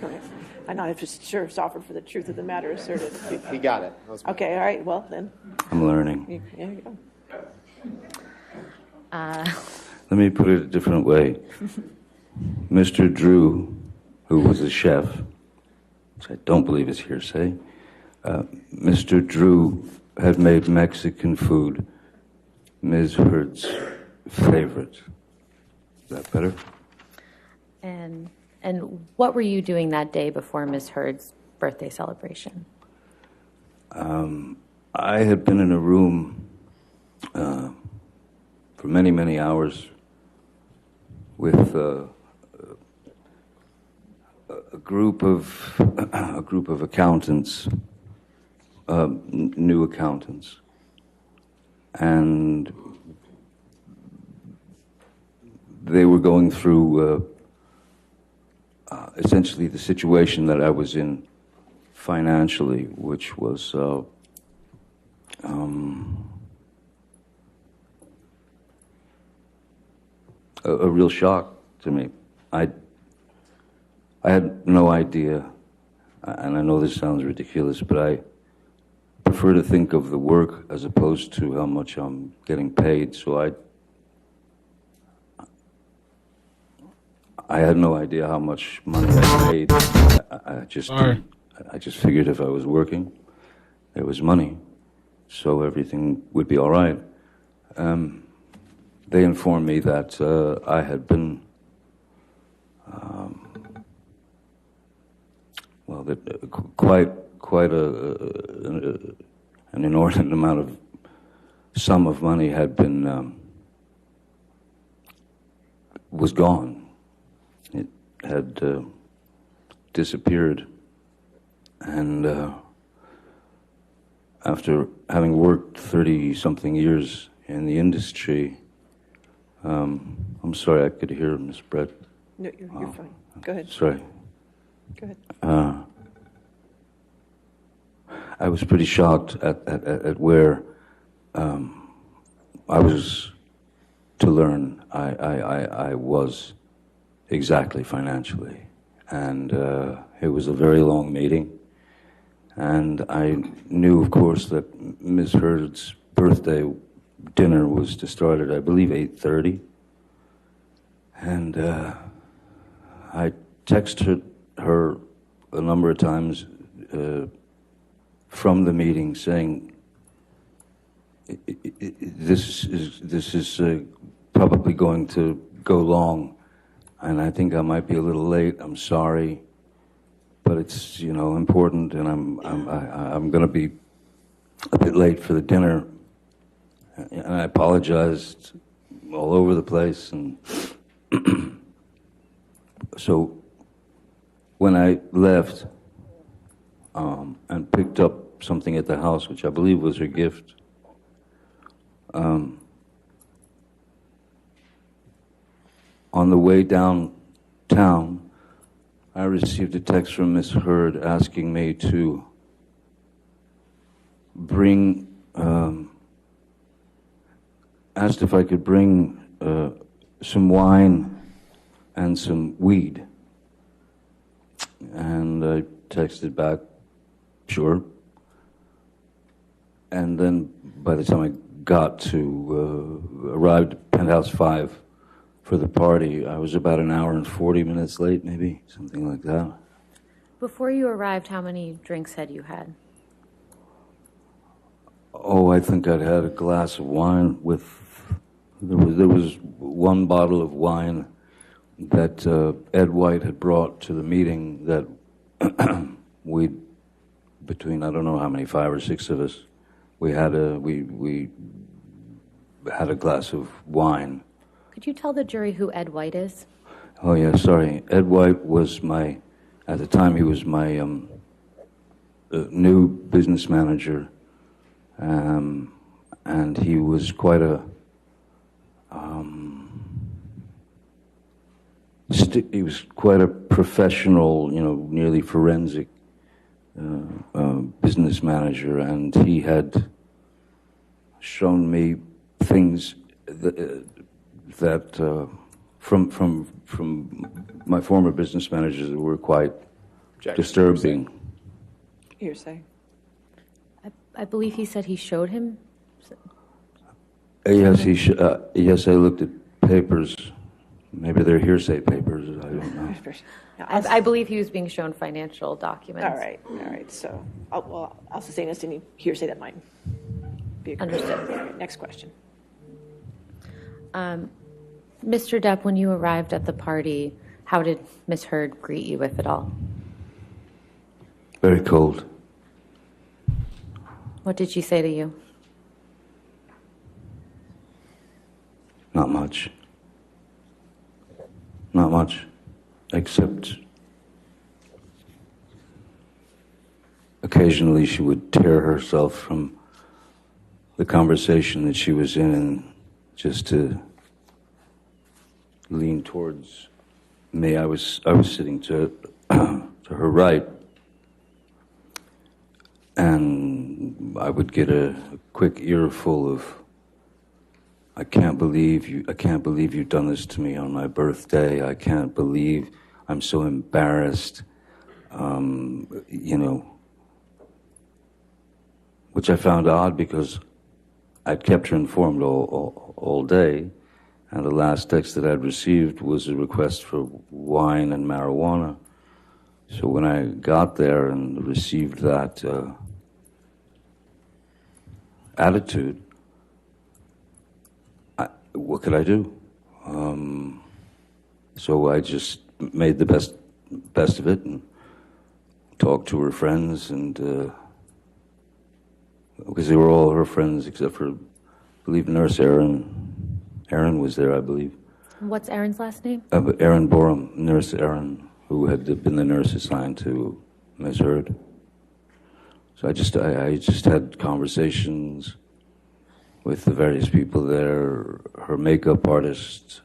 Go ahead. I'm not just sure if it's offered for the truth of the matter asserted. He got it. Okay, all right, well, then. I'm learning. There you go. Let me put it a different way. Mr. Drew, who was a chef, which I don't believe is hearsay, Mr. Drew had made Mexican food Ms. Heard's favorite. Is that better? And what were you doing that day before Miss Heard's birthday celebration? I had been in a room for many, many hours with a group of accountants, new accountants, and they were going through essentially the situation that I was in financially, which was a real shock to me. I had no idea, and I know this sounds ridiculous, but I prefer to think of the work as opposed to how much I'm getting paid. So I had no idea how much money I made. I just figured if I was working, there was money, so everything would be all right. They informed me that I had been, quite an inordinate amount of sum of money had been was gone. It had disappeared, and after having worked 30-something years in the industry, I'm sorry, I could hear Miss Brett. No, you're fine. Go ahead. Sorry. Go ahead. I was pretty shocked at where I was to learn I was exactly financially. And it was a very long meeting. And I knew, of course, that Ms. Heard's birthday dinner was to start at, I believe, 8:30. And I texted her a number of times from the meeting saying, this is probably going to go long, and I think I might be a little late. I'm sorry, but it's important, and I'm going to be a bit late for the dinner. And I apologized all over the place, and so when I left and picked up something at the house, which I believe was her gift, on the way downtown, I received a text from Miss Heard asking me to bring, asked if I could bring some wine and some weed. And I texted back, sure. And then by the time I got to, arrived at Penthouse 5 for the party, I was about an hour and 40 minutes late, maybe, something like that. Before you arrived, how many drinks had you had? Oh, I think I'd had a glass of wine with There was one bottle of wine that Ed White had brought to the meeting that between I don't know how many, 5 or 6 of us, we had a glass of wine. Could you tell the jury who Ed White is? Oh yeah, sorry. Ed White was at the time he was my new business manager, and he was quite a he was quite a professional, nearly forensic business manager, and he had shown me things that from my former business managers that were quite disturbing. Hearsay. I believe he said he showed him. Yes, yes, I looked at papers. Maybe they're hearsay papers. I don't know. I believe he was being shown financial documents. All right. So, I'll sustain us any hearsay that might be understood. All right, next question. Mr. Depp, when you arrived at the party, how did Ms. Heard greet you with it all? Very cold. What did she say to you? Not much. Not much, except occasionally she would tear herself from the conversation that she was in and just to lean towards me. I was sitting to her right, and I would get a quick earful of, I can't believe you've done this to me on my birthday. I can't believe I'm so embarrassed. Which I found odd because I'd kept her informed all day, and the last text that I'd received was a request for wine and marijuana. So when I got there and received that attitude, what could I do? So I just made the best of it and talked to her friends, and because they were all her friends except for, I believe, Nurse Erin. Erin was there, I believe. What's Erin's last name? Erin Borum, Nurse Erin, who had been the nurse assigned to Misheard. So I just had conversations with the various people there. Her makeup artist,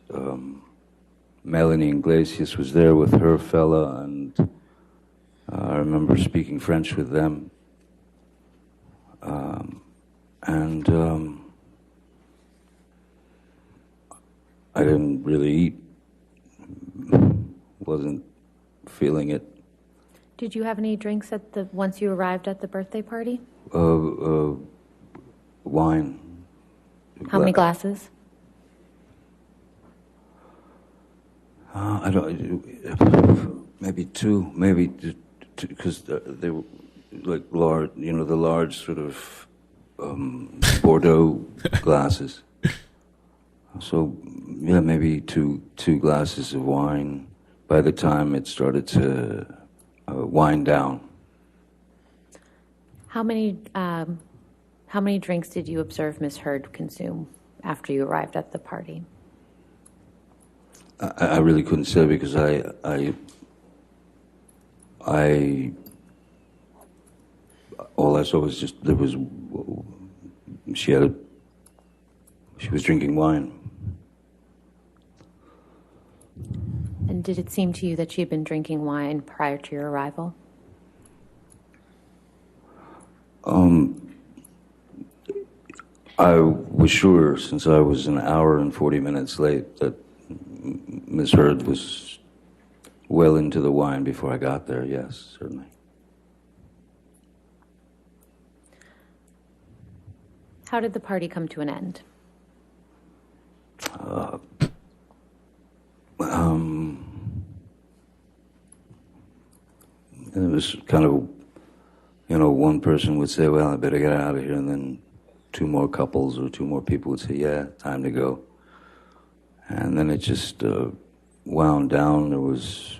Melanie Iglesias, was there with her fella, and I remember speaking French with them. I didn't really eat. Wasn't feeling it. Did you have any drinks once you arrived at the birthday party? Wine. How many glasses? I don't. Maybe two. Because they were like large. The large sort of Bordeaux glasses. So yeah, maybe two glasses of wine. By the time it started to wind down. How many drinks did you observe Ms. Heard consume after you arrived at the party? I really couldn't say because all I saw was just she was drinking wine. And did it seem to you that she had been drinking wine prior to your arrival? I was sure, since I was an hour and 40 minutes late, that Ms. Heard was well into the wine before I got there, yes, certainly. How did the party come to an end? It was kind of, one person would say, well, I better get out of here, and then two more couples or two more people would say, yeah, time to go. And then it just wound down. There was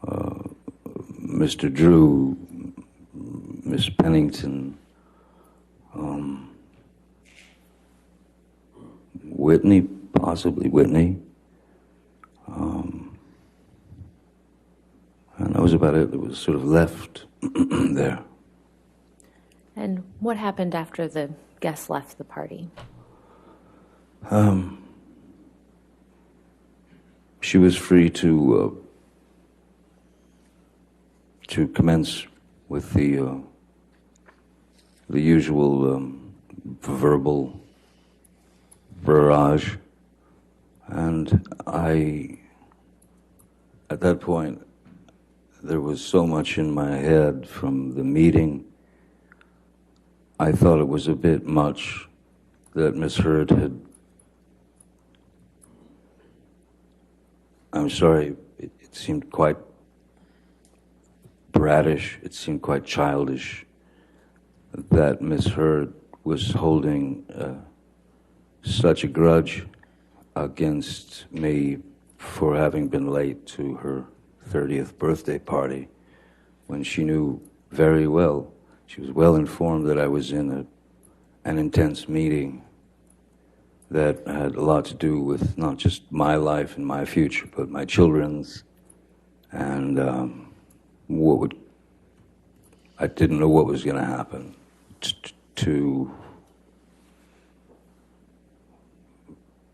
Mr. Drew, Miss Pennington, Whitney, possibly Whitney. And that was about it. It was sort of left there. And what happened after the guests left the party? She was free to commence with the usual verbal barrage, and at that point, there was so much in my head from the meeting. I thought it was a bit much that Misheard had. I'm sorry, it seemed quite brattish, it seemed quite childish that Misheard was holding such a grudge against me for having been late to her 30th birthday party when she knew very well, she was well informed that I was in an intense meeting that had a lot to do with not just my life and my future, but my children's, and I didn't know what was going to happen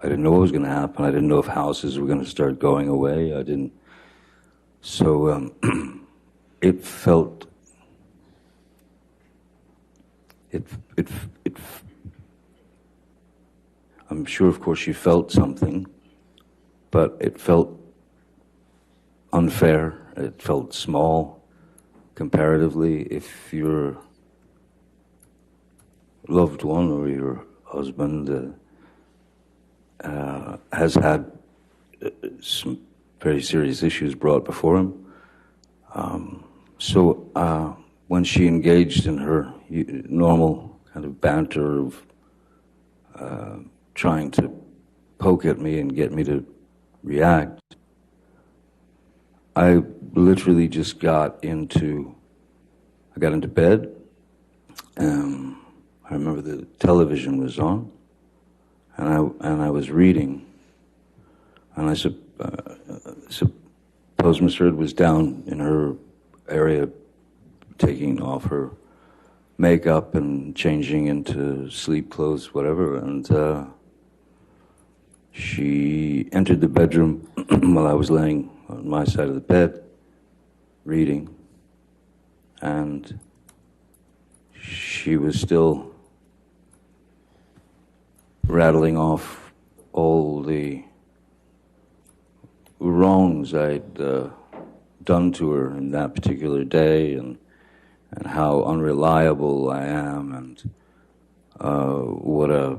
I didn't know what was going to happen. I didn't know if houses were going to start going away. So it felt, I'm sure, of course, she felt something, but it felt unfair. It felt small, comparatively. If your loved one or your husband has had some very serious issues brought before him. So when she engaged in her normal kind of banter of trying to poke at me and get me to react, I literally just got into bed. I remember the television was on, and I was reading, and I suppose Misheard was down in her area taking off her makeup and changing into sleep clothes, whatever, and she entered the bedroom while I was laying on my side of the bed, reading, and she was still rattling off all the wrongs I'd done to her in that particular day, and how unreliable I am, and what a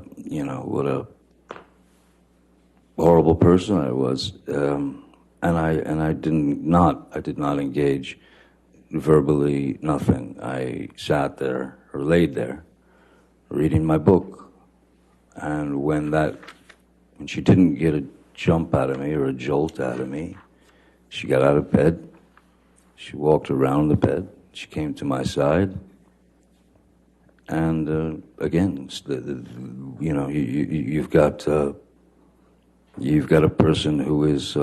horrible person I was, and I did not engage verbally, nothing. I sat there or laid there, reading my book, and when she didn't get a jump out of me or a jolt out of me, she got out of bed. She walked around the bed. She came to my side, and again, you've got a person who is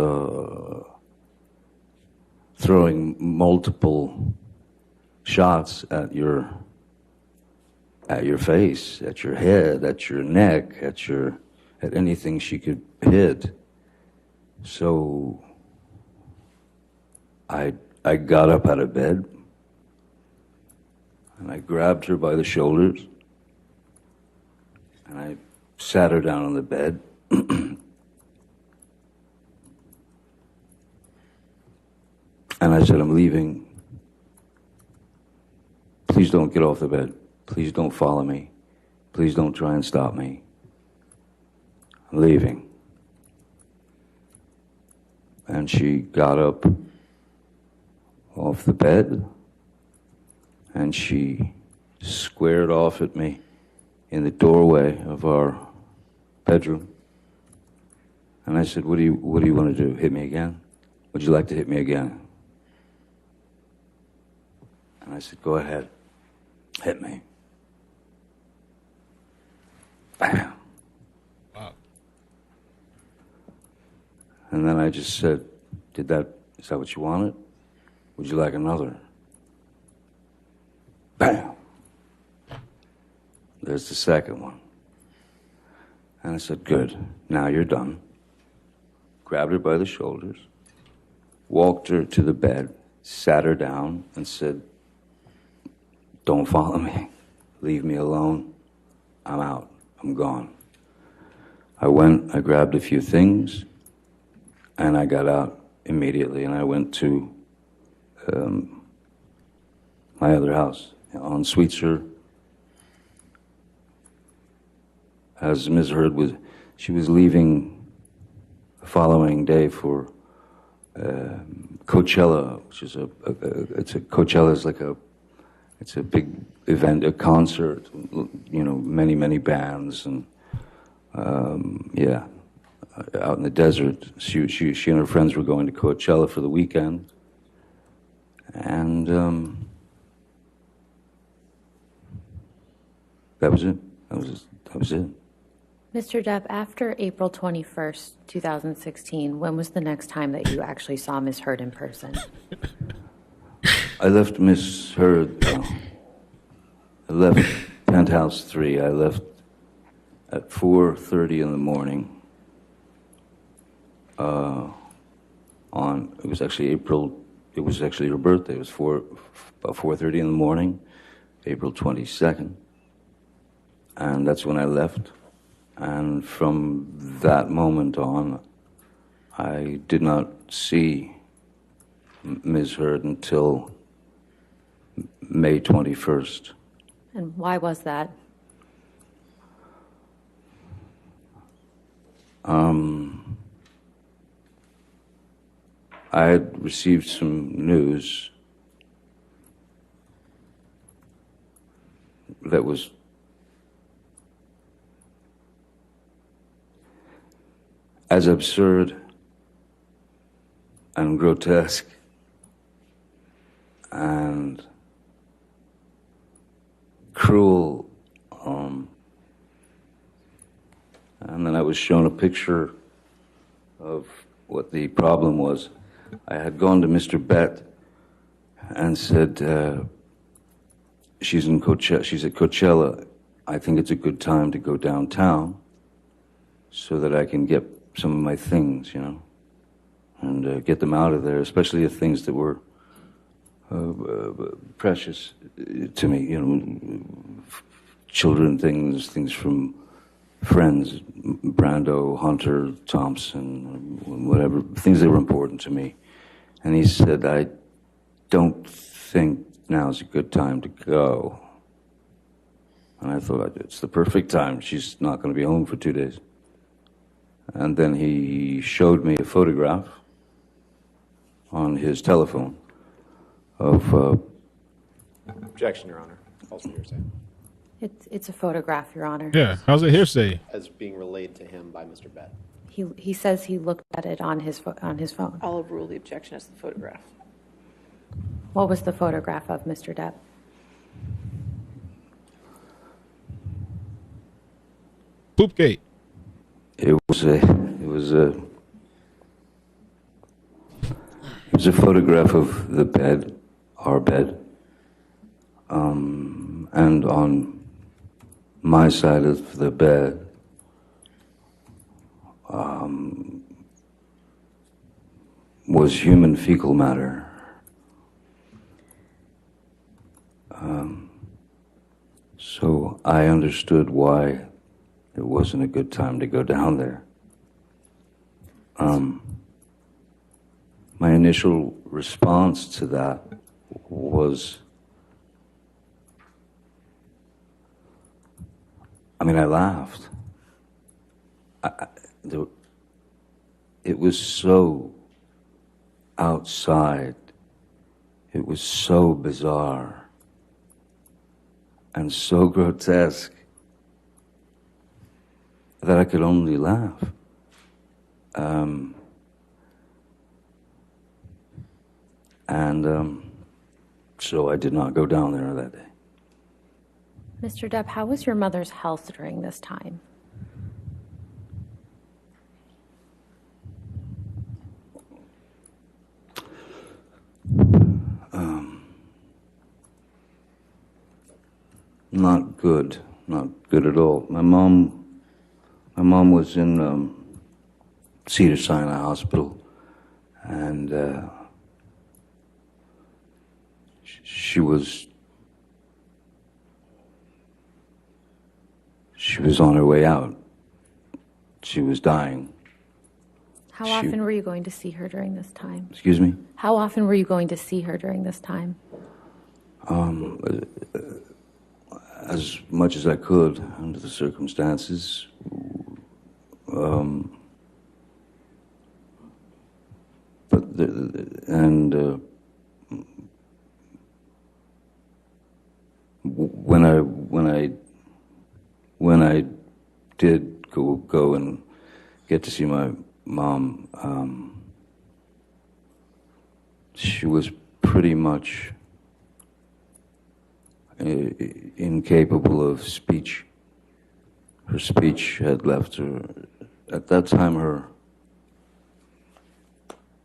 throwing multiple shots at your face, at your head, at your neck, at anything she could hit. So I got up out of bed, and I grabbed her by the shoulders, and I sat her down on the bed. And I said, I'm leaving. Please don't get off the bed. Please don't follow me. Please don't try and stop me. I'm leaving. And she got up off the bed, and she squared off at me in the doorway of our bedroom. And I said, what do you want to do? Hit me again? Would you like to hit me again? And I said, go ahead. Hit me. Bam. Wow. And then I just said, is that what you wanted? Would you like another? Bam. There's the second one. And I said, good, now you're done. Grabbed her by the shoulders, walked her to the bed, sat her down, and said, don't follow me. Leave me alone. I'm out. I'm gone. I went, I grabbed a few things, and I got out immediately, and I went to my other house on Sweetser. As Misheard she was leaving the following day for Coachella, which is Coachella is like it's a big event, a concert, you know, many bands, and yeah, out in the desert. She and her friends were going to Coachella for the weekend, and that was it. That was it. Mr. Depp, after April 21st, 2016, when was the next time that you actually saw Misheard in person? I left Misheard. I left Penthouse 3. I left at 4:30 in the morning. It was actually April. It was actually her birthday. It was about 4:30 in the morning, April 22nd, and that's when I left. And from that moment on, I did not see Misheard until May 21st. And why was that? I had received some news that was as absurd and grotesque and cruel. And then I was shown a picture of what the problem was. I had gone to Mr. Bett and said, she's at Coachella. I think it's a good time to go downtown so that I can get some of my things, you know, and get them out of there, especially the things that were precious to me, you know, children things from friends, Brando, Hunter, Thompson, whatever, things that were important to me. And he said, I don't think now's a good time to go. And I thought, it's the perfect time. She's not going to be home for 2 days. And then he showed me a photograph on his telephone of... Objection, Your Honor. Also hearsay. It's a photograph, Your Honor. Yeah, how's it hearsay? As being relayed to him by Mr. Bett. He says he looked at it on his phone. I'll overrule the objection as the photograph. What was the photograph of, Mr. Depp? Poopgate. It was a photograph of the bed, our bed, and on my side of the bed was human fecal matter. So I understood why it wasn't a good time to go down there. My initial response to that was, I laughed. It was so outside. It was so bizarre and so grotesque that I could only laugh. So I did not go down there that day. Mr. Depp, how was your mother's health during this time? Not good. Not good at all. My mom was in Cedars-Sinai Hospital, and she was on her way out. She was dying. How often were you going to see her during this time? Excuse me? How often were you going to see her during this time? As much as I could under the circumstances. When I did go and get to see my mom, she was pretty much incapable of speech. Her speech had left her. At that time,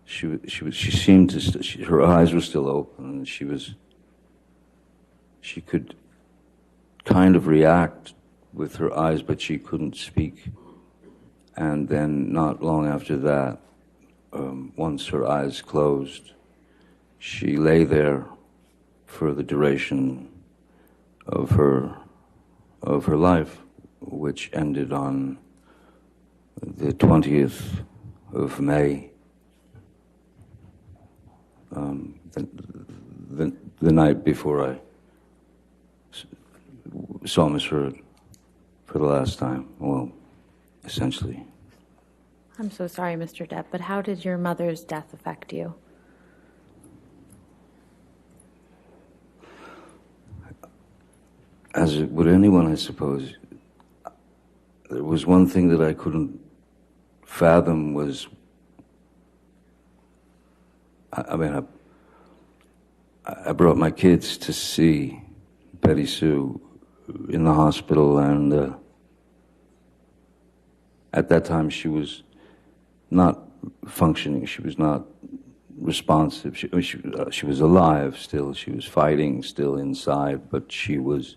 she seemed to. Her eyes were still open, and she could kind of react with her eyes, but she couldn't speak. And then, not long after that, once her eyes closed, she lay there for the duration of her life, which ended on the 20th of May, the night before I saw Misheard for the last time. Well, essentially. I'm so sorry, Mr. Depp, but how did your mother's death affect you? As it would anyone, I suppose. There was one thing that I couldn't fathom was, I brought my kids to see Betty Sue in the hospital, and at that time she was not functioning. She was not responsive. She was alive still. She was fighting still inside, but she was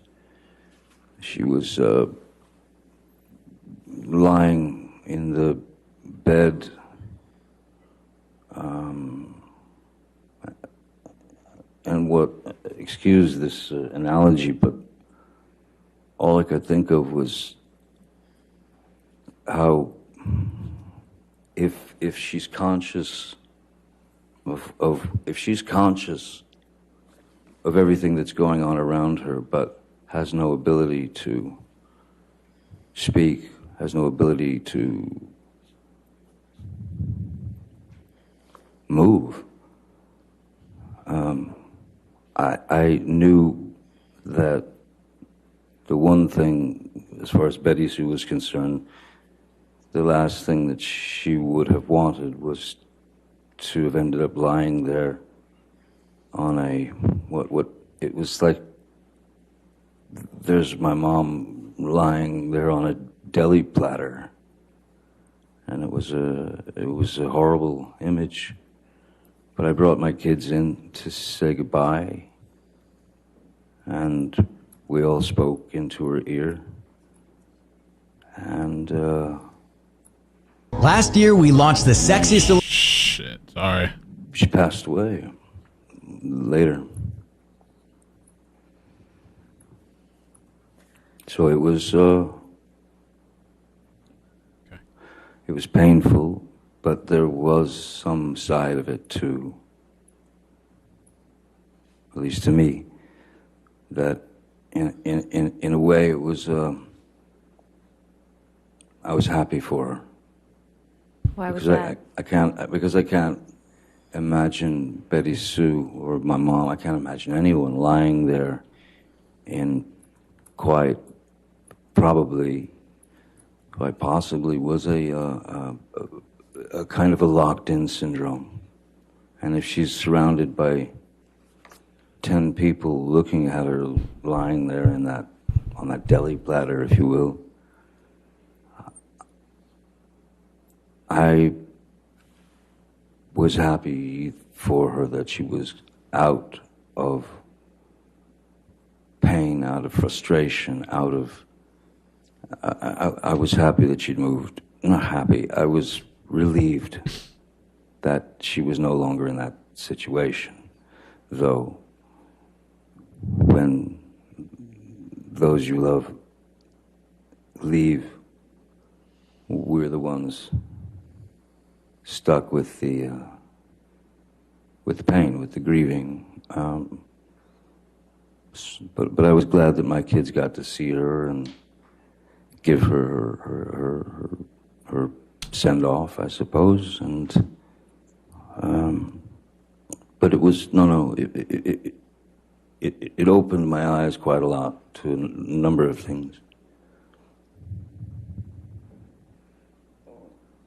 lying in the bed, and excuse this analogy, but all I could think of was how if she's conscious if she's conscious of everything that's going on around her, but has no ability to speak, has no ability to move. I knew that the one thing, as far as Betty Sue was concerned, the last thing that she would have wanted was to have ended up lying there on what it was like. There's my mom lying there on a deli platter, and it was a horrible image. But I brought my kids in to say goodbye, and we all spoke into her ear. And last year we launched the sexiest. Shit, sorry. She passed away later. So it was it was painful, but there was some side of it too, at least to me, that in a way it was I was happy for her. Why was that? I can't imagine Betty Sue or my mom. I can't imagine anyone lying there in quite possibly was a a kind of a locked-in syndrome. And if she's surrounded by 10 people looking at her lying there in that, on that deli platter, if you will, I was happy for her that she was out of pain, out of frustration, out of... I was happy that she'd moved. Not happy, I was relieved that she was no longer in that situation. Though, when those you love leave, we're the ones stuck with the pain, with the grieving. But I was glad that my kids got to see her and give her send off, I suppose. And but it was it opened my eyes quite a lot to a number of things.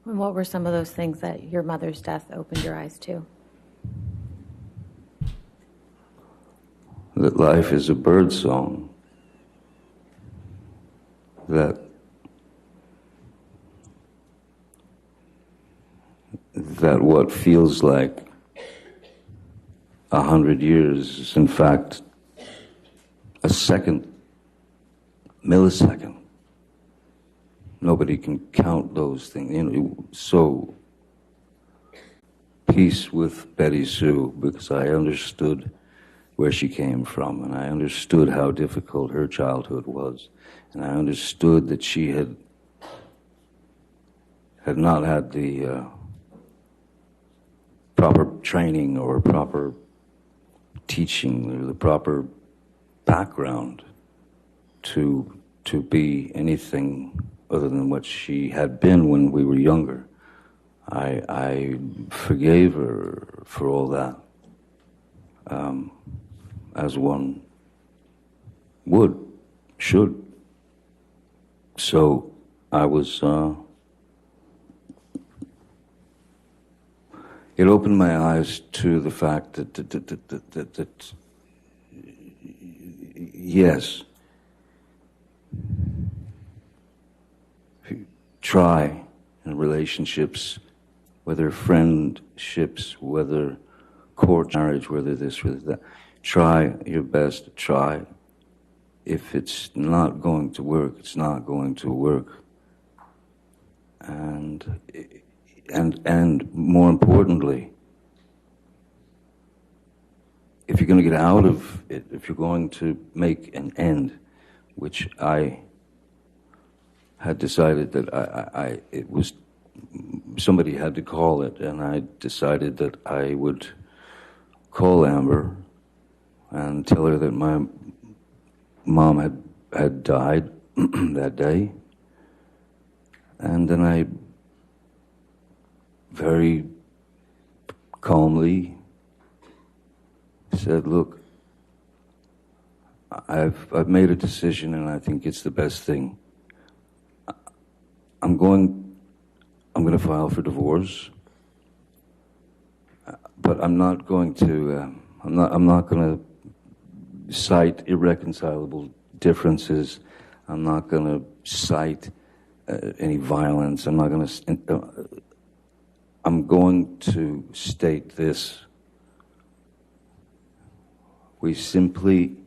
And what were some of those things that your mother's death opened your eyes to? That life is a bird song. That what feels like 100 years is in fact a second, millisecond. Nobody can count those things. You know, so peace with Betty Sue, because I understood where she came from, and I understood how difficult her childhood was, and I understood that she had not had the proper training or proper teaching or the proper background to be anything other than what she had been when we were younger. I forgave her for all that, as one should. So I was, it opened my eyes to the fact that yes, try in relationships, whether friendships, whether court marriage, whether this, whether that, try your best to try. If it's not going to work, it's not going to work. And more importantly, if you're going to get out of it, if you're going to make an end, which I had decided that it was, somebody had to call it, and I decided that I would call Amber and tell her that my mom had died that day. And then I very calmly said, look, I've made a decision and I think it's the best thing. I'm going to file for divorce, but I'm not going to I'm not going to cite irreconcilable differences. I'm not going to cite any violence. I'm not going to. I'm going to state this. We simply,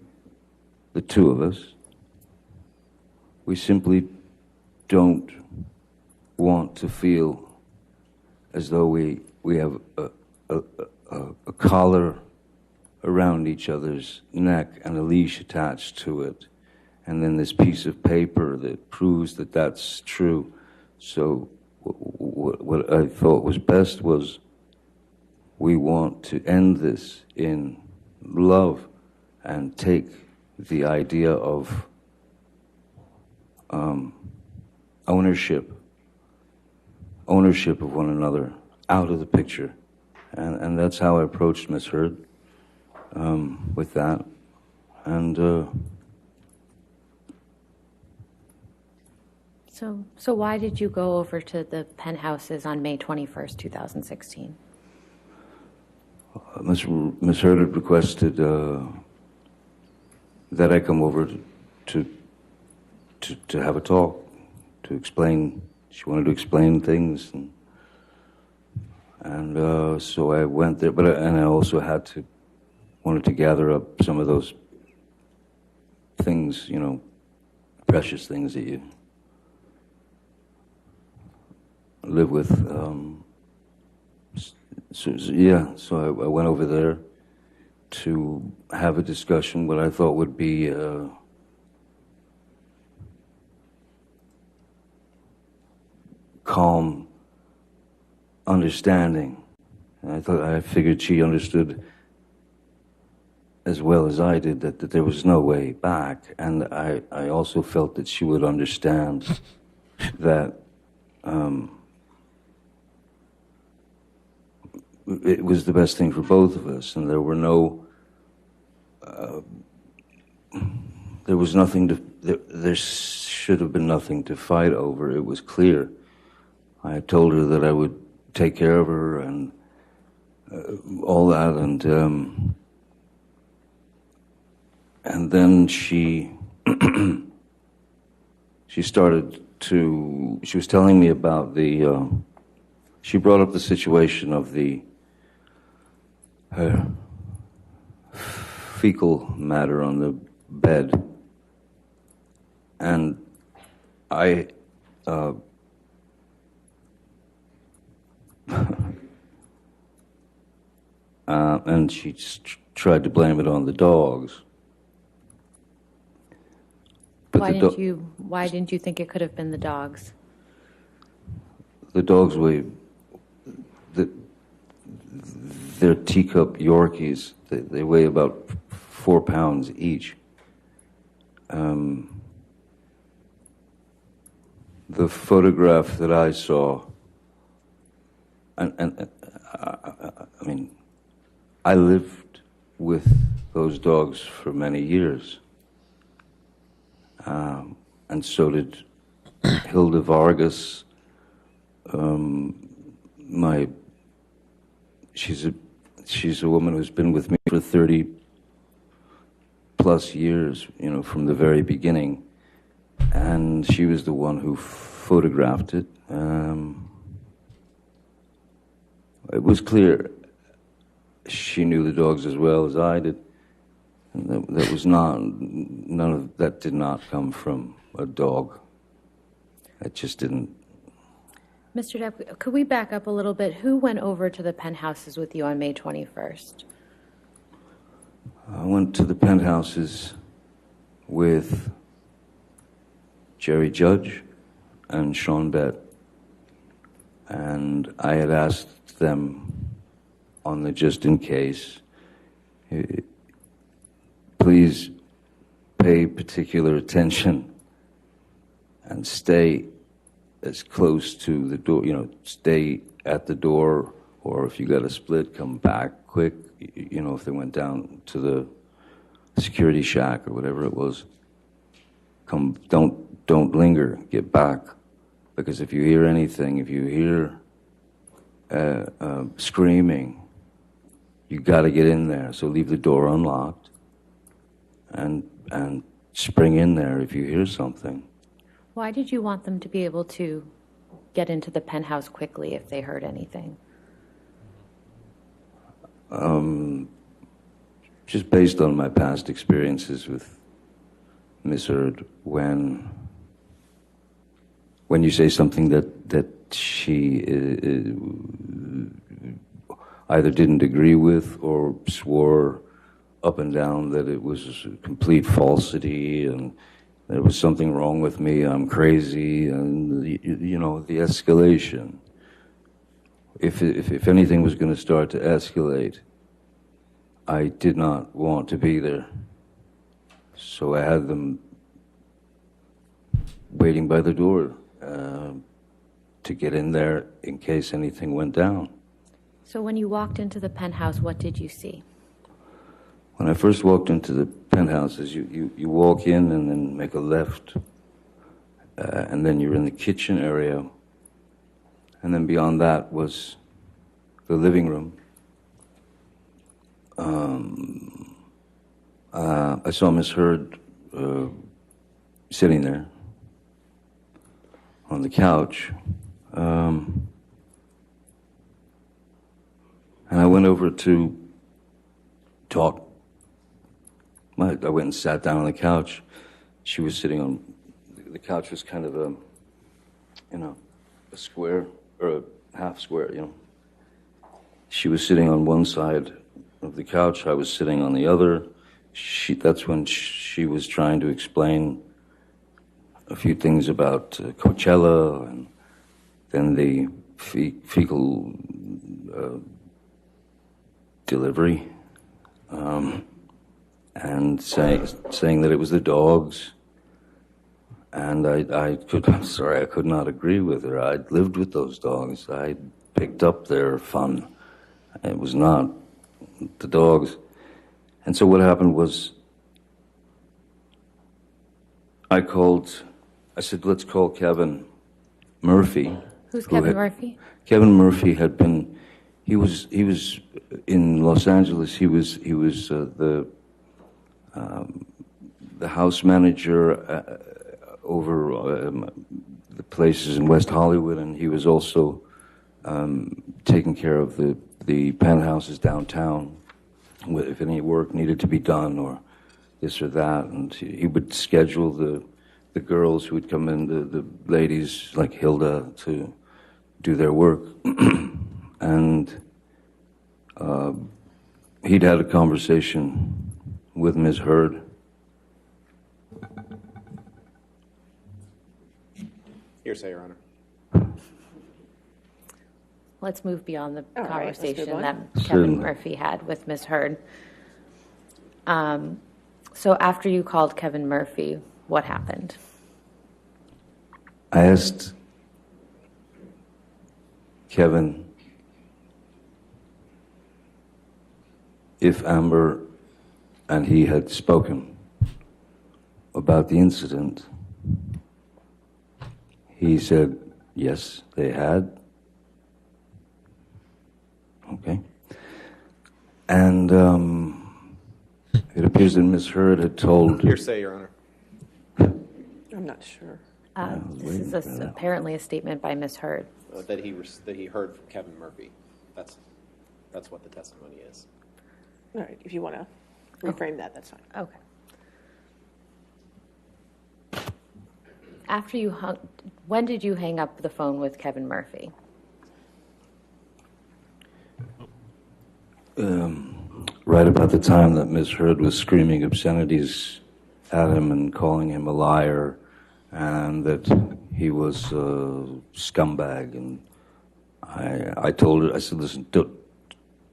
the two of us, we simply don't want to feel as though we have a collar around each other's neck and a leash attached to it, and then this piece of paper that proves that that's true. So what I thought was best was we want to end this in love and take the idea of ownership of one another out of the picture. And that's how I approached Misheard with that. And So why did you go over to the penthouses on May 21st, 2016? Misheard had requested that I come over to have a talk, to explain. She wanted to explain things, and so I went there. And I also wanted to gather up some of those things, precious things that you live with. So I went over there to have a discussion, what I thought would be calm understanding. And I figured she understood as well as I did that there was no way back, and I also felt that she would understand that it was the best thing for both of us, and there was nothing there should have been nothing to fight over. It was clear. I told her that I would take care of her and all that, and then she was telling me about she brought up the situation of her fecal matter on the bed, and and she tried to blame it on the dogs. But why didn't you think it could have been the dogs? The dogs they're teacup Yorkies. They weigh about 4 pounds each. The photograph that I saw, and I mean, I lived with those dogs for many years, and so did Hilda Vargas. She's a woman who's been with me for 30 plus years, from the very beginning, and she was the one who photographed it. It was clear she knew the dogs as well as I did, and that was none of that did not come from a dog. It just didn't. Mr. Depp, could we back up a little bit? Who went over to the penthouses with you on May 21st? I went to the penthouses with Jerry Judge and Sean Bett, and I had asked them on the just in case, please pay particular attention and stay as close to the door, stay at the door, or if you got a split, come back quick. If they went down to the security shack or whatever it was, don't linger, get back. Because if you hear anything, if you hear screaming, you got to get in there. So leave the door unlocked and spring in there if you hear something. Why did you want them to be able to get into the penthouse quickly if they heard anything? Just based on my past experiences with Misheard, when you say something that she either didn't agree with or swore up and down that it was a complete falsity and there was something wrong with me, I'm crazy, and the escalation. If anything was going to start to escalate, I did not want to be there. So I had them waiting by the door to get in there in case anything went down. So when you walked into the penthouse, what did you see? When I first walked into the penthouses, you walk in and then make a left, and then you're in the kitchen area, and then beyond that was the living room. I saw Misheard sitting there on the couch, and I went over to talk. I went and sat down on the couch. She was sitting on, the couch was kind of a square, or a half square, She was sitting on one side of the couch, I was sitting on the other. That's when she was trying to explain a few things about Coachella, and then the fecal delivery, and saying that it was the dogs. And I could not agree with her. I'd lived with those dogs. I picked up their fun. It was not the dogs. And so what happened was, I said, let's call Kevin Murphy. Who's Kevin Murphy? Kevin Murphy he was in Los Angeles. He was the house manager over the places in West Hollywood, and he was also taking care of the penthouses downtown, if any work needed to be done or this or that. And he would schedule the girls who would come in, the ladies like Hilda, to do their work. And he'd had a conversation with Misheard. Hearsay, Your Honor. Let's move beyond the All right, let's conversation move that on. Kevin Murphy had with Misheard. So after you called Kevin Murphy, what happened? I asked Kevin if Amber and he had spoken about the incident. He said, yes, they had. Okay. And it appears that Misheard had told... Hearsay, Your Honor. I'm not sure. This is apparently a statement by Misheard. That he heard from Kevin Murphy. That's what the testimony is. All right, if you want to reframe that, that's fine. Okay. After you when did you hang up the phone with Kevin Murphy? Right about the time that Misheard was screaming obscenities at him and calling him a liar, and that he was a scumbag. And I told her, I said, listen,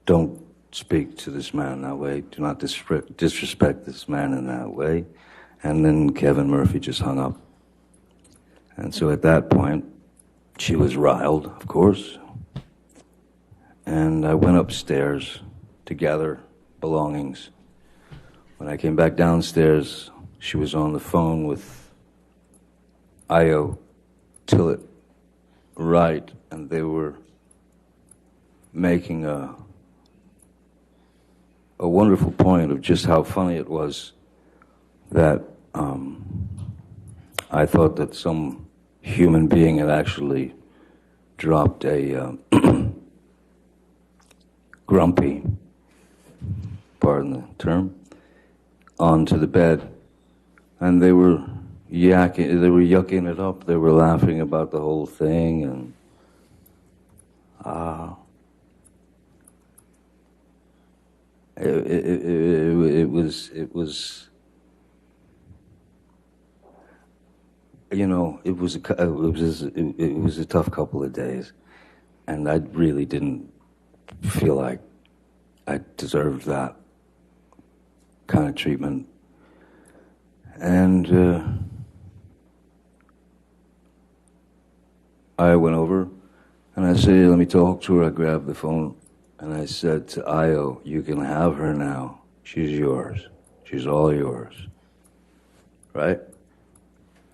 don't speak to this man that way. Do not disrespect this man in that way. And then Kevin Murphy just hung up. And so at that point, she was riled, of course. And I went upstairs to gather belongings. When I came back downstairs, she was on the phone with Io Tillett Wright, and they were making a wonderful point of just how funny it was that I thought that some human being had actually dropped a grumpy, pardon the term, onto the bed, and they were yucking it up. They were laughing about the whole thing, and it was. You know, it was a tough couple of days, and I really didn't feel like I deserved that kind of treatment. And I went over, and I said, hey, let me talk to her. I grabbed the phone, and I said to Io, you can have her now. She's yours. She's all yours. Right?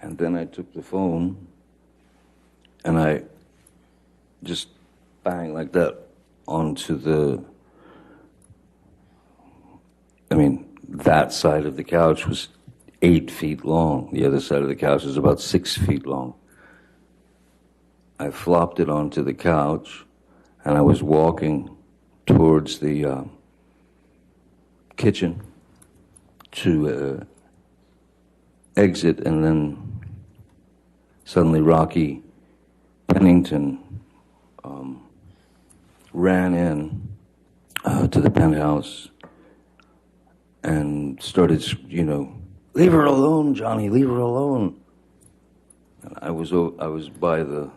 And then I took the phone and I just bang like that onto that side of the couch was 8 feet long. The other side of the couch is about 6 feet long. I flopped it onto the couch, and I was walking towards the kitchen to exit, and then suddenly Rocky Pennington ran in to the penthouse and started, leave her alone, Johnny, leave her alone. And I was by the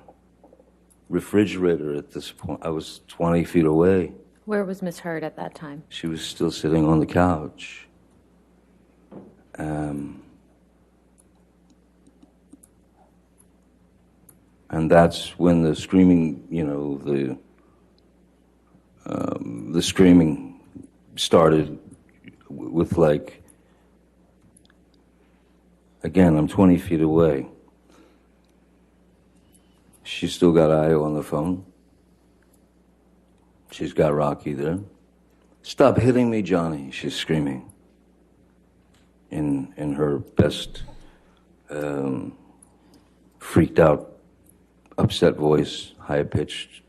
refrigerator at this point. I was 20 feet away. Where was Misheard at that time? She was still sitting on the couch. And that's when the screaming, the screaming started with again, I'm 20 feet away. She's still got Io on the phone. She's got Rocky there. Stop hitting me, Johnny, she's screaming. In her best freaked out, upset voice, high-pitched.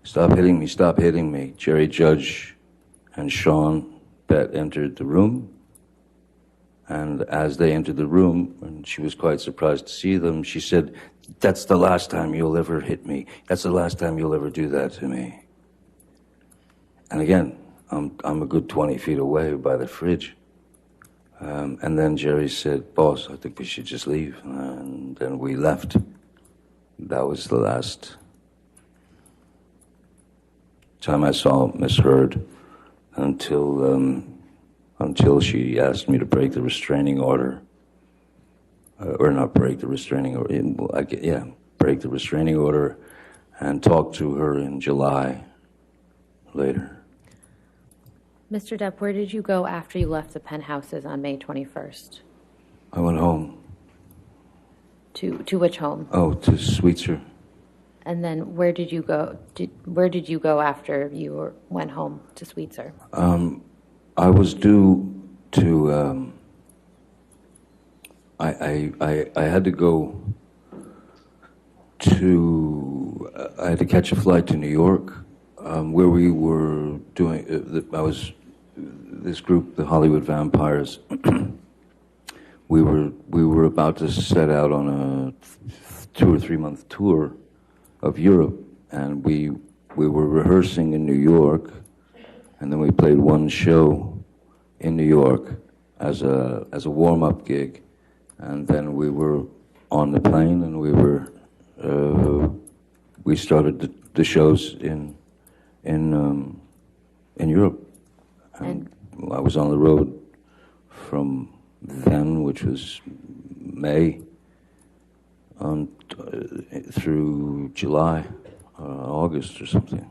Stop hitting me, stop hitting me. Jerry Judge and Sean Bett entered the room. And as they entered the room, and she was quite surprised to see them, she said, that's the last time you'll ever hit me. That's the last time you'll ever do that to me. And again, I'm a good 20 feet away by the fridge. And then Jerry said, boss, I think we should just leave. And then we left. That was the last time I saw Misheard until she asked me to break the restraining order. Or not break the restraining order, break the restraining order and talk to her in July later. Mr. Depp, where did you go after you left the penthouses on May 21st? I went home. To which home? Oh, to Sweetser. And then where did you go? Where did you go after you went home to Sweetser? I was due to. I had to go to. I had to catch a flight to New York, where we were doing. I was this group, the Hollywood Vampires. we were about to set out on a 2 or 3 month tour of Europe, and we were rehearsing in New York, and then we played one show in New York as a warm-up gig, and then we were on the plane, and we started the shows in Europe, and I was on the road from then, which was May, through July, August or something.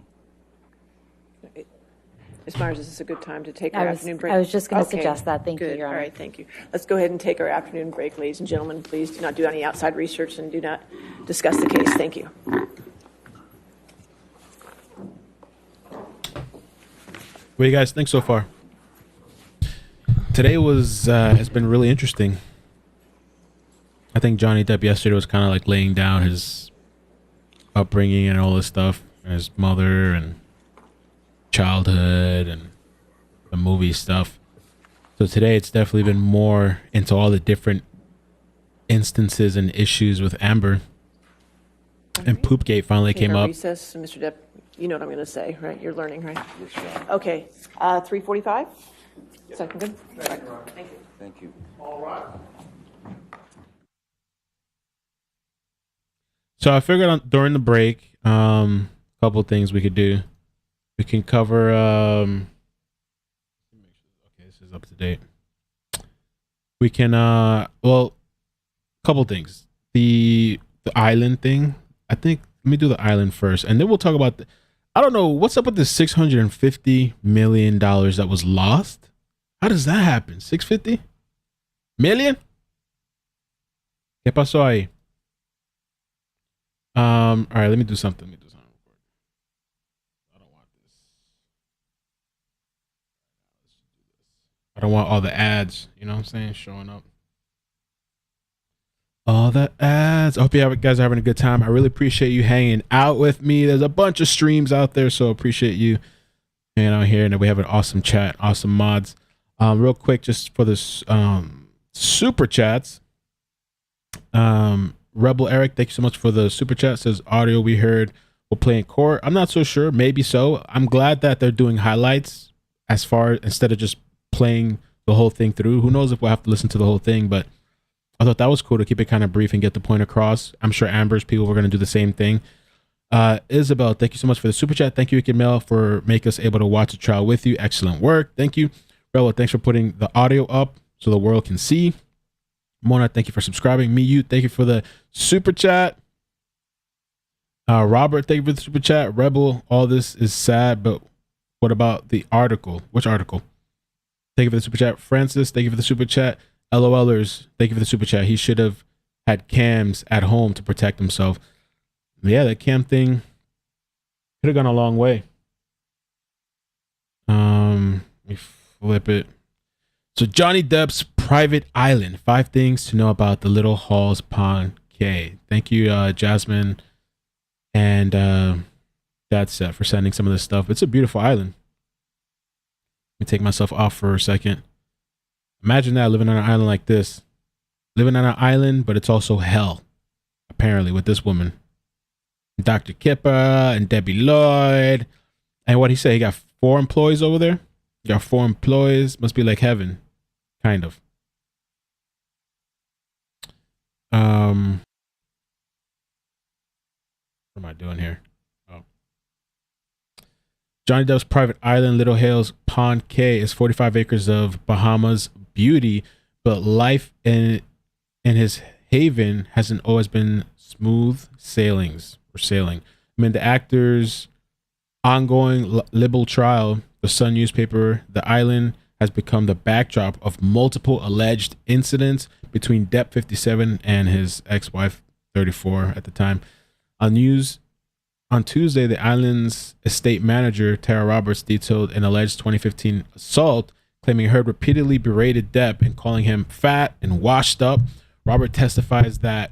Ms. Myers, is this a good time to take our afternoon break? I was just going to suggest that. Thank you, Good. Your Honor. All right, thank you. Let's go ahead and take our afternoon break, ladies and gentlemen. Please do not do any outside research and do not discuss the case. Thank you. What do you guys think so far? Today has been really interesting. I think Johnny Depp yesterday was kind of like laying down his upbringing and all this stuff, his mother and childhood and the movie stuff. So today it's definitely been more into all the different instances and issues with Amber. And Poopgate finally came up. Recess, Mr. Depp, you know what I'm going to say, right? You're learning, right? Okay, 3:45? Second good? Thank you. Thank you. All right. So I figured during the break, a couple of things we could do. We can cover. Okay, this is up to date. We can. Well, a couple things. The island thing. I think let me do the island first, and then we'll talk about. I don't know what's up with the $650 million that was lost. How does that happen? 650 million? ¿Qué pasó ahí? All right, let me do something. I don't want this. I don't want all the ads, you know what I'm saying, showing up. All the ads. I hope you guys are having a good time. I really appreciate you hanging out with me. There's a bunch of streams out there, so appreciate you hanging out here. And we have an awesome chat, awesome mods. Real quick, just for this super chats. Rebel Eric, thank you so much for the super chat. Says audio we heard will play in court. I'm not so sure. Maybe so. I'm glad that they're doing highlights as far instead of just playing the whole thing through. Who knows if we'll have to listen to the whole thing, but I thought that was cool to keep it kind of brief and get the point across. I'm sure Amber's people were going to do the same thing. Isabel, thank you so much for the super chat. Thank you, iCkEdMeL, for making us able to watch the trial with you. Excellent work. Thank you. Rebel, thanks for putting the audio up so the world can see. Mona, thank you for subscribing. Thank you for the super chat. Robert, thank you for the super chat. Rebel, all this is sad, but what about the article? Which article? Thank you for the super chat. Francis, thank you for the super chat. LOLers, thank you for the super chat. He should have had cams at home to protect himself. Yeah, that cam thing could have gone a long way. Let me flip it. So Johnny Depp's private island. 5 things to know about the Little Halls Pond K. Thank you, Jasmine and Dad Set for sending some of this stuff. It's a beautiful island. Let me take myself off for a second. Imagine that, living on an island like this. Living on an island, but it's also hell, apparently, with this woman. Dr. Kipper and Debbie Lloyd. And what he say? He got 4 employees over there? You got 4 employees. Must be like heaven. Kind of. What am I doing here? Oh. Johnny Depp's private island, Little Hales Pond K, is 45 acres of Bahamas beauty, but life in his haven hasn't always been smooth sailing. I mean, the actor's ongoing libel trial, the Sun newspaper, the island has become the backdrop of multiple alleged incidents between Depp, 57, and his ex-wife, 34 at the time. On Tuesday, the island's estate manager, Tara Roberts, detailed an alleged 2015 assault, claiming Heard repeatedly berated Depp and calling him fat and washed up. Robert testifies that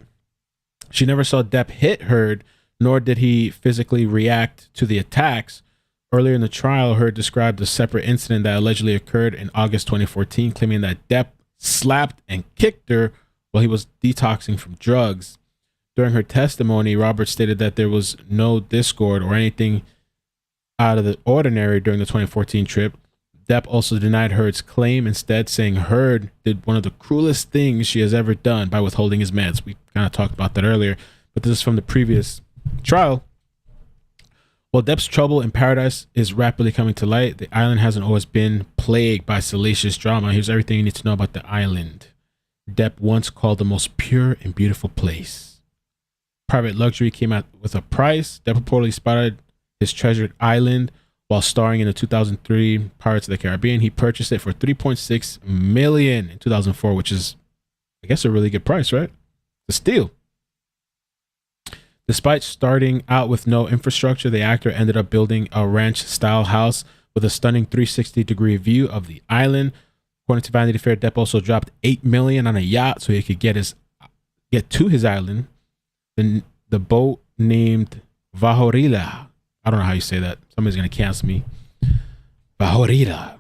she never saw Depp hit Heard, nor did he physically react to the attacks. Earlier in the trial, Heard described a separate incident that allegedly occurred in August 2014, claiming that Depp slapped and kicked her while he was detoxing from drugs. During her testimony, Roberts stated that there was no discord or anything out of the ordinary during the 2014 trip. Depp also denied Heard's claim, instead saying Heard did one of the cruelest things she has ever done by withholding his meds. We kind of talked about that earlier, but this is from the previous trial. While Depp's trouble in paradise is rapidly coming to light, the island hasn't always been plagued by salacious drama. Here's everything you need to know about the island. Depp once called the most pure and beautiful place. Private luxury came out with a price. Depp reportedly spotted his treasured island while starring in the 2003 Pirates of the Caribbean. He purchased it for $3.6 million in 2004, which is, I guess, a really good price, right? It's a steal. Despite starting out with no infrastructure, the actor ended up building a ranch-style house with a stunning 360-degree view of the island. According to Vanity Fair, Depp also dropped $8 million on a yacht so he could get to his island. The boat named Vajorila. I don't know how you say that. Somebody's gonna cancel me. Vajorila.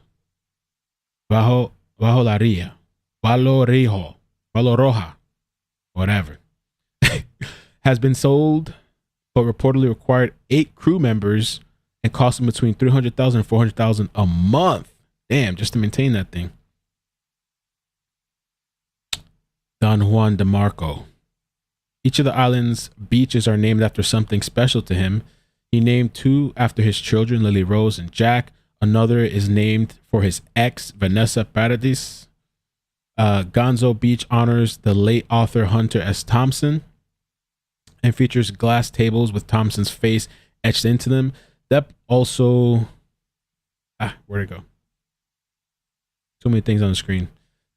Vajolaria. Valoroja. Whatever. Has been sold, but reportedly required 8 crew members and cost them between $300,000 and $400,000 a month. Damn, just to maintain that thing. Don Juan de Marco. Each of the island's beaches are named after something special to him. He named 2 after his children, Lily Rose and Jack. Another is named for his ex, Vanessa Paradis. Gonzo Beach honors the late author Hunter S. Thompson and features glass tables with Thompson's face etched into them. Depp also... where'd it go? Too many things on the screen.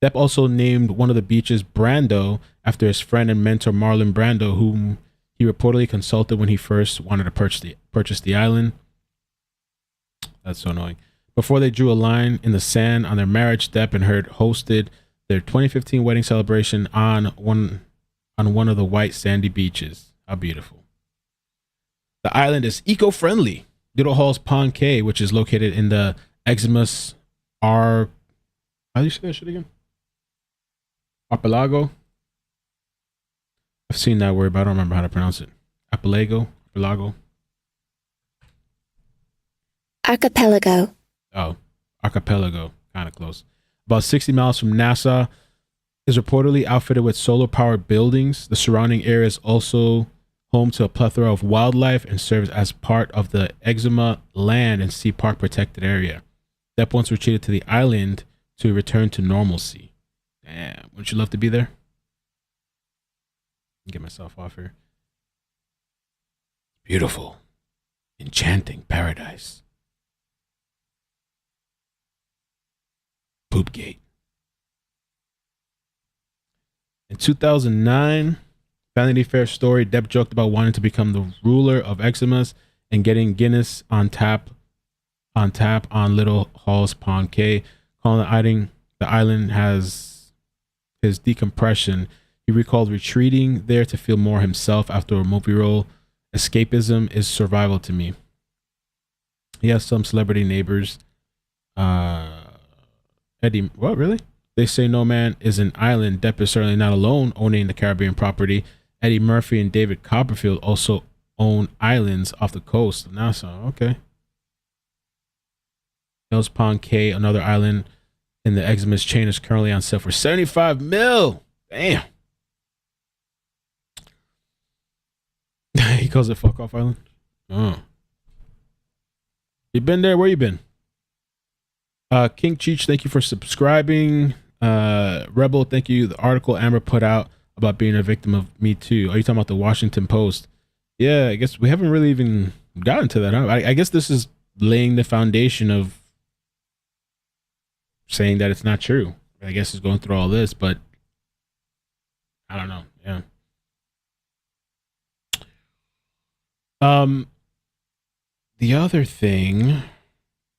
Depp also named one of the beaches Brando after his friend and mentor Marlon Brando, whom he reportedly consulted when he first wanted to purchase the island. That's so annoying. Before they drew a line in the sand on their marriage, Depp and Heard hosted their 2015 wedding celebration on one of the white sandy beaches. How beautiful. The island is eco-friendly. Diddle Hall's Pond Cay, which is located in the Exymus how do you say that shit again? Archipelago? I've seen that word, but I don't remember how to pronounce it. Archipelago? Archipelago. Oh, archipelago. Kind of close. About 60 miles from Nassau, is reportedly outfitted with solar-powered buildings. The surrounding area is also home to a plethora of wildlife and serves as part of the Exuma Land and Sea Park Protected Area. Depp once retreated to the island to return to normalcy. Damn, wouldn't you love to be there? Get myself off here. Beautiful, enchanting paradise. Poopgate. In 2009, Vanity Fair story, Depp joked about wanting to become the ruler of Exymus and getting Guinness on tap on Little Hall's Pond Cay, calling the island has his decompression. He recalled retreating there to feel more himself after a movie role. Escapism is survival to me. He has some celebrity neighbors. Eddie, what, really? They say no man is an island. Depp is certainly not alone owning the Caribbean property. Eddie Murphy and David Copperfield also own islands off the coast of Nassau. Okay. Mills Pond Cay, another island in the Exymus chain, is currently on sale for $75 million. Damn. He calls it Fuck Off Island. Oh. You been there? Where you been? King Cheech, thank you for subscribing. Rebel, thank you. The article Amber put out about being a victim of Me Too. Are you talking about the Washington Post? Yeah, I guess we haven't really even gotten to that. Huh? I guess this is laying the foundation of saying that it's not true. I guess it's going through all this, but I don't know. Yeah. The other thing,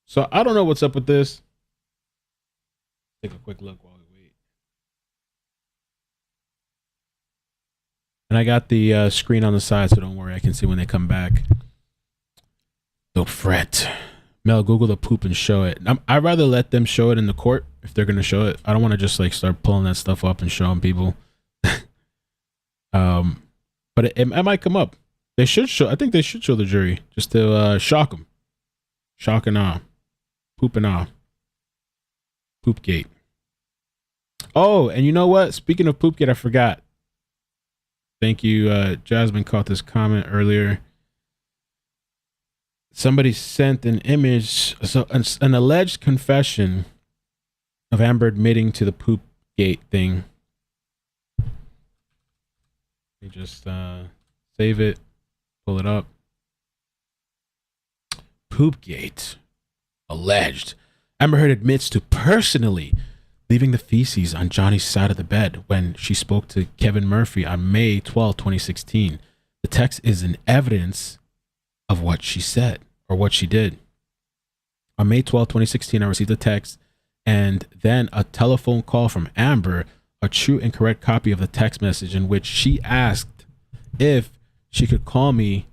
so I don't know what's up with this. Take a quick look while we wait. And I got the screen on the side, so don't worry. I can see when they come back. Don't fret. Mel, Google the poop and show it. I'd rather let them show it in the court if they're going to show it. I don't want to just like start pulling that stuff up and showing people. But it might come up. They should show. I think they should show the jury just to shock them. Shock and awe. Poop and awe. Poopgate. Oh, and you know what? Speaking of Poopgate, I forgot. Thank you. Jasmine caught this comment earlier. Somebody sent an image, so an alleged confession of Amber admitting to the Poopgate thing. Let me just save it, pull it up. Poopgate. Alleged. Amber Heard admits to personally leaving the feces on Johnny's side of the bed when she spoke to Kevin Murphy on May 12, 2016. The text is an evidence of what she said or what she did. On May 12, 2016, I received a text and then a telephone call from Amber, a true and correct copy of the text message in which she asked if she could call me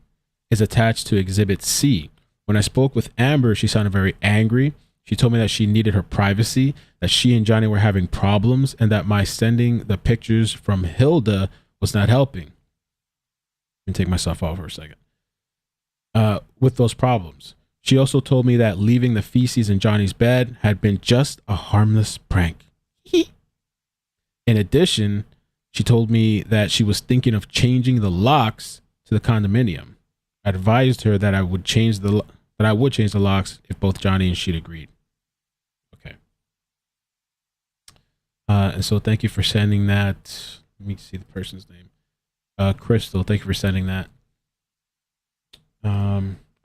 is attached to Exhibit C. When I spoke with Amber, she sounded very angry. She told me that she needed her privacy, that she and Johnny were having problems, and that my sending the pictures from Hilda was not helping. Let me take myself off for a second. With those problems. She also told me that leaving the feces in Johnny's bed had been just a harmless prank. In addition, she told me that she was thinking of changing the locks to the condominium. I advised her that I would change the locks if both Johnny and she'd agreed. Okay. And so thank you for sending that. Let me see the person's name. Crystal, thank you for sending that.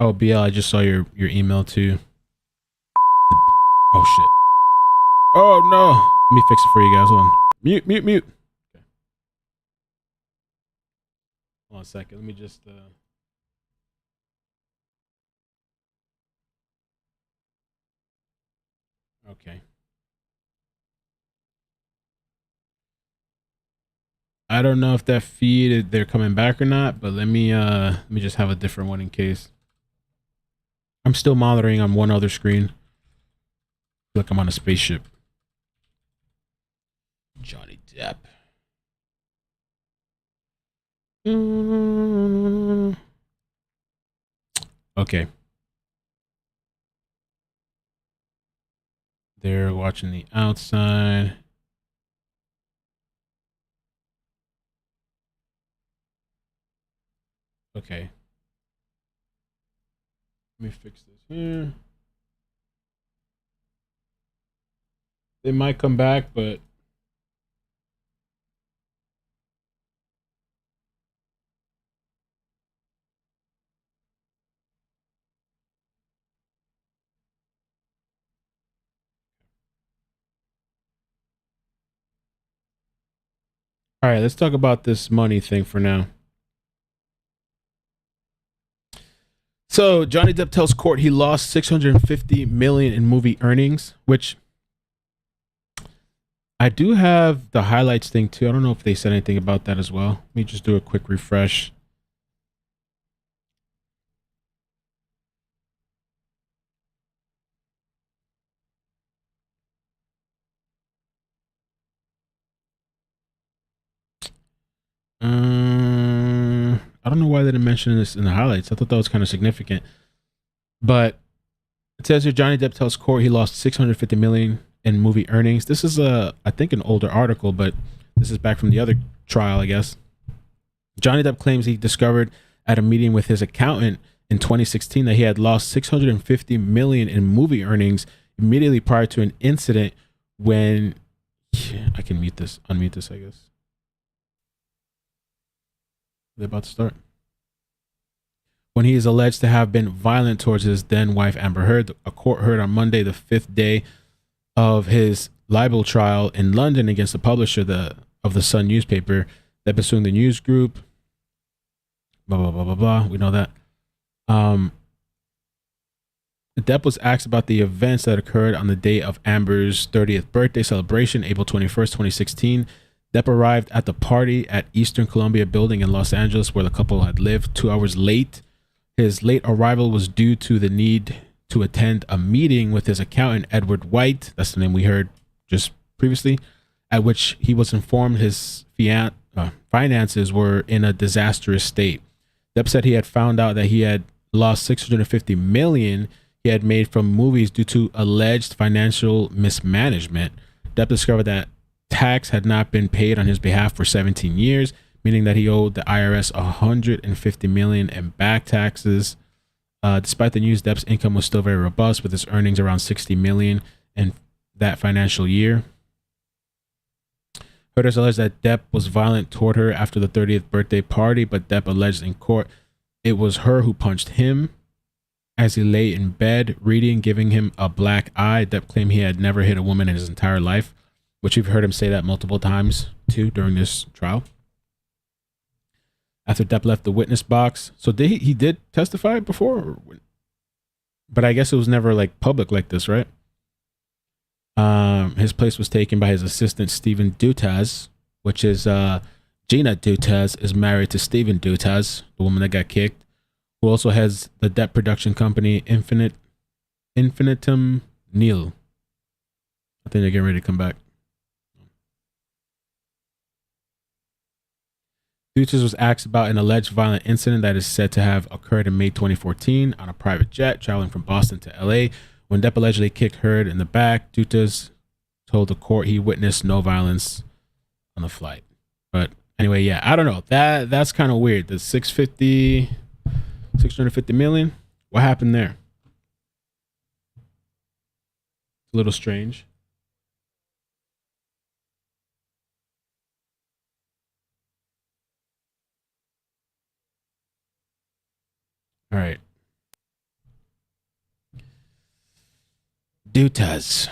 Oh, BL, I just saw your email too. Oh shit. Oh no. Let me fix it for you guys. Hold on. Mute. Okay. Hold on a second. Let me just okay. I don't know if that feed they're coming back or not, but let me just have a different one in case. I'm still monitoring on one other screen. Look, I'm on a spaceship. Johnny Depp. Okay. They're watching the outside. Okay. Let me fix this here. They might come back, but all right, let's talk about this money thing for now. So Johnny Depp tells court he lost $650 million in movie earnings, which I do have the highlights thing too. I don't know if they said anything about that as well. Let me just do a quick refresh. I don't know why they didn't mention this in the highlights. I thought that was kind of significant. But it says here Johnny Depp tells court he lost $650 million in movie earnings. This is I think an older article, but this is back from the other trial, I guess. Johnny Depp claims he discovered at a meeting with his accountant in 2016 that he had lost $650 million in movie earnings immediately prior to an incident when I can unmute this, I guess. They're about to start. When he is alleged to have been violent towards his then wife Amber Heard, a court heard on Monday, the 5th day of his libel trial in London against the publisher of the Sun newspaper that pursuing the news group. Blah blah blah blah blah. We know that. Depp was asked about the events that occurred on the day of Amber's 30th birthday celebration, April 21st, 2016. Depp arrived at the party at Eastern Columbia Building in Los Angeles, where the couple had lived, 2 hours late. His late arrival was due to the need to attend a meeting with his accountant, Edward White. That's the name we heard just previously, at which he was informed his finances were in a disastrous state. Depp said he had found out that he had lost $650 million he had made from movies due to alleged financial mismanagement. Depp discovered that tax had not been paid on his behalf for 17 years, meaning that he owed the IRS $150 million in back taxes. Despite the news, Depp's income was still very robust, with his earnings around $60 million in that financial year. Heard alleged that Depp was violent toward her after the 30th birthday party, but Depp alleged in court it was her who punched him as he lay in bed reading, giving him a black eye. Depp claimed he had never hit a woman in his entire life, which you've heard him say that multiple times too during this trial. After Depp left the witness box, so he did testify before, but I guess it was never like public like this, right? His place was taken by his assistant Stephen Deuters, which is Gina Deuters is married to Stephen Deuters, the woman that got kicked, who also has the Depp production company Infinitum Nihil. I think they're getting ready to come back. Deuters was asked about an alleged violent incident that is said to have occurred in May 2014 on a private jet traveling from Boston to LA. When Depp allegedly kicked Heard in the back, Deuters told the court he witnessed no violence on the flight. But anyway, yeah, I don't know. That's kind of weird. The 650 million. What happened there? It's a little strange. All right. Deuters.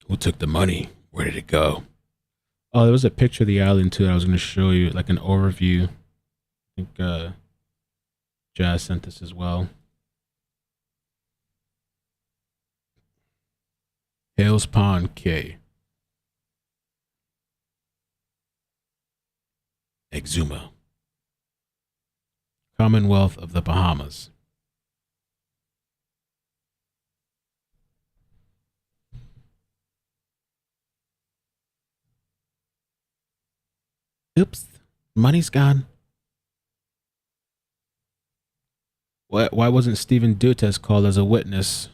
Who took the money? Where did it go? Oh, there was a picture of the island too that I was going to show you, like an overview. I think Jazz sent this as well. Hales Pond, K. Exuma. Commonwealth of the Bahamas. Oops, money's gone. Why wasn't Stephen Deuters called as a witness?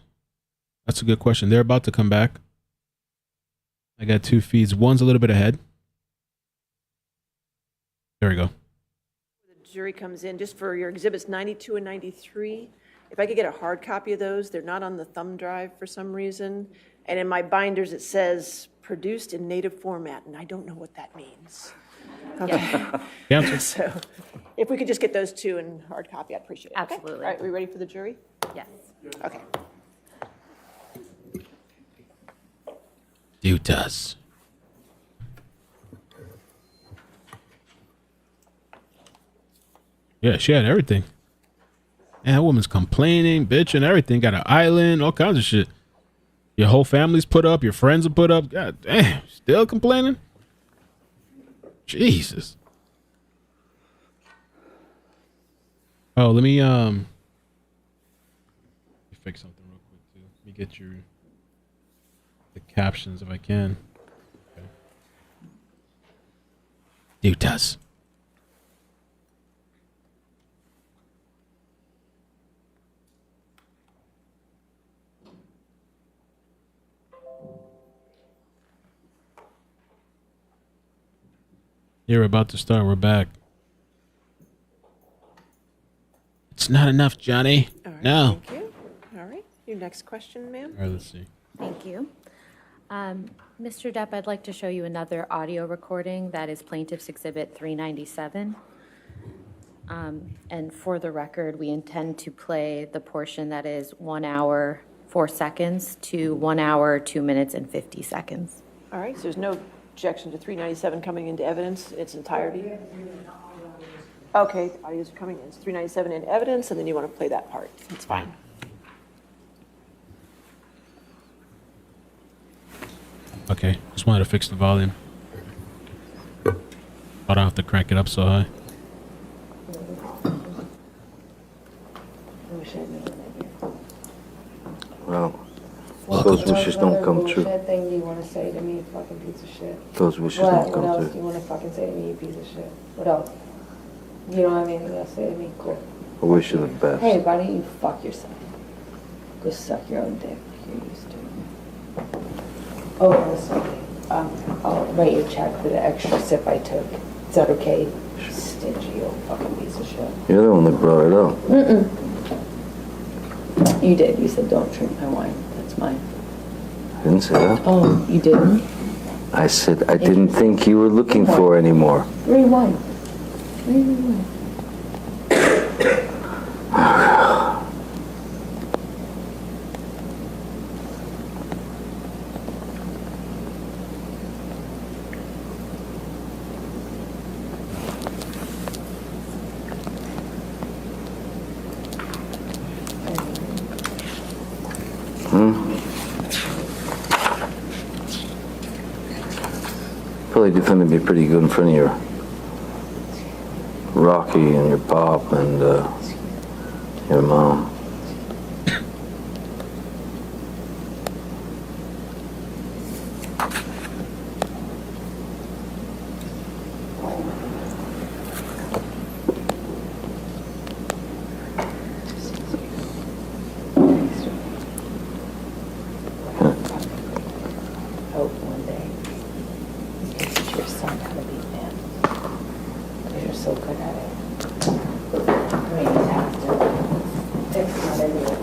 That's a good question. They're about to come back. I got 2 feeds. One's a little bit ahead. There we go. The jury comes in, just for your exhibits 92 and 93. If I could get a hard copy of those, they're not on the thumb drive for some reason. And in my binders, it says produced in native format, and I don't know what that means. Okay. Yeah. So if we could just get those 2 in hard copy, I'd appreciate it. Okay? Absolutely. All right, we ready for the jury? Yes. Okay. Deuters. Yeah, she had everything. And that woman's complaining, bitching, everything. Got an island, all kinds of shit. Your whole family's put up, your friends are put up. God damn, still complaining? Jesus. Oh, let me fix something real quick too. Let me get your the captions if I can. Okay. Deuters. Here, we're about to start. We're back. It's not enough, Johnny. All right, No. thank you. All right, your next question, ma'am. All right, let's see. Thank you. Mr. Depp, I'd like to show you another audio recording that is Plaintiff's Exhibit 397. And for the record, we intend to play the portion that is 1 hour, 4 seconds to 1 hour, 2 minutes, and 50 seconds. All right, so there's no objection to 397 coming into evidence in its entirety? Okay, the audios are coming in. It's 397 in evidence, and then you want to play that part. That's fine. Okay, just wanted to fix the volume. I don't have to crank it up so high. Well, those wishes don't come true. What thing do you want to say to me, you fucking piece of shit? Those wishes What? don't What come else true. do you want to fucking say to me, you piece of shit? What else? You don't have anything else to say to me? Cool. I wish you the best. Hey, why don't you fuck yourself? Go suck your own dick. You're used to it. Oh, listen. I'll write you a check for the extra sip I took. Is that okay? Stingy old fucking piece of shit. You're the one that brought it up. You did. You said don't drink my wine. That's mine. I didn't say that. Oh, you didn't? I said I didn't think you were looking for anymore. Rewind. Rewind. Probably defended me pretty good in front of your Rocky and your pop and your mom. Hope one day you can teach your son how to beat men. Because you're so good at it. I mean, you have to. It's not everyone.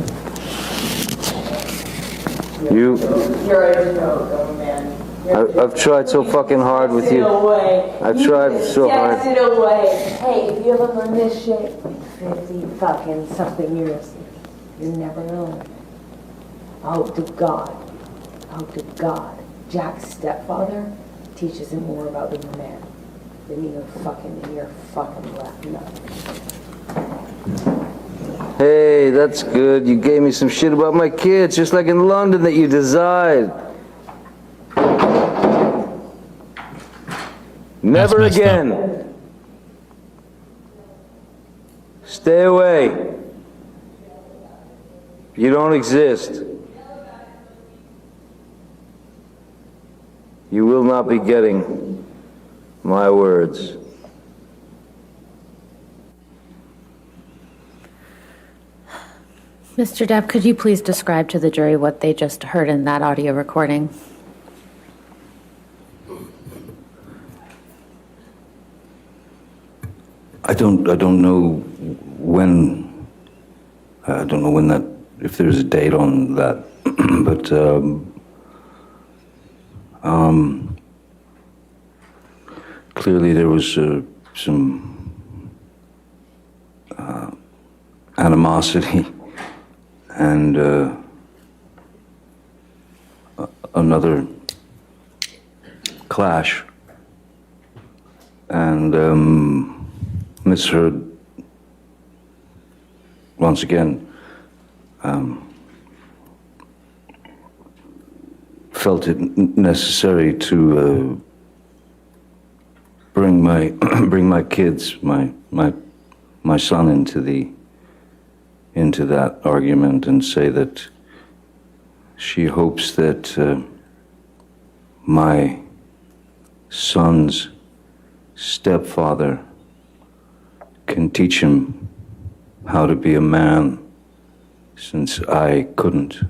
You're a no-go, man. I've tried so fucking hard with you. I've tried so hard. It away. Hey, if you ever learn this shit, 50 fucking something years, you're never gonna learn it. I hope to God Jack's stepfather teaches him more about being a man than your fucking left nut. Hey, that's good. You gave me some shit about my kids, just like in London that you desired. Never again. Stay away. You don't exist. You will not be getting my words. Mr. Depp, could you please describe to the jury what they just heard in that audio recording? I don't know when. I don't know when that. If there's a date on that, but clearly there was some animosity and another clash, and Misheard once again felt it necessary to bring my kids, my son into that argument and say that she hopes that my son's stepfather can teach him how to be a man, since I couldn't.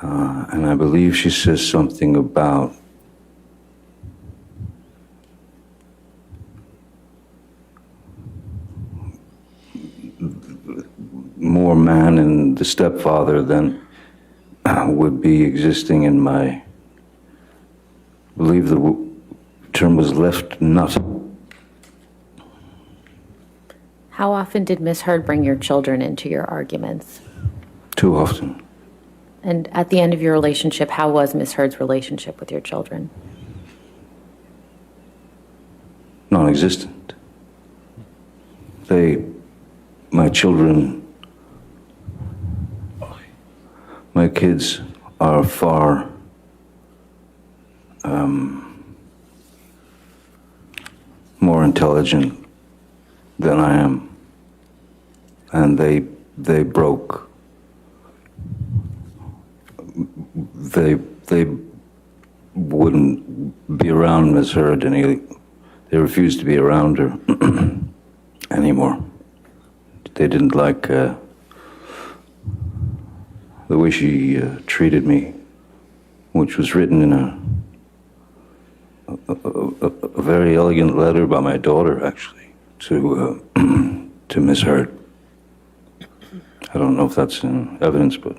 And I believe she says something about more man in the stepfather than would be existing in my, I believe the term was left nut. How often did Misheard bring your children into your arguments? Too often. And at the end of your relationship, how was Misheard's relationship with your children? Non-existent. My children, my kids are far more intelligent than I am, and they broke. They wouldn't be around Misheard, and they refused to be around her anymore. They didn't like the way she treated me, which was written in a very elegant letter by my daughter, actually, to Misheard. I don't know if that's in evidence, but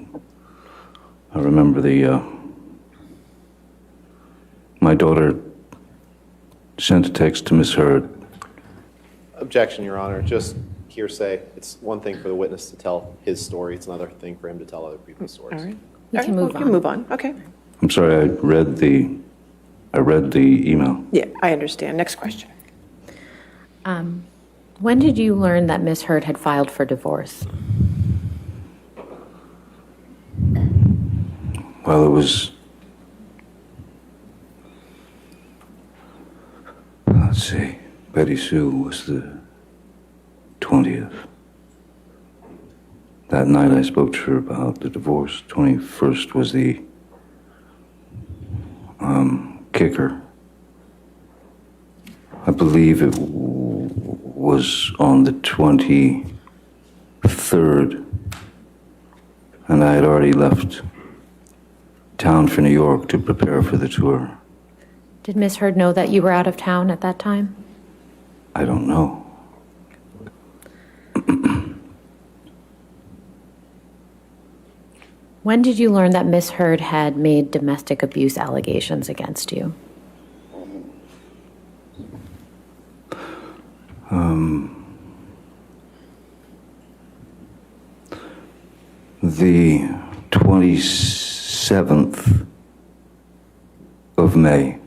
I remember my daughter sent a text to Misheard. Objection, Your Honor. Just hearsay. It's one thing for the witness to tell his story. It's another thing for him to tell other people's stories. All right. We can move on. Okay. I'm sorry, I read the email. Yeah, I understand. Next question. When did you learn that Misheard had filed for divorce? Well, it was, let's see, Betty Sue was the 20th. That night I spoke to her about the divorce. 21st was the kicker. I believe it was on the 23rd, and I had already left town for New York to prepare for the tour. Did Misheard know that you were out of town at that time? I don't know. When did you learn that Misheard had made domestic abuse allegations against you? The 27th of May,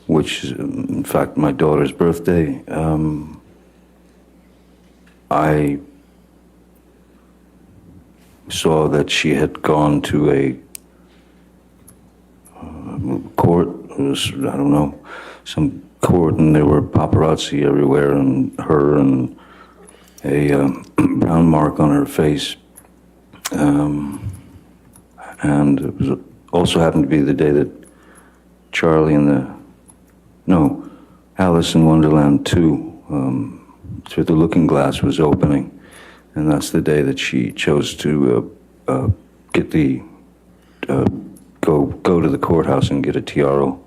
which is, in fact, my daughter's birthday. I saw that she had gone to a court, I don't know, some court, and there were paparazzi everywhere, and her and a brown mark on her face. And it was also happened to be the day that Alice in Wonderland 2, Through the Looking Glass was opening, and that's the day that she chose to get the go to the courthouse and get a TRO,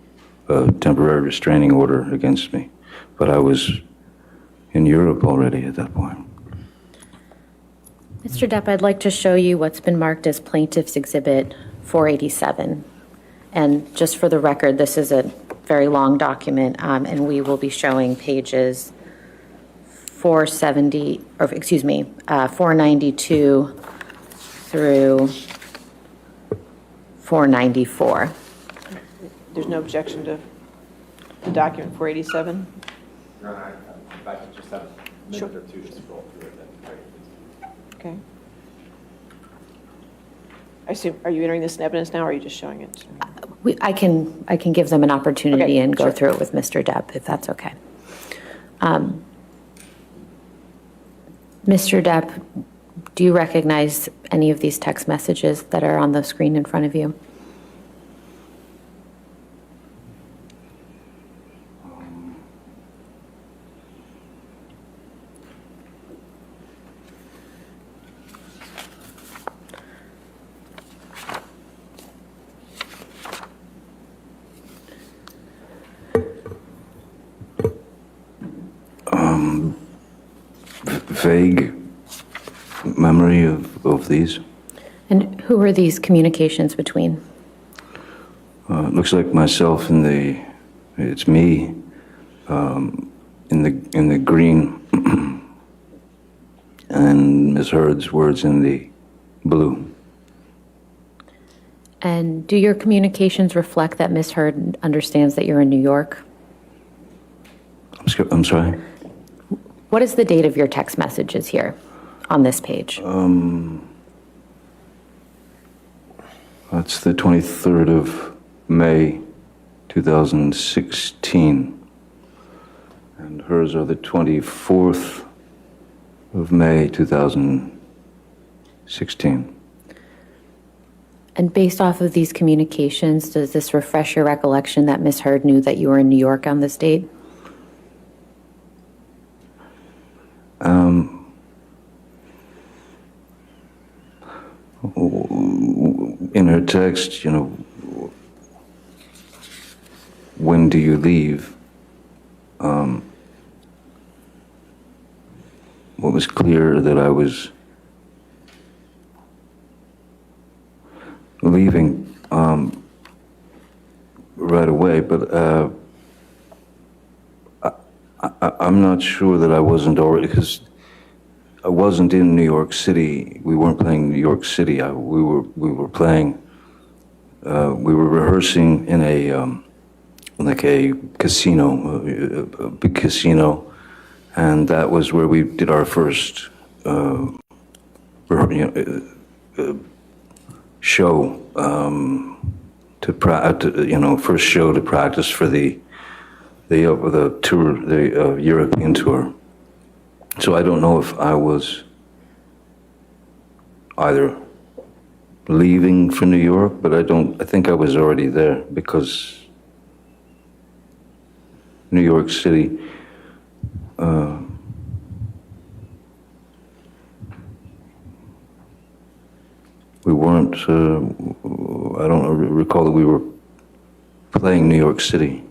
temporary restraining order against me. But I was in Europe already at that point. Mr. Depp, I'd like to show you what's been marked as Plaintiff's Exhibit 487. And just for the record, this is a very long document, and we will be showing pages 492 through 494. There's no objection to the document 487? No, I just have a minute or two to scroll through it. Okay. I assume, are you entering this in evidence now, or are you just showing it? I can give them an opportunity Okay, and go sure. through it with Mr. Depp, if that's okay. Mr. Depp, do you recognize any of these text messages that are on the screen in front of you? Vague memory of these. And who are these communications between? It looks like myself it's me in the green, and Misheard's words in the blue. And do your communications reflect that Misheard understands that you're in New York? I'm sorry? What is the date of your text messages here on this page? That's the 23rd of May, 2016. And hers are the 24th of May, 2016. And based off of these communications, does this refresh your recollection that Misheard knew that you were in New York on this date? In her text, when do you leave? What was clear that I was leaving right away, but I'm not sure that I wasn't already, because I wasn't in New York City. We weren't playing New York City. We were playing. We were rehearsing in a like a casino, a big casino, and that was where we did our first show first show to practice for the tour, the European tour. So I don't know if I was either leaving for New York, but I think I was already there, because New York City, we weren't, I don't recall that we were playing New York City.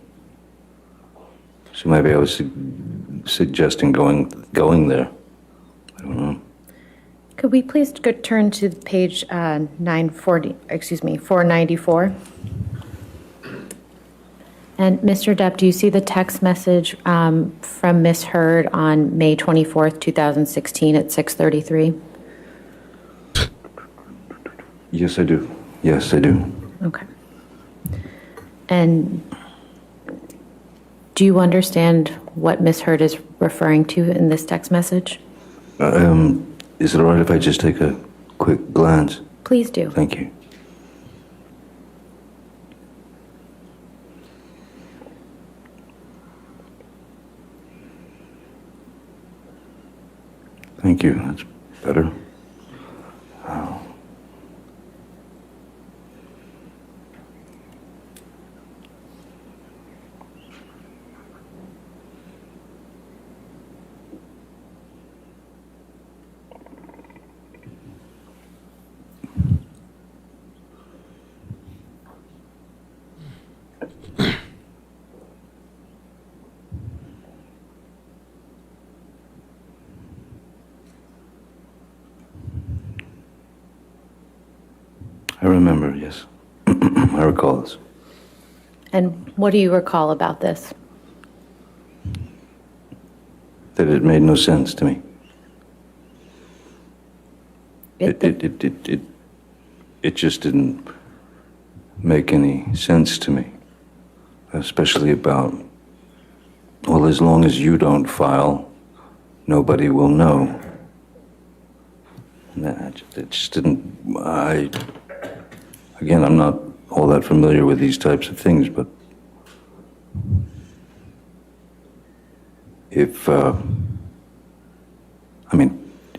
So maybe I was suggesting going there. I don't know. Could we please turn to page 494? And Mr. Depp, do you see the text message from Misheard on May 24th, 2016 at 6:33? Yes, I do. Yes, I do. Okay. And do you understand what Misheard is referring to in this text message? Is it all right if I just take a quick glance? Please do. Thank you. Thank you. That's better. I remember, yes. I recall this. And what do you recall about this? That it made no sense to me. It just didn't make any sense to me. Especially about, well, as long as you don't file, nobody will know. It just didn't, again, I'm not all that familiar with these types of things, but if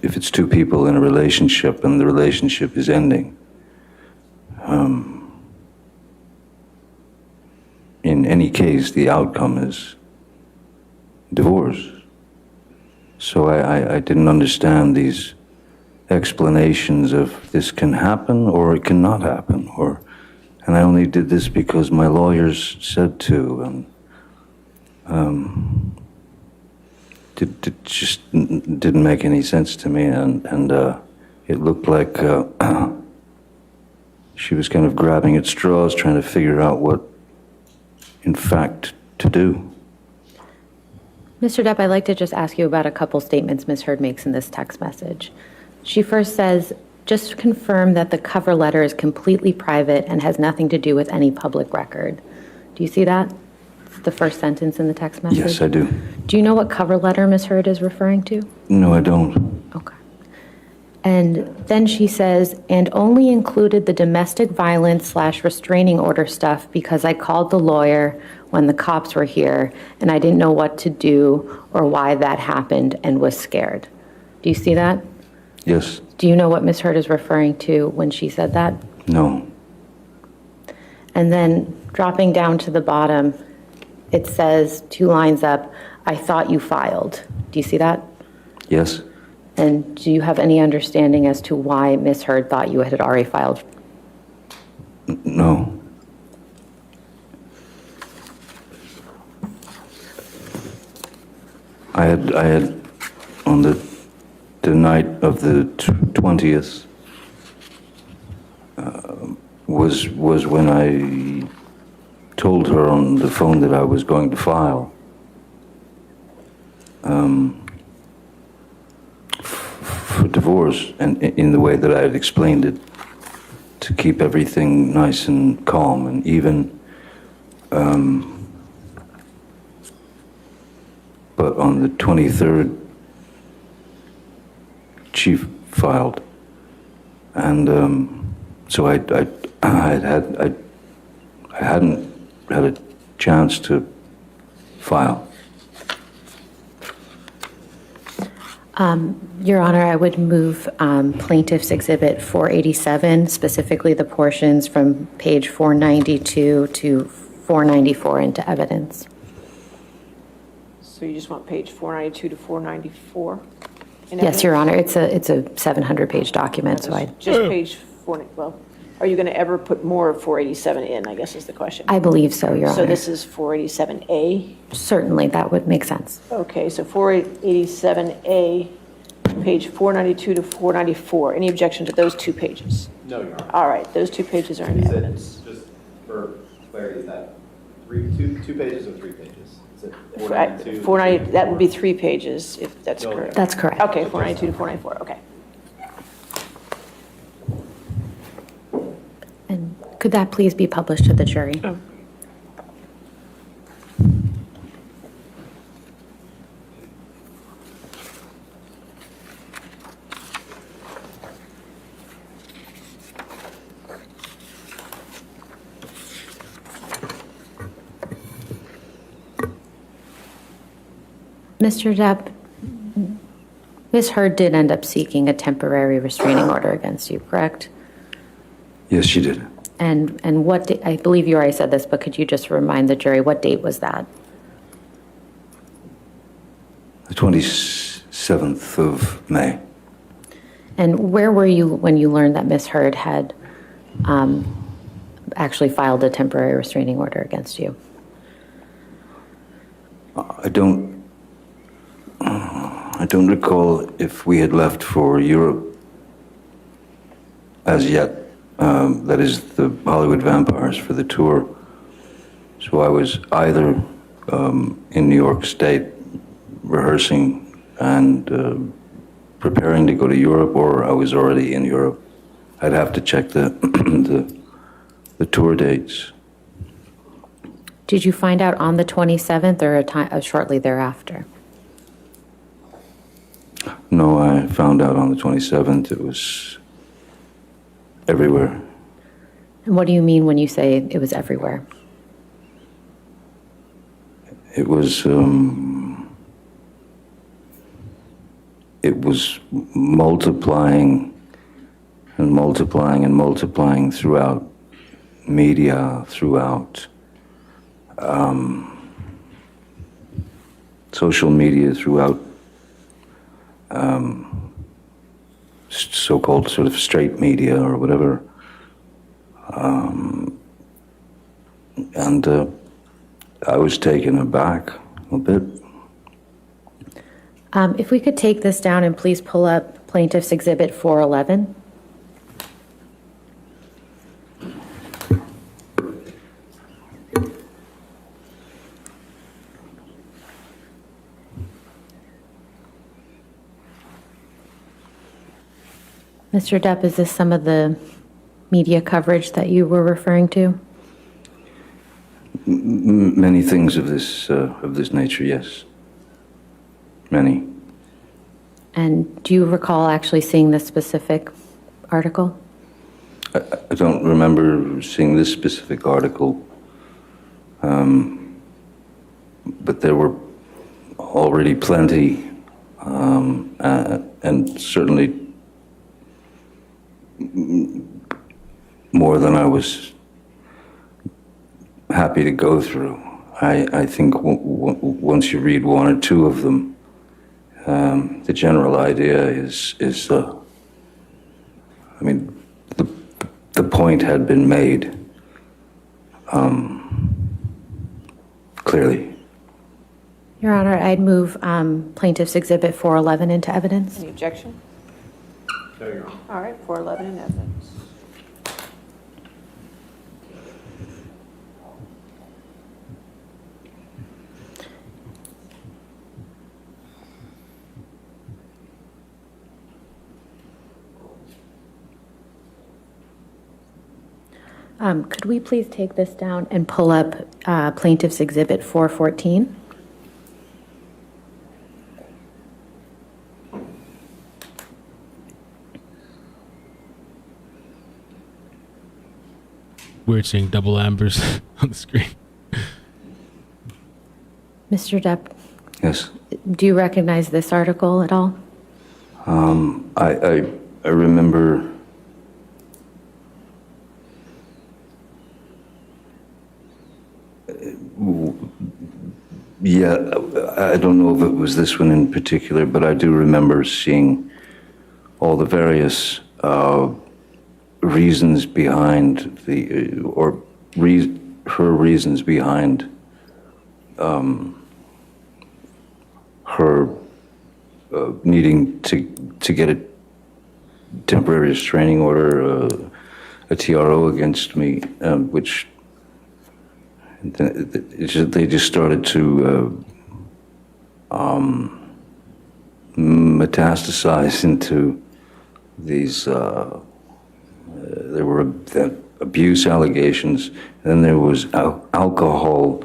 it's two people in a relationship and the relationship is ending, in any case, the outcome is divorce. So I didn't understand these explanations of this can happen or it cannot happen, and I only did this because my lawyers said to, and it just didn't make any sense to me, and it looked like she was kind of grabbing at straws, trying to figure out what, in fact, to do. Mr. Depp, I'd like to just ask you about a couple statements Misheard makes in this text message. She first says, just confirm that the cover letter is completely private and has nothing to do with any public record. Do you see that? It's the first sentence in the text message. Yes, I do. Do you know what cover letter Misheard is referring to? No, I don't. Okay. And then she says, and only included the domestic violence / restraining order stuff because I called the lawyer when the cops were here and I didn't know what to do or why that happened and was scared. Do you see that? Yes. Do you know what Misheard is referring to when she said that? No. And then dropping down to the bottom, it says 2 lines up, I thought you filed. Do you see that? Yes. And do you have any understanding as to why Misheard thought you had already filed? No. I had on the night of the 20th was when I told her on the phone that I was going to file. For divorce, and in the way that I had explained it, to keep everything nice and calm and even. But on the 23rd, Chief filed, and so I hadn't had a chance to file. Your Honor, I would move Plaintiff's Exhibit 487, specifically the portions from page 492 to 494 into evidence. So you just want page 492 to 494? Yes, Your Honor, it's a 700-page document, so I... Just page 4, well, are you going to ever put more of 487 in, I guess is the question. I believe so, Your Honor. So this is 487A? Certainly, that would make sense. Okay, so 487A, page 492 to 494. Any objection to those 2 pages? No, Your Honor. All right, those 2 pages are in evidence. Just for clarity, is that two pages or 3 pages? Is it 492? 490, that would be 3 pages, if that's No, correct. That's correct. Okay, 492 to 494, okay. Could that please be published to the jury? Oh. Mr. Depp, Ms. Heard did end up seeking a temporary restraining order against you, correct? Yes, she did. And what, I believe you already said this, but could you just remind the jury, what date was that? The 27th of May. And where were you when you learned that Ms. Heard had actually filed a temporary restraining order against you? I don't recall if we had left for Europe as yet. That is the Hollywood Vampires for the tour. So I was either in New York State rehearsing and preparing to go to Europe, or I was already in Europe. I'd have to check the the tour dates. Did you find out on the 27th or shortly thereafter? No, I found out on the 27th. It was everywhere. And what do you mean when you say it was everywhere? It was multiplying and multiplying and multiplying throughout media, throughout social media, throughout so-called sort of straight media or whatever. And I was taken aback a bit. If we could take this down and please pull up Plaintiff's Exhibit 411. Mr. Depp, is this some of the media coverage that you were referring to? Many things of this nature, yes. Many. And do you recall actually seeing this specific article? I don't remember seeing this specific article, but there were already plenty, and certainly more than I was happy to go through. I think once you read one or two of them, the general idea is I mean, the point had been made clearly. Your Honor, I'd move Plaintiff's Exhibit 411 into evidence. Any objection? No, Your Honor. All right, 411 in evidence. Could we please take this down and pull up Plaintiff's Exhibit 414? Weird seeing double ambers on the screen. Mr. Depp, Yes. do you recognize this article at all? I remember yeah, I don't know if it was this one in particular, but I do remember seeing all the various reasons behind her reasons behind her needing to get a temporary restraining order, a TRO against me, which they just started to metastasize into these. There were abuse allegations, then there was alcohol,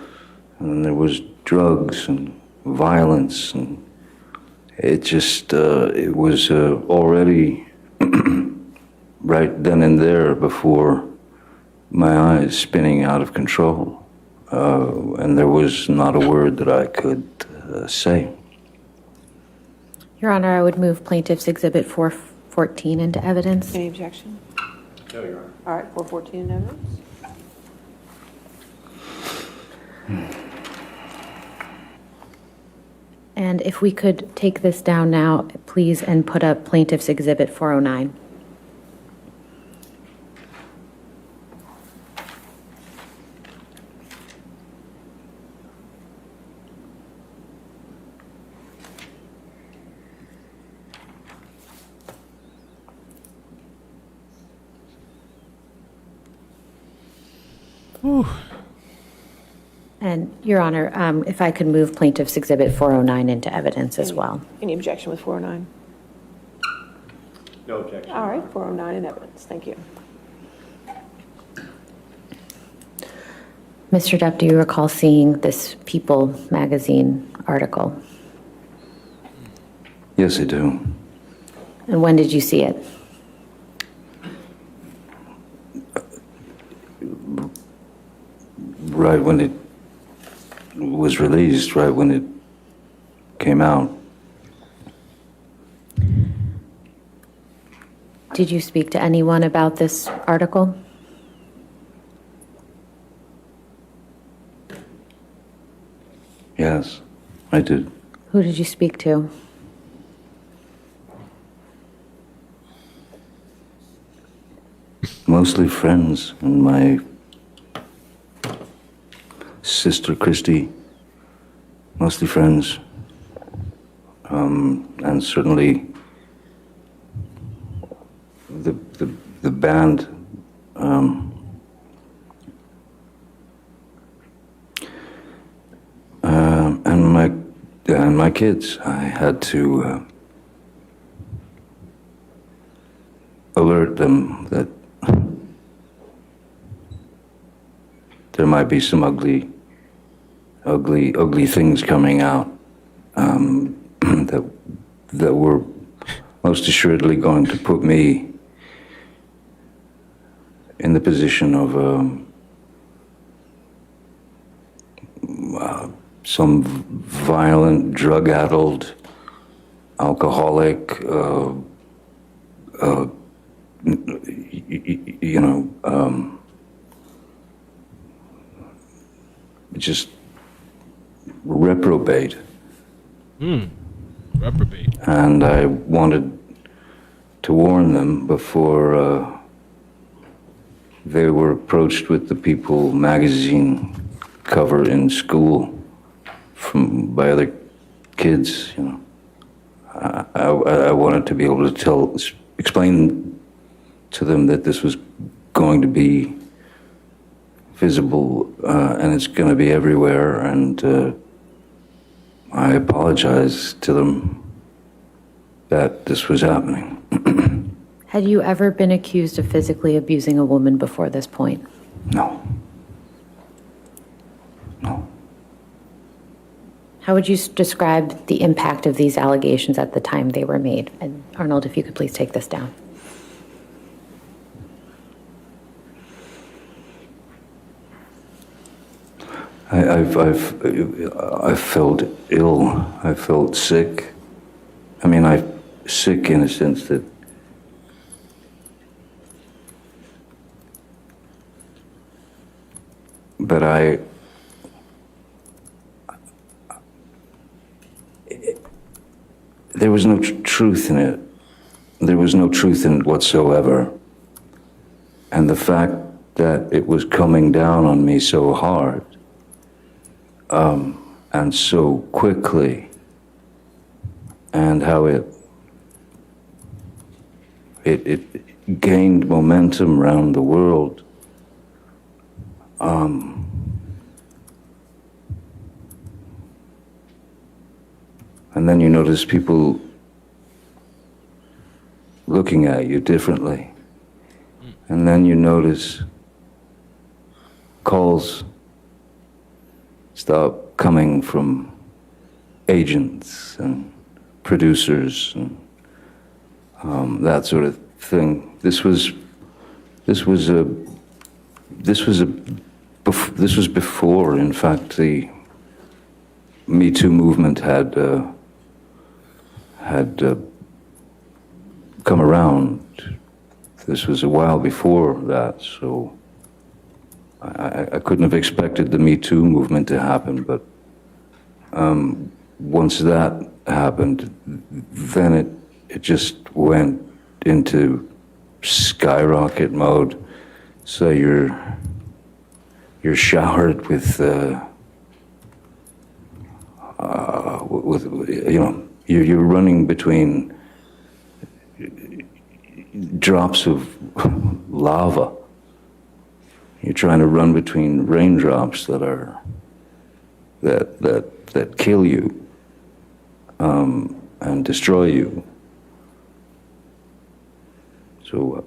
and then there was drugs and violence, and it just, it was already right then and there before my eyes spinning out of control, and there was not a word that I could say. Your Honor, I would move Plaintiff's Exhibit 414 into evidence. Any objection? No, Your Honor. All right, 414 in evidence. And if we could take this down now, please, and put up Plaintiff's Exhibit 409. Whew. And, Your Honor, if I could move Plaintiff's Exhibit 409 into evidence as well. Any objection with 409? No objection. All right, 409 in evidence. Thank you. Mr. Depp, do you recall seeing this People magazine article? Yes, I do. And when did you see it? Right when it was released, right when it came out. Did you speak to anyone about this article? Yes, I did. Who did you speak to? Mostly friends and my sister Christy, mostly friends, and certainly the band. And my kids. I had to alert them that there might be some ugly things coming out that were most assuredly going to put me in the position of some violent, drug-addled, alcoholic, just reprobate. Reprobate. And I wanted to warn them before they were approached with the People magazine cover in school by other kids, you know. I wanted to be able to explain to them that this was going to be visible and it's going to be everywhere, and I apologized to them that this was happening. Had you ever been accused of physically abusing a woman before this point? No. How would you describe the impact of these allegations at the time they were made? And Arnold, if you could please take this down. I felt ill. I felt sick. I mean, sick in a sense that there was no truth in it. There was no truth in it whatsoever. And the fact that it was coming down on me so hard, and so quickly, and how it gained momentum around the world, and then you notice people looking at you differently. And then you notice calls stop coming from agents and producers and that sort of thing. This was before, in fact, the Me Too movement had come around. This was a while before that, so I couldn't have expected the Me Too movement to happen, but once that happened, then it just went into skyrocket mode. So you're showered with you're running between drops of lava. You're trying to run between raindrops that kill you and destroy you. So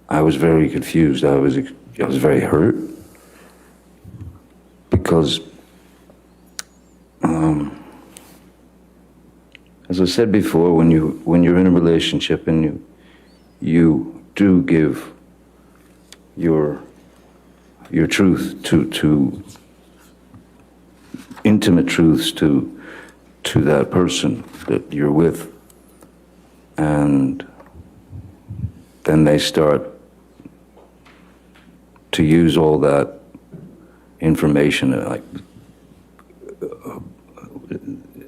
I was very confused. I was very hurt because, as I said before, when you're in a relationship and you do give your truth to intimate truths to that person that you're with, and then they start to use all that information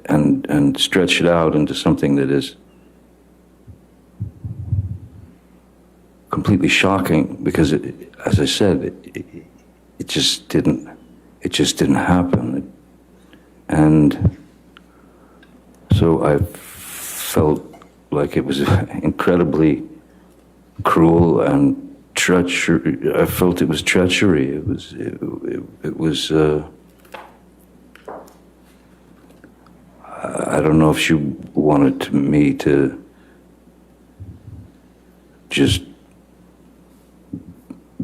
and stretch it out into something that is completely shocking, because as I said, it just didn't happen. And so I felt like it was incredibly cruel and treachery. I felt it was treachery. It was. I don't know if she wanted me to just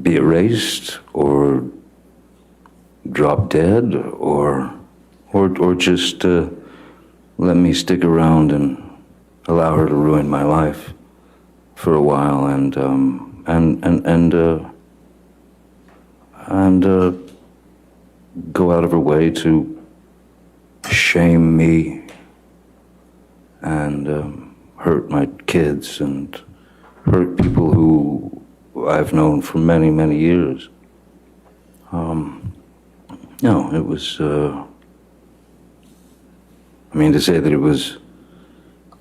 be erased or drop dead or just let me stick around and allow her to ruin my life for a while and go out of her way to shame me and hurt my kids and hurt people who I've known for many, many years. No, it was, to say that it was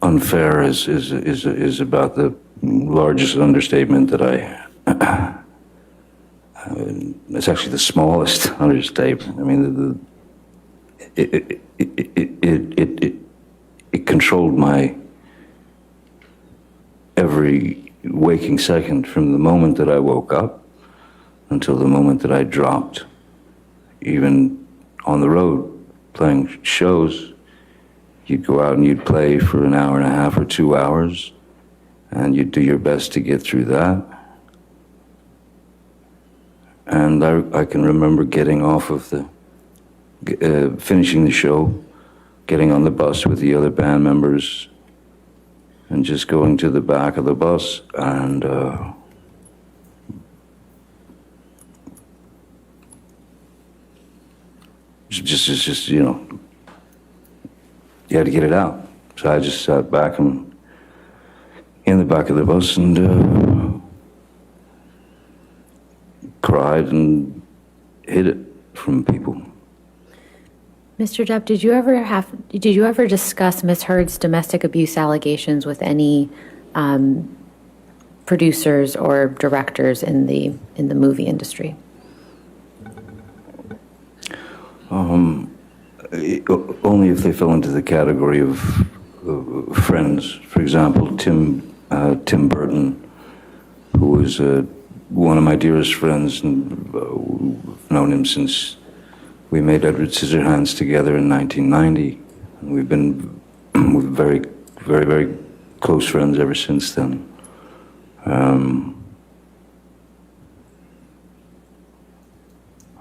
unfair is about the largest understatement that it's actually the smallest understatement. It controlled my every waking second from the moment that I woke up until the moment that I dropped. Even on the road, playing shows, you'd go out and you'd play for an hour and a half or 2 hours, and you'd do your best to get through that. And I can remember getting off of finishing the show, getting on the bus with the other band members, and just going to the back of the bus and just you had to get it out. So I just sat back in the back of the bus and cried and hid it from people. Mr. Depp, did you ever discuss Misheard's domestic abuse allegations with any producers or directors in the movie industry? Only if they fell into the category of friends. For example, Tim Burton, who was one of my dearest friends, and we've known him since we made Edward Scissorhands together in 1990, and we've been very, very, very close friends ever since then.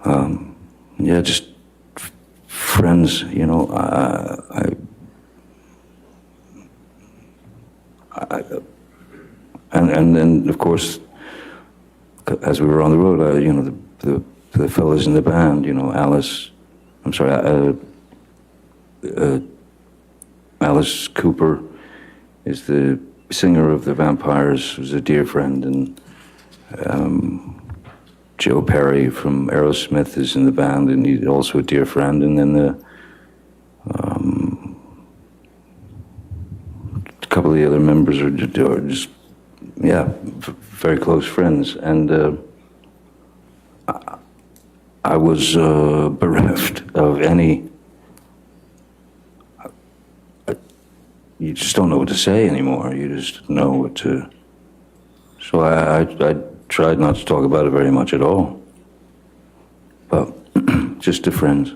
Yeah, just friends, you know. And then, of course, as we were on the road, you know, the fellas in the band, you know, Alice Cooper is the singer of the Vampires, who's a dear friend, and Joe Perry from Aerosmith is in the band, and he's also a dear friend. And then a couple of the other members are just yeah, very close friends. And I was bereft of any. You just don't know what to say anymore. You just know what to. So I tried not to talk about it very much at all. But just to friends.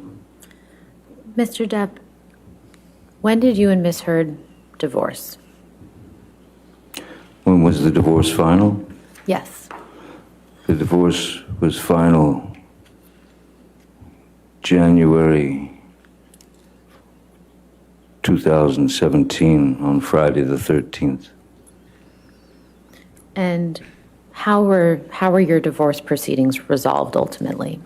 Mr. Depp, when did you and Misheard divorce? When was the divorce final? Yes. The divorce was final January 2017 on Friday the 13th. And how were your divorce proceedings resolved ultimately?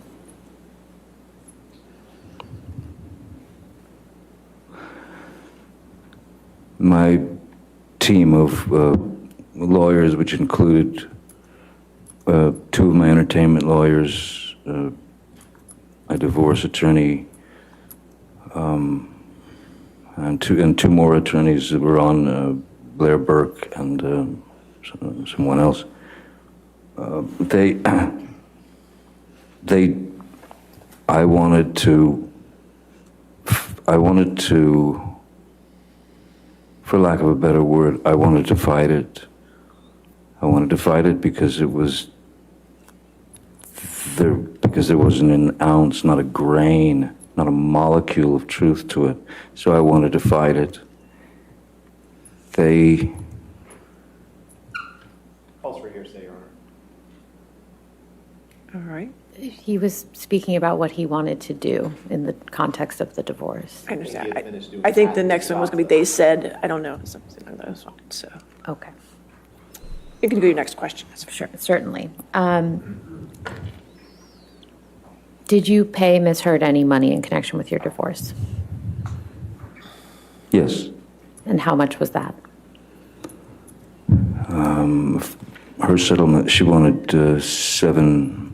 My team of lawyers, which included two of my entertainment lawyers, a divorce attorney, and two more attorneys that were on, Blair Burke and someone else. I wanted to, for lack of a better word, I wanted to fight it. I wanted to fight it because it was there, because there wasn't an ounce, not a grain, not a molecule of truth to it. So I wanted to fight it. Calls for hearsay, Your Honor. All right. He was speaking about what he wanted to do in the context of the divorce. I understand. I think the next one was going to be they said, I don't know, something like that. So. Okay. You can go to your next question. Sure, certainly. Did you pay Misheard any money in connection with your divorce? Yes. And how much was that? Her settlement, she wanted $7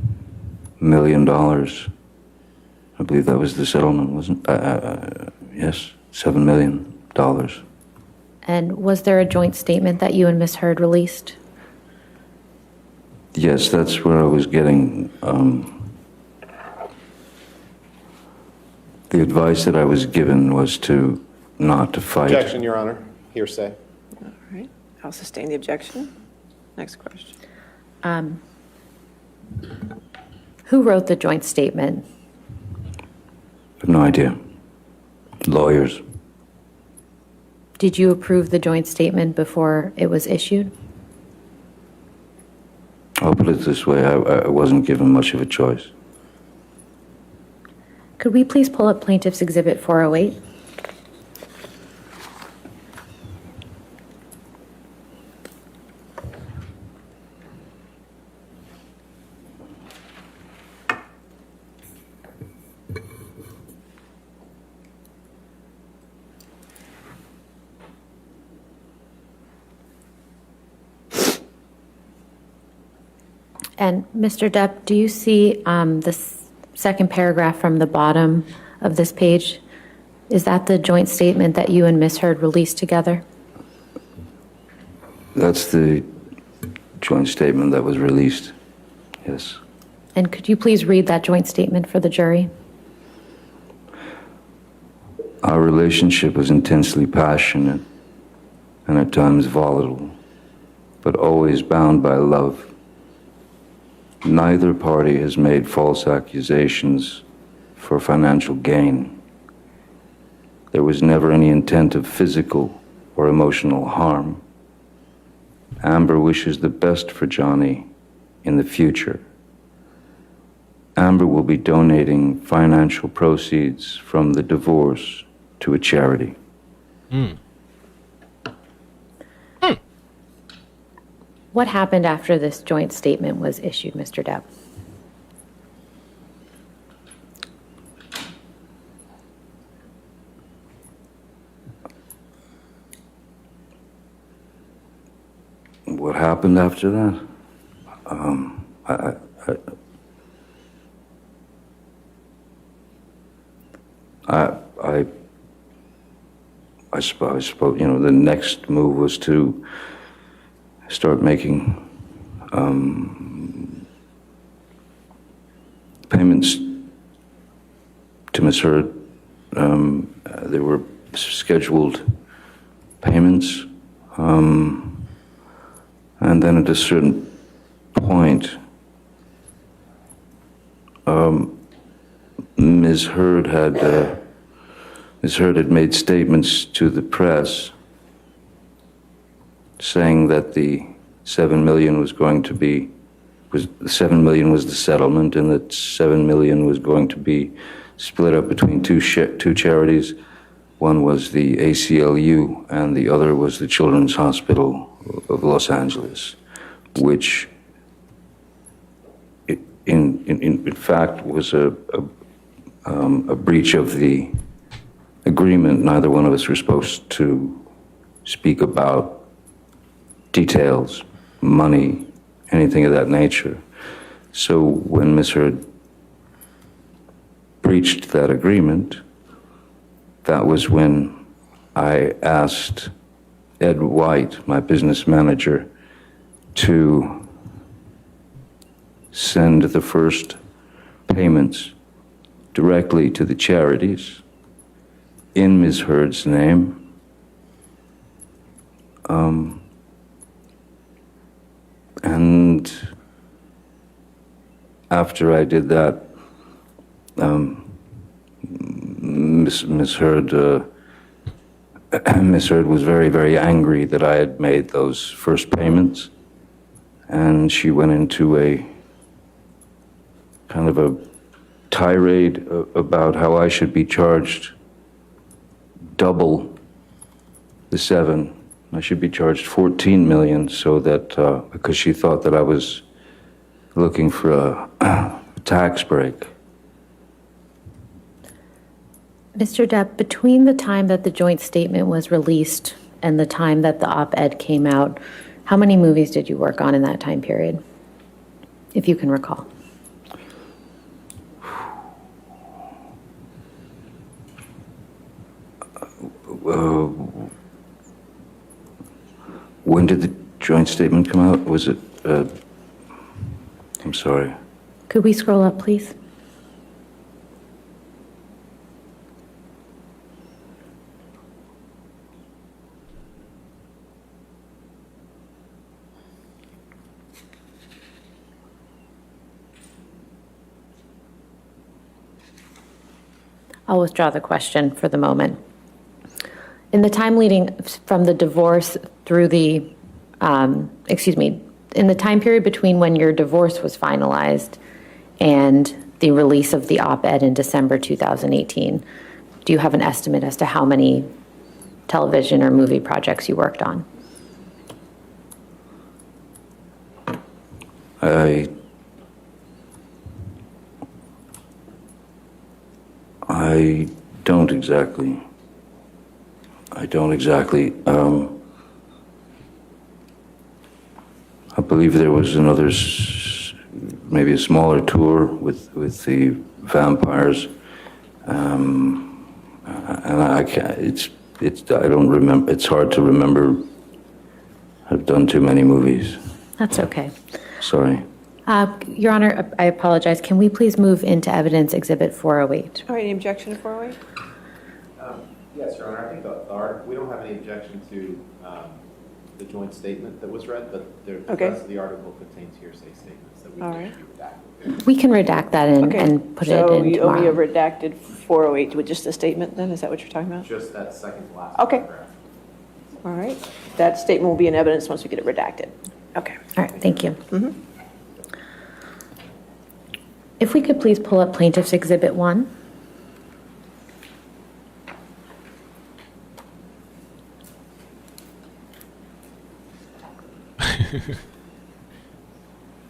million. I believe that was the settlement, wasn't it? Yes, $7 million. And was there a joint statement that you and Misheard released? Yes, that's where I was getting. The advice that I was given was not to fight. Objection, Your Honor. Hearsay. All right. I'll sustain the objection. Next question. Who wrote the joint statement? I have no idea. Lawyers. Did you approve the joint statement before it was issued? I'll put it this way, I wasn't given much of a choice. Could we please pull up Plaintiff's Exhibit 408? And Mr. Depp, do you see the second paragraph from the bottom of this page? Is that the joint statement that you and Misheard released together? That's the joint statement that was released, yes. And could you please read that joint statement for the jury? Our relationship was intensely passionate and at times volatile, but always bound by love. Neither party has made false accusations for financial gain. There was never any intent of physical or emotional harm. . Amber wishes the best for Johnny in the future. Amber will be donating financial proceeds from the divorce to a charity. What happened after this joint statement was issued, Mr. Depp? What happened after that? I suppose, you know, the next move was to start making payments to Misheard. There were scheduled payments, and then at a certain point, Misheard had made statements to the press saying that the $7 million was going to be, the $7 million was the settlement, and that $7 million was going to be split up between two charities. One was the ACLU, and the other was the Children's Hospital of Los Angeles, which, in fact, was a breach of the agreement. Neither one of us were supposed to speak about details, money, anything of that nature. So when Misheard breached that agreement, that was when I asked Ed White, my business manager, to send the first payments directly to the charities in Misheard's name. And after I did that, Misheard was very, very angry that I had made those first payments, and she went into a kind of a tirade about how I should be charged double the 7. I should be charged $14 million, so that because she thought that I was looking for a tax break. Mr. Depp, between the time that the joint statement was released and the time that the op-ed came out, how many movies did you work on in that time period, if you can recall? When did the joint statement come out? Was it, I'm sorry. Could we scroll up, please? I'll withdraw the question for the moment. In the time leading from the divorce through the, in the time period between when your divorce was finalized and the release of the op-ed in December 2018, do you have an estimate as to how many television or movie projects you worked on? I don't exactly. I believe there was another, maybe a smaller tour with the vampires, and I can't. I don't remember. It's hard to remember. I've done too many movies. That's okay. Sorry. Your Honor, I apologize. Can we please move into evidence exhibit 408? All right, any objection to 408? Yes, Your Honor. I think we don't have any objection to the joint statement that was read, but the rest of the article contains hearsay statements that we need to be redacted. We can redact that and put it in So you owe me a tomorrow. redacted 408 with just a statement then? Is that what you're talking about? Just that second to last Okay. paragraph. All right. That statement will be in evidence once we get it redacted. Okay. All right, thank you. If we could please pull up Plaintiff's Exhibit 1.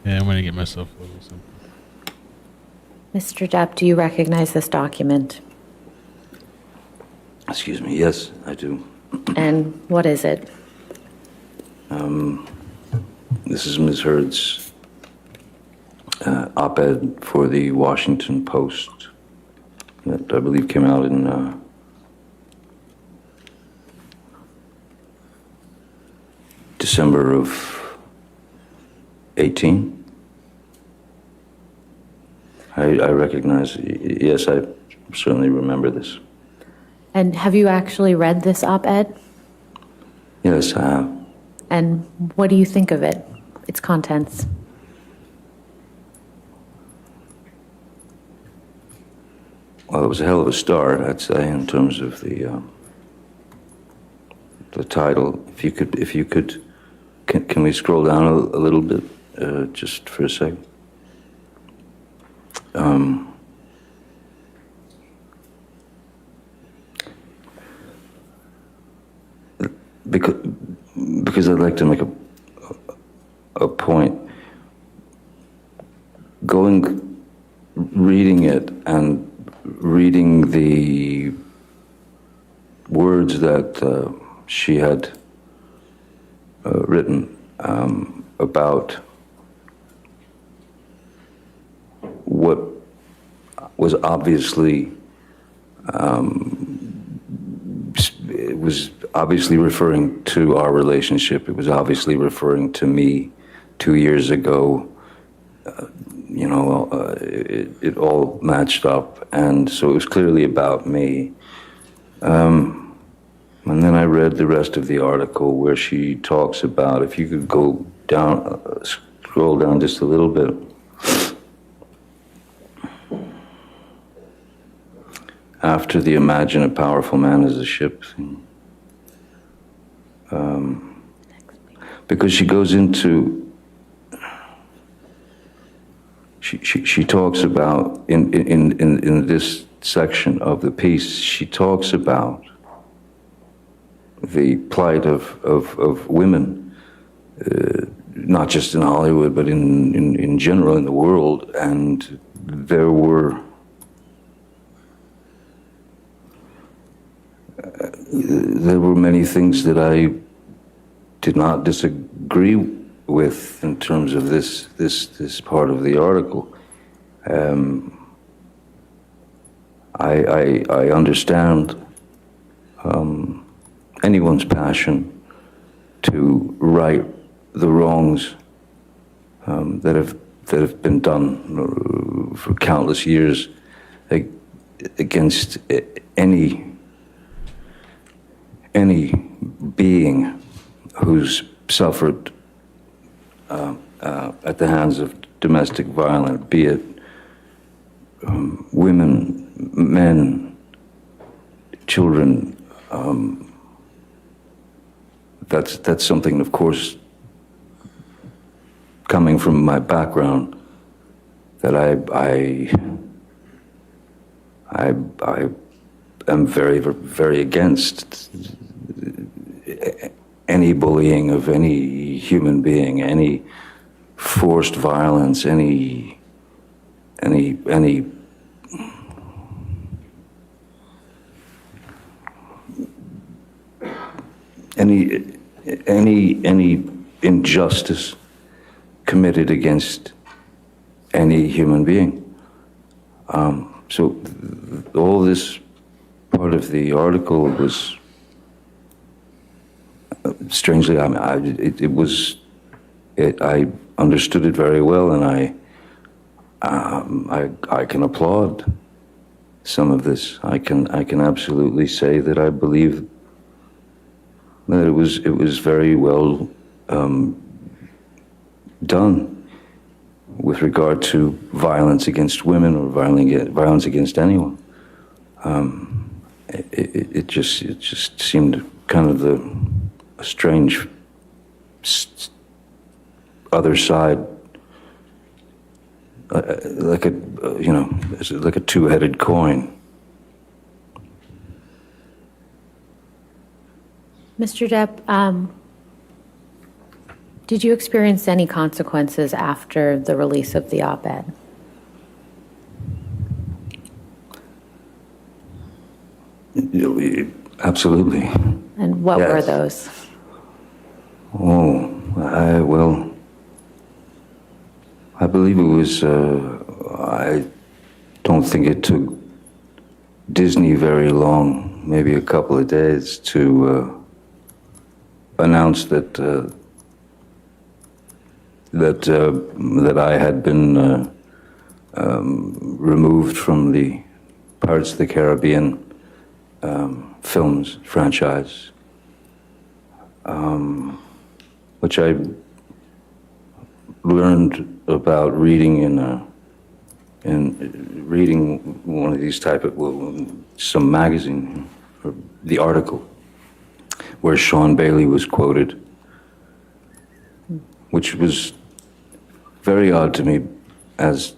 Yeah, I'm gonna get myself a little something. Mr. Depp, do you recognize this document? Excuse me, yes, I do. And what is it? This is Ms. Heard's op-ed for the Washington Post that I believe came out in December of 18. I recognize, yes, I certainly remember this. And have you actually read this op-ed? Yes, I have. And what do you think of it, its contents? Well, it was a hell of a start, I'd say, in terms of the title. If you could, can we scroll down a little bit, just for a second? Because I'd like to make a point. Reading it and reading the words that she had written about what was obviously it was obviously referring to our relationship. It was obviously referring to me 2 years ago. It all matched up, and so it was clearly about me. And then I read the rest of the article where she talks about, if you could go down, scroll down just a little bit. After the imagine a powerful man as a ship thing. Because she goes into, she talks about, in this section of the piece, she talks about the plight of women, not just in Hollywood, but in general in the world, and there were many things that I did not disagree with in terms of this part of the article. I understand anyone's passion to right the wrongs that have been done for countless years against any being who's suffered at the hands of domestic violence, be it women, men, children. That's something, of course, coming from my background, that I am very, very against any bullying of any human being, any forced violence, any injustice committed against any human being. So all this part of the article was strangely, I understood it very well, and I can applaud some of this. I can absolutely say that I believe that it was very well done with regard to violence against women or violence against anyone. It just seemed kind of a strange other side like a, it's like a two-headed coin. Mr. Depp, did you experience any consequences after the release of the op-ed? Absolutely. And what were those? Oh, I believe it was, I don't think it took Disney very long, maybe a couple of days, to announce that that I had been removed from the Pirates of the Caribbean films franchise, which I learned about reading in reading one of these type of, some magazine, or the article where Sean Bailey was quoted, which was very odd to me, as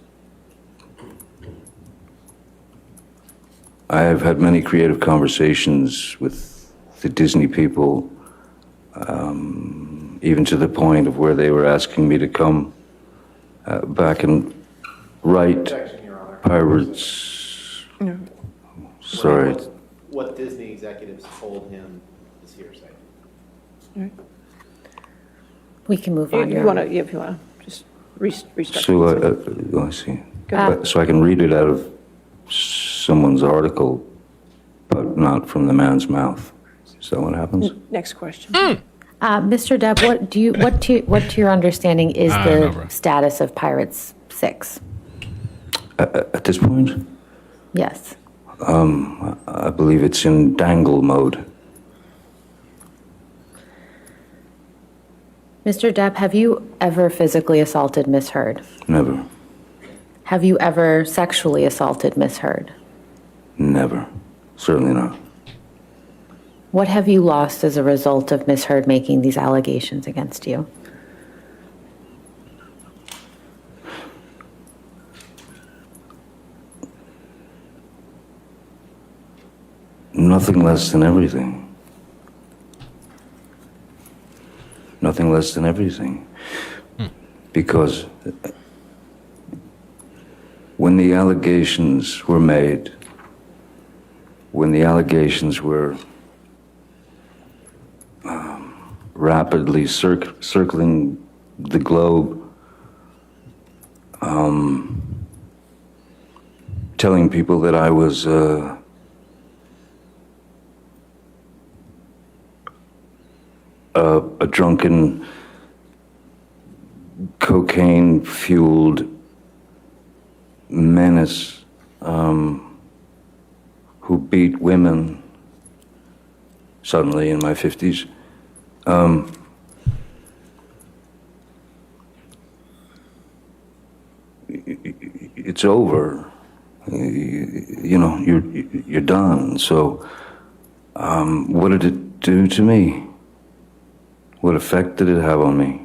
I have had many creative conversations with the Disney people, even to the point of where they were asking me to come back and write Pirates. No. Sorry. What Disney executives told him is hearsay. We can move on. If you want to just restart. So, I see. Go ahead. So I can read it out of someone's article, but not from the man's mouth. Is that what happens? Next question. Mr. Depp, what to your understanding is the status of Pirates 6? At this point? Yes. I believe it's in dangle mode. Mr. Depp, have you ever physically assaulted Misheard? Never. Have you ever sexually assaulted Misheard? Never. Certainly not. What have you lost as a result of Misheard making these allegations against you? Nothing less than everything. Nothing less than everything. Because when the allegations were made, when the allegations were rapidly circling the globe, telling people that I was a drunken, cocaine-fueled menace who beat women suddenly in my 50s. It's over. You're done. So, what did it do to me? What effect did it have on me?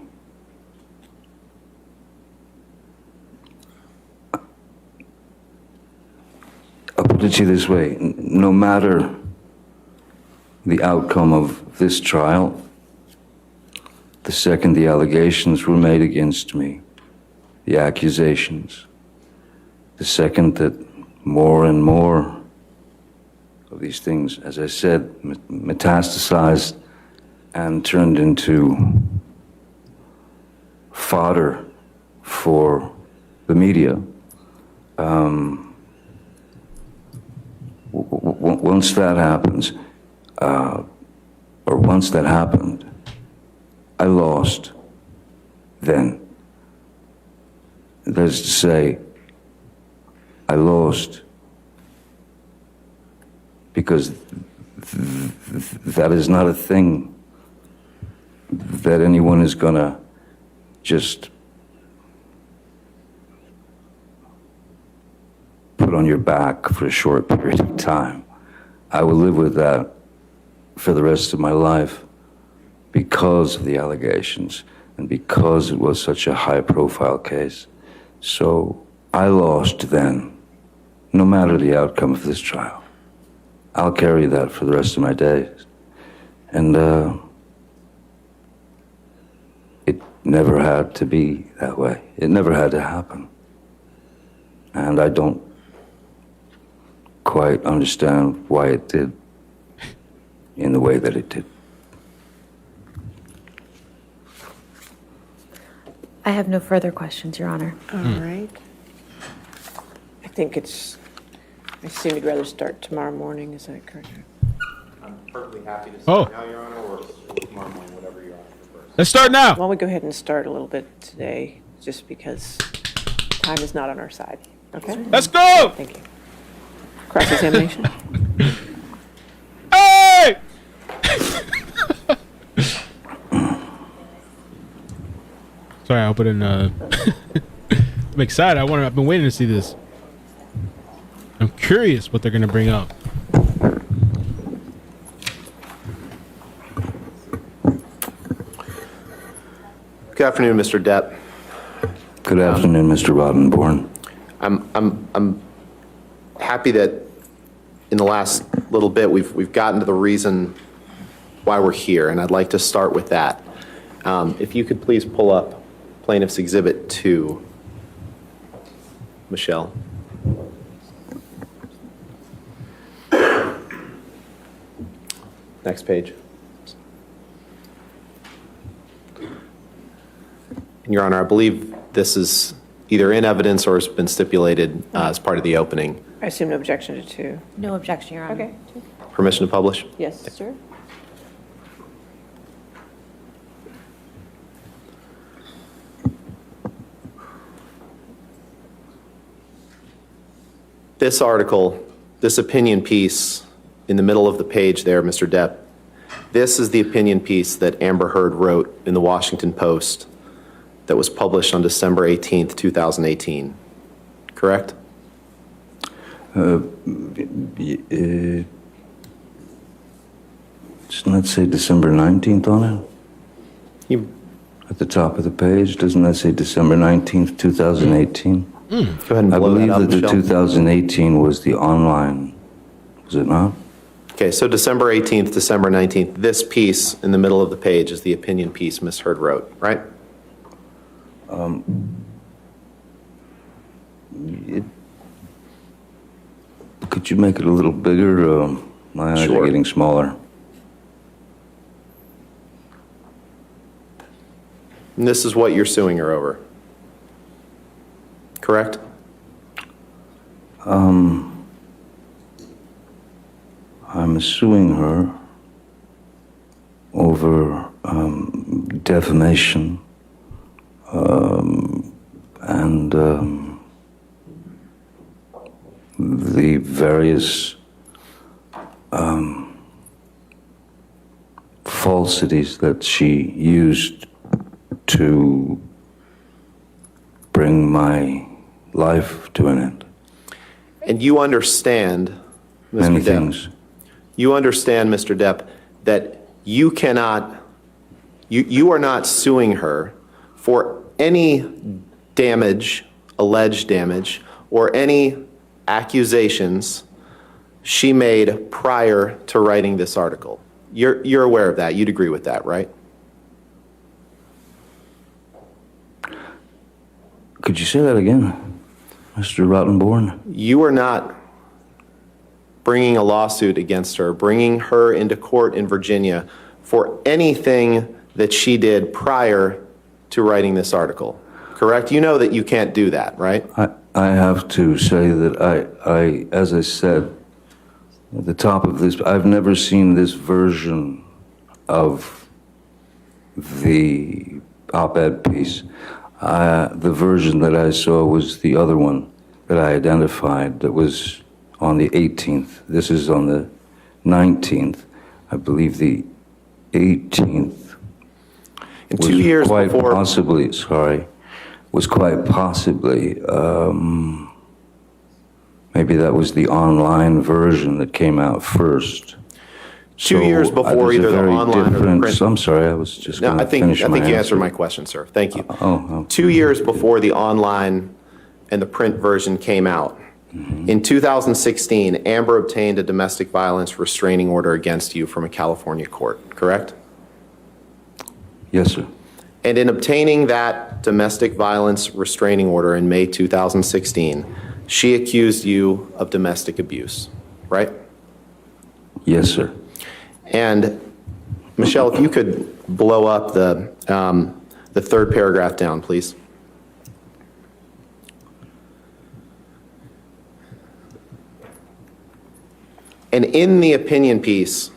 I'll put it to you this way. No matter the outcome of this trial, the second the allegations were made against me, the accusations, the second that more and more of these things, as I said, metastasized and turned into fodder for the media. Once that happens, or once that happened, I lost then. That is to say, I lost because that is not a thing that anyone is gonna just put on your back for a short period of time. I will live with that for the rest of my life because of the allegations and because it was such a high-profile case. So I lost then, no matter the outcome of this trial. I'll carry that for the rest of my days. And it never had to be that way. It never had to happen. And I don't quite understand why it did in the way that it did. I have no further questions, Your Honor. All right. I think I assume you'd rather start tomorrow morning, is that correct? I'm perfectly happy to start now, Your Honor, or tomorrow morning, whatever Your Honor prefers. Let's start now. Why don't we go ahead and start a little bit today, just because time is not on our side, okay? Let's go! Thank you. Cross-examination? Hey! Sorry, I'll put in. I'm excited. I've been waiting to see this. I'm curious what they're gonna bring up. Good afternoon, Mr. Depp. Good afternoon, Mr. Roddenborn. I'm happy that in the last little bit we've gotten to the reason why we're here, and I'd like to start with that. If you could please pull up Plaintiff's Exhibit 2, Michelle. Next page. Your Honor, I believe this is either in evidence or has been stipulated as part of the opening. I assume no objection to 2. No objection, Your Honor. Okay. Permission to publish? Yes, sir. This article, this opinion piece in the middle of the page there, Mr. Depp, this is the opinion piece that Amber Heard wrote in the Washington Post that was published on December 18th, 2018. Correct? Doesn't that say December 19th on it? At the top of the page, doesn't that say December 19th, 2018? Go ahead and I blow believe that up, that the Michelle. 2018 was the online, was it not? Okay, so December 18th, December 19th, this piece in the middle of the page is the opinion piece Ms. Heard wrote, right? Could you make it a little bigger? My eyes Sure. are getting smaller. And this is what you're suing her over. Correct? I'm suing her over defamation and the various falsities that she used to bring my life to an end. And you understand, Mr. Many Depp, things. you understand, Mr. Depp, that you cannot, you are not suing her for any damage, alleged damage, or any accusations she made prior to writing this article. You're aware of that. You'd agree with that, right? Could you say that again, Mr. Rottenborn? You are not bringing a lawsuit against her, bringing her into court in Virginia for anything that she did prior to writing this article, correct? You know that you can't do that, right? I have to say that I, as I said at the top of this, I've never seen this version of the op-ed piece. The version that I saw was the other one that I identified that was on the 18th. This is on the 19th. I believe the 18th In 2 years quite before, possibly, was quite possibly, maybe that was the online version that came out first. 2 years before there's a either the very online or the different- print. I'm sorry, I was just No, going I to think finish my you answered answer. my question, sir. Thank you. Oh, 2 years before the online and the print version came out. In 2016, Amber obtained a domestic violence restraining order against you from a California court, correct? Yes, sir. And in obtaining that domestic violence restraining order in May 2016, she accused you of domestic abuse, right? Yes, sir. And Michelle, if you could blow up the third paragraph down, please. And in the opinion piece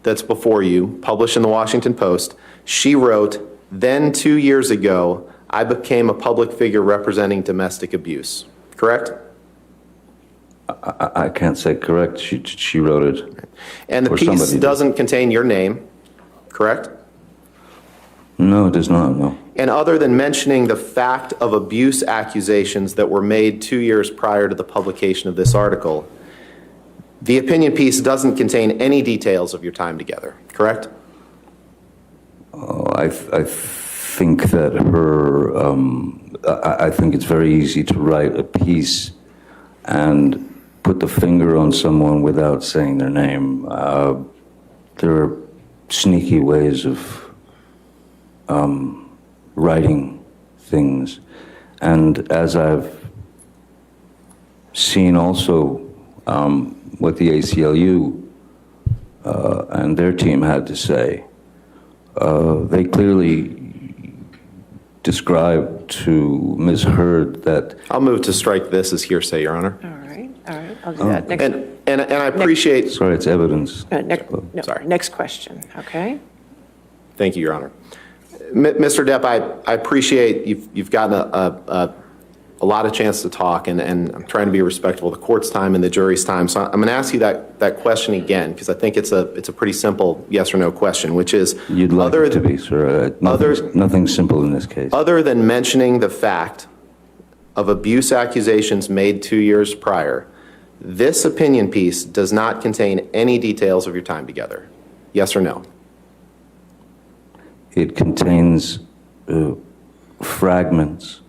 that's before you, published in the Washington Post, she wrote, "Then 2 years ago, I became a public figure representing domestic abuse." Correct? I can't say correct. She wrote it. And the Or piece somebody did. doesn't contain your name, correct? No, it does not, no. And other than mentioning the fact of abuse accusations that were made 2 years prior to the publication of this article, the opinion piece doesn't contain any details of your time together, correct? I think that I think it's very easy to write a piece and put the finger on someone without saying their name. There are sneaky ways of writing things. And as I've seen also what the ACLU and their team had to say, they clearly described to Ms. Heard that... I'll move to strike this as hearsay, Your Honor. All right, I'll do that. Next, And I appreciate... Sorry, it's evidence. Sorry. next question, okay? Thank you, Your Honor. Mr. Depp, I appreciate you've gotten a lot of chance to talk, and I'm trying to be respectful of the court's time and the jury's time. So I'm going to ask you that question again, because I think it's a pretty simple yes or no question, which is... You'd like it to be, sir. Nothing simple in this case. Other than mentioning the fact of abuse accusations made 2 years prior, this opinion piece does not contain any details of your time together. Yes or no? It contains fragments.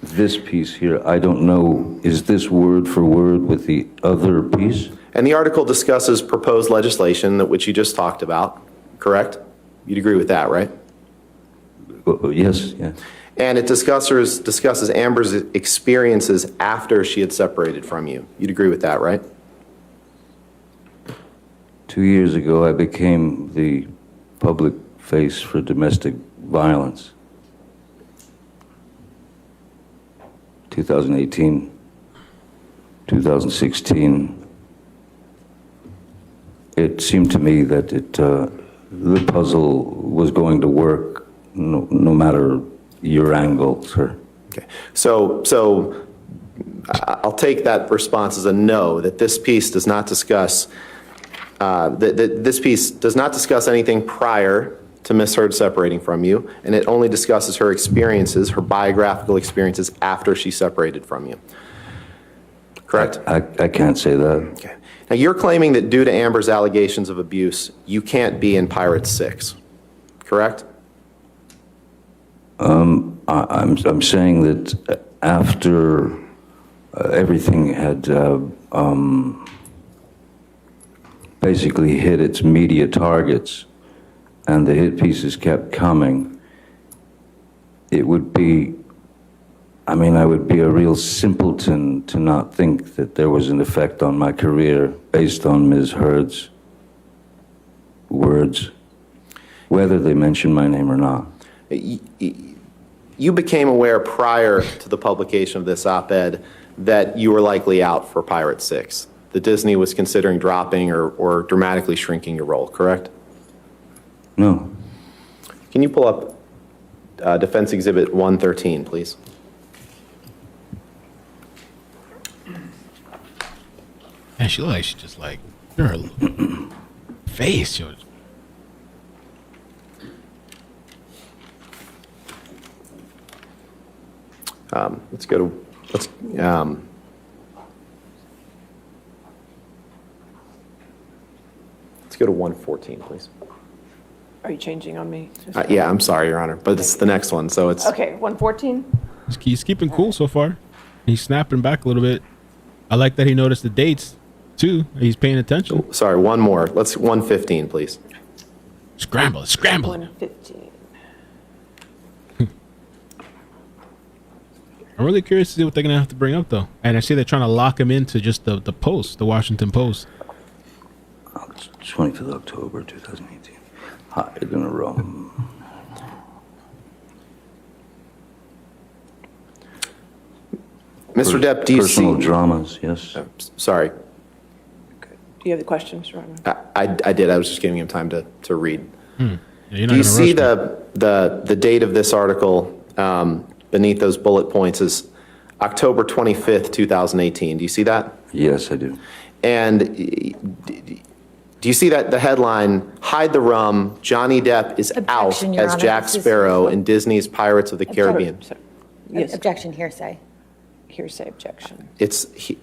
This piece here, I don't know, is this word for word with the other piece? And the article discusses proposed legislation, which you just talked about, correct? You'd agree with that, right? Yes, yeah. And it discusses Amber's experiences after she had separated from you. You'd agree with that, right? 2 years ago, I became the public face for domestic violence. 2018, 2016, it seemed to me that the puzzle was going to work no matter your angle, sir. Okay. So I'll take that response as a no, that this piece does not discuss this piece does not discuss anything prior to Ms. Heard separating from you, and it only discusses her experiences, her biographical experiences after she separated from you. Correct? I can't say that. Okay. Now, you're claiming that due to Amber's allegations of abuse, you can't be in Pirates 6, correct? I'm saying that after everything had basically hit its media targets and the hit pieces kept coming, it would be, I would be a real simpleton to not think that there was an effect on my career based on Ms. Heard's words, whether they mention my name or not. You became aware prior to the publication of this op-ed that you were likely out for Pirates 6, that Disney was considering dropping or dramatically shrinking your role, correct? No. Can you pull up Defense Exhibit 113, please? Man, she looked like she just like her face. She was, let's go to let's go to 114, please. Are you changing on me? Yeah, I'm sorry, Your Honor, but it's the next one, so it's... Okay, 114? He's keeping cool so far. He's snapping back a little bit. I like that he noticed the dates too. He's paying attention. Sorry, one more. Let's 115, please. Scramble it. 115. I'm really curious to see what they're gonna have to bring up though. And I see they're trying to lock him into just the Post, the Washington Post. 25th October 2018. Hide in a room. Mr. Depp, do you see... Personal dramas, yes. Sorry. Do you have the question, Mr. Rodman? I did. I was just giving him time to read. Yeah, you're not Do you gonna see rush me. the date of this article beneath those bullet points is October 25th, 2018? Do you see that? Yes, I do. And do you see that the headline, Hide the Rum, Johnny Depp is out Objection, Your as Honor. Jack This is- Sparrow in Disney's Pirates of the Caribbean? Yes. Objection, hearsay. Hearsay objection.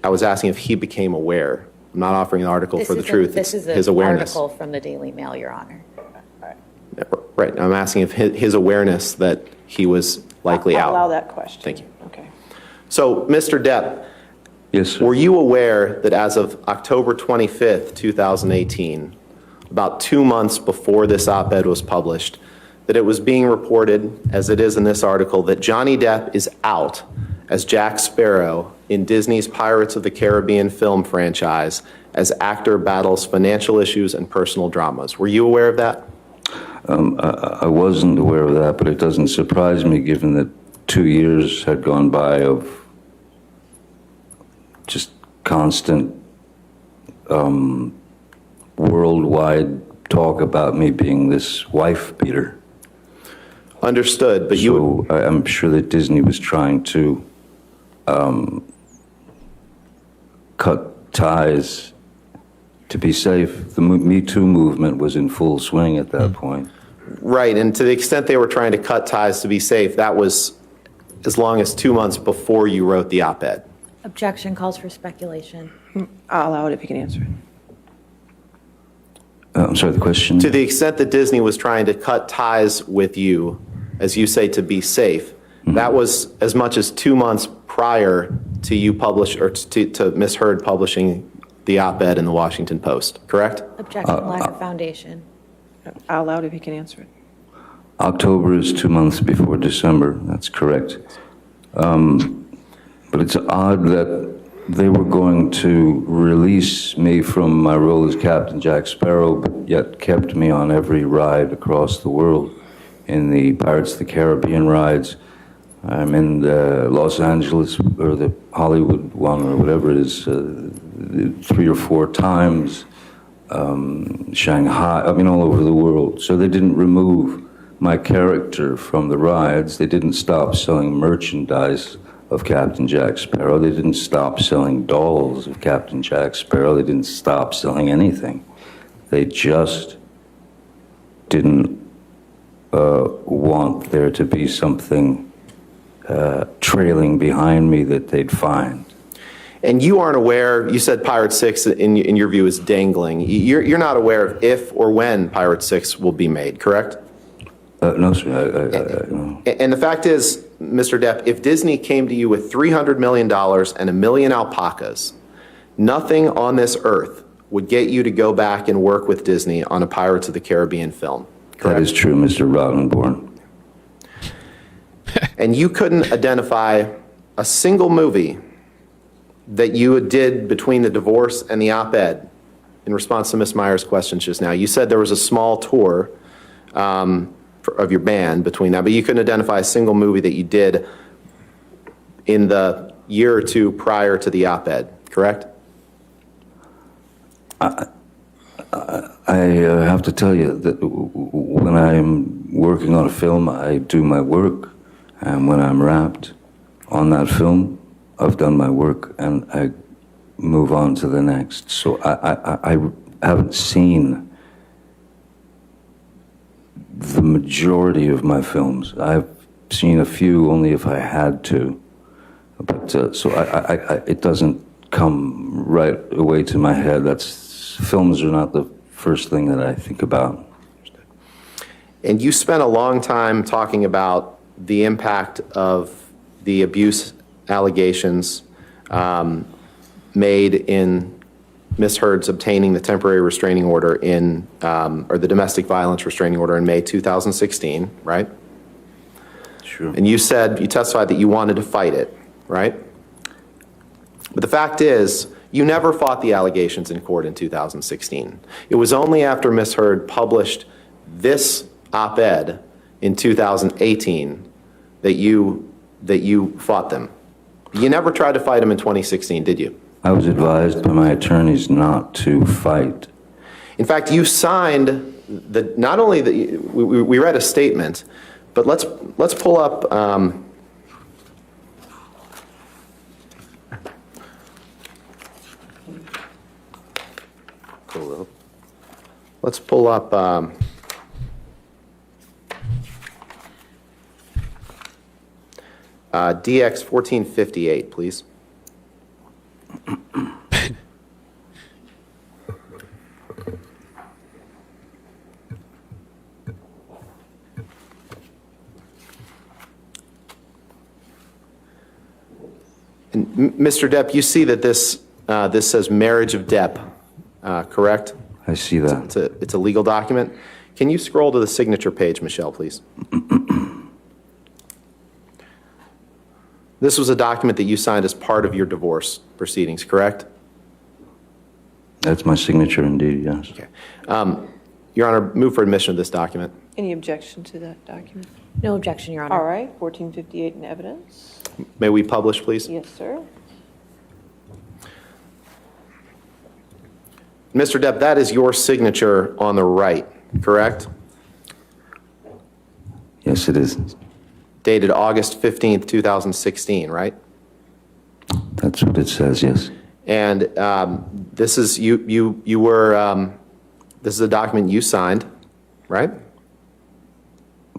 I was asking if he became aware. I'm not offering an article for the truth. This It's is his an awareness. article from the Daily Mail, Your Honor. Right. I'm asking if his awareness that he was likely I'll out. allow that question. Thank you. Okay. So, Mr. Depp, Yes, sir. were you aware that as of October 25th, 2018, about 2 months before this op-ed was published, that it was being reported, as it is in this article, that Johnny Depp is out as Jack Sparrow in Disney's Pirates of the Caribbean film franchise as actor battles financial issues and personal dramas? Were you aware of that? I wasn't aware of that, but it doesn't surprise me given that 2 years had gone by of just constant worldwide talk about me being this wife beater. Understood, but so I'm sure that Disney was trying to cut ties to be safe. The Me Too movement was in full swing at that point. Right, and to the extent they were trying to cut ties to be safe, that was as long as 2 months before you wrote the op-ed. Objection calls for speculation. I'll allow it if you can answer it. I'm sorry, the question? To the extent that Disney was trying to cut ties with you, as you say, to be safe, that was as much as 2 months prior to you publish, or to Misheard publishing the op-ed in the Washington Post, correct? Objection, lack of foundation. I'll allow it if you can answer it. October is 2 months before December, that's correct. But it's odd that they were going to release me from my role as Captain Jack Sparrow, but yet kept me on every ride across the world. In the Pirates of the Caribbean rides, I'm in the Los Angeles, or the Hollywood one, or whatever it is, 3 or 4 times, Shanghai, I mean all over the world. So they didn't remove my character from the rides. They didn't stop selling merchandise of Captain Jack Sparrow. They didn't stop selling dolls of Captain Jack Sparrow. They didn't stop selling anything. They just didn't want there to be something trailing behind me that they'd find. And you aren't aware, you said Pirate 6 in your view is dangling. You're not aware of if or when Pirate 6 will be made, correct? No, sir. No. And the fact is, Mr. Depp, if Disney came to you with $300 million and 1 million alpacas, nothing on this earth would get you to go back and work with Disney on a Pirates of the Caribbean film, correct? That is true, Mr. Rottenborn. And you couldn't identify a single movie that you did between the divorce and the op-ed in response to Ms. Meyer's questions just now. You said there was a small tour of your band between that, but you couldn't identify a single movie that you did in the year or two prior to the op-ed, correct? I have to tell you that when I'm working on a film, I do my work, and when I'm wrapped on that film, I've done my work, and I move on to the next. So I haven't seen the majority of my films. I've seen a few only if I had to, but so it doesn't come right away to my head. Films are not the first thing that I think about. And you spent a long time talking about the impact of the abuse allegations made in Misheard's obtaining the temporary restraining order in, or the domestic violence restraining order in May 2016, right? Sure. And you testified that you wanted to fight it, right? But the fact is, you never fought the allegations in court in 2016. It was only after Misheard published this op-ed in 2018 that you fought them. You never tried to fight them in 2016, did you? I was advised by my attorneys not to fight. In fact, you signed not only we read a statement, but let's pull up. Let's pull up. DX 1458, please. And Mr. Depp, you see that this says marriage of Depp, correct? I see that. It's a legal document. Can you scroll to the signature page, Michelle, please? This was a document that you signed as part of your divorce proceedings, correct? That's my signature indeed, yes. Okay. Your Honor, move for admission of this document. Any objection to that document? No objection, Your Honor. All right, 1458 in evidence. May we publish, please? Yes, sir. Mr. Depp, that is your signature on the right, correct? Yes, it is. Dated August 15th, 2016, right? That's what it says, yes. And this is this is a document you signed, right?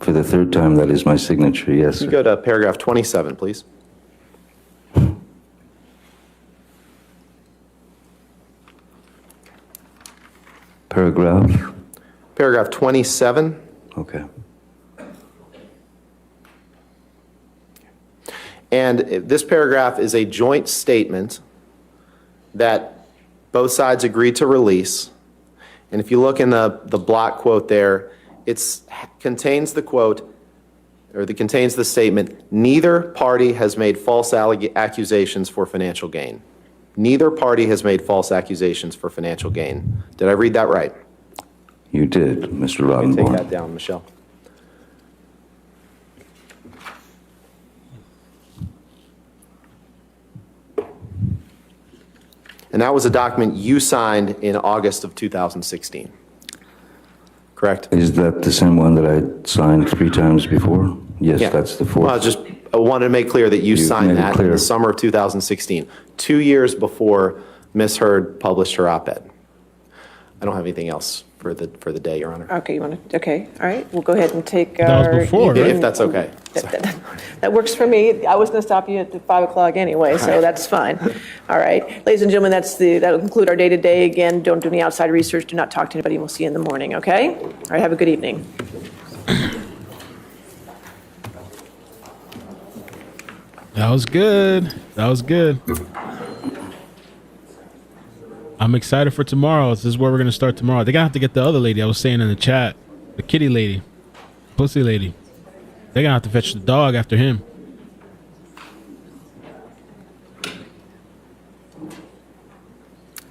For the third time, that is my signature, yes, You sir. go to paragraph 27, please. Paragraph 27. Okay. And this paragraph is a joint statement that both sides agreed to release. And if you look in the block quote there, it contains the quote, or it contains the statement, neither party has made false accusations for financial gain. Neither party has made false accusations for financial gain. Did I read that right? You did, Mr. You can take Rottenborn. that down, Michelle. And that was a document you signed in August of 2016, correct? Is that the same one that I signed 3 times before? Yes, Yeah. that's the fourth. Well, I wanted to make clear that you You signed made it that in clear. the summer of 2016, 2 years before Misheard published her op-ed. I don't have anything else for the day, Your Honor. Okay, okay, all right, we'll go ahead and take That was our before, right? If that's okay. That works for me. I was going to stop you at 5 o'clock anyway, so that's fine. All right, ladies and gentlemen, that'll conclude our day-to-day. Again, don't do any outside research, do not talk to anybody, and we'll see you in the morning, okay? All right, have a good evening. That was good. That was good. I'm excited for tomorrow. This is where we're going to start tomorrow. They're going to have to get the other lady I was saying in the chat. The kitty lady. Pussy lady. They're going to have to fetch the dog after him.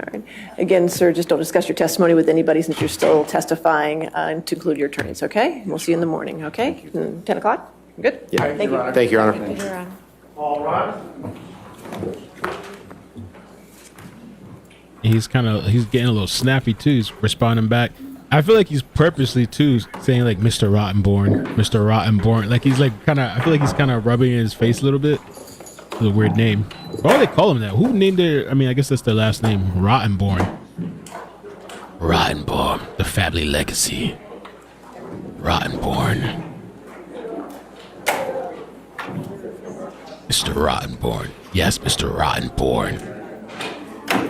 All right. Again, sir, just don't discuss your testimony with anybody since you're still testifying, and to include your attorneys, okay? We'll see you in the morning, okay? 10 o'clock? Good? Yeah. All right, thank you. Thank you, Your Honor. Thank you, Your Honor. All right. He's getting a little snappy too. He's responding back. I feel like he's purposely too saying like Mr. Rottenborn, Mr. Rottenborn. Like he's like I feel like he's kind of rubbing in his face a little bit. It's a weird name. Why do they call him that? Who named their, I mean, I guess that's their last name, Rottenborn. Rottenborn, the family legacy. Rottenborn. Mr. Rottenborn. Yes, Mr. Rottenborn.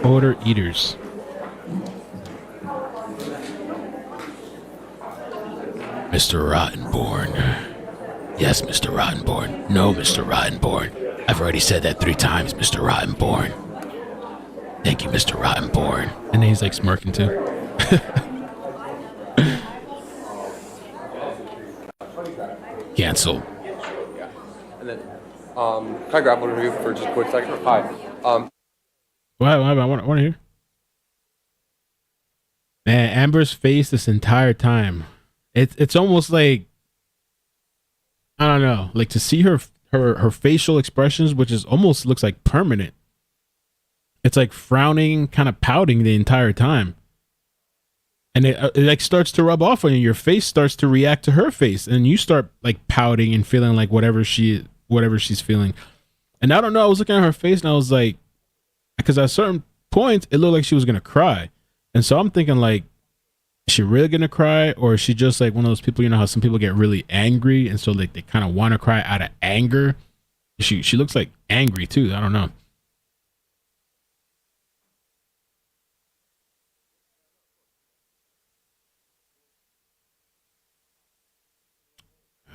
Order eaters. Mr. Rottenborn. Yes, Mr. Rottenborn. No, Mr. Rottenborn. I've already said that 3 times, Mr. Rottenborn. Thank you, Mr. Rottenborn. And then he's like smirking too. Cancel. And then, can I grab one of you for just a quick second? Hi. What? I want to hear. Man, Amber's face this entire time. It's almost like, I don't know, like to see her facial expressions, which is almost looks like permanent. It's like frowning, kind of pouting the entire time. And it like starts to rub off on you. Your face starts to react to her face, and you start like pouting and feeling like whatever she's feeling. And I don't know, I was looking at her face and I was like, because at certain points it looked like she was gonna cry. And so I'm thinking like, is she really gonna cry, or is she just like one of those people, you know how some people get really angry and so like they kind of want to cry out of anger? She looks like angry too. I don't know.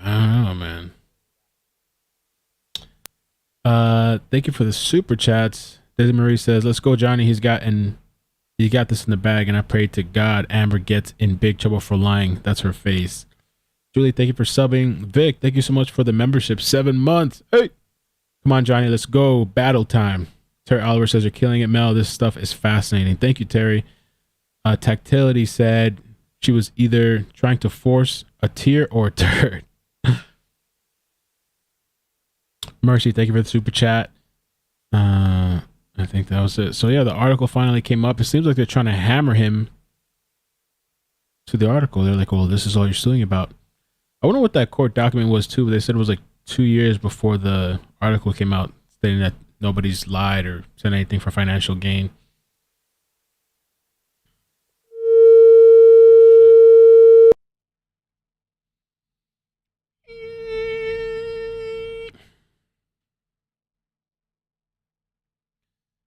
I don't know, man. Thank you for the super chats. Daisy Marie says, "Let's go, Johnny. He got this in the bag, and I pray to God Amber gets in big trouble for lying." That's her face. Julie, thank you for subbing. Vic, thank you so much for the membership. 7 months. Hey, come on, Johnny. Let's go. Battle time. Terry Oliver says, "You're killing it, Mel. This stuff is fascinating." Thank you, Terry. Tactility said she was either trying to force a tear or a turd. Mercy, thank you for the super chat. I think that was it. So yeah, the article finally came up. It seems like they're trying to hammer him to the article. They're like, well, this is all you're suing about. I wonder what that court document was too. They said it was like 2 years before the article came out, stating that nobody's lied or said anything for financial gain.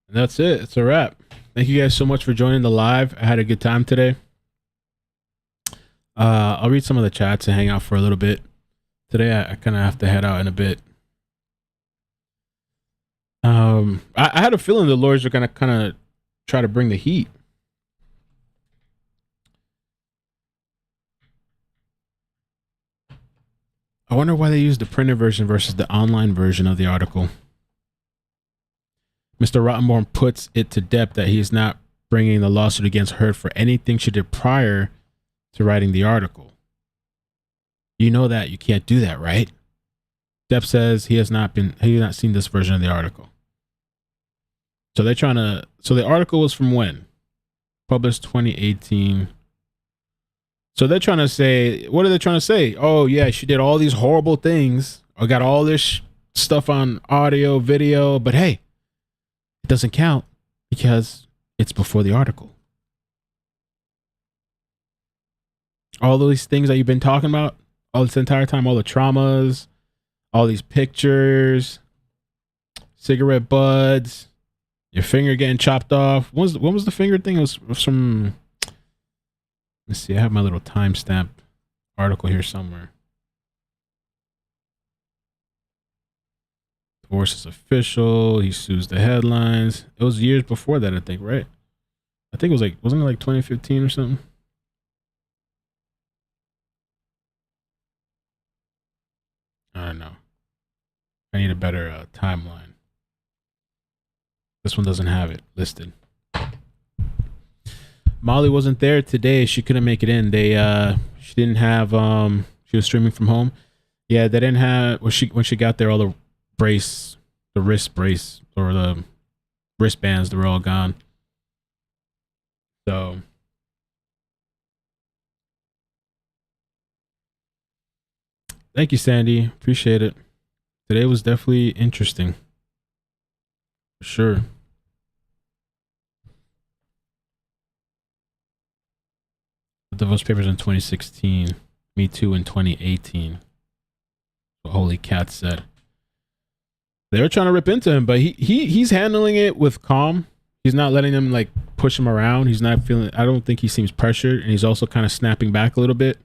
And that's it. It's a wrap. Thank you guys so much for joining the live. I had a good time today. I'll read some of the chats and hang out for a little bit. Today I kind of have to head out in a bit. I had a feeling the lawyers are gonna kind of try to bring the heat. I wonder why they used the printed version versus the online version of the article. Mr. Rottenborn puts it to Depp that he is not bringing the lawsuit against her for anything she did prior to writing the article. You know that you can't do that, right? Depp says he has not seen this version of the article. So they're trying to, so the article was from when? Published 2018. So they're trying to say, what are they trying to say? Oh yeah, she did all these horrible things. I got all this stuff on audio, video, but hey, it doesn't count because it's before the article. All these things that you've been talking about all this entire time, all the traumas, all these pictures, cigarette butts, your finger getting chopped off. When was the finger thing? It was from, let's see, I have my little timestamp article here somewhere. Divorce is official. He sues the headlines. It was years before that, I think, right? I think it was like, wasn't it like 2015 or something? I don't know. I need a better timeline. This one doesn't have it listed. Molly wasn't there today. She couldn't make it in. She didn't have, she was streaming from home. Yeah, they didn't have, when she got there, all the wrist brace or the wristbands, they were all gone. So thank you, Sandy. Appreciate it. Today was definitely interesting. For sure. The divorce papers in 2016. Me Too in 2018. What Holy Cat said. They're trying to rip into him, but he's handling it with calm. He's not letting them like push him around. He's not feeling, I don't think he seems pressured, and he's also kind of snapping back a little bit.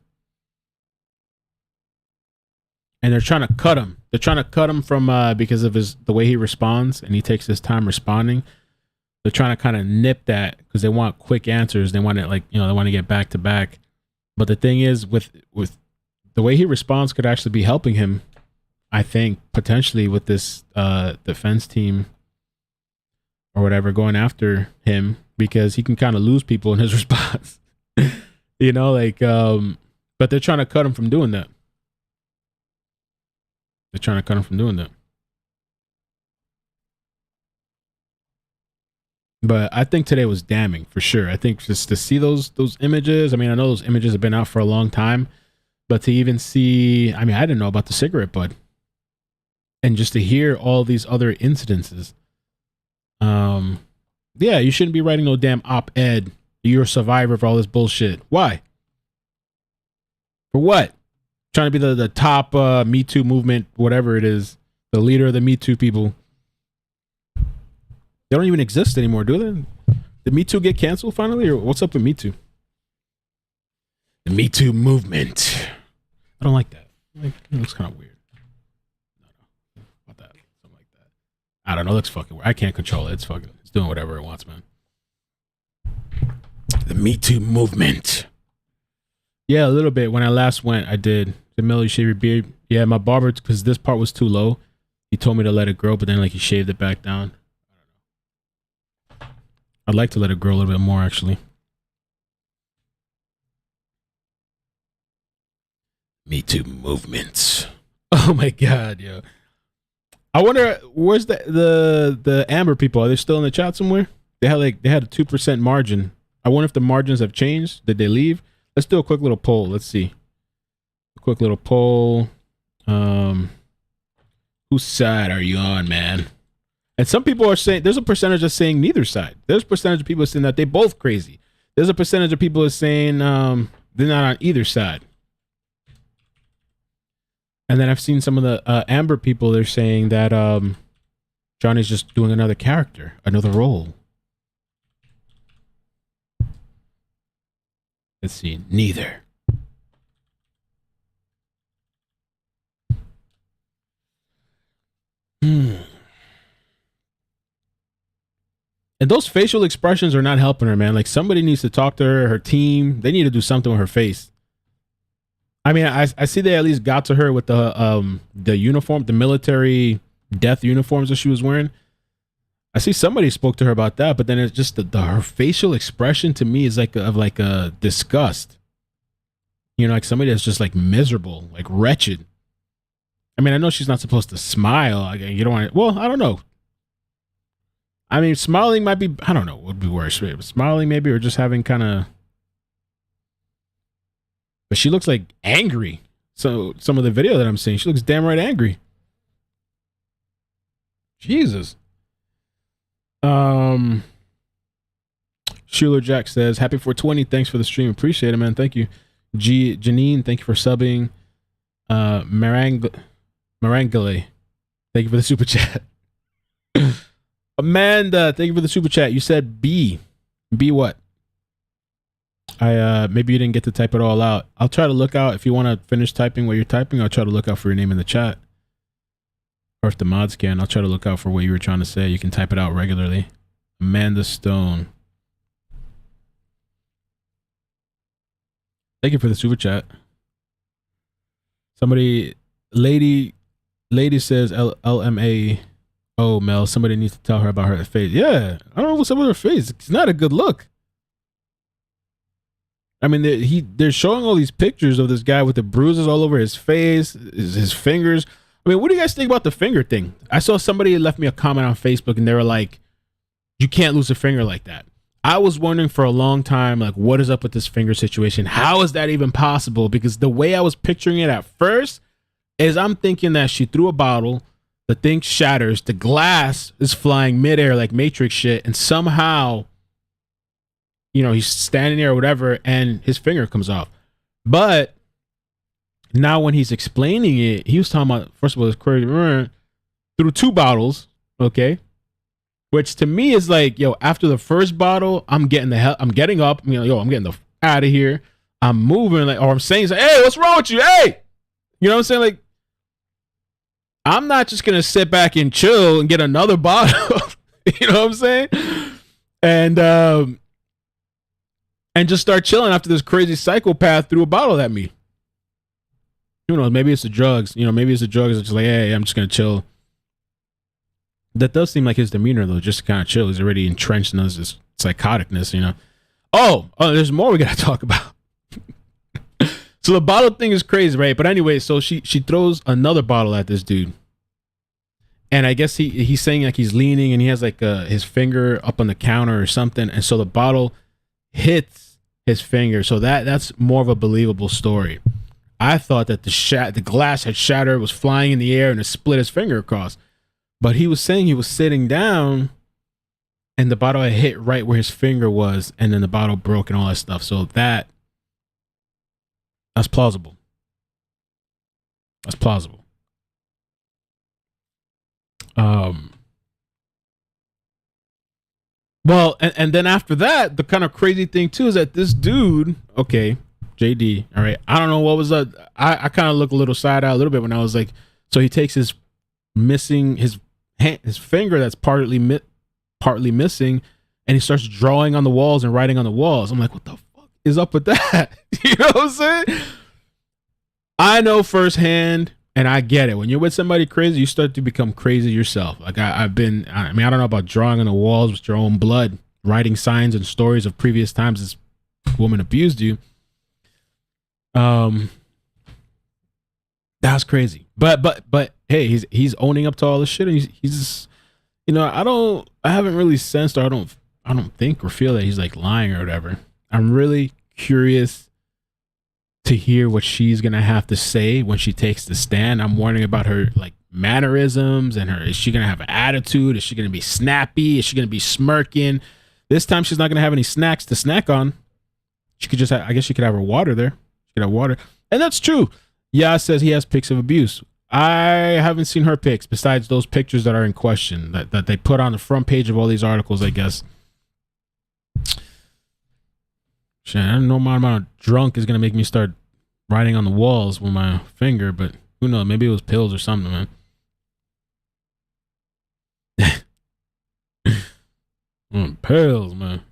and they're trying to cut him. They're trying to cut him from because of the way he responds, and he takes his time responding. They're trying to kind of nip that because they want quick answers. They want it they want to get back to back. But the thing is, with the way he responds, could actually be helping him. I think potentially with this defense team or whatever going after him, because he can kind of lose people in his response. But they're trying to cut him from doing that. But I think today was damning for sure. I think just to see those images. I mean, I know those images have been out for a long time, but to even see, I mean, I didn't know about the cigarette butt, and just to hear all these other incidences. Yeah, you shouldn't be writing no damn op-ed. You're a survivor for all this bullshit. Why? For what? Trying to be the top Me Too movement, whatever it is, the leader of the Me Too people. They don't even exist anymore, do they? Did Me Too get canceled finally, or what's up with Me Too? The Me Too movement. I don't like that. It looks kind of weird. No. About that. Something like that. I don't know. It looks fucking weird. I can't control it. It's doing whatever it wants, man. The Me Too movement. Yeah, a little bit. When I last went, I did. The Mel, you shave your beard. Yeah, my barber, because this part was too low, he told me to let it grow, but then he shaved it back down. I'd like to let it grow a little bit more, actually. Me Too movement. Oh my god, yo. I wonder where's the Amber people? Are they still in the chat somewhere? They had a 2% margin. I wonder if the margins have changed. Did they leave? Let's do a quick little poll. Let's see. A quick little poll. Whose side are you on, man? And some people are saying, there's a percentage of saying neither side. There's a percentage of people saying that they both crazy. There's a percentage of people saying they're not on either side. And then I've seen some of the Amber people, they're saying that Johnny's just doing another character, another role. Let's see, neither. And those facial expressions are not helping her, man. Like, somebody needs to talk to her team. They need to do something with her face. I mean, I see they at least got to her with the uniform, the military death uniforms that she was wearing. I see somebody spoke to her about that, but then it's just her facial expression to me is like a disgust. You know, like somebody that's just like miserable, like wretched. I mean, I know she's not supposed to smile. You don't want to, well, I don't know. I mean, smiling might be, I don't know, would be worse. Right? Smiling maybe, or just having kind of, but she looks like angry. So some of the video that I'm seeing, she looks damn right angry. Jesus. Schuler Jack says, happy 420. Thanks for the stream. Appreciate it, man. Thank you. Janine, thank you for subbing. Marangale, thank you for the super chat. Amanda, thank you for the super chat. You said B. B what? Maybe you didn't get to type it all out. I'll try to look out. If you want to finish typing what you're typing, I'll try to look out for your name in the chat. Or if the mods can, I'll try to look out for what you were trying to say. You can type it out regularly. Amanda Stone. Thank you for the super chat. Somebody, lady says LMA. Oh, Mel, somebody needs to tell her about her face. Yeah, I don't know what's up with her face. It's not a good look. I mean, they're showing all these pictures of this guy with the bruises all over his face, his fingers. I mean, what do you guys think about the finger thing? I saw somebody left me a comment on Facebook and they were like, you can't lose a finger like that. I was wondering for a long time, like, what is up with this finger situation? How is that even possible? Because the way I was picturing it at first is I'm thinking that she threw a bottle, the thing shatters, the glass is flying midair like Matrix shit, and somehow, you know, he's standing there or whatever, and his finger comes off. But now when he's explaining it, he was talking about, first of all, this crazy through 2 bottles, okay? Which to me is like, yo, after the first bottle, I'm getting up, you know, I'm getting the out of here. I'm moving, like, or I'm saying, hey, what's wrong with you? Hey, you know what I'm saying? Like, I'm not just gonna sit back and chill and get another bottle. You know what I'm saying? And just start chilling after this crazy psychopath threw a bottle at me. Who knows? Maybe it's the drugs. Maybe it's the drugs. It's just like, hey, I'm just gonna chill. That does seem like his demeanor, though, just to kind of chill. He's already entrenched in this psychoticness, Oh, there's more we gotta talk about. So the bottle thing is crazy, right? But anyway, so she throws another bottle at this dude. And I guess he's saying like he's leaning and he has like his finger up on the counter or something. And so the bottle hits his finger. So that's more of a believable story. I thought that the glass had shattered, was flying in the air, and it split his finger across. But he was saying he was sitting down and the bottle had hit right where his finger was, and then the bottle broke and all that stuff. So that's plausible. That's plausible. Well, and then after that, the kind of crazy thing too is that this dude, okay, JD, all right, I don't know what was up. I kind of look a little side out a little bit when I was like, so he takes his finger that's partly missing, and he starts drawing on the walls and writing on the walls. I'm like, what the fuck is up with that? You know what I'm saying? I know firsthand, and I get it. When you're with somebody crazy, you start to become crazy yourself. Like I don't know about drawing on the walls with your own blood, writing signs and stories of previous times this woman abused you. That's crazy. But hey, he's owning up to all this shit, and he's I haven't really sensed, or I don't think or feel that he's like lying or whatever. I'm really curious to hear what she's gonna have to say when she takes the stand. I'm wondering about her like mannerisms and is she gonna have an attitude? Is she gonna be snappy? Is she gonna be smirking? This time she's not gonna have any snacks to snack on. She could I guess she could have her water there. She could have water. And that's true. Yas says he has pics of abuse. I haven't seen her pics besides those pictures that are in question that they put on the front page of all these articles, I guess. Shit, I don't know my amount of drunk is gonna make me start writing on the walls with my finger, but who knows? Maybe it was pills or something, man. Pills, man.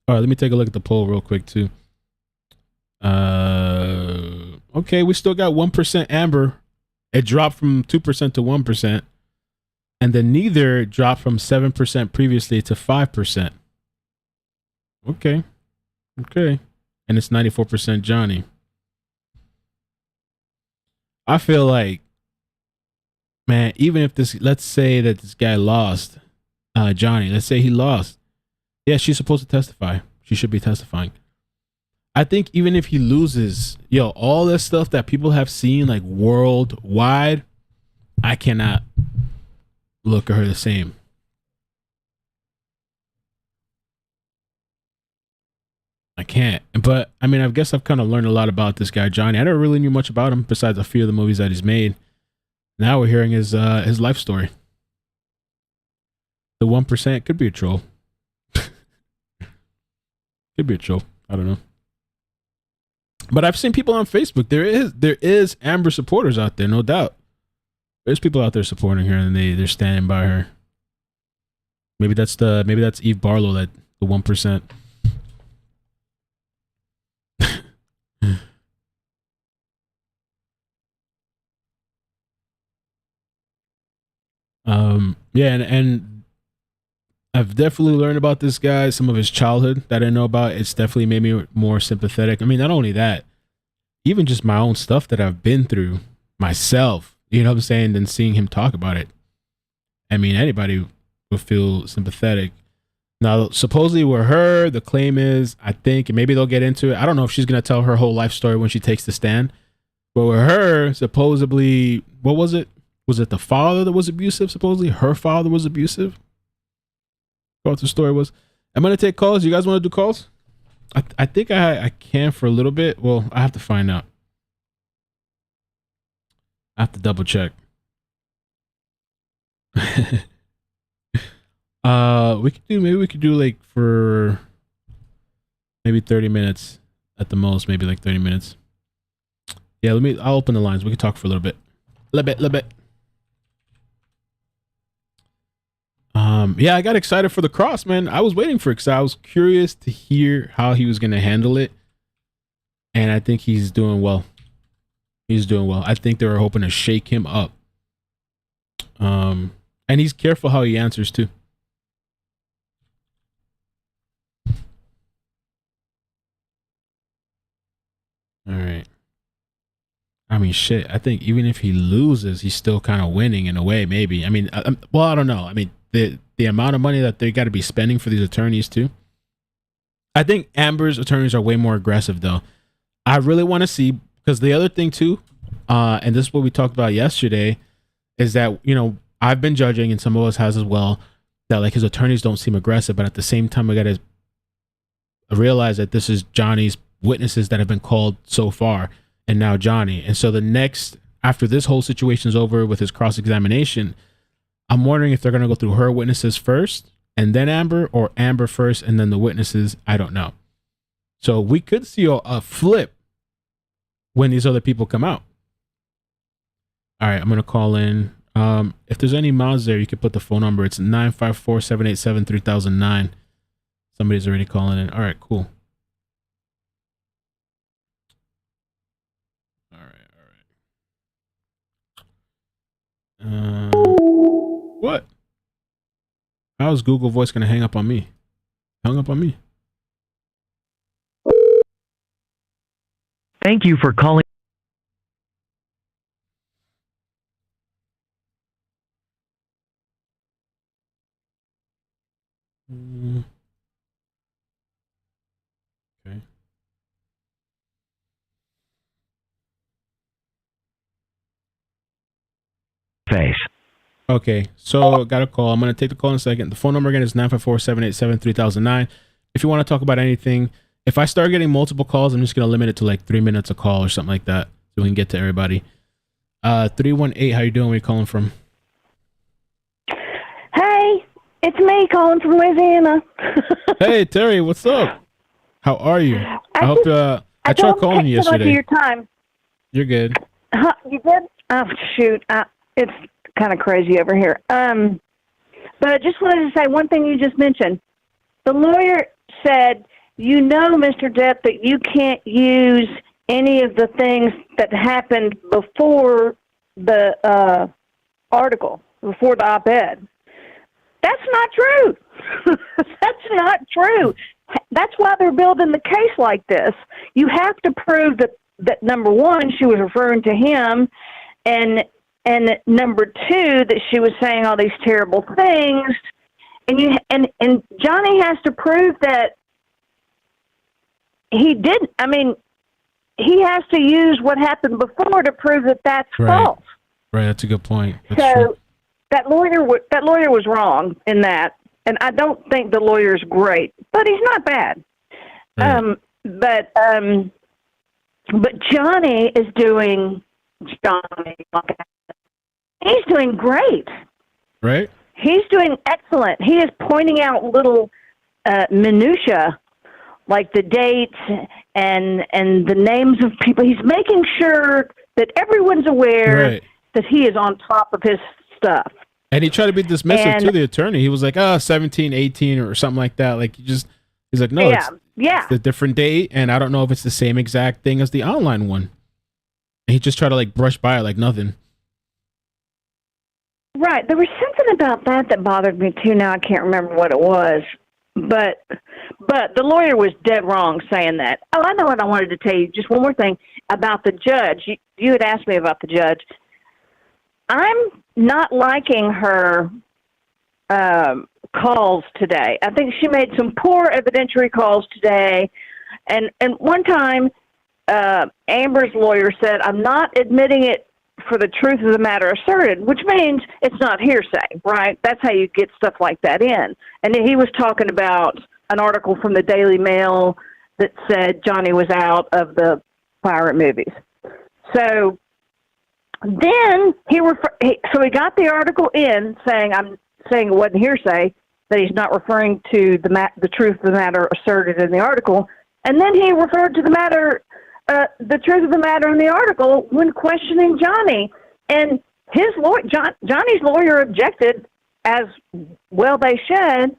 All right, let me take a look at the poll real quick too. Okay, we still got 1% Amber. It dropped from 2% to 1%, and then neither dropped from 7% previously to 5%. Okay. And it's 94% Johnny. I feel like, man, even if let's say that this guy lost, Johnny, let's say he lost. Yeah, she's supposed to testify. She should be testifying. I think even if he loses, all this stuff that people have seen like worldwide, I cannot look at her the same. I can't. But I mean, I guess I've kind of learned a lot about this guy, Johnny. I never really knew much about him besides a few of the movies that he's made. Now we're hearing his life story. The 1% could be a troll. Could be a troll. I don't know. But I've seen people on Facebook. There is Amber supporters out there, no doubt. There's people out there supporting her, and they're standing by her. Maybe that's Eve Barlow, that the 1%. Yeah, and I've definitely learned about this guy, some of his childhood that I didn't know about. It's definitely made me more sympathetic. I mean, not only that, even just my own stuff that I've been through myself, you know what I'm saying, than seeing him talk about it. I mean, anybody would feel sympathetic. Now, supposedly with her, the claim is, I think, and maybe they'll get into it. I don't know if she's going to tell her whole life story when she takes the stand. But with her, supposedly, what was it? Was it the father that was abusive? Supposedly her father was abusive. What the story was. I'm going to take calls. You guys want to do calls? I think I can for a little bit. Well, I have to find out. I have to double check. Maybe we could do like for maybe 30 minutes at the most, maybe like 30 minutes. Yeah, I'll open the lines. We can talk for a little bit. Yeah, I got excited for the cross, man. I was waiting for it because I was curious to hear how he was going to handle it. And I think he's doing well. He's doing well. I think they were hoping to shake him up. And he's careful how he answers too. All right. I mean, shit. I think even if he loses, he's still kind of winning in a way. Maybe. I mean, well, I don't know. I mean, the amount of money that they got to be spending for these attorneys too. I think Amber's attorneys are way more aggressive, though. I really want to see, because the other thing too, and this is what we talked about yesterday, is that, you know, I've been judging, and some of us has as well, that like his attorneys don't seem aggressive, but at the same time, I got to realize that this is Johnny's witnesses that have been called so far, and now Johnny. And so the next, after this whole situation is over with his cross-examination, I'm wondering if they're going to go through her witnesses first and then Amber, or Amber first and then the witnesses. I don't know. So we could see a flip when these other people come out. All right, I'm going to call in. If there's any mods there, you could put the phone number. It's 954-787-3009. Somebody's already calling in. All right, cool. What? How is Google Voice going to hang up on me? Hung up on me. Thank you for calling. Okay. Face. Okay, so got a call. I'm going to take the call in a second. The phone number again is 954-787-3009. If you want to talk about anything, if I start getting multiple calls, I'm just going to limit it to like 3 minutes a call or something like that, so we can get to everybody. 318, how you doing? Where you calling from? Hey, it's me calling from Louisiana. Hey, Terry, what's up? How are you? I hope I tried calling you yesterday. Your time. You're good. Huh, you did? Oh, shoot. It's kind of crazy over here. But I just wanted to say one thing you just mentioned. The lawyer said, you know, Mr. Depp, that you can't use any of the things that happened before the article, before the op-ed. That's not true. That's not true. That's why they're building the case like this. You have to prove that number one, she was referring to him, and number two, that she was saying all these terrible things, and Johnny has to prove that he didn't. I mean, he has to use what happened before to prove that that's false. Right, that's a good point. That's so true. that lawyer was wrong in that, and I don't think the lawyer's great, but he's not bad. Right. But Johnny is doing he's doing great. Right? He's doing excellent. He is pointing out little minutia, like the dates and the names of people. He's making sure that everyone's aware that he is on top of his stuff. And he tried to be dismissive to the attorney. He was like, 17, 18 or something like that. Like, he's like, no, it's a different date, and I don't know if it's the same exact thing as the online one. And he just tried to like brush by it like nothing. Right. There was something about that bothered me too. Now I can't remember what it was. But the lawyer was dead wrong saying that. Oh, I know what I wanted to tell you. Just one more thing about the judge. You had asked me about the judge. I'm not liking her calls today. I think she made some poor evidentiary calls today. And one time, Amber's lawyer said, I'm not admitting it for the truth of the matter asserted, which means it's not hearsay, right? That's how you get stuff like that in. And he was talking about an article from the Daily Mail that said Johnny was out of the pirate movies. So then he got the article in saying, I'm saying it wasn't hearsay, that he's not referring to the truth of the matter asserted in the article. And then he referred to the truth of the matter in the article when questioning Johnny. And his lawyer, Johnny's lawyer objected as well they should,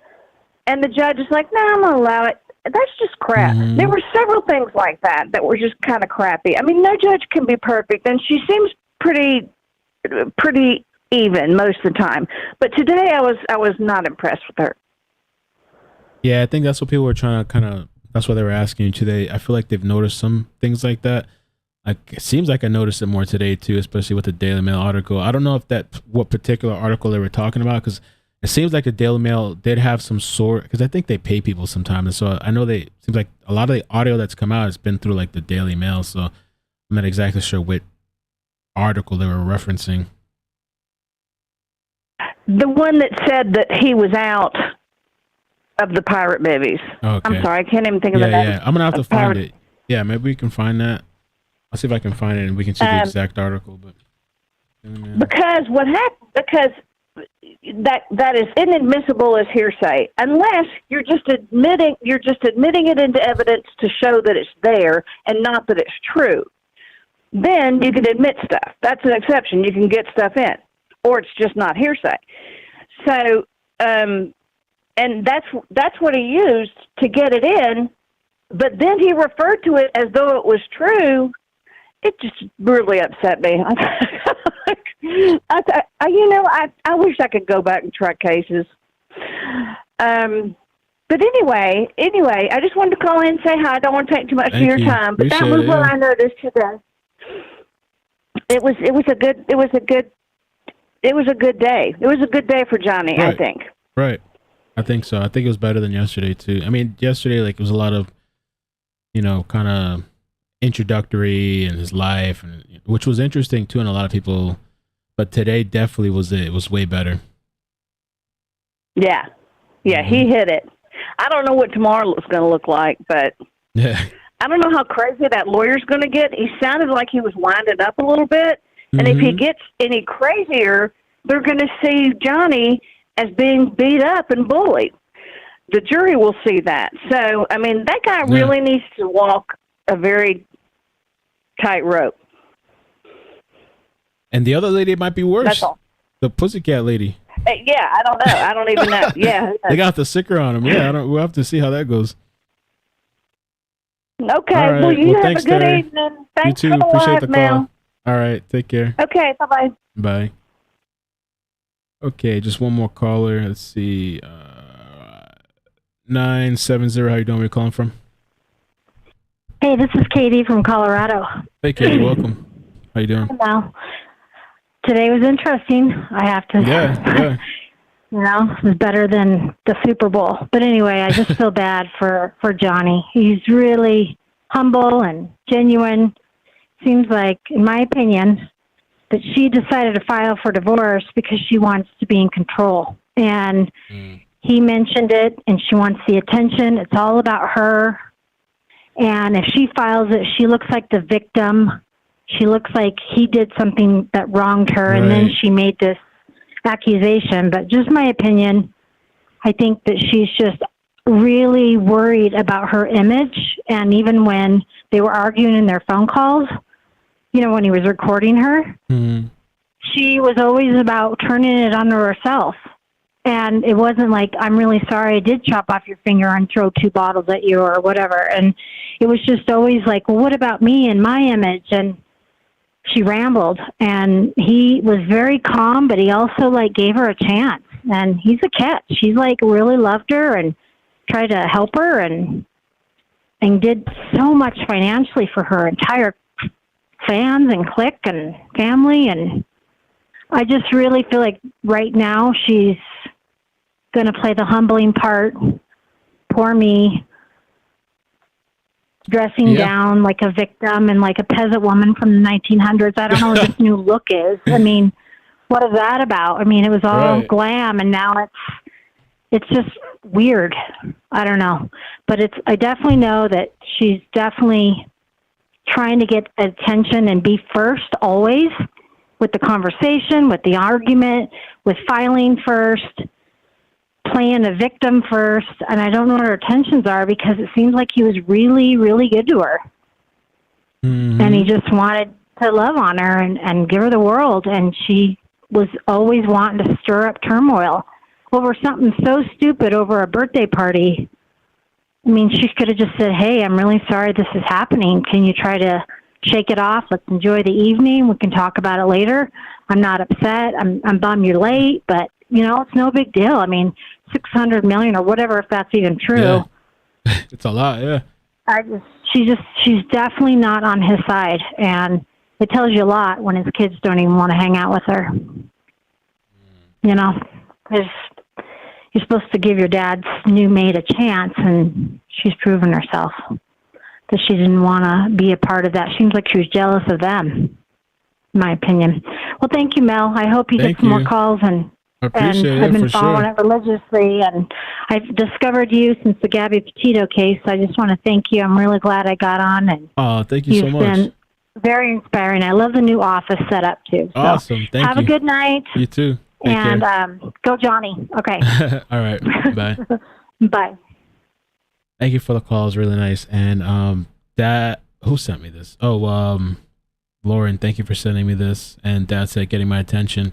and the judge is like, no, I'm going to allow it. That's just crap. Mm-hmm. There were several things like that were just kind of crappy. I mean, no judge can be perfect, and she seems pretty even most of the time. But today I was not impressed with her. Yeah, I think that's what people were trying to that's why they were asking you today. I feel like they've noticed some things like that. Like, it seems like I noticed it more today too, especially with the Daily Mail article. I don't know if what particular article they were talking about, because it seems like the Daily Mail did have some sort, because I think they pay people sometimes. And so I know it seems like a lot of the audio that's come out has been through like the Daily Mail. So I'm not exactly sure what article they were referencing. The one that said that he was out of the pirate movies. Okay. I'm sorry, I can't even think of the name. Yeah, I'm going to have to find it. Yeah, maybe we can find that. I'll see if I can find it and we can see the exact article. But because what happened? Because that is inadmissible as hearsay unless you're just admitting it into evidence to show that it's there and not that it's true. Then you can admit stuff. That's an exception. You can get stuff in, or it's just not hearsay. So, and that's what he used to get it in. But then he referred to it as though it was true. It just really upset me. I wish I could go back and track cases. But anyway, I just wanted to call in and say hi. I don't want to take too much of your time, but that was what I noticed today. It was a good day. It was a good day for Johnny, right. I think. Right. I think so. I think it was better than yesterday too. I mean, yesterday, like, it was a lot of, kind of introductory in his life, and which was interesting too, and a lot of people. But today definitely was it. It was way better. Yeah, he hit it. I don't know what tomorrow is going to look like, but yeah, I don't know how crazy that lawyer's going to get. He sounded like he was winded up a little bit, and if he gets any crazier, they're going to see Johnny as being beat up and bullied. The jury will see that. So, I mean, that guy really needs to walk a very tight rope. And the other lady might be worse. That's all. The pussycat lady. Yeah, I don't know. I don't even know. Yeah. They got the sticker on him. Yeah, we'll have to see how that goes. Okay. Right. Well, you have thanks, a good Terry. evening. Thanks you too. for the Appreciate live the mail. call. All right. Take care. Okay. Bye-bye. Bye. Okay, just one more caller. Let's see. 970. How you doing? Where you calling from? Hey, this is Katie from Colorado. Hey, Katie. Welcome. How you doing? Well, today was interesting. I have to. Yeah. It was better than the Super Bowl. But anyway, I just feel bad for Johnny. He's really humble and genuine. Seems like, in my opinion, that she decided to file for divorce because she wants to be in control. And he mentioned it, and she wants the attention. It's all about her. And if she files it, she looks like the victim. She looks like he did something that wronged her, and then she made this accusation. But just my opinion, I think that she's just really worried about her image. And even when they were arguing in their phone calls, when he was recording her, she was always about turning it onto herself. And it wasn't like, I'm really sorry I did chop off your finger and throw 2 bottles at you or whatever. And it was just always like, well, what about me and my image? And she rambled, and he was very calm, but he also gave her a chance. And he's a catch. He's really loved her and tried to help her and did so much financially for her entire fans and clique and family. And I just really feel like right now she's going to play the humbling part. Poor me. Dressing down like a victim and like a peasant woman from the 1900s. I don't know what this new look is. I mean, what is that about? I mean, it was all glam, and now it's just weird. I don't know. But I definitely know that she's definitely trying to get attention and be first always with the conversation, with the argument, with filing first, playing a victim first. And I don't know what her intentions are, because it seems like he was really, really good to her. And he just wanted to love on her and give her the world. And she was always wanting to stir up turmoil. over something so stupid over a birthday party. I mean, she could have just said, hey, I'm really sorry this is happening. Can you try to shake it off? Let's enjoy the evening. We can talk about it later. I'm not upset. I'm bummed you're late, but, you know, it's no big deal. I mean, 600 million or whatever, if that's even true. Yeah. It's a lot, yeah. She's definitely not on his side. And it tells you a lot when his kids don't even want to hang out with her. You know, you're supposed to give your dad's new maid a chance, and she's proven herself that she didn't want to be a part of that. Seems like she was jealous of them, in my opinion. Well, thank you, Mel. I hope you get some more calls, and I've been following it religiously, and I've discovered you since the Gabby Petito case. I just want to thank you. I'm really glad I got on, and thank you so much. You've been very inspiring. I love the new office setup too. So awesome. Thank you. Have a good night. You too. Take and care. Go Johnny. Okay. All right. Bye. Bye. Thank you for the call. It's really nice. And who sent me this? Oh, Lauren, thank you for sending me this. And Dad said getting my attention.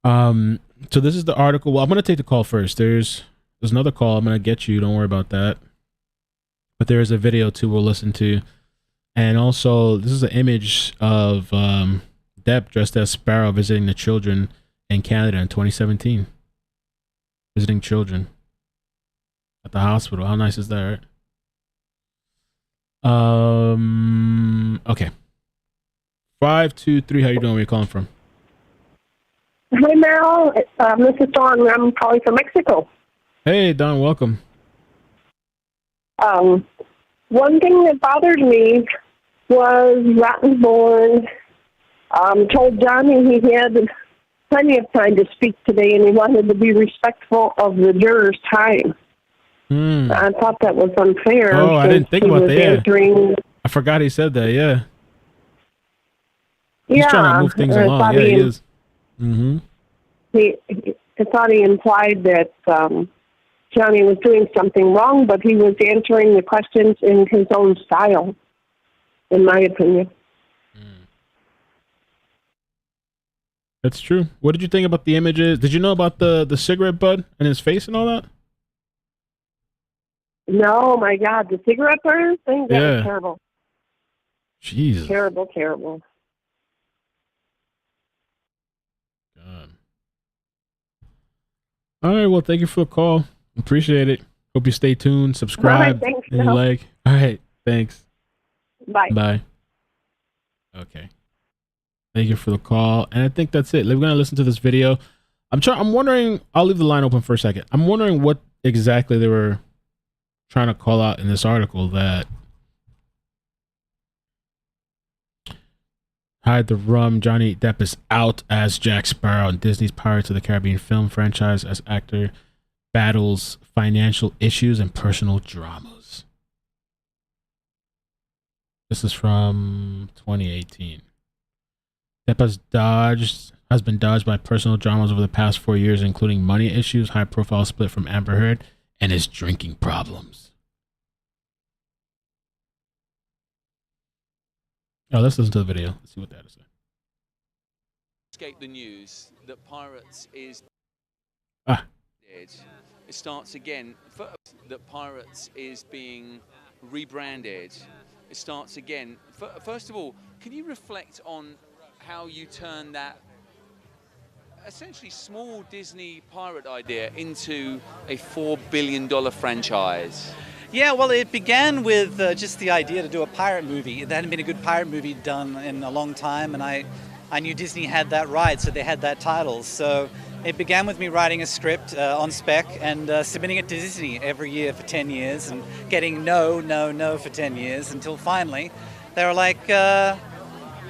So this is the article. Well, I'm gonna take the call first. There's another call. I'm gonna get you. Don't worry about that. But there is a video too we'll listen to. And also this is an image of Depp dressed as Sparrow visiting the children in Canada in 2017. Visiting children at the hospital. How nice is that, right? Okay. 523, how you doing? Where you calling from? Hi, Mel. This is Dawn. I'm calling from Mexico. Hey, Dawn, welcome. One thing that bothered me was Rattenborn told Johnny he had plenty of time to speak today, and he wanted to be respectful of the jurors' time. I thought that was unfair. Oh, I didn't think about that. Answering... I forgot he said that, yeah. He's trying to move things along. Yeah, he is. Mm-hmm. I thought he implied that Johnny was doing something wrong, but he was answering the questions in his own style, in my opinion. That's true. What did you think about the images? Did you know about the cigarette butt and his face and all that? No, my God, the cigarette burn thing? That was terrible. Jesus. Terrible, terrible. God. All right, well, thank you for the call. Appreciate it. Hope you stay tuned, subscribe, all right, thanks, and you like. All right, thanks. Bye. Bye. Okay. Thank you for the call. And I think that's it. We're going to listen to this video. I'm wondering, I'll leave the line open for a second. I'm wondering what exactly they were trying to call out in this article that hide the rum. Johnny Depp is out as Jack Sparrow in Disney's Pirates of the Caribbean film franchise as actor battles financial issues and personal dramas. This is from 2018. Depp has been dodged by personal dramas over the past 4 years, including money issues, high-profile split from Amber Heard, and his drinking problems. Oh, let's listen to the video. Let's see what that is. Escape the news that Pirates is it starts again. That Pirates is being rebranded. It starts again. First of all, can you reflect on how you turn that essentially small Disney pirate idea into a $4 billion franchise? Yeah, well, it began with just the idea to do a pirate movie. There hadn't been a good pirate movie done in a long time, and I knew Disney had that right, so they had that title. So it began with me writing a script on spec and submitting it to Disney every year for 10 years and getting no for 10 years until finally they were like,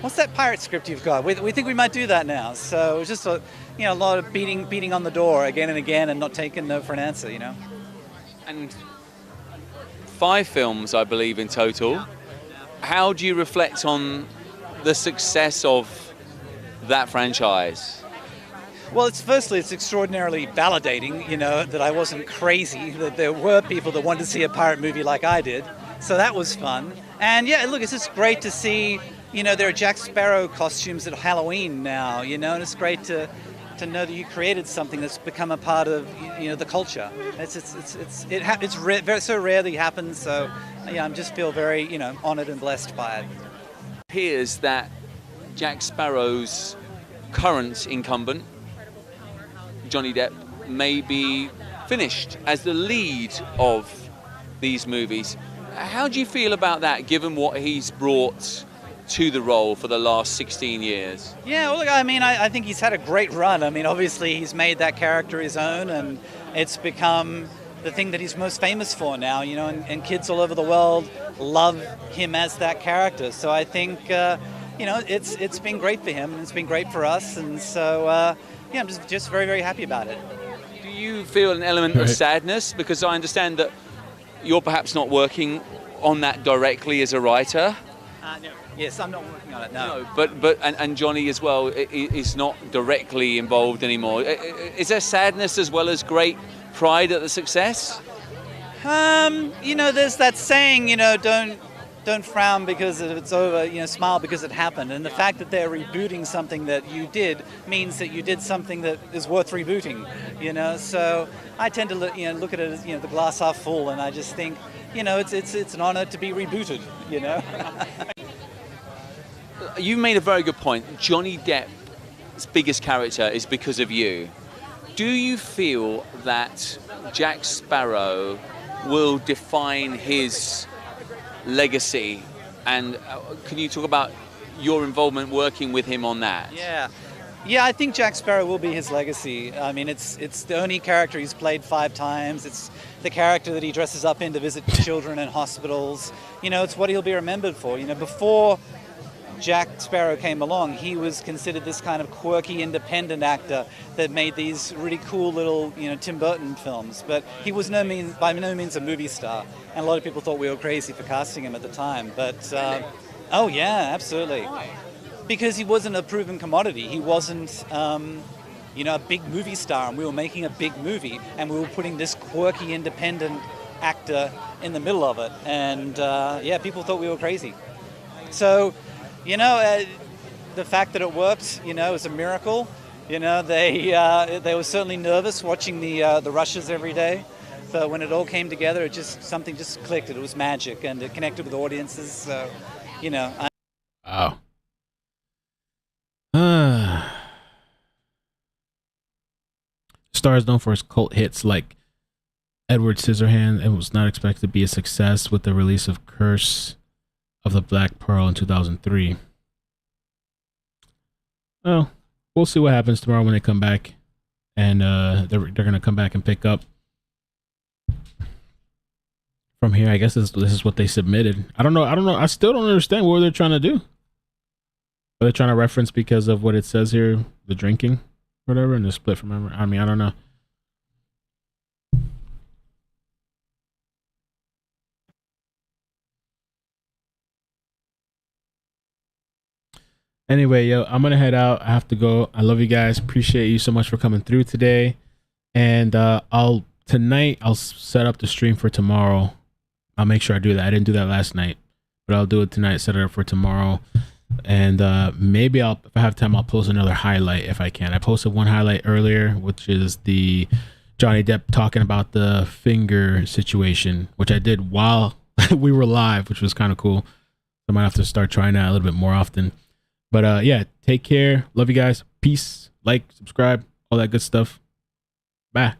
what's that pirate script you've got? We think we might do that now. So it was just a lot of beating on the door again and again and not taking no for an answer, And 5 films, I believe, in total. How do you reflect on the success of that franchise? Well, it's extraordinarily validating, that I wasn't crazy, that there were people that wanted to see a pirate movie like I did. So that was fun. And yeah, look, it's just great to see, there are Jack Sparrow costumes at Halloween now, and it's great to to know that you created something that's become a part of the culture. It's so rarely happens. So yeah, I just feel very honored and blessed by it. It appears that Jack Sparrow's current incumbent, Johnny Depp, may be finished as the lead of these movies. How do you feel about that, given what he's brought to the role for the last 16 years? Yeah, well, look, I mean, I think he's had a great run. I mean, obviously he's made that character his own, and it's become the thing that he's most famous for now, and kids all over the world love him as that character. So I think, it's been great for him, and it's been great for us, and so, I'm just very, very happy about it. Do you feel an element of sadness? Because I understand that you're perhaps not working on that directly as a writer. No. Yes, I'm not working on it, no. But Johnny as well is not directly involved anymore. Is there sadness as well as great pride at the success? There's that saying, don't frown because it's over, smile because it happened. And the fact that they're rebooting something that you did means that you did something that is worth rebooting, So I tend to look at it as, the glass half full, and I just think, it's an honor to be rebooted, You made a very good point. Johnny Depp's biggest character is because of you. Do you feel that Jack Sparrow will define his legacy? And can you talk about your involvement working with him on that? Yeah, I think Jack Sparrow will be his legacy. I mean, it's the only character he's played 5 times. It's the character that he dresses up in to visit children in hospitals. It's what he'll be remembered for. Before Jack Sparrow came along, he was considered this kind of quirky, independent actor that made these really cool little, Tim Burton films. But he was by no means a movie star, and a lot of people thought we were crazy for casting him at the time. But oh yeah, absolutely. Why? Because he wasn't a proven commodity. He wasn't, a big movie star, and we were making a big movie, and we were putting this quirky, independent actor in the middle of it, and people thought we were crazy. So. The fact that it worked, is a miracle. They were certainly nervous watching the rushes every day, but when it all came together, something just clicked. It was magic, and it connected with audiences. So, Wow. Star is known for his cult hits like Edward Scissorhands, and was not expected to be a success with the release of Curse of the Black Pearl in 2003. Well, we'll see what happens tomorrow when they come back, and they're gonna come back and pick up from here. I guess this is what they submitted. I don't know. I still don't understand what they're trying to do. Are they trying to reference because of what it says here, the drinking, whatever, and the split from memory? I mean, I don't know. Anyway, yo, I'm gonna head out. I have to go. I love you guys. Appreciate you so much for coming through today. And I'll set up the stream for tomorrow. I'll make sure I do that. I didn't do that last night, but I'll do it tonight. Set it up for tomorrow. And maybe if I have time, I'll post another highlight if I can. I posted one highlight earlier, which is the Johnny Depp talking about the finger situation, which I did while we were live, which was kind of cool. I might have to start trying that a little bit more often. But yeah, take care. Love you guys. Peace. Like, subscribe, all that good stuff. Bye.